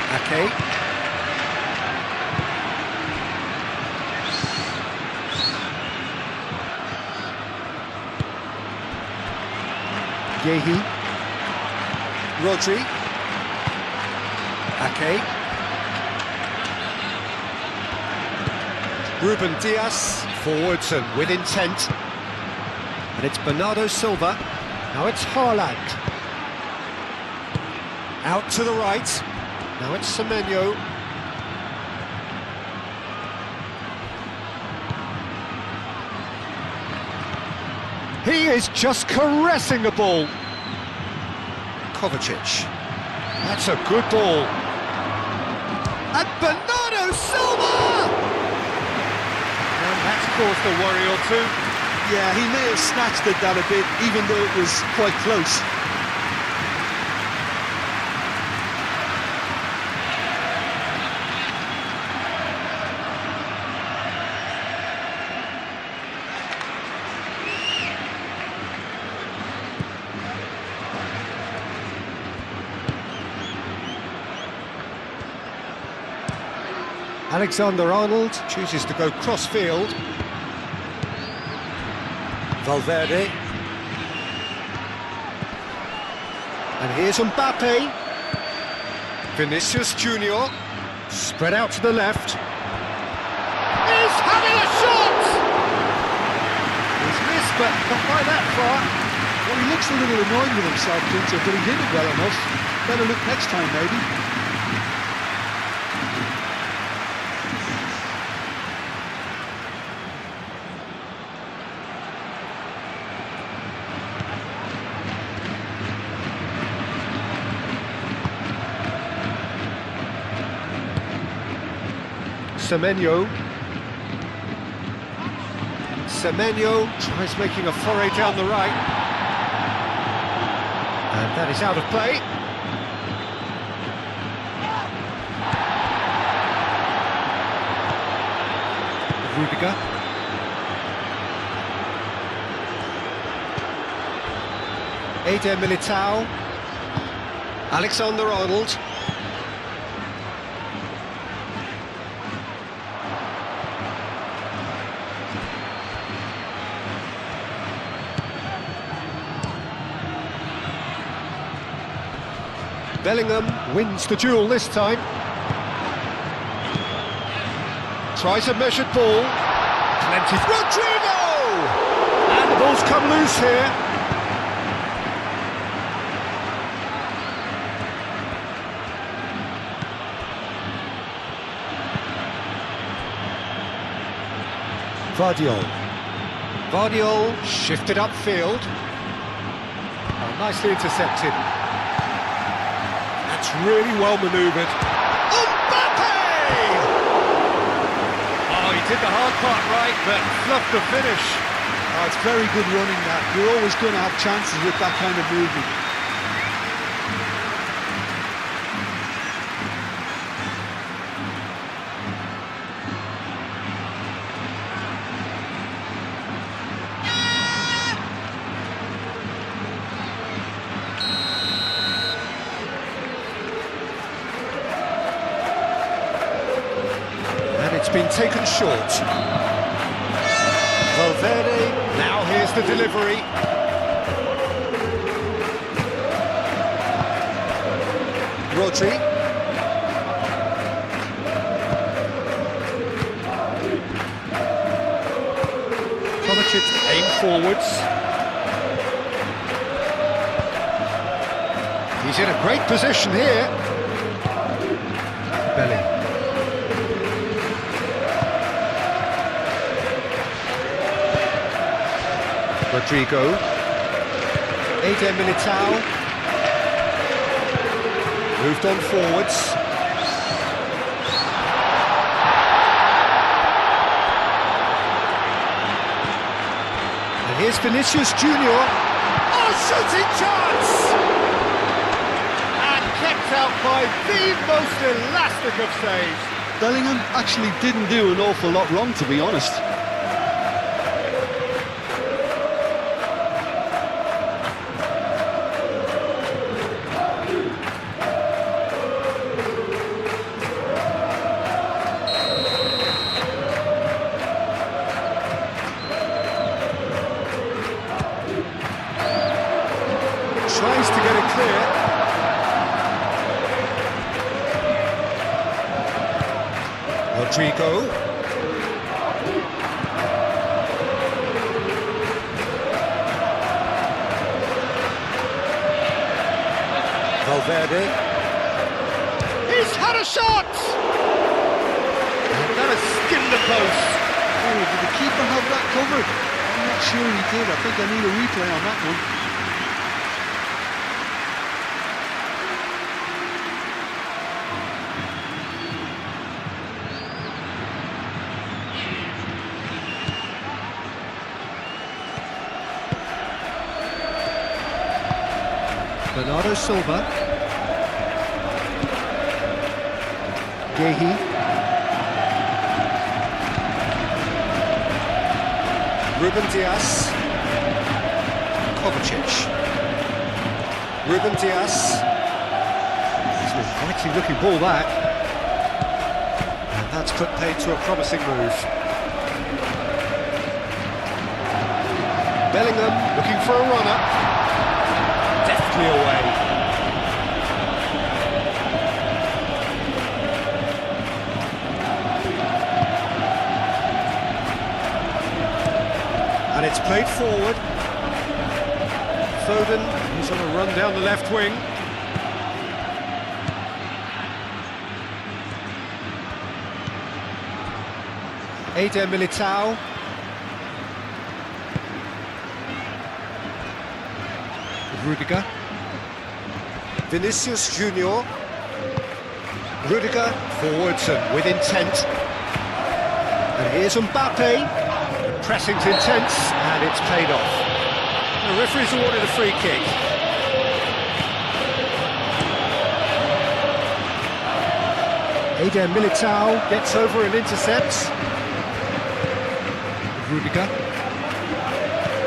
Speaker 1: Ake. Yehi. Rodri. Ake. Ruben Dias, forwards and with intent. And it's Bernardo Silva. Now it's Haaland. Out to the right. Now it's Semenyo. He is just caressing the ball. Kovacic. That's a good ball. And Bernardo Silva! And that's caused a worry or two.
Speaker 3: Yeah, he may have snatched at that a bit, even though it was quite close.
Speaker 1: Alexander-Arnold chooses to go cross-field. Valverde. And here's Mbappe. Vinicius Junior. Spread out to the left. He's having a shot! He's missed, but not by that far.
Speaker 2: Well, he looks a little annoyed with himself, Peter, but he did it well enough. Better look next time, maybe.
Speaker 1: Semenyo. Semenyo tries making a foray down the right. And that is out of play. Rudiger. Eder Militao. Alexander-Arnold. Bellingham wins the duel this time. Tries a measured ball. Plenty. Rodrigo! And the ball's come loose here. Vardiol. Vardiol shifted upfield. Oh, nicely intercepted. That's really well manoeuvred. Mbappe! Oh, he did the hard part right, but fluffed the finish.
Speaker 2: Oh, it's very good running that. You're always going to have chances with that kind of movement.
Speaker 1: It's been taken short. Valverde, now here's the delivery. Rodri. Kovacic aim forwards. He's in a great position here. Belly. Rodrigo. Eder Militao. Moved on forwards. And here's Vinicius Junior. Oh, shooting chance! And kept out by the most elastic of saves.
Speaker 2: Bellingham actually didn't do an awful lot wrong, to be honest.
Speaker 1: Tries to get it clear. Rodrigo. Valverde. He's had a shot! And that has skinned the post.
Speaker 2: Oh, did the keeper have that covered? I'm not sure he did. I think I need a replay on that one.
Speaker 1: Bernardo Silva. Gehi. Ruben Dias. Kovacic. Ruben Dias. It's an inviting looking ball back. And That's put paid to a promising move. Bellingham looking for a runner. Deftly away. And it's played forward. Foden, he's on a run down the left wing. Eder Militao. Rudiger. Vinicius Junior. Rudiger forwards and with intent. And here's Mbappe. The pressing's intense and it's paid off. The referee's awarded a free kick. Eder Militao gets over and intercepts. Rudiger.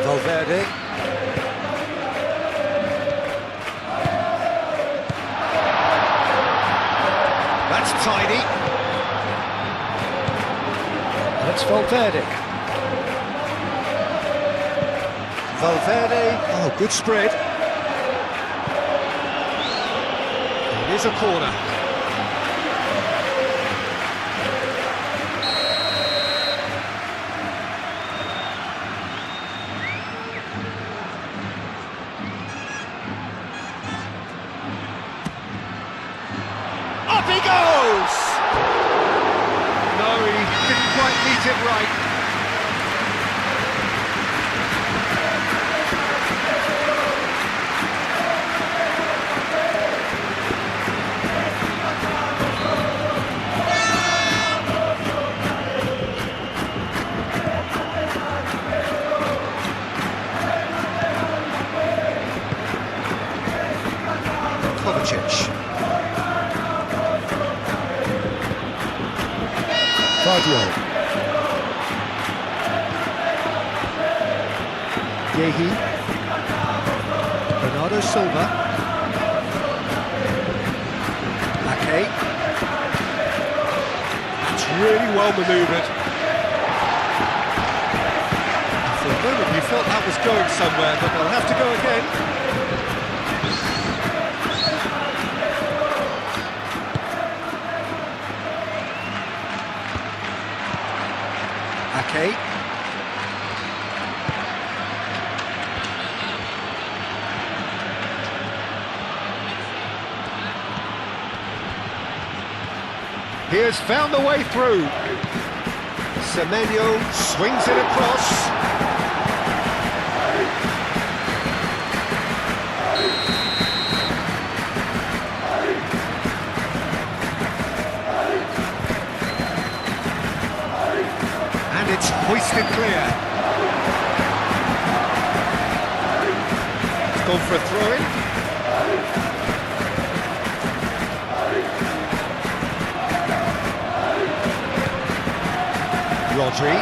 Speaker 1: Valverde. That's tidy. That's Valverde. Valverde. Oh, good spread. It is a corner. Up he goes! No, he didn't quite meet it right. Guardiola. Yehi. Bernardo Silva. Ake. That's really well manoeuvred. For a moment you felt that was going somewhere, but they'll have to go again. Ake. He has found the way through. Semenyo swings it across. And it's hoisted clear. It's gone for a throw-in. Rodri.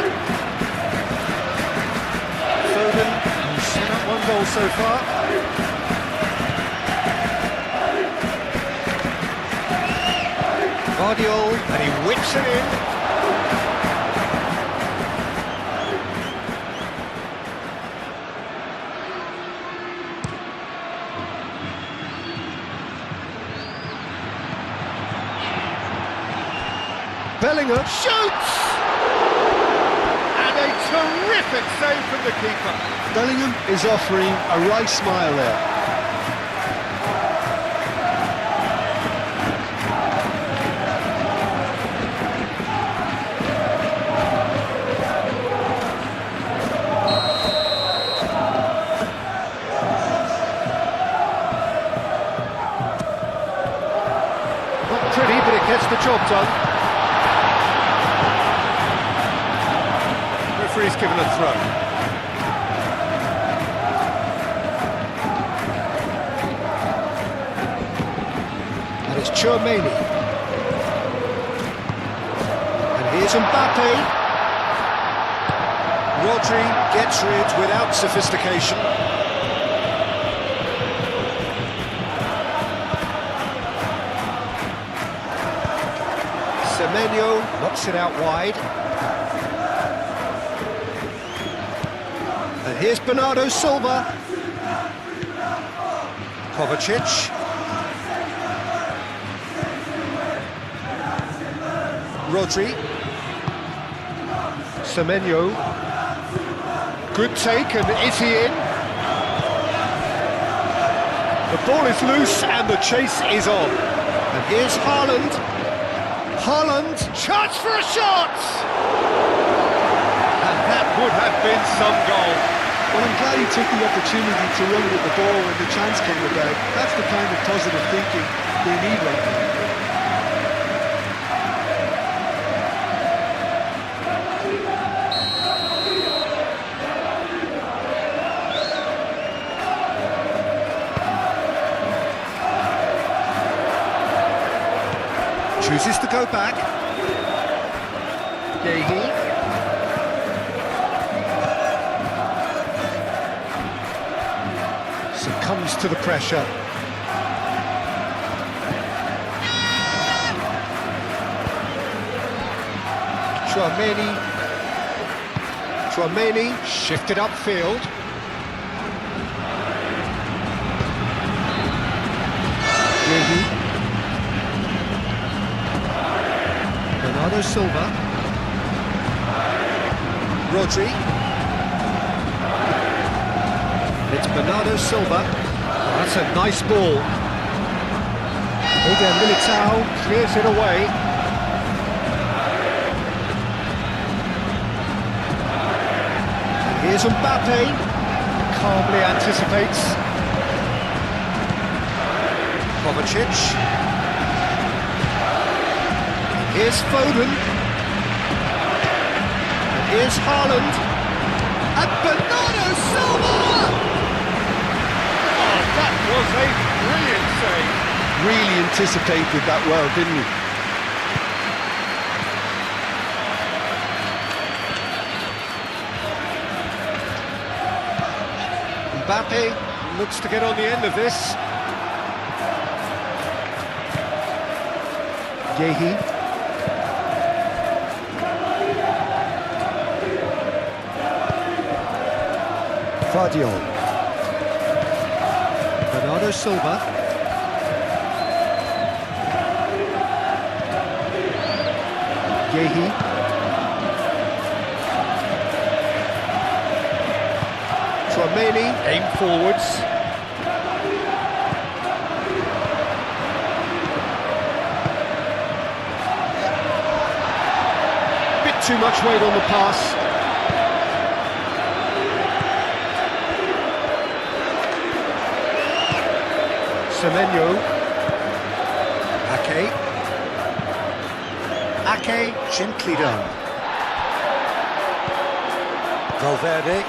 Speaker 1: Foden, who's set up one goal so far. Guardiola, and he whips it in. Bellingham shoots! Terrific save from the keeper.
Speaker 2: Bellingham is offering a wry smile there.
Speaker 1: Not pretty, but it gets the job done. Referee's given a throw. And it's Tchouaméni. And here's Mbappe. Rodri gets rid without sophistication. Semenyo knocks it out wide. And here's Bernardo Silva. Kovacic. Rodri. Semenyo. Good take, and is he in? The ball is loose and the chase is on. And here's Haaland. Haaland, chance for a shot! And that would have been some goal.
Speaker 3: Well, I'm glad he took the opportunity to run with the ball when the chance came about. That's the kind of positive thinking they need right now.
Speaker 1: Chooses to go back. Yehi. Succumbs to the pressure. Chouameni shifted upfield. Yehi. Bernardo Silva. Rodri. It's Bernardo Silva. Oh, that's a nice ball. Eder Militao clears it away. And here's Mbappe. Calmly anticipates. Kovacic. Here's Foden. And here's Haaland. And Bernardo Silva! Oh, that was a brilliant save.
Speaker 3: Really anticipated that well, didn't he?
Speaker 1: Mbappe looks to get on the end of this. Yehi. Guardiola. Bernardo Silva. Yehi. Chouameni, aim forwards. Bit too much weight on the pass. Semenyo. Ake gently done. Valverde.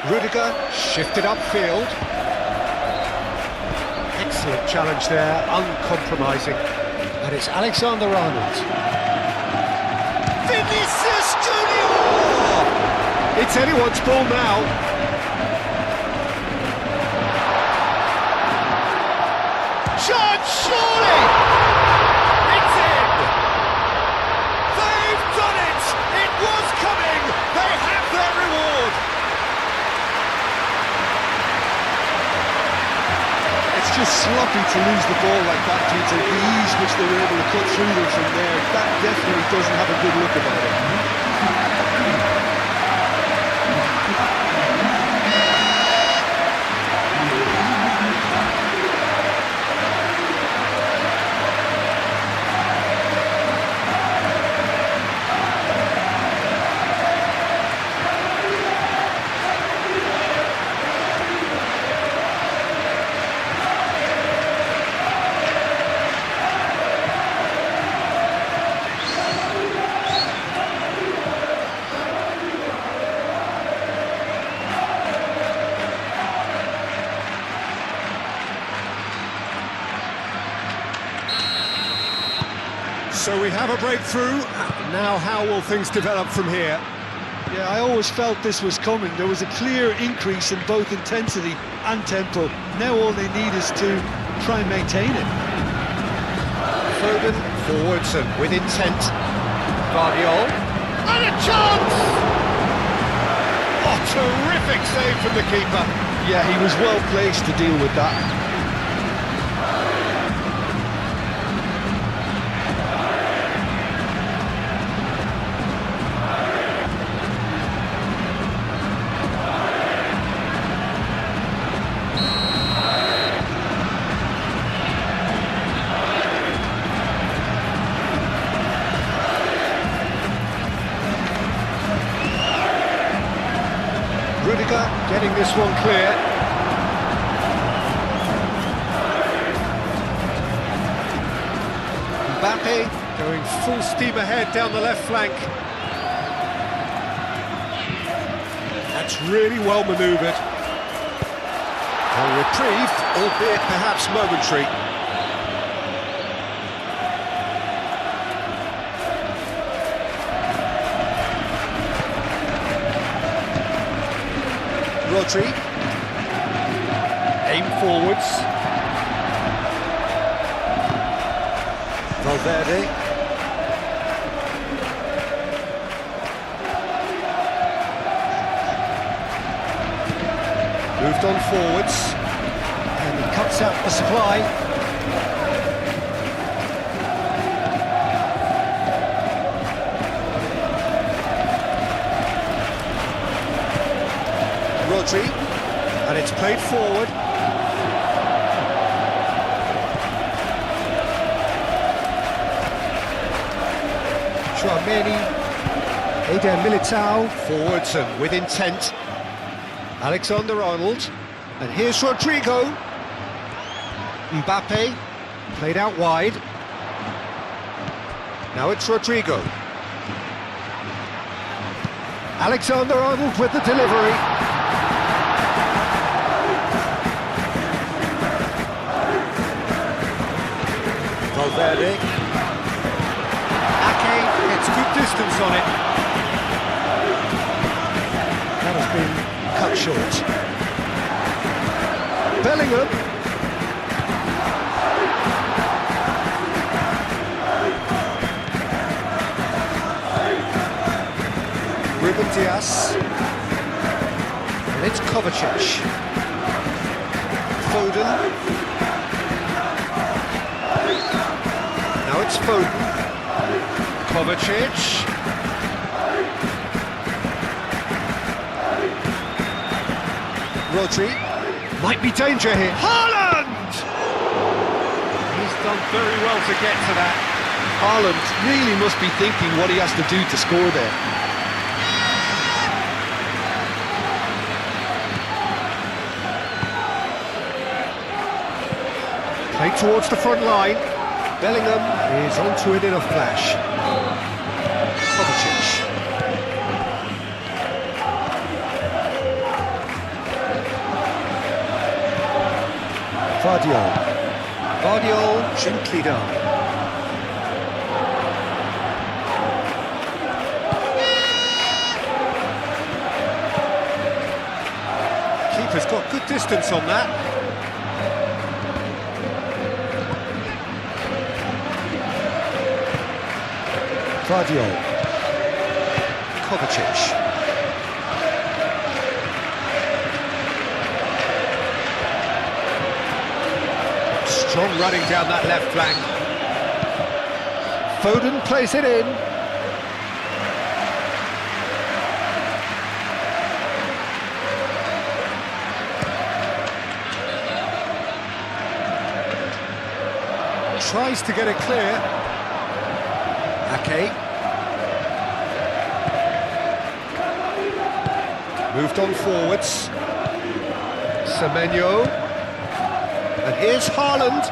Speaker 1: Rudiger shifted upfield. Excellent challenge there, uncompromising. And it's Alexander-Arnold. Vinicius Junior! It's anyone's ball now. Chance, surely! It's in! They've done it! It was coming! They have their reward!
Speaker 3: It's just sloppy to lose the ball like that due to the ease which they were able to cut through them from there. That definitely doesn't have a good look about it.
Speaker 1: So we have a breakthrough. Now how will things develop from here?
Speaker 2: Yeah, I always felt this was coming. There was a clear increase in both intensity and tempo. Now all they need is to try and maintain it.
Speaker 1: Foden forwards and with intent. Guardiola. And a chance! Oh, terrific save from the keeper.
Speaker 2: Yeah, he was well placed to deal with that.
Speaker 1: Rudiger getting this one clear. Mbappe going full steam ahead down the left flank. That's really well manoeuvred. Well reprieved, albeit perhaps momentary. Rodri, aim forwards. Valverde. Moved on forwards, and he cuts out the supply. Rodri, and it's played forward. Tchouaméni, Eder Militao, forwards and with intent. Alexander-Arnold, and here's Rodrigo. Mbappe, played out wide. Now it's Rodrigo. Alexander-Arnold with the delivery. Valverde. Ake gets good distance on it. That has been cut short. Bellingham. Ruben Dias. And it's Kovacic. Foden. Now it's Foden. Kovacic. Rodri. Might be danger here. Haaland! He's done very well to get to that.
Speaker 2: Haaland really must be thinking what he has to do to score there.
Speaker 1: Play towards the front line. Bellingham is onto it in a flash. Kovacic. Guardiola gently down. Keeper's got good distance on that. Kovacic. Strong running down that left flank. Foden plays it in. Tries to get it clear. Ake. Moved on forwards. Semenyo. And here's Haaland.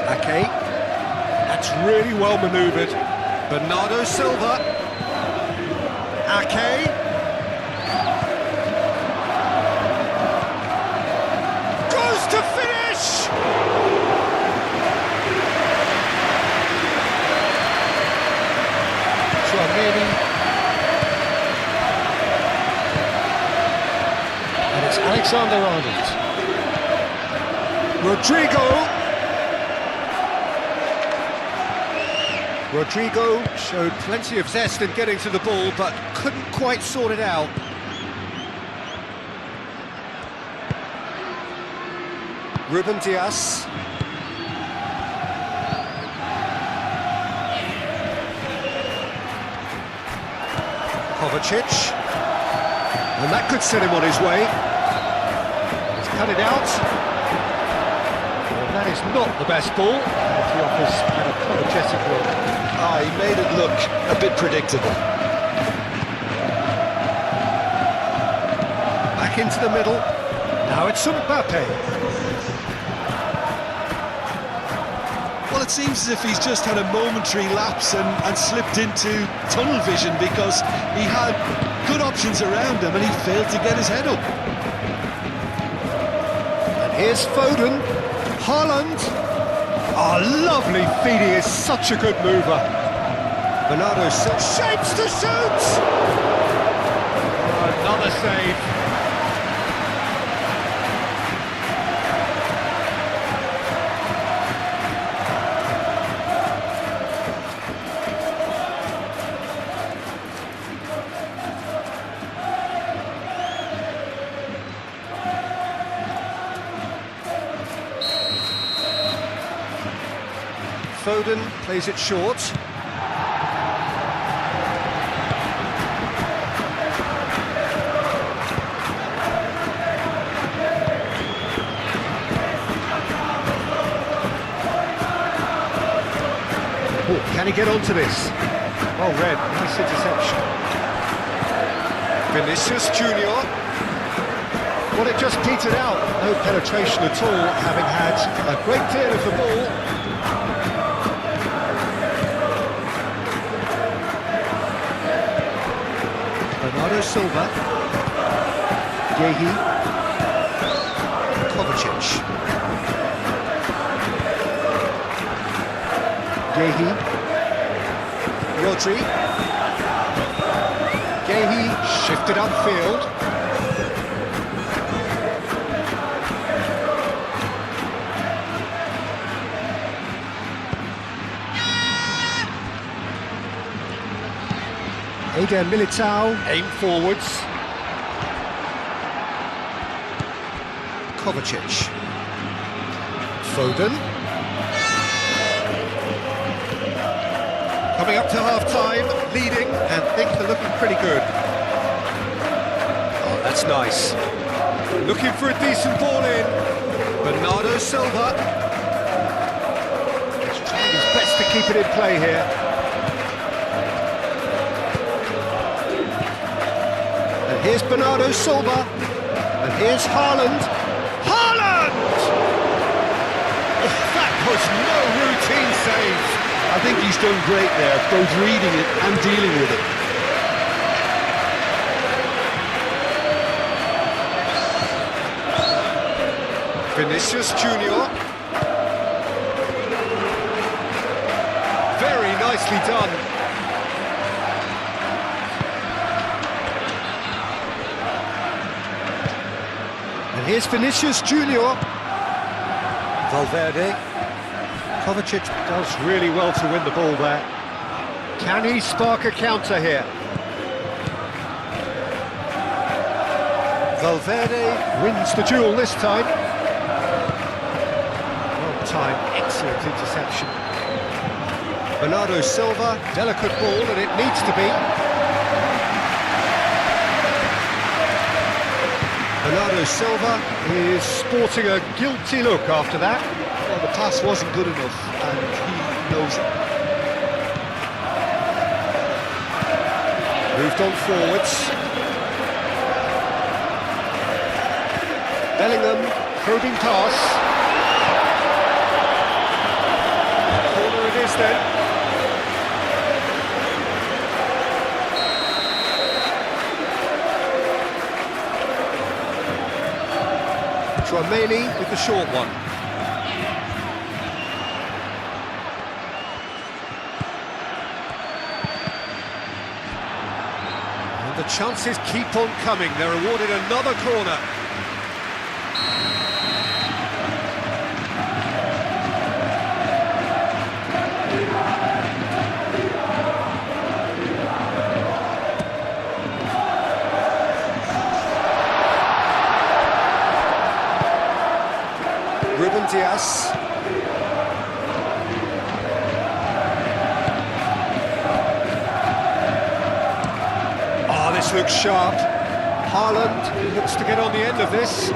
Speaker 1: Ake. That's really well manoeuvred. Bernardo Silva. Ake. Goes to finish! Tchouaméni. Alexander-Arnold. Rodrigo showed plenty of zest in getting to the ball, but couldn't quite sort it out. Ruben Dias. Kovacic. And that could set him on his way. He's cut it out. Well, that is not the best ball. He offers an apologetic look.
Speaker 2: He made it look a bit predictable.
Speaker 1: Back into the middle. Now it's Mbappe.
Speaker 3: Well, it seems as if he's just had a momentary lapse and slipped into tunnel vision, because he had good options around him and he failed to get his head up.
Speaker 1: And here's Foden. Haaland. Oh, lovely feed, he is such a good mover. Bernardo Silva shapes to shoot! Oh, another save. Foden plays it short. Oh, can he get onto this? Well read, nice interception. Vinicius Junior. Well, it just petered out. No penetration at all, having had a great deal of the ball. Bernardo Silva, Yehi, Kovacic, Yehi, Rodri, Yehi shifted upfield. Eder Militao, aim forwards. Kovacic. Foden. Coming up to half-time, leading, and things are looking pretty good. Oh, that's nice. Looking for a decent ball in. Bernardo Silva. He's trying his best to keep it in play here. Here's Bernardo Silva, and here's Haaland. Haaland! Oh, that was no routine save.
Speaker 3: I think he's done great there, both reading it and dealing with it.
Speaker 1: Vinicius Junior. Very nicely done. Here's Vinicius Junior. Valverde. Kovacic does really well to win the ball there. Can he spark a counter here? Valverde wins the duel this time. Well timed, excellent interception. Bernardo Silva, delicate ball, and it needs to be. Bernardo Silva is sporting a guilty look after that.
Speaker 2: Well, the pass wasn't good enough, and he knows it.
Speaker 1: Moved on forwards. Bellingham, probing pass. Corner it is then. Trameli with the short one. And the chances keep on coming. They're awarded another corner. Ruben Dias. Oh, this looks sharp. Haaland looks to get on the end of this.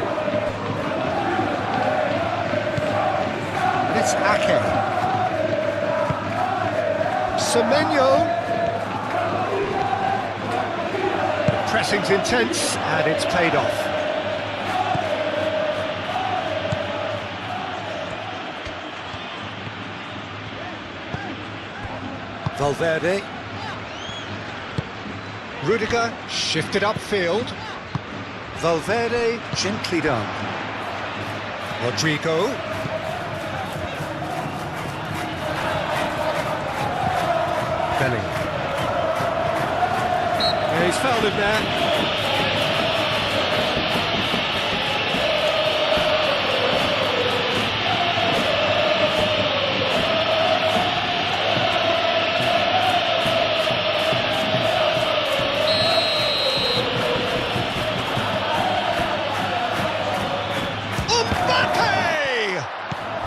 Speaker 1: And it's Ake. Semenyo. The pressing's intense and it's paid off. Valverde. Rudiger shifted upfield. Valverde gently done. Rodrigo. Bellingham. Yeah, he's fouled him there.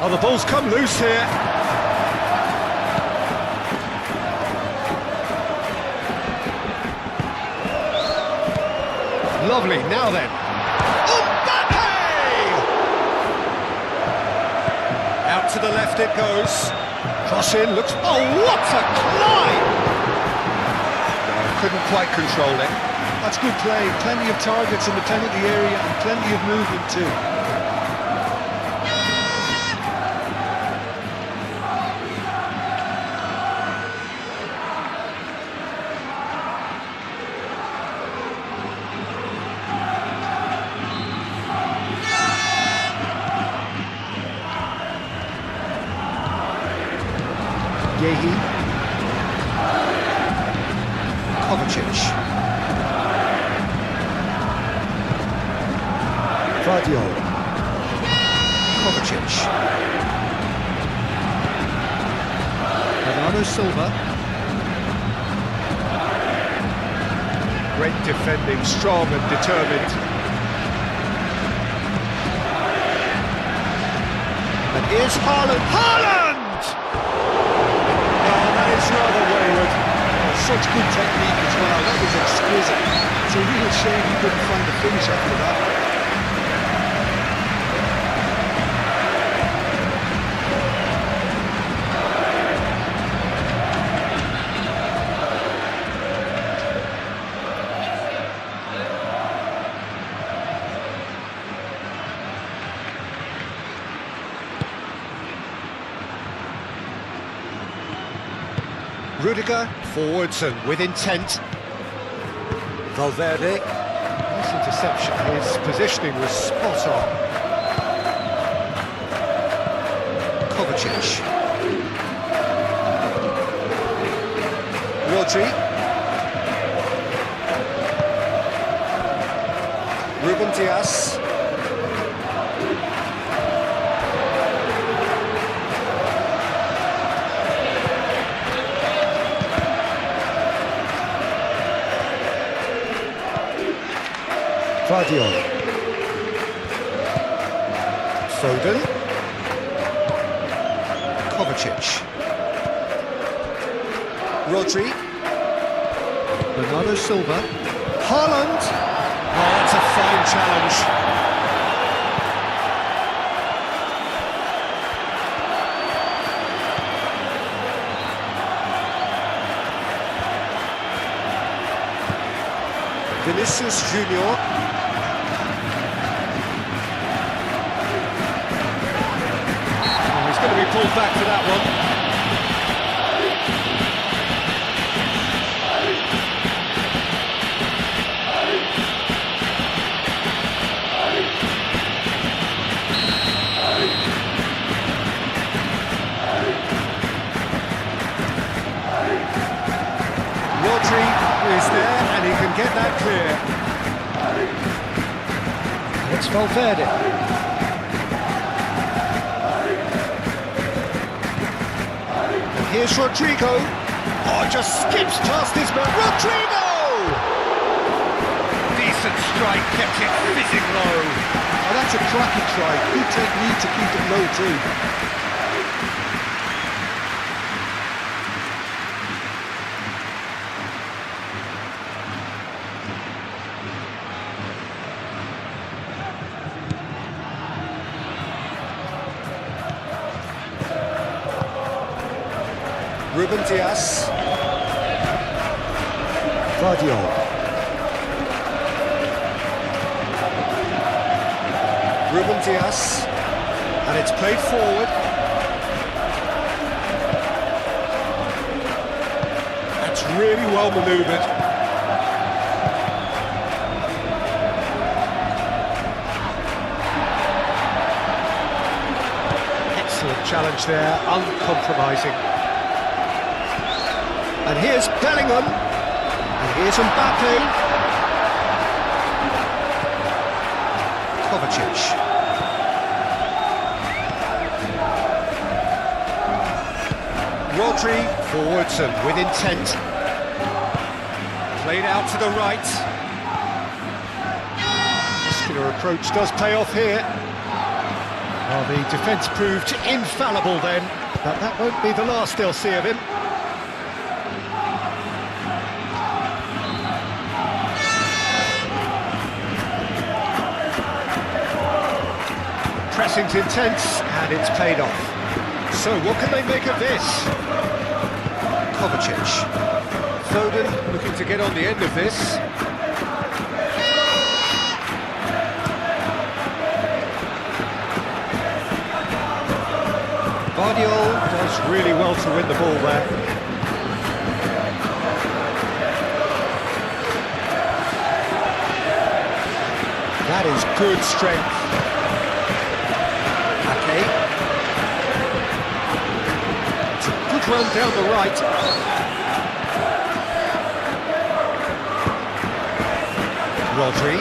Speaker 1: Oh, the ball's come loose here. Lovely, now then. Mbappe! Out to the left it goes. Cross in, looks... Oh, what a climb! Couldn't quite control it.
Speaker 2: That's good play. Plenty of targets in the penalty area and plenty of movement too.
Speaker 1: Yehi. Kovacic. Guardiola. Kovacic. Bernardo Silva. Great defending, strong and determined. And here's Haaland. Haaland!
Speaker 2: It's rather wayward. Such good technique as well. That was exquisite. It's a real shame he couldn't find the finish after that.
Speaker 1: Rudiger, forwards and with intent. Valverde, his interception, his positioning was spot on. Kovacic. Rodri. Ruben Dias. Guardiola. Foden. Kovacic. Rodri. Bernardo Silva. Haaland. Oh, that's a fine challenge. Vinicius Junior. Going to be pulled back for that one. Rodri is there and he can get that clear. It's Valverde. Here's Rodrigo. Oh, just skips past his man. Rodrigo! Decent strike, kept it fizzing low.
Speaker 2: Oh, that's
Speaker 3: That's a cracking try. Good technique to keep it low too.
Speaker 1: Ruben Dias.
Speaker 2: Guardiola.
Speaker 1: Ruben Dias. And it's played forward. That's really well manoeuvred. Excellent challenge there, uncompromising. And here's Bellingham. And here's Mbappe. Kovacic. Rodri forwards and with intent. Played out to the right. Muscular approach does pay off here. Well, the defence proved infallible then, but that won't be the last they'll see of him. Pressing's intense, and it's paid off. So, what can they make of this? Kovacic. Foden looking to get on the end of this. Guardiola does really well to win the ball there. That is good strength. It's a good run down the right. Rodri.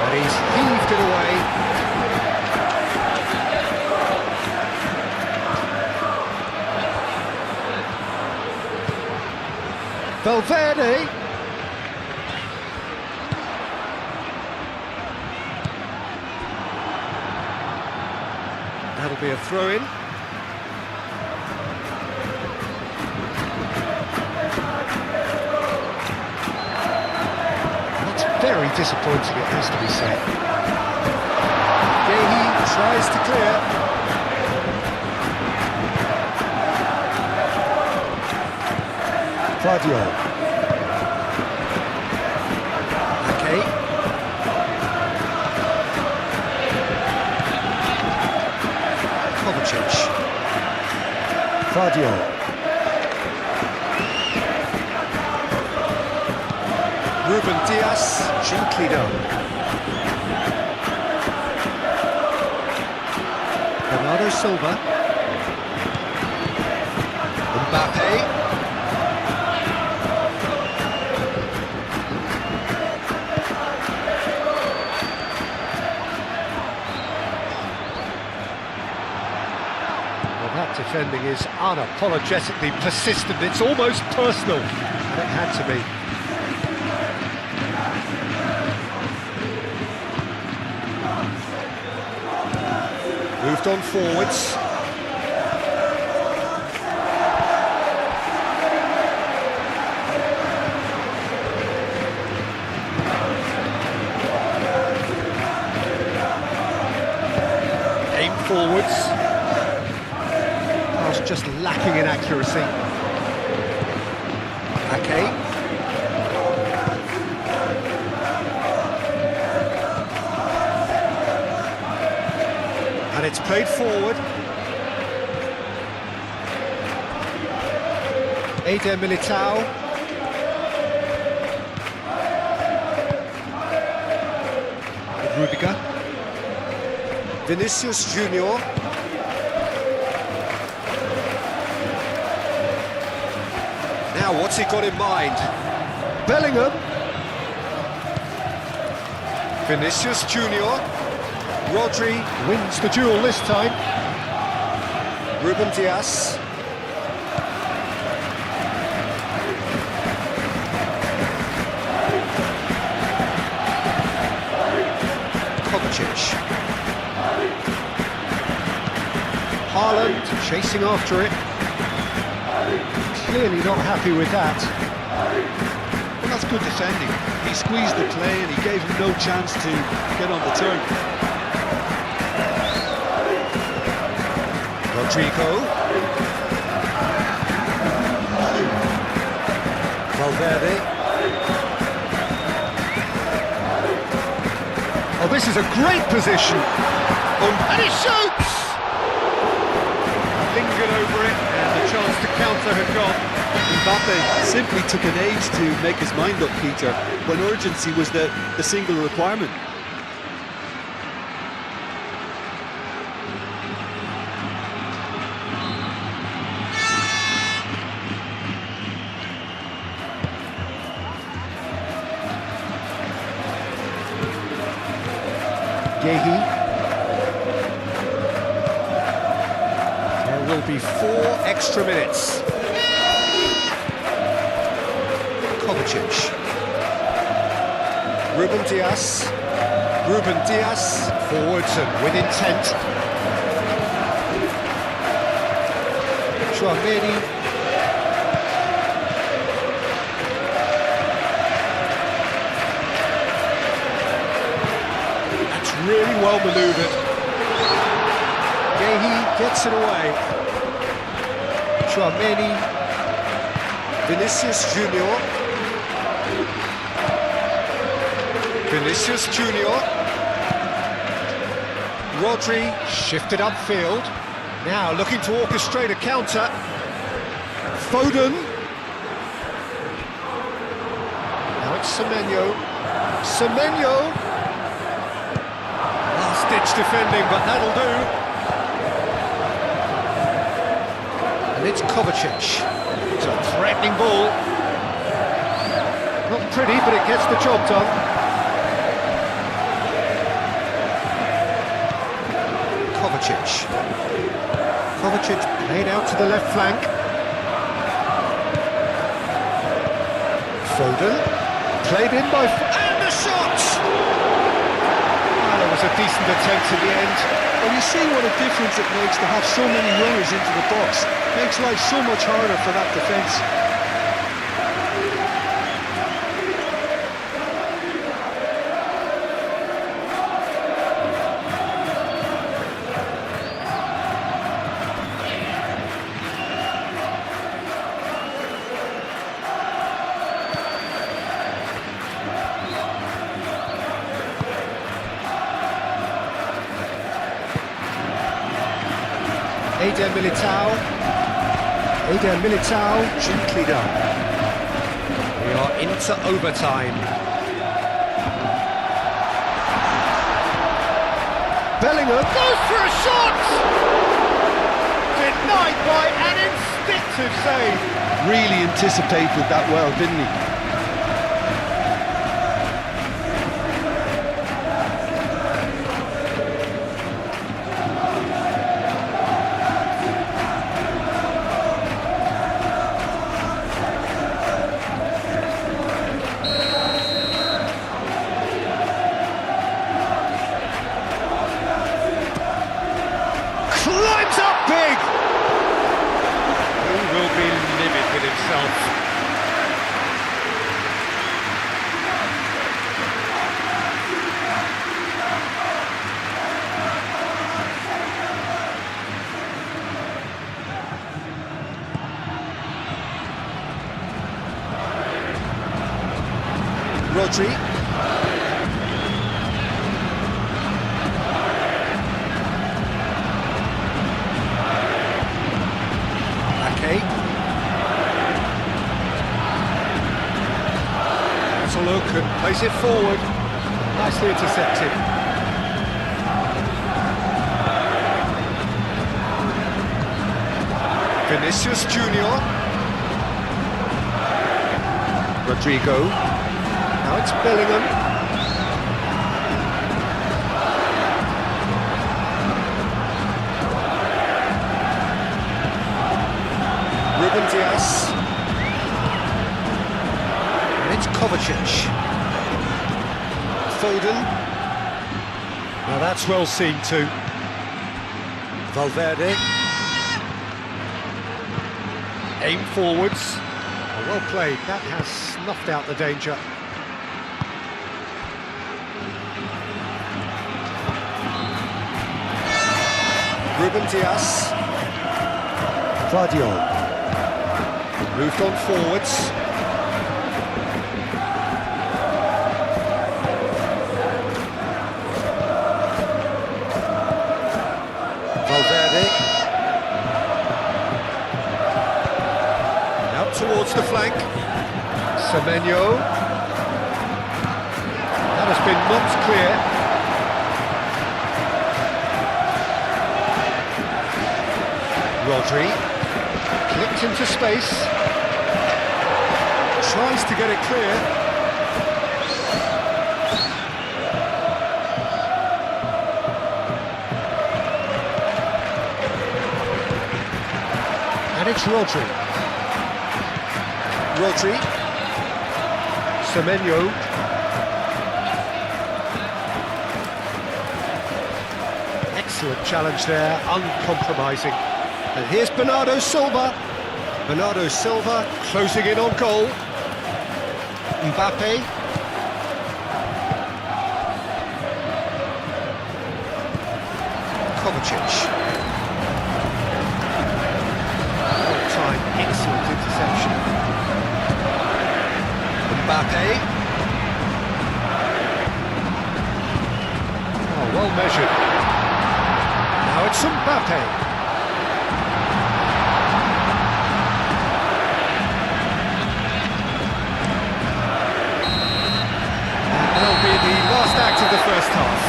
Speaker 1: And he's heaved it away. Valverde. That'll be a throw-in. That's very disappointing, it has to be said. Gehi tries to clear.
Speaker 2: Guardiola.
Speaker 1: Okay. Kovacic.
Speaker 2: Guardiola.
Speaker 1: Ruben Dias, gently done. Bernardo Silva. Mbappe. That defending is unapologetically persistent. It's almost personal, and it had to be. Moved on forwards. Aim forwards. Just lacking in accuracy. Okay. And it's played forward. Eder Militao. Rudiger. Vinicius Junior. Now, what's he got in mind? Bellingham. Vinicius Junior. Rodri wins the duel this time. Ruben Dias. Chasing after it. Clearly not happy with that.
Speaker 3: Well, that's good defending. He squeezed the play and he gave him no chance to get on the turn.
Speaker 1: Rodrigo. Valverde. Oh, this is a great position. And he shoots! Lingered over it, and the chance to counter had gone.
Speaker 3: Mbappe simply took an age to make his mind up, Peter, when urgency was the single requirement.
Speaker 1: Gehi. There will be 4 extra minutes. Kovacic. Ruben Dias. Ruben Dias forwards and with intent. Tchouameni. That's really well manoeuvred. Gehi gets it away. Tchouameni. Vinicius Junior. Vinicius Junior. Rodri shifted upfield. Now looking to orchestrate a counter. Foden. Now it's Semenyo. Semenyo. Last-ditch defending, but that'll do. And it's Kovacic. It's a threatening ball. Not pretty, but it gets the job done. Kovacic. Kovacic played out to the left flank. Foden. Played in by... And the shot! That was a decent attempt at the end.
Speaker 2: Well, you see what a difference it makes to have so many runners into the box. Makes life so much harder for that defence.
Speaker 1: Eder Militao. Eder Militao, gently done. We are into overtime. Bellingham goes for a shot! Denied by an instinctive save.
Speaker 3: Really anticipated that well, didn't he?
Speaker 1: Climbs up big! He will be livid with himself. Rodri. That's a look and place it forward. Nicely intercepted. Vinicius Junior. Rodrigo. Now it's Bellingham. Ruben Dias. And it's Kovacic. Foden. Now that's well seen too. Valverde. Aim forwards. Well played, that has snuffed out the danger. Ruben Dias.
Speaker 2: Guardiola.
Speaker 1: Moved on forwards. Valverde. Out towards the flank. Semenyo. That has been knocked clear. Rodri. Clipped into space. Tries to get it clear. And it's Rodri. Rodri. Semenyo. Excellent challenge there, uncompromising. And here's Bernardo Silva. Bernardo Silva closing in on goal. Mbappe. Kovacic. All-time excellent interception. Mbappe. Oh, well measured. Now it's Mbappe. The last act of the first half.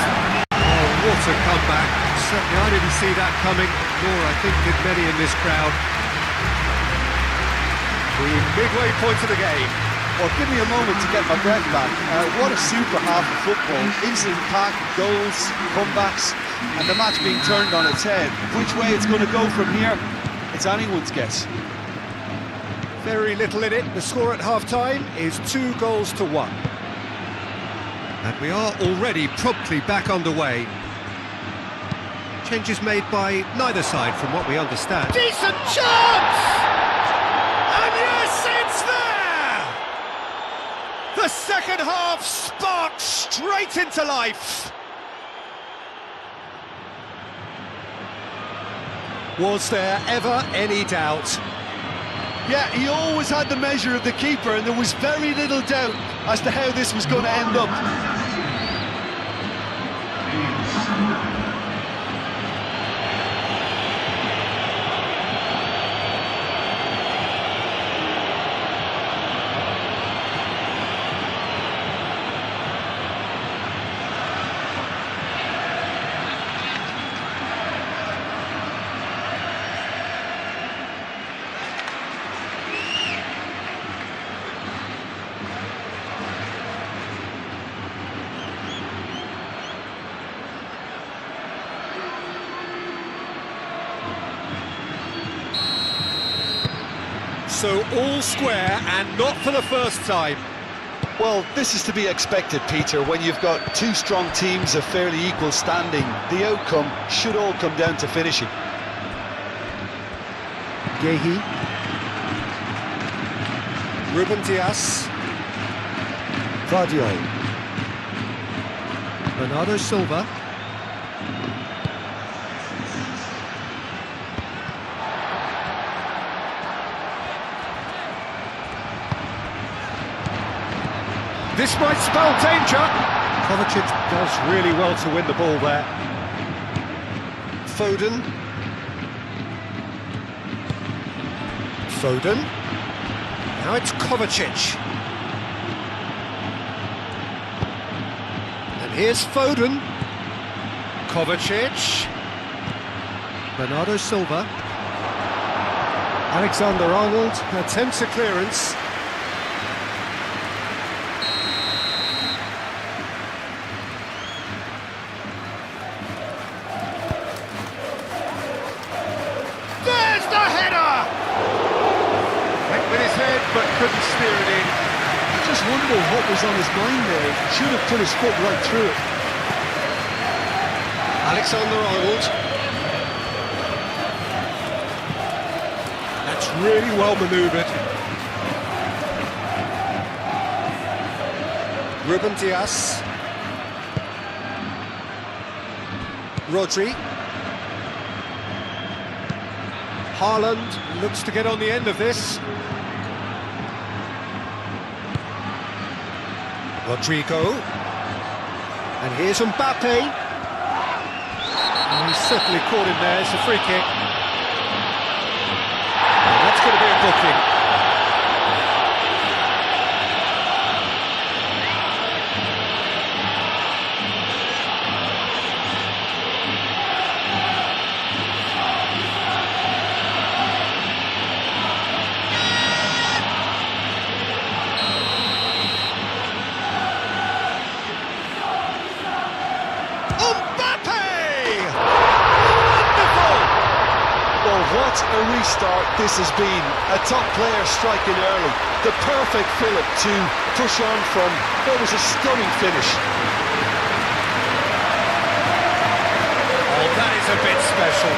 Speaker 1: Oh, what a comeback. Certainly I didn't see that coming, nor I think did many in this crowd. The midway point of the game.
Speaker 3: Well, give me a moment to get my breath back. What a super half of football. Instant pack, goals, comebacks, and the match being turned on its head. Which way it's going to go from here, it's anyone's guess.
Speaker 1: Very little in it. The score at half-time is 2-1. And we are already promptly back underway. Changes made by neither side from what we understand. Decent chance! And yes, it's there! The second half sparked straight into life. Was there ever any doubt?
Speaker 3: Yeah, he always had the measure of the keeper, and there was very little doubt as to how this was going to end up.
Speaker 1: So all square, and not for the first time.
Speaker 2: Well, this is to be expected, Peter, when you've got two strong teams of fairly equal standing. The outcome should all come down to finishing.
Speaker 1: Gehi. Ruben Dias.
Speaker 2: Guardiola.
Speaker 1: Bernardo Silva. This might spell danger. Kovacic does really well to win the ball there. Foden. Foden. Now it's Kovacic. And here's Foden. Kovacic. Bernardo Silva. Alexander-Arnold attempts a clearance. But couldn't steer it in.
Speaker 3: I just wonder what was on his mind there. He should have put his foot right through it.
Speaker 1: Alexander-Arnold. That's Really well manoeuvred. Ruben Dias. Rodri. Haaland looks to get on the end of this. Rodrigo. And here's Mbappe. And he's certainly caught him there. It's a free kick. And that's going to be a booking.
Speaker 2: What a restart this has been. A top player striking early. The perfect fillip to push on from what was a stunning finish.
Speaker 1: Oh, that is a bit special.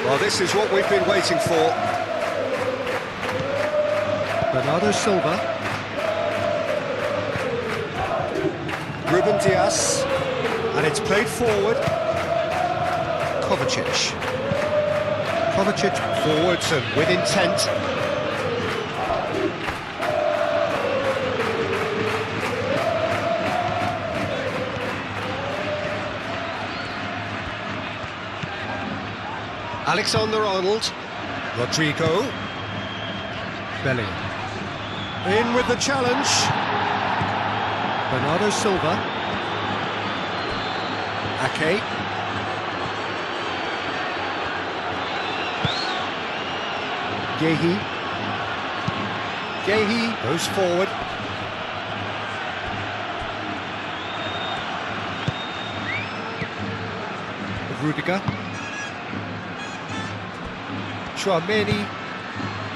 Speaker 1: Well, this is what we've been waiting for. Bernardo Silva. Ruben Dias. And it's played forward. Kovacic. Kovacic forwards and with intent. Alexander-Arnold, Rodrigo, Bellingham, in with the challenge, Bernardo Silva, Ake, Gehi goes forward, Rudiger.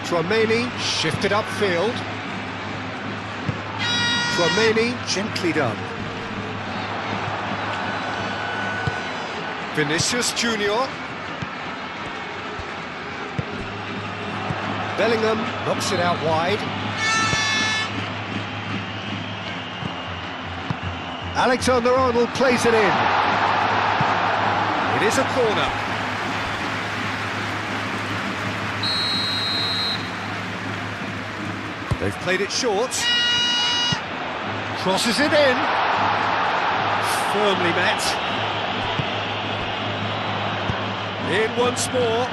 Speaker 1: Chouameni shifted upfield. Chouameni gently done. Vinicius Junior. Bellingham knocks it out wide. Alexander-Arnold plays it in. It is a corner. They've played it short. Crosses it in. Firmly met. In once more.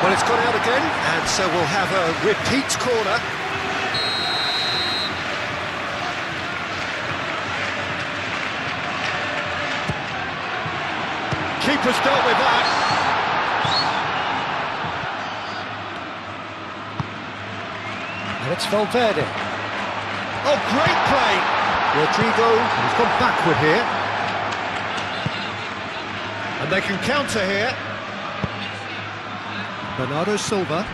Speaker 1: Well, it's gone out again, and so we'll have a repeat corner. Keeper's dealt with that. And it's Valverde. Oh, great play! Rodrigo, he's gone backward here. And they can counter here. Bernardo Silva.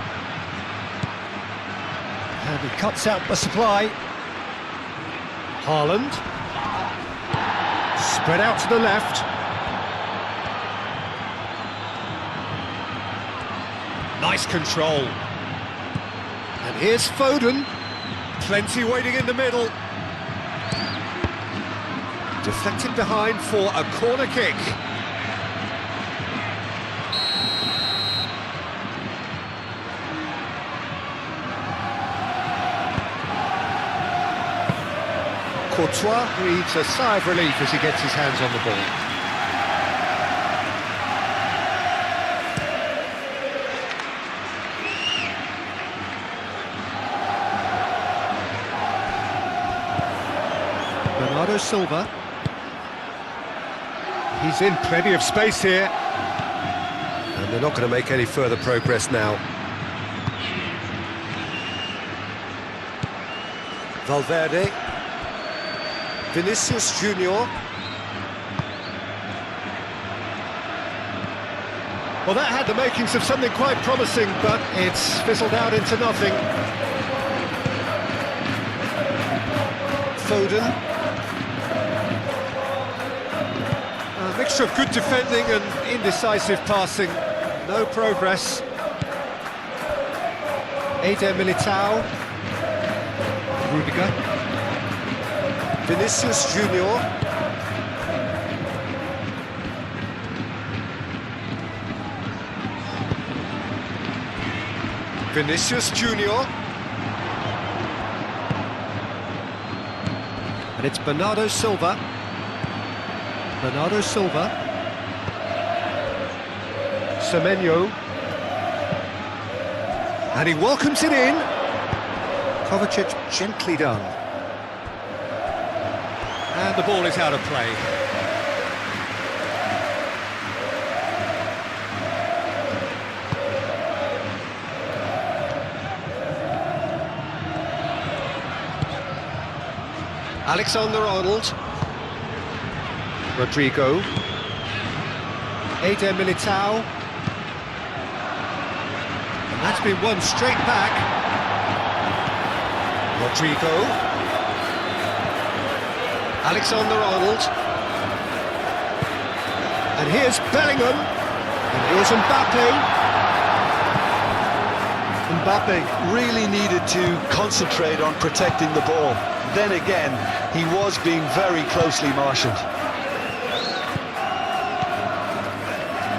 Speaker 1: And he cuts out the supply. Haaland. Spread out to the left. Nice control. And here's Foden. Plenty waiting in the middle. Deflected behind for a corner kick. Courtois breathes a sigh of relief as he gets his hands on the ball. Bernardo Silva. He's in plenty of space here. And they're not going to make any further progress now. Valverde. Vinicius Junior. Well, that had the makings of something quite promising, but it's fizzled out into nothing. Foden. A mixture of good defending and indecisive passing. No progress. Eder Militao. Rudiger. Vinicius Junior. Vinicius Junior. And it's Bernardo Silva. Bernardo Silva. Semenyo. And he welcomes it in. Kovacic gently done. And the ball is out of play. Alexander-Arnold. Rodrigo. Eder Militao. And that's been won straight back. Rodrigo. Alexander-Arnold. And here's Bellingham. And here's Mbappe.
Speaker 2: Mbappe really needed to concentrate on protecting the ball. Then again, he was being very closely marshalled.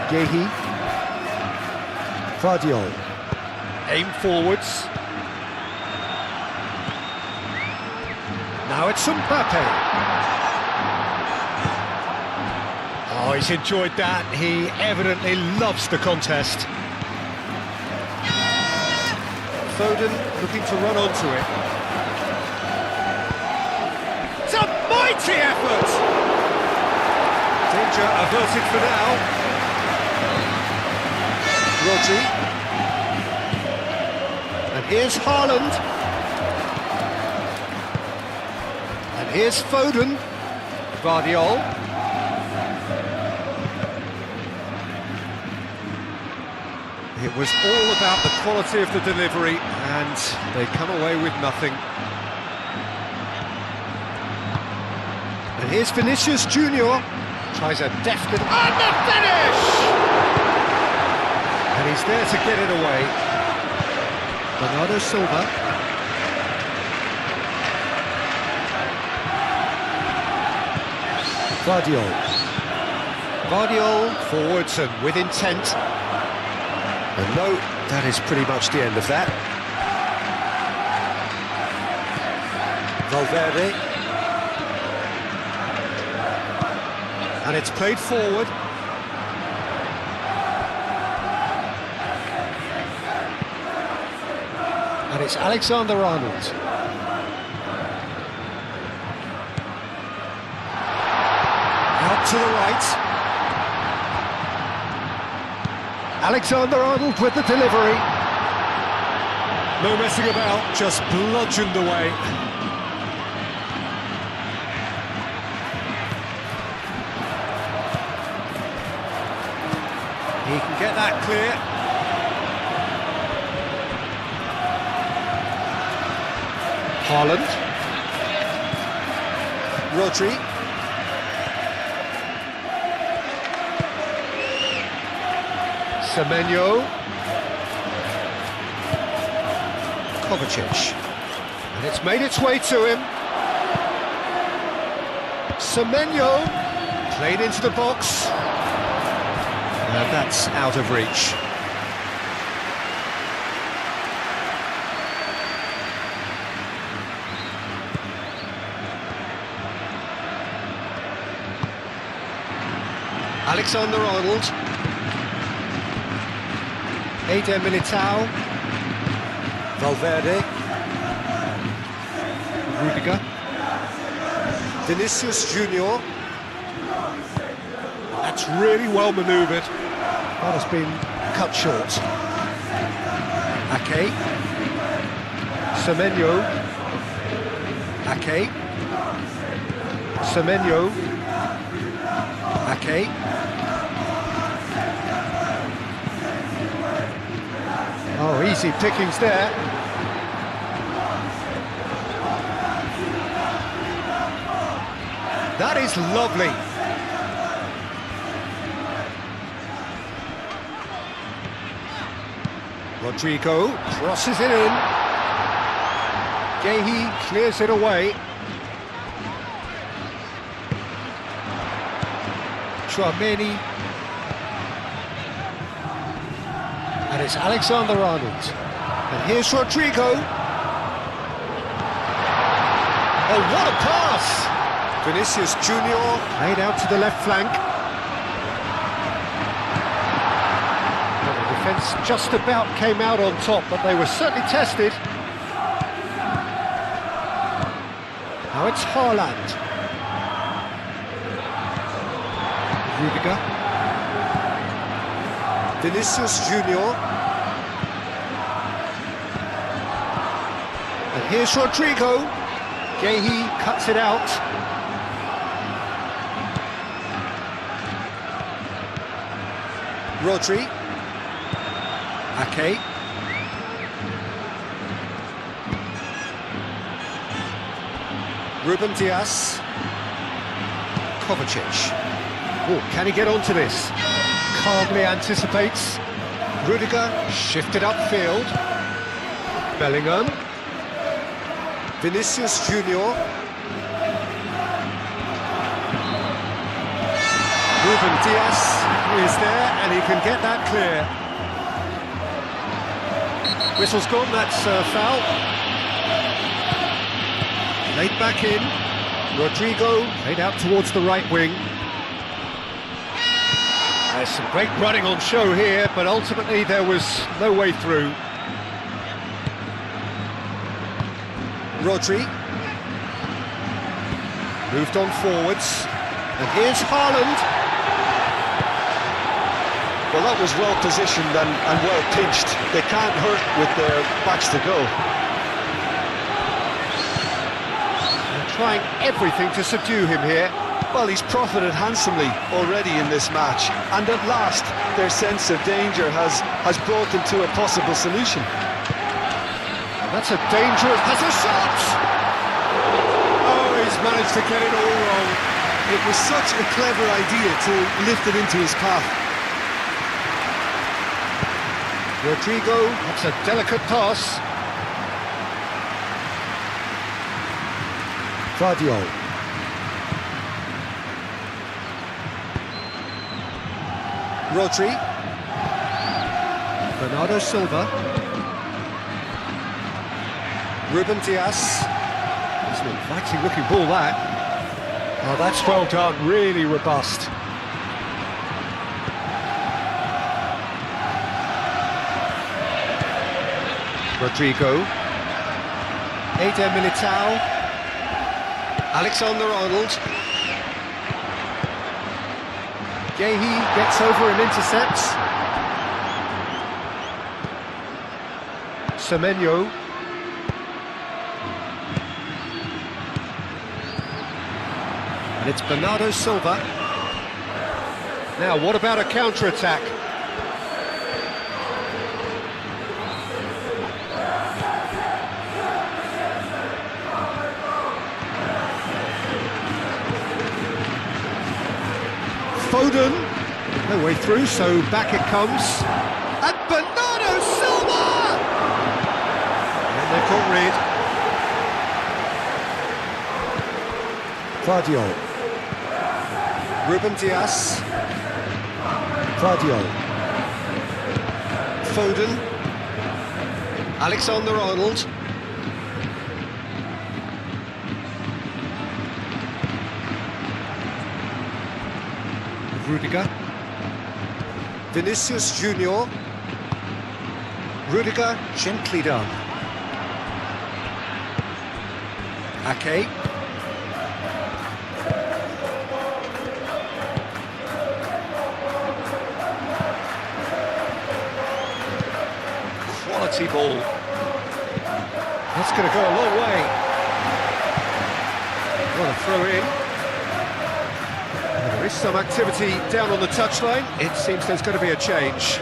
Speaker 1: Yehi. Vardiol. Aim forwards. Now it's Mbappe. Oh, he's enjoyed that. He evidently loves the contest. Foden looking to run onto it. It's a mighty effort! Danger averted for now. Rodri. And here's Haaland. And here's Foden. Vardiol. It was all about the quality of the delivery, and they come away with nothing. And here's Vinicius Junior. Tries a deft and the finish! And he's there to get it away. Bernardo Silva. Vardiol. Vardiol forwards and with intent. And no, that is pretty much the end of that. Valverde. And it's played forward. And it's Alexander-Arnold. Out to the right. Alexander-Arnold with the delivery. No messing about, just bludgeoned away. He can get that clear. Haaland. Rodri. Semenyo. Kovacic. And it's made its way to him. Semenyo. Played into the box. And that's out of reach. Alexander-Arnold. Eder Militao. Valverde. Rudiger. Vinicius Junior. That's really well manoeuvred. That has been cut short. Ake. Semenyo. Ake. Semenyo. Ake. Oh, easy pickings there. That is lovely. Rodrigo crosses it in. Gehi clears it away. Chouameni. And it's Alexander-Arnold. And here's Rodrigo. Oh, what a pass! Vinicius Junior laid out to the left flank. Well, the defence just about came out on top, but they were certainly tested. Now it's Haaland. Rudiger. Vinicius Junior. And here's Rodrigo. Gehi cuts it out. Rodri. Ake. Ruben Dias. Kovacic. Oh, can he get onto this? Calmly anticipates. Rudiger shifted upfield. Bellingham. Vinicius Junior. Ruben Dias is there and he can get that clear. Whistle's gone, that's a foul. Laid back in. Rodrigo laid out towards the right wing. There's some great running on show here, but ultimately there was no way through. Rodri. Moved on forwards. And here's Haaland.
Speaker 2: Well, that was well positioned and well pinched. They can't hurt with their backs to go.
Speaker 1: They're trying everything to subdue him here.
Speaker 2: Well, he's profited handsomely already in this match, and at last their sense of danger has brought them to a possible solution.
Speaker 1: And that's a dangerous... Has a shot! Oh, he's managed to get it all wrong.
Speaker 3: It was such a clever idea to lift it into his path.
Speaker 1: Rodrigo, that's a delicate pass. Vardiol. Rodri. Bernardo Silva. Ruben Dias. It's an inviting looking ball, that. Oh, that's well done, really robust. Rodrigo. Eder Militao. Alexander-Arnold. Gehi gets over and intercepts. Semenyo. And it's Bernardo Silva. Now, what about a counter-attack? Foden, no way through, so back it comes. And Bernardo Silva! And they've got rid. Vardiol. Ruben Dias. Vardiol. Foden. Alexander-Arnold. Rudiger. Vinicius Junior. Rudiger, gently done. Ake. Quality ball. That's going to go a long way. What a throw in. There is some activity down on the touchline. It seems there's going to be a change.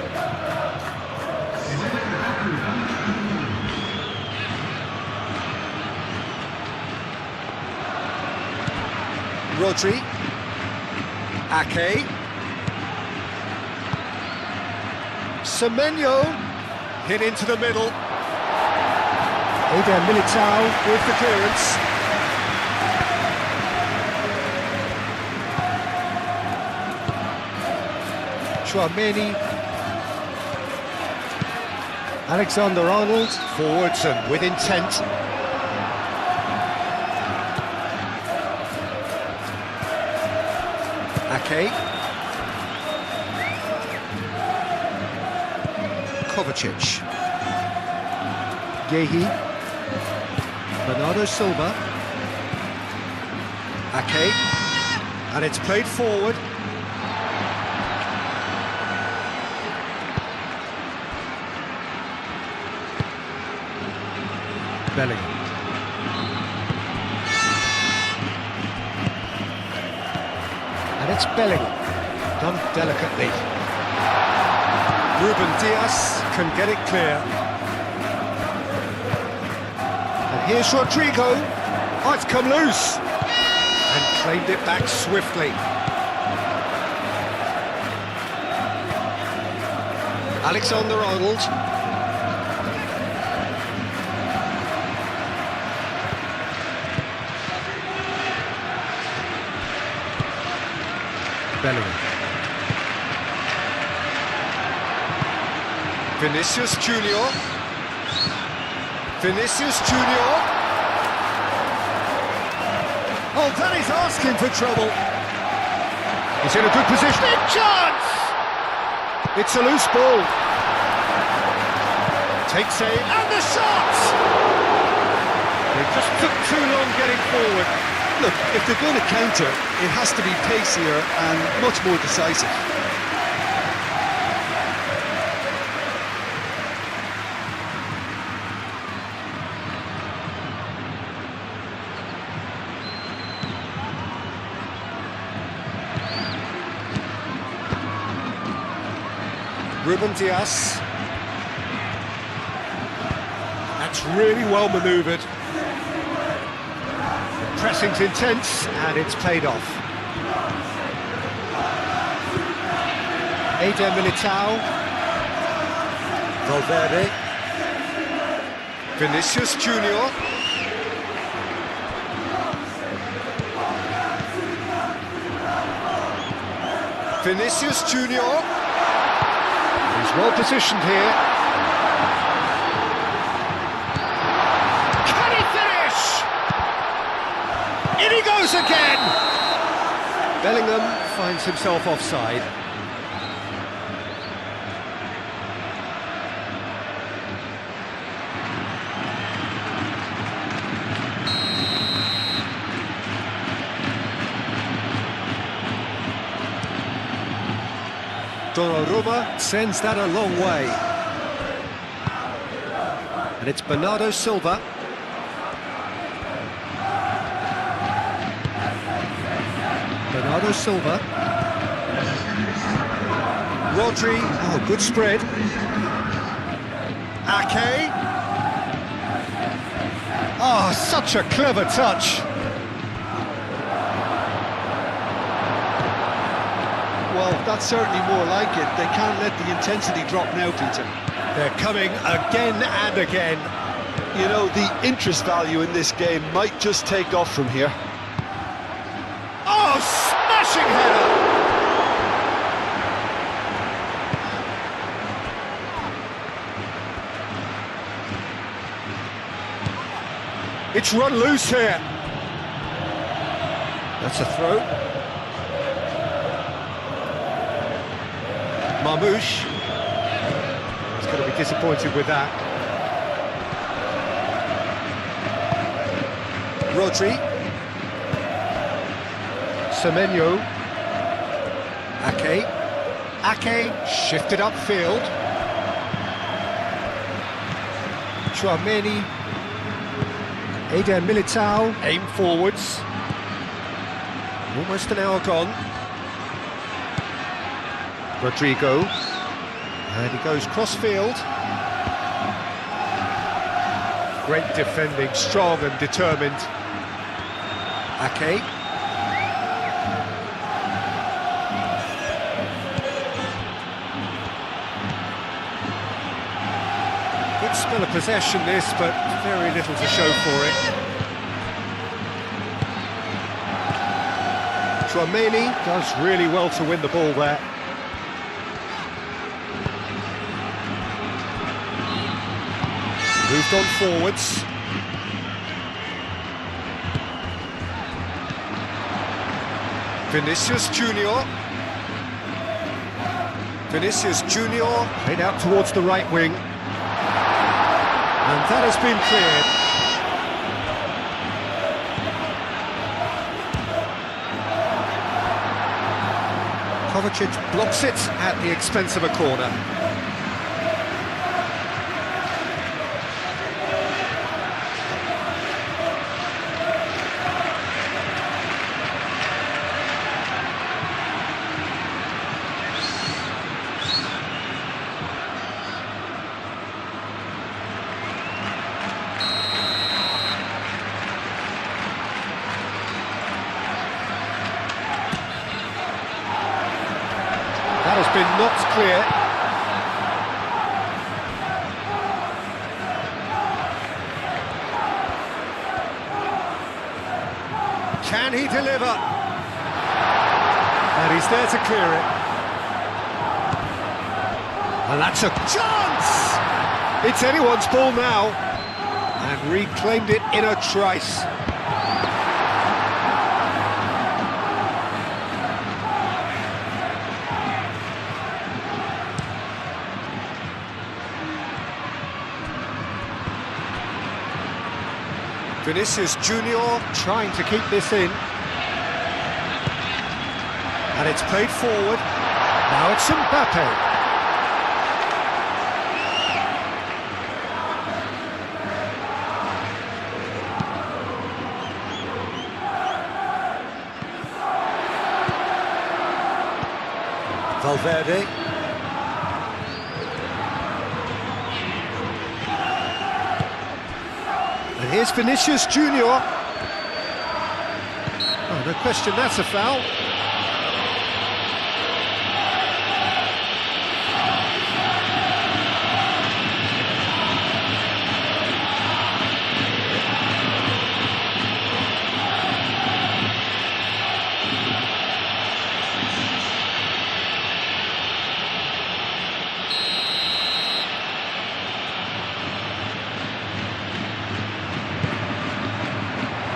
Speaker 1: Rodri. Ake. Semenyo. Hit into the middle. Eder Militao with the clearance. Chouameni. Alexander-Arnold. Forwards and with intent. Ake. Kovacic. Gehi. Bernardo Silva. Ake. And it's played forward. Bellingham. And it's Bellingham, done delicately. Ruben Dias can get it clear. And here's Rodrigo. Oh, it's come loose. And claimed it back swiftly. Alexander-Arnold. Bellingham. Vinicius Junior. Vinicius Junior. Oh, that is asking for trouble. He's in a good position. Big chance! It's a loose ball. Takes aim, and the shot! It just took too long getting forward.
Speaker 3: Look, if they're going to counter, it has to be pacier and much more decisive.
Speaker 1: Ruben Dias. That's really well manoeuvred. Pressing's intense, and it's played off. Eder Militao. Valverde. Vinicius Junior. Vinicius Junior. He's well positioned here. Can he finish? In he goes again! Bellingham finds himself offside. Donnarumma sends that a long way. And it's Bernardo Silva. Bernardo Silva. Rodri. Oh, good spread. Ake. Oh, such a clever touch.
Speaker 3: Well, that's certainly more like it. They can't let the intensity drop now, Peter.
Speaker 1: They're coming again and again.
Speaker 3: You know, the interest value in this game might just take off from here.
Speaker 1: Oh, smashing header! It's run loose here. That's a throw. Marmouche. He's going to be disappointed with that. Rodri. Semenyo. Ake. Ake shifted upfield. Chouameni. Eder Militao. Aim forwards. Almost an hour gone. Rodrigo. And he goes cross-field. Great defending, strong and determined. Ake. Still a possession this, but very little to show for it. Tchouaméni does really well to win the ball there. Moved on forwards. Vinicius Junior. Vinicius Junior played out towards the right wing. And that has been cleared. Kovacic blocks it at the expense of a corner. That has been knocked clear. Can he deliver? And he's there to clear it. And that's a chance! It's anyone's ball now. And reclaimed it in a trice. Vinicius Junior trying to keep this in. And it's played forward. Now it's Mbappe. Valverde. And here's Vinicius Junior. Oh, no question, that's a foul.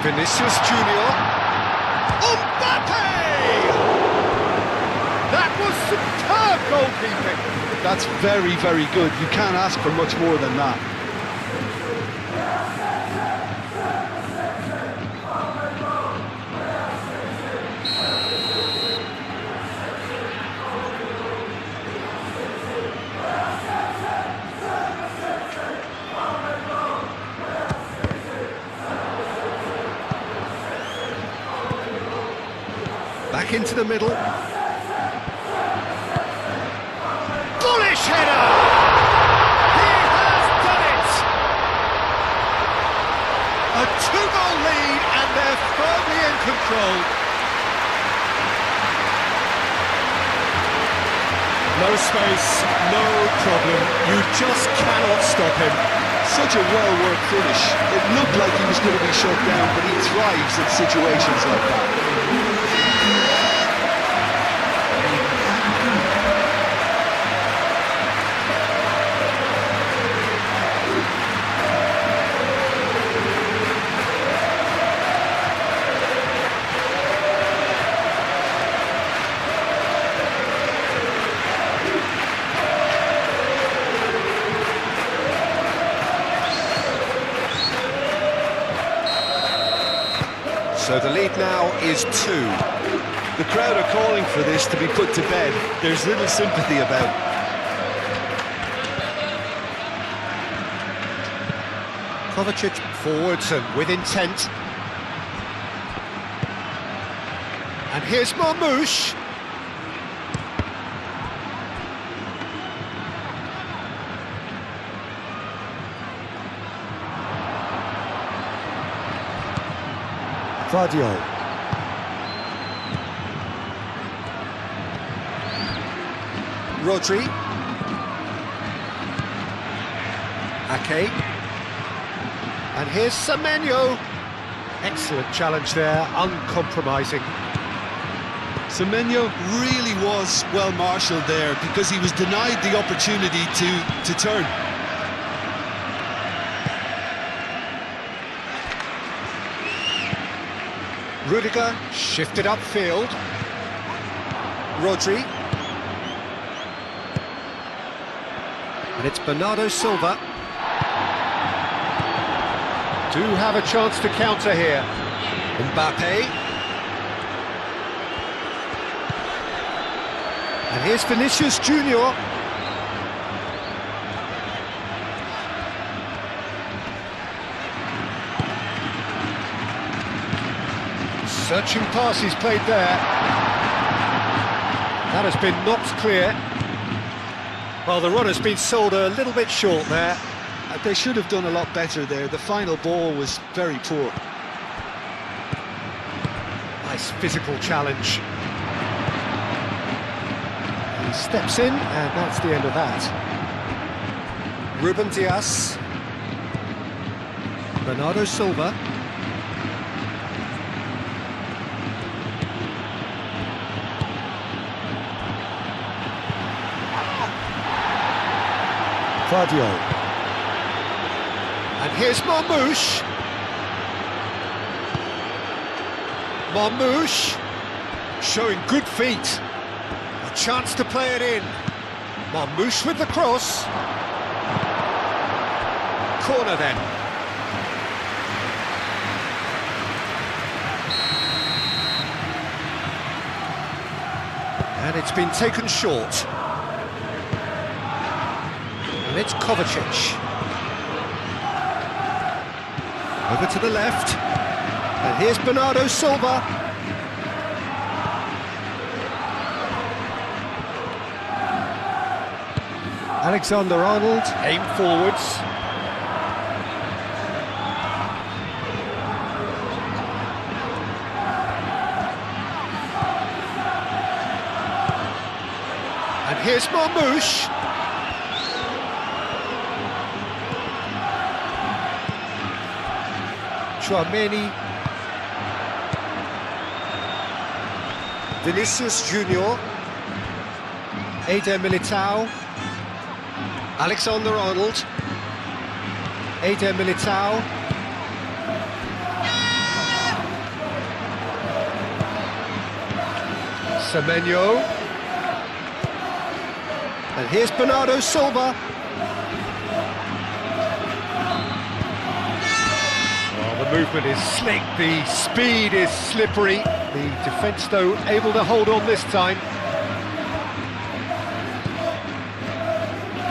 Speaker 1: Vinicius Junior. Mbappe! That was superb goalkeeping.
Speaker 2: That's very, very good. You can't ask for much more than that.
Speaker 1: Back into the middle. Bullish header! He has done it! A two-goal lead and they're firmly in control. No space, no problem. You just cannot stop him.
Speaker 2: Such a well-worked finish. It looked like he was going to be shut down, but he thrives in situations like that.
Speaker 1: So the lead now is 2.
Speaker 2: The crowd are calling for this to be put to bed. There's little sympathy about.
Speaker 1: Kovacic forwards and with intent. And here's Marmoush. Vardio. Rodri. Ake. And here's Semenyo. Excellent challenge there, uncompromising.
Speaker 3: Semenyo really was well marshalled there because he was denied the opportunity to turn.
Speaker 1: Rudiger shifted upfield. Rodri. And it's Bernardo Silva. Do have a chance to counter here. Mbappe. And here's Vinicius Junior. Searching pass he's played there. That has been knocked clear. Well, the run has been sold a little bit short there.
Speaker 3: They should have done a lot better there. The final ball was very poor.
Speaker 1: Nice physical challenge. He steps in, and that's the end of that. Ruben Dias. Bernardo Silva. Vardio. And here's Marmoush. Marmoush showing good feet. A chance to play it in. Marmoush with the cross. Corner then. And it's been taken short. And it's Kovacic. Over to the left, and here's Bernardo Silva. Alexander-Arnold, aim forwards. And here's Marmoush. Chouameni, Vinicius Junior, Eder Militao, Alexander-Arnold, Eder Militao, Semenyo, and here's Bernardo Silva. The movement is slick, the speed is slippery. The defence, though, able to hold on this time.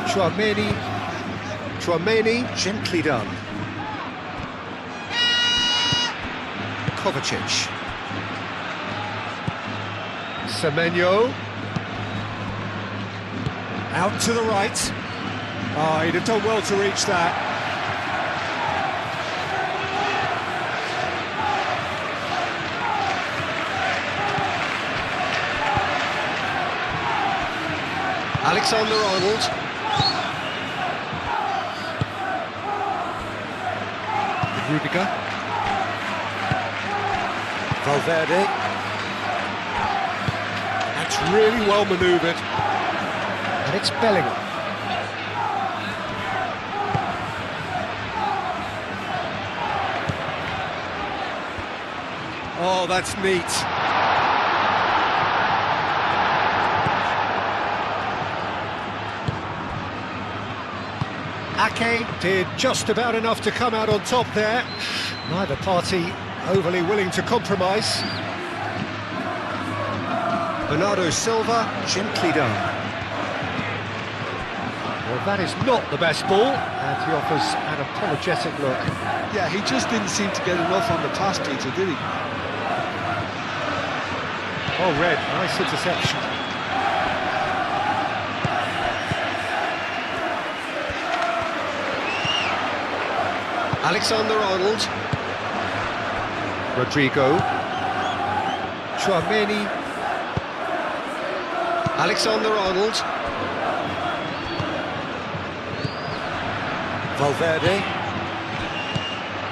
Speaker 1: Chouameni, gently done. Kovacic. Semenyo. Out to the right. Oh, he'd have done well to reach that. Alexander-Arnold. Rudiger. Valverde. That's really well manoeuvred. And it's Bellingham. Oh, that's neat. Ake did just about enough to come out on top there. Neither party overly willing to compromise. Bernardo Silva, gently done. Well, that is not the best ball, and he offers an apologetic look.
Speaker 3: Yeah, he just didn't seem to get enough on the pass, Peter, did he?
Speaker 1: Oh, red, nice interception. Alexander-Arnold, Rodrigo, Chouameni, Alexander-Arnold, Valverde.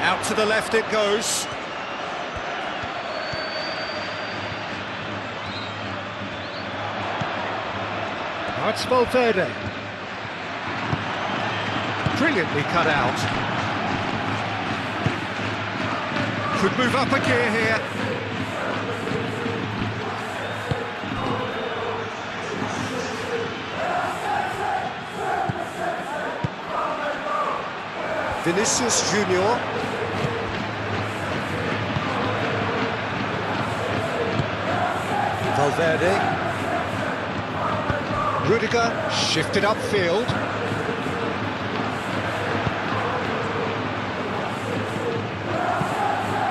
Speaker 1: Out to the left it goes. Now it's Valverde. Brilliantly cut out. Could move up a gear here. Vinicius Junior. Valverde. Rudiger shifted upfield.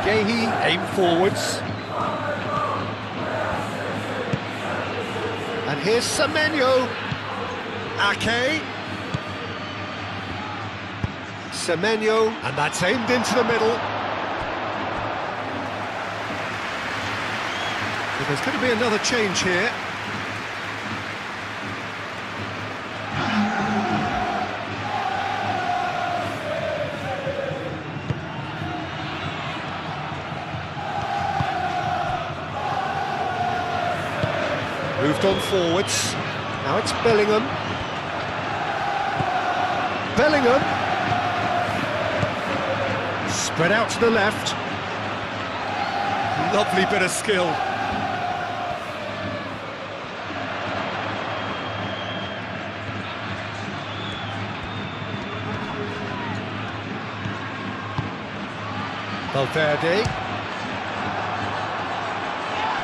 Speaker 1: Gehi aim forwards. And here's Semenyo. Ake. Semenyo, and that's aimed into the middle. So there's going to be another change here. Moved on forwards. Now it's Bellingham. Bellingham. Spread out to the left. Lovely bit of skill. Valverde.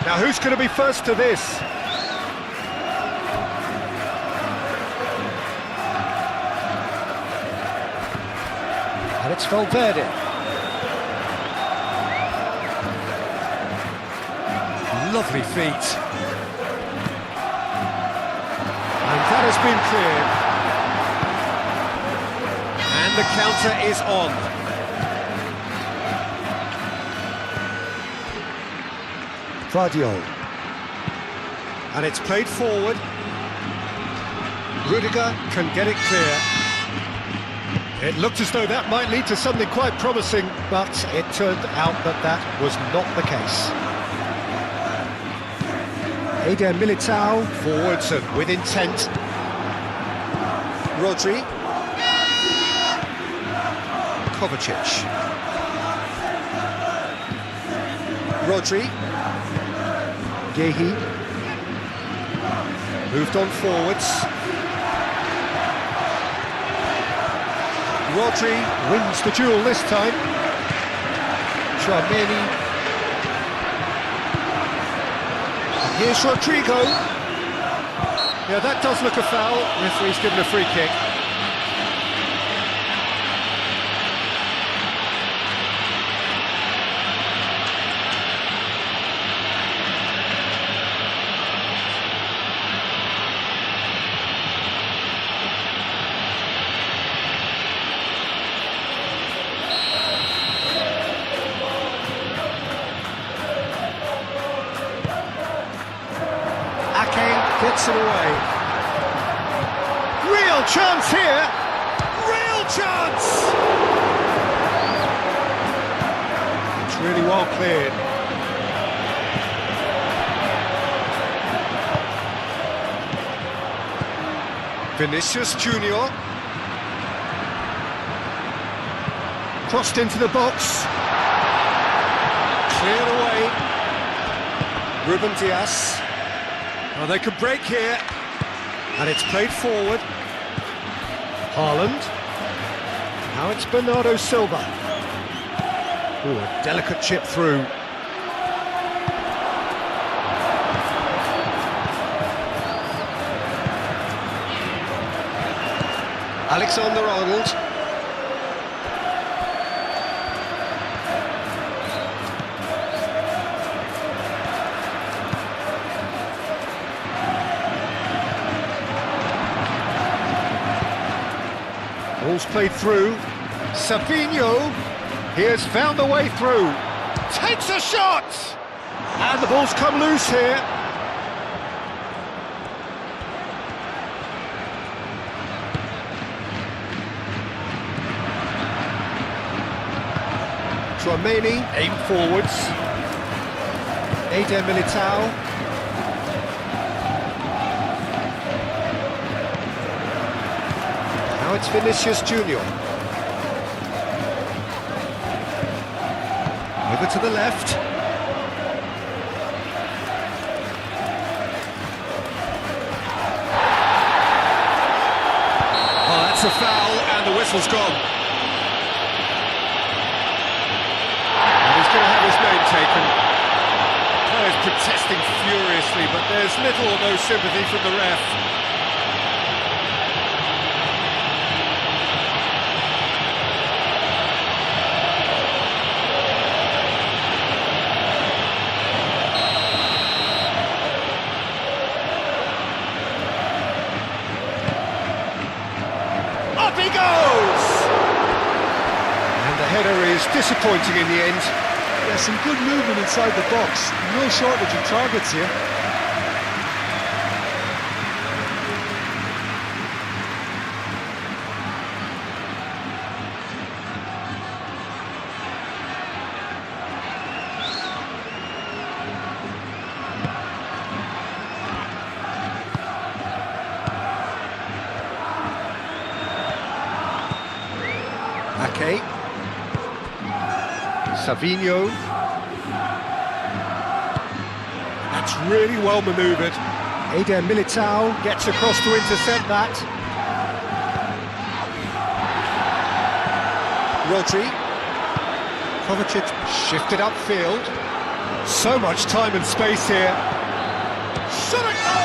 Speaker 1: Now who's going to be first to this? And it's Valverde. Lovely feet. And that has been cleared. And the counter is on. Vardiol. And it's played forward. Rudiger can get it clear. It looked as though that might lead to something quite promising, but it turned out that that was not the case. Eder Militao, forwards and with intent. Rodri. Kovacic. Rodri. Gehi. Moved on forwards. Rodri wins the duel this time. Tchouaméni. Here's Rodrigo. Yeah, that does look a foul. Referee's given a free kick. Gets it away. Real chance here. Real chance. It's really well cleared. Vinicius Junior. Crossed into the box. Cleared away. Ruben Dias. Well, they could break here, and it's played forward. Haaland. Now it's Bernardo Silva. Ooh, a delicate chip through. Alexander-Arnold. Ball's played through. Savinho. He has found a way through. Takes a shot! And the ball's come loose here. Tchouameni, aim forwards. Eder Militao. Now it's Vinicius Junior. Over to the left. Oh, that's a foul, and the whistle's gone. And he's going to have his name taken. Players protesting furiously, but there's little or no sympathy from the ref. Up he goes! And the header is disappointing in the end.
Speaker 2: Yeah, some good movement inside the box. No shortage of targets here.
Speaker 1: Ake. Savinho. That's really well manoeuvred. Eder Militao gets across to intercept that. Rodri. Kovacic shifted upfield. So much time and space here. Shot it! Oh!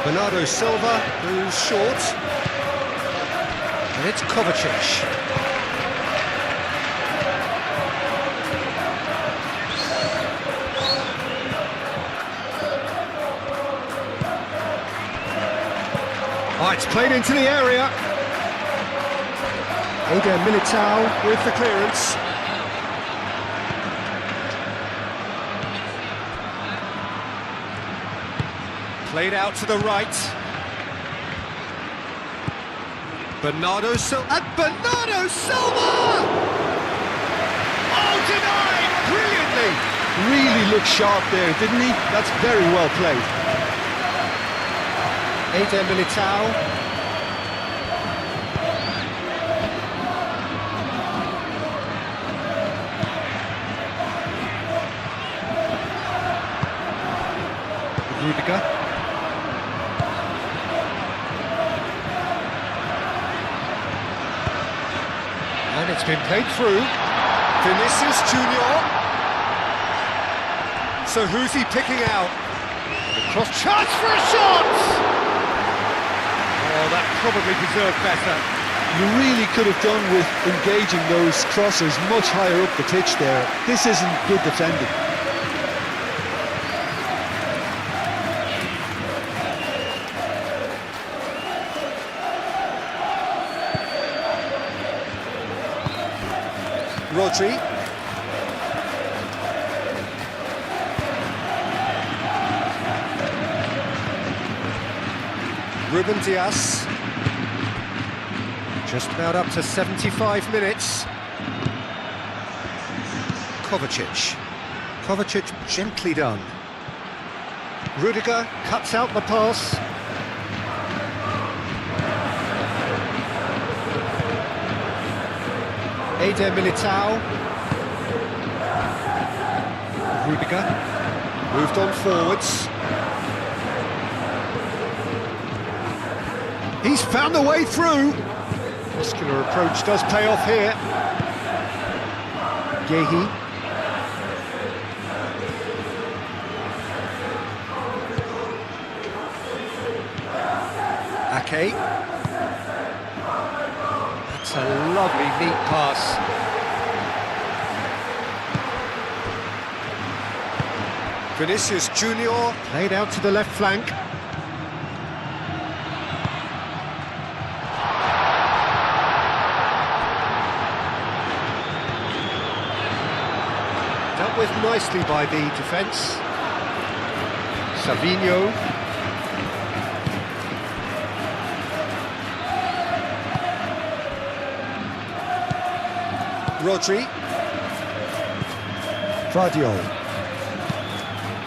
Speaker 1: Bernardo Silva, who's short. And it's Kovacic. Oh, it's played into the area. Eder Militao with the clearance. Played out to the right. Bernardo Silva. And Bernardo Silva! Oh, denied! Brilliantly!
Speaker 2: Really looked sharp there, didn't he? That's very well played.
Speaker 1: Eder Militao. Rudiger. And it's been played through. Vinicius Junior. So who's he picking out? The cross chance for a shot! Oh, that probably deserved better.
Speaker 2: You really could have done with engaging those crosses much higher up the pitch there. This isn't good defending.
Speaker 1: Rodri. Ruben Dias. Just about up to 75 minutes. Kovacic. Kovacic gently done. Rudiger cuts out the pass. Eder Militao. Rudiger moved on forwards. He's found the way through. Muscular approach does pay off here. Yehi. Ake. That's a lovely neat pass. Vinicius Junior played out to the left flank. Dealt with nicely by the defence. Savinho. Rodri.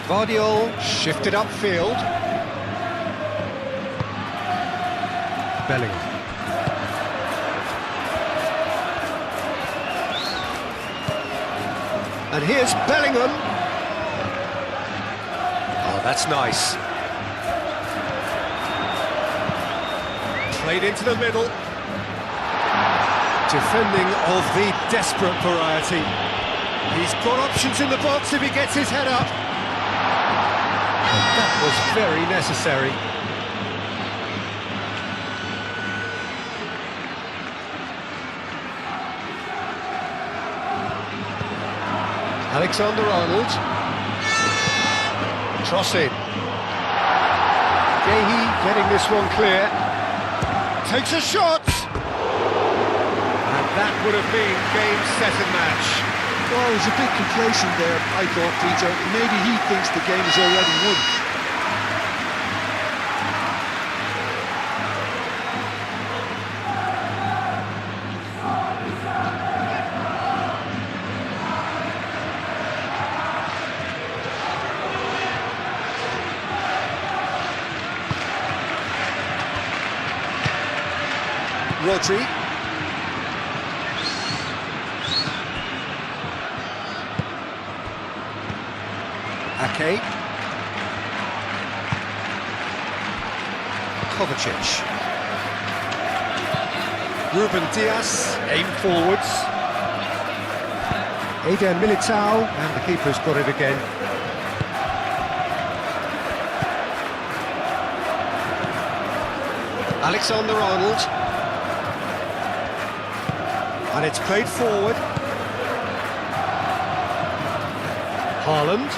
Speaker 1: Vardiol shifted upfield. Bellingham. And here's Bellingham. Oh, that's nice. Played into the middle. Defending of the desperate variety. He's got options in the box if he gets his head up. That was very necessary. Alexander-Arnold. Crossing. Gehi getting this one clear. Takes a shot! And that would have been game, set and match.
Speaker 2: Well, he was a bit complacent there, I thought, Peter. Maybe he thinks the game is already won.
Speaker 1: Rodri. Ake. Kovacic. Ruben Dias, aim forwards. Eder Militao, and the keeper's got it again. Alexander-Arnold. And it's played forward. Haaland.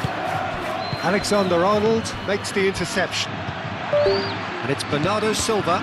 Speaker 1: Alexander-Arnold makes the interception. And it's Bernardo Silva.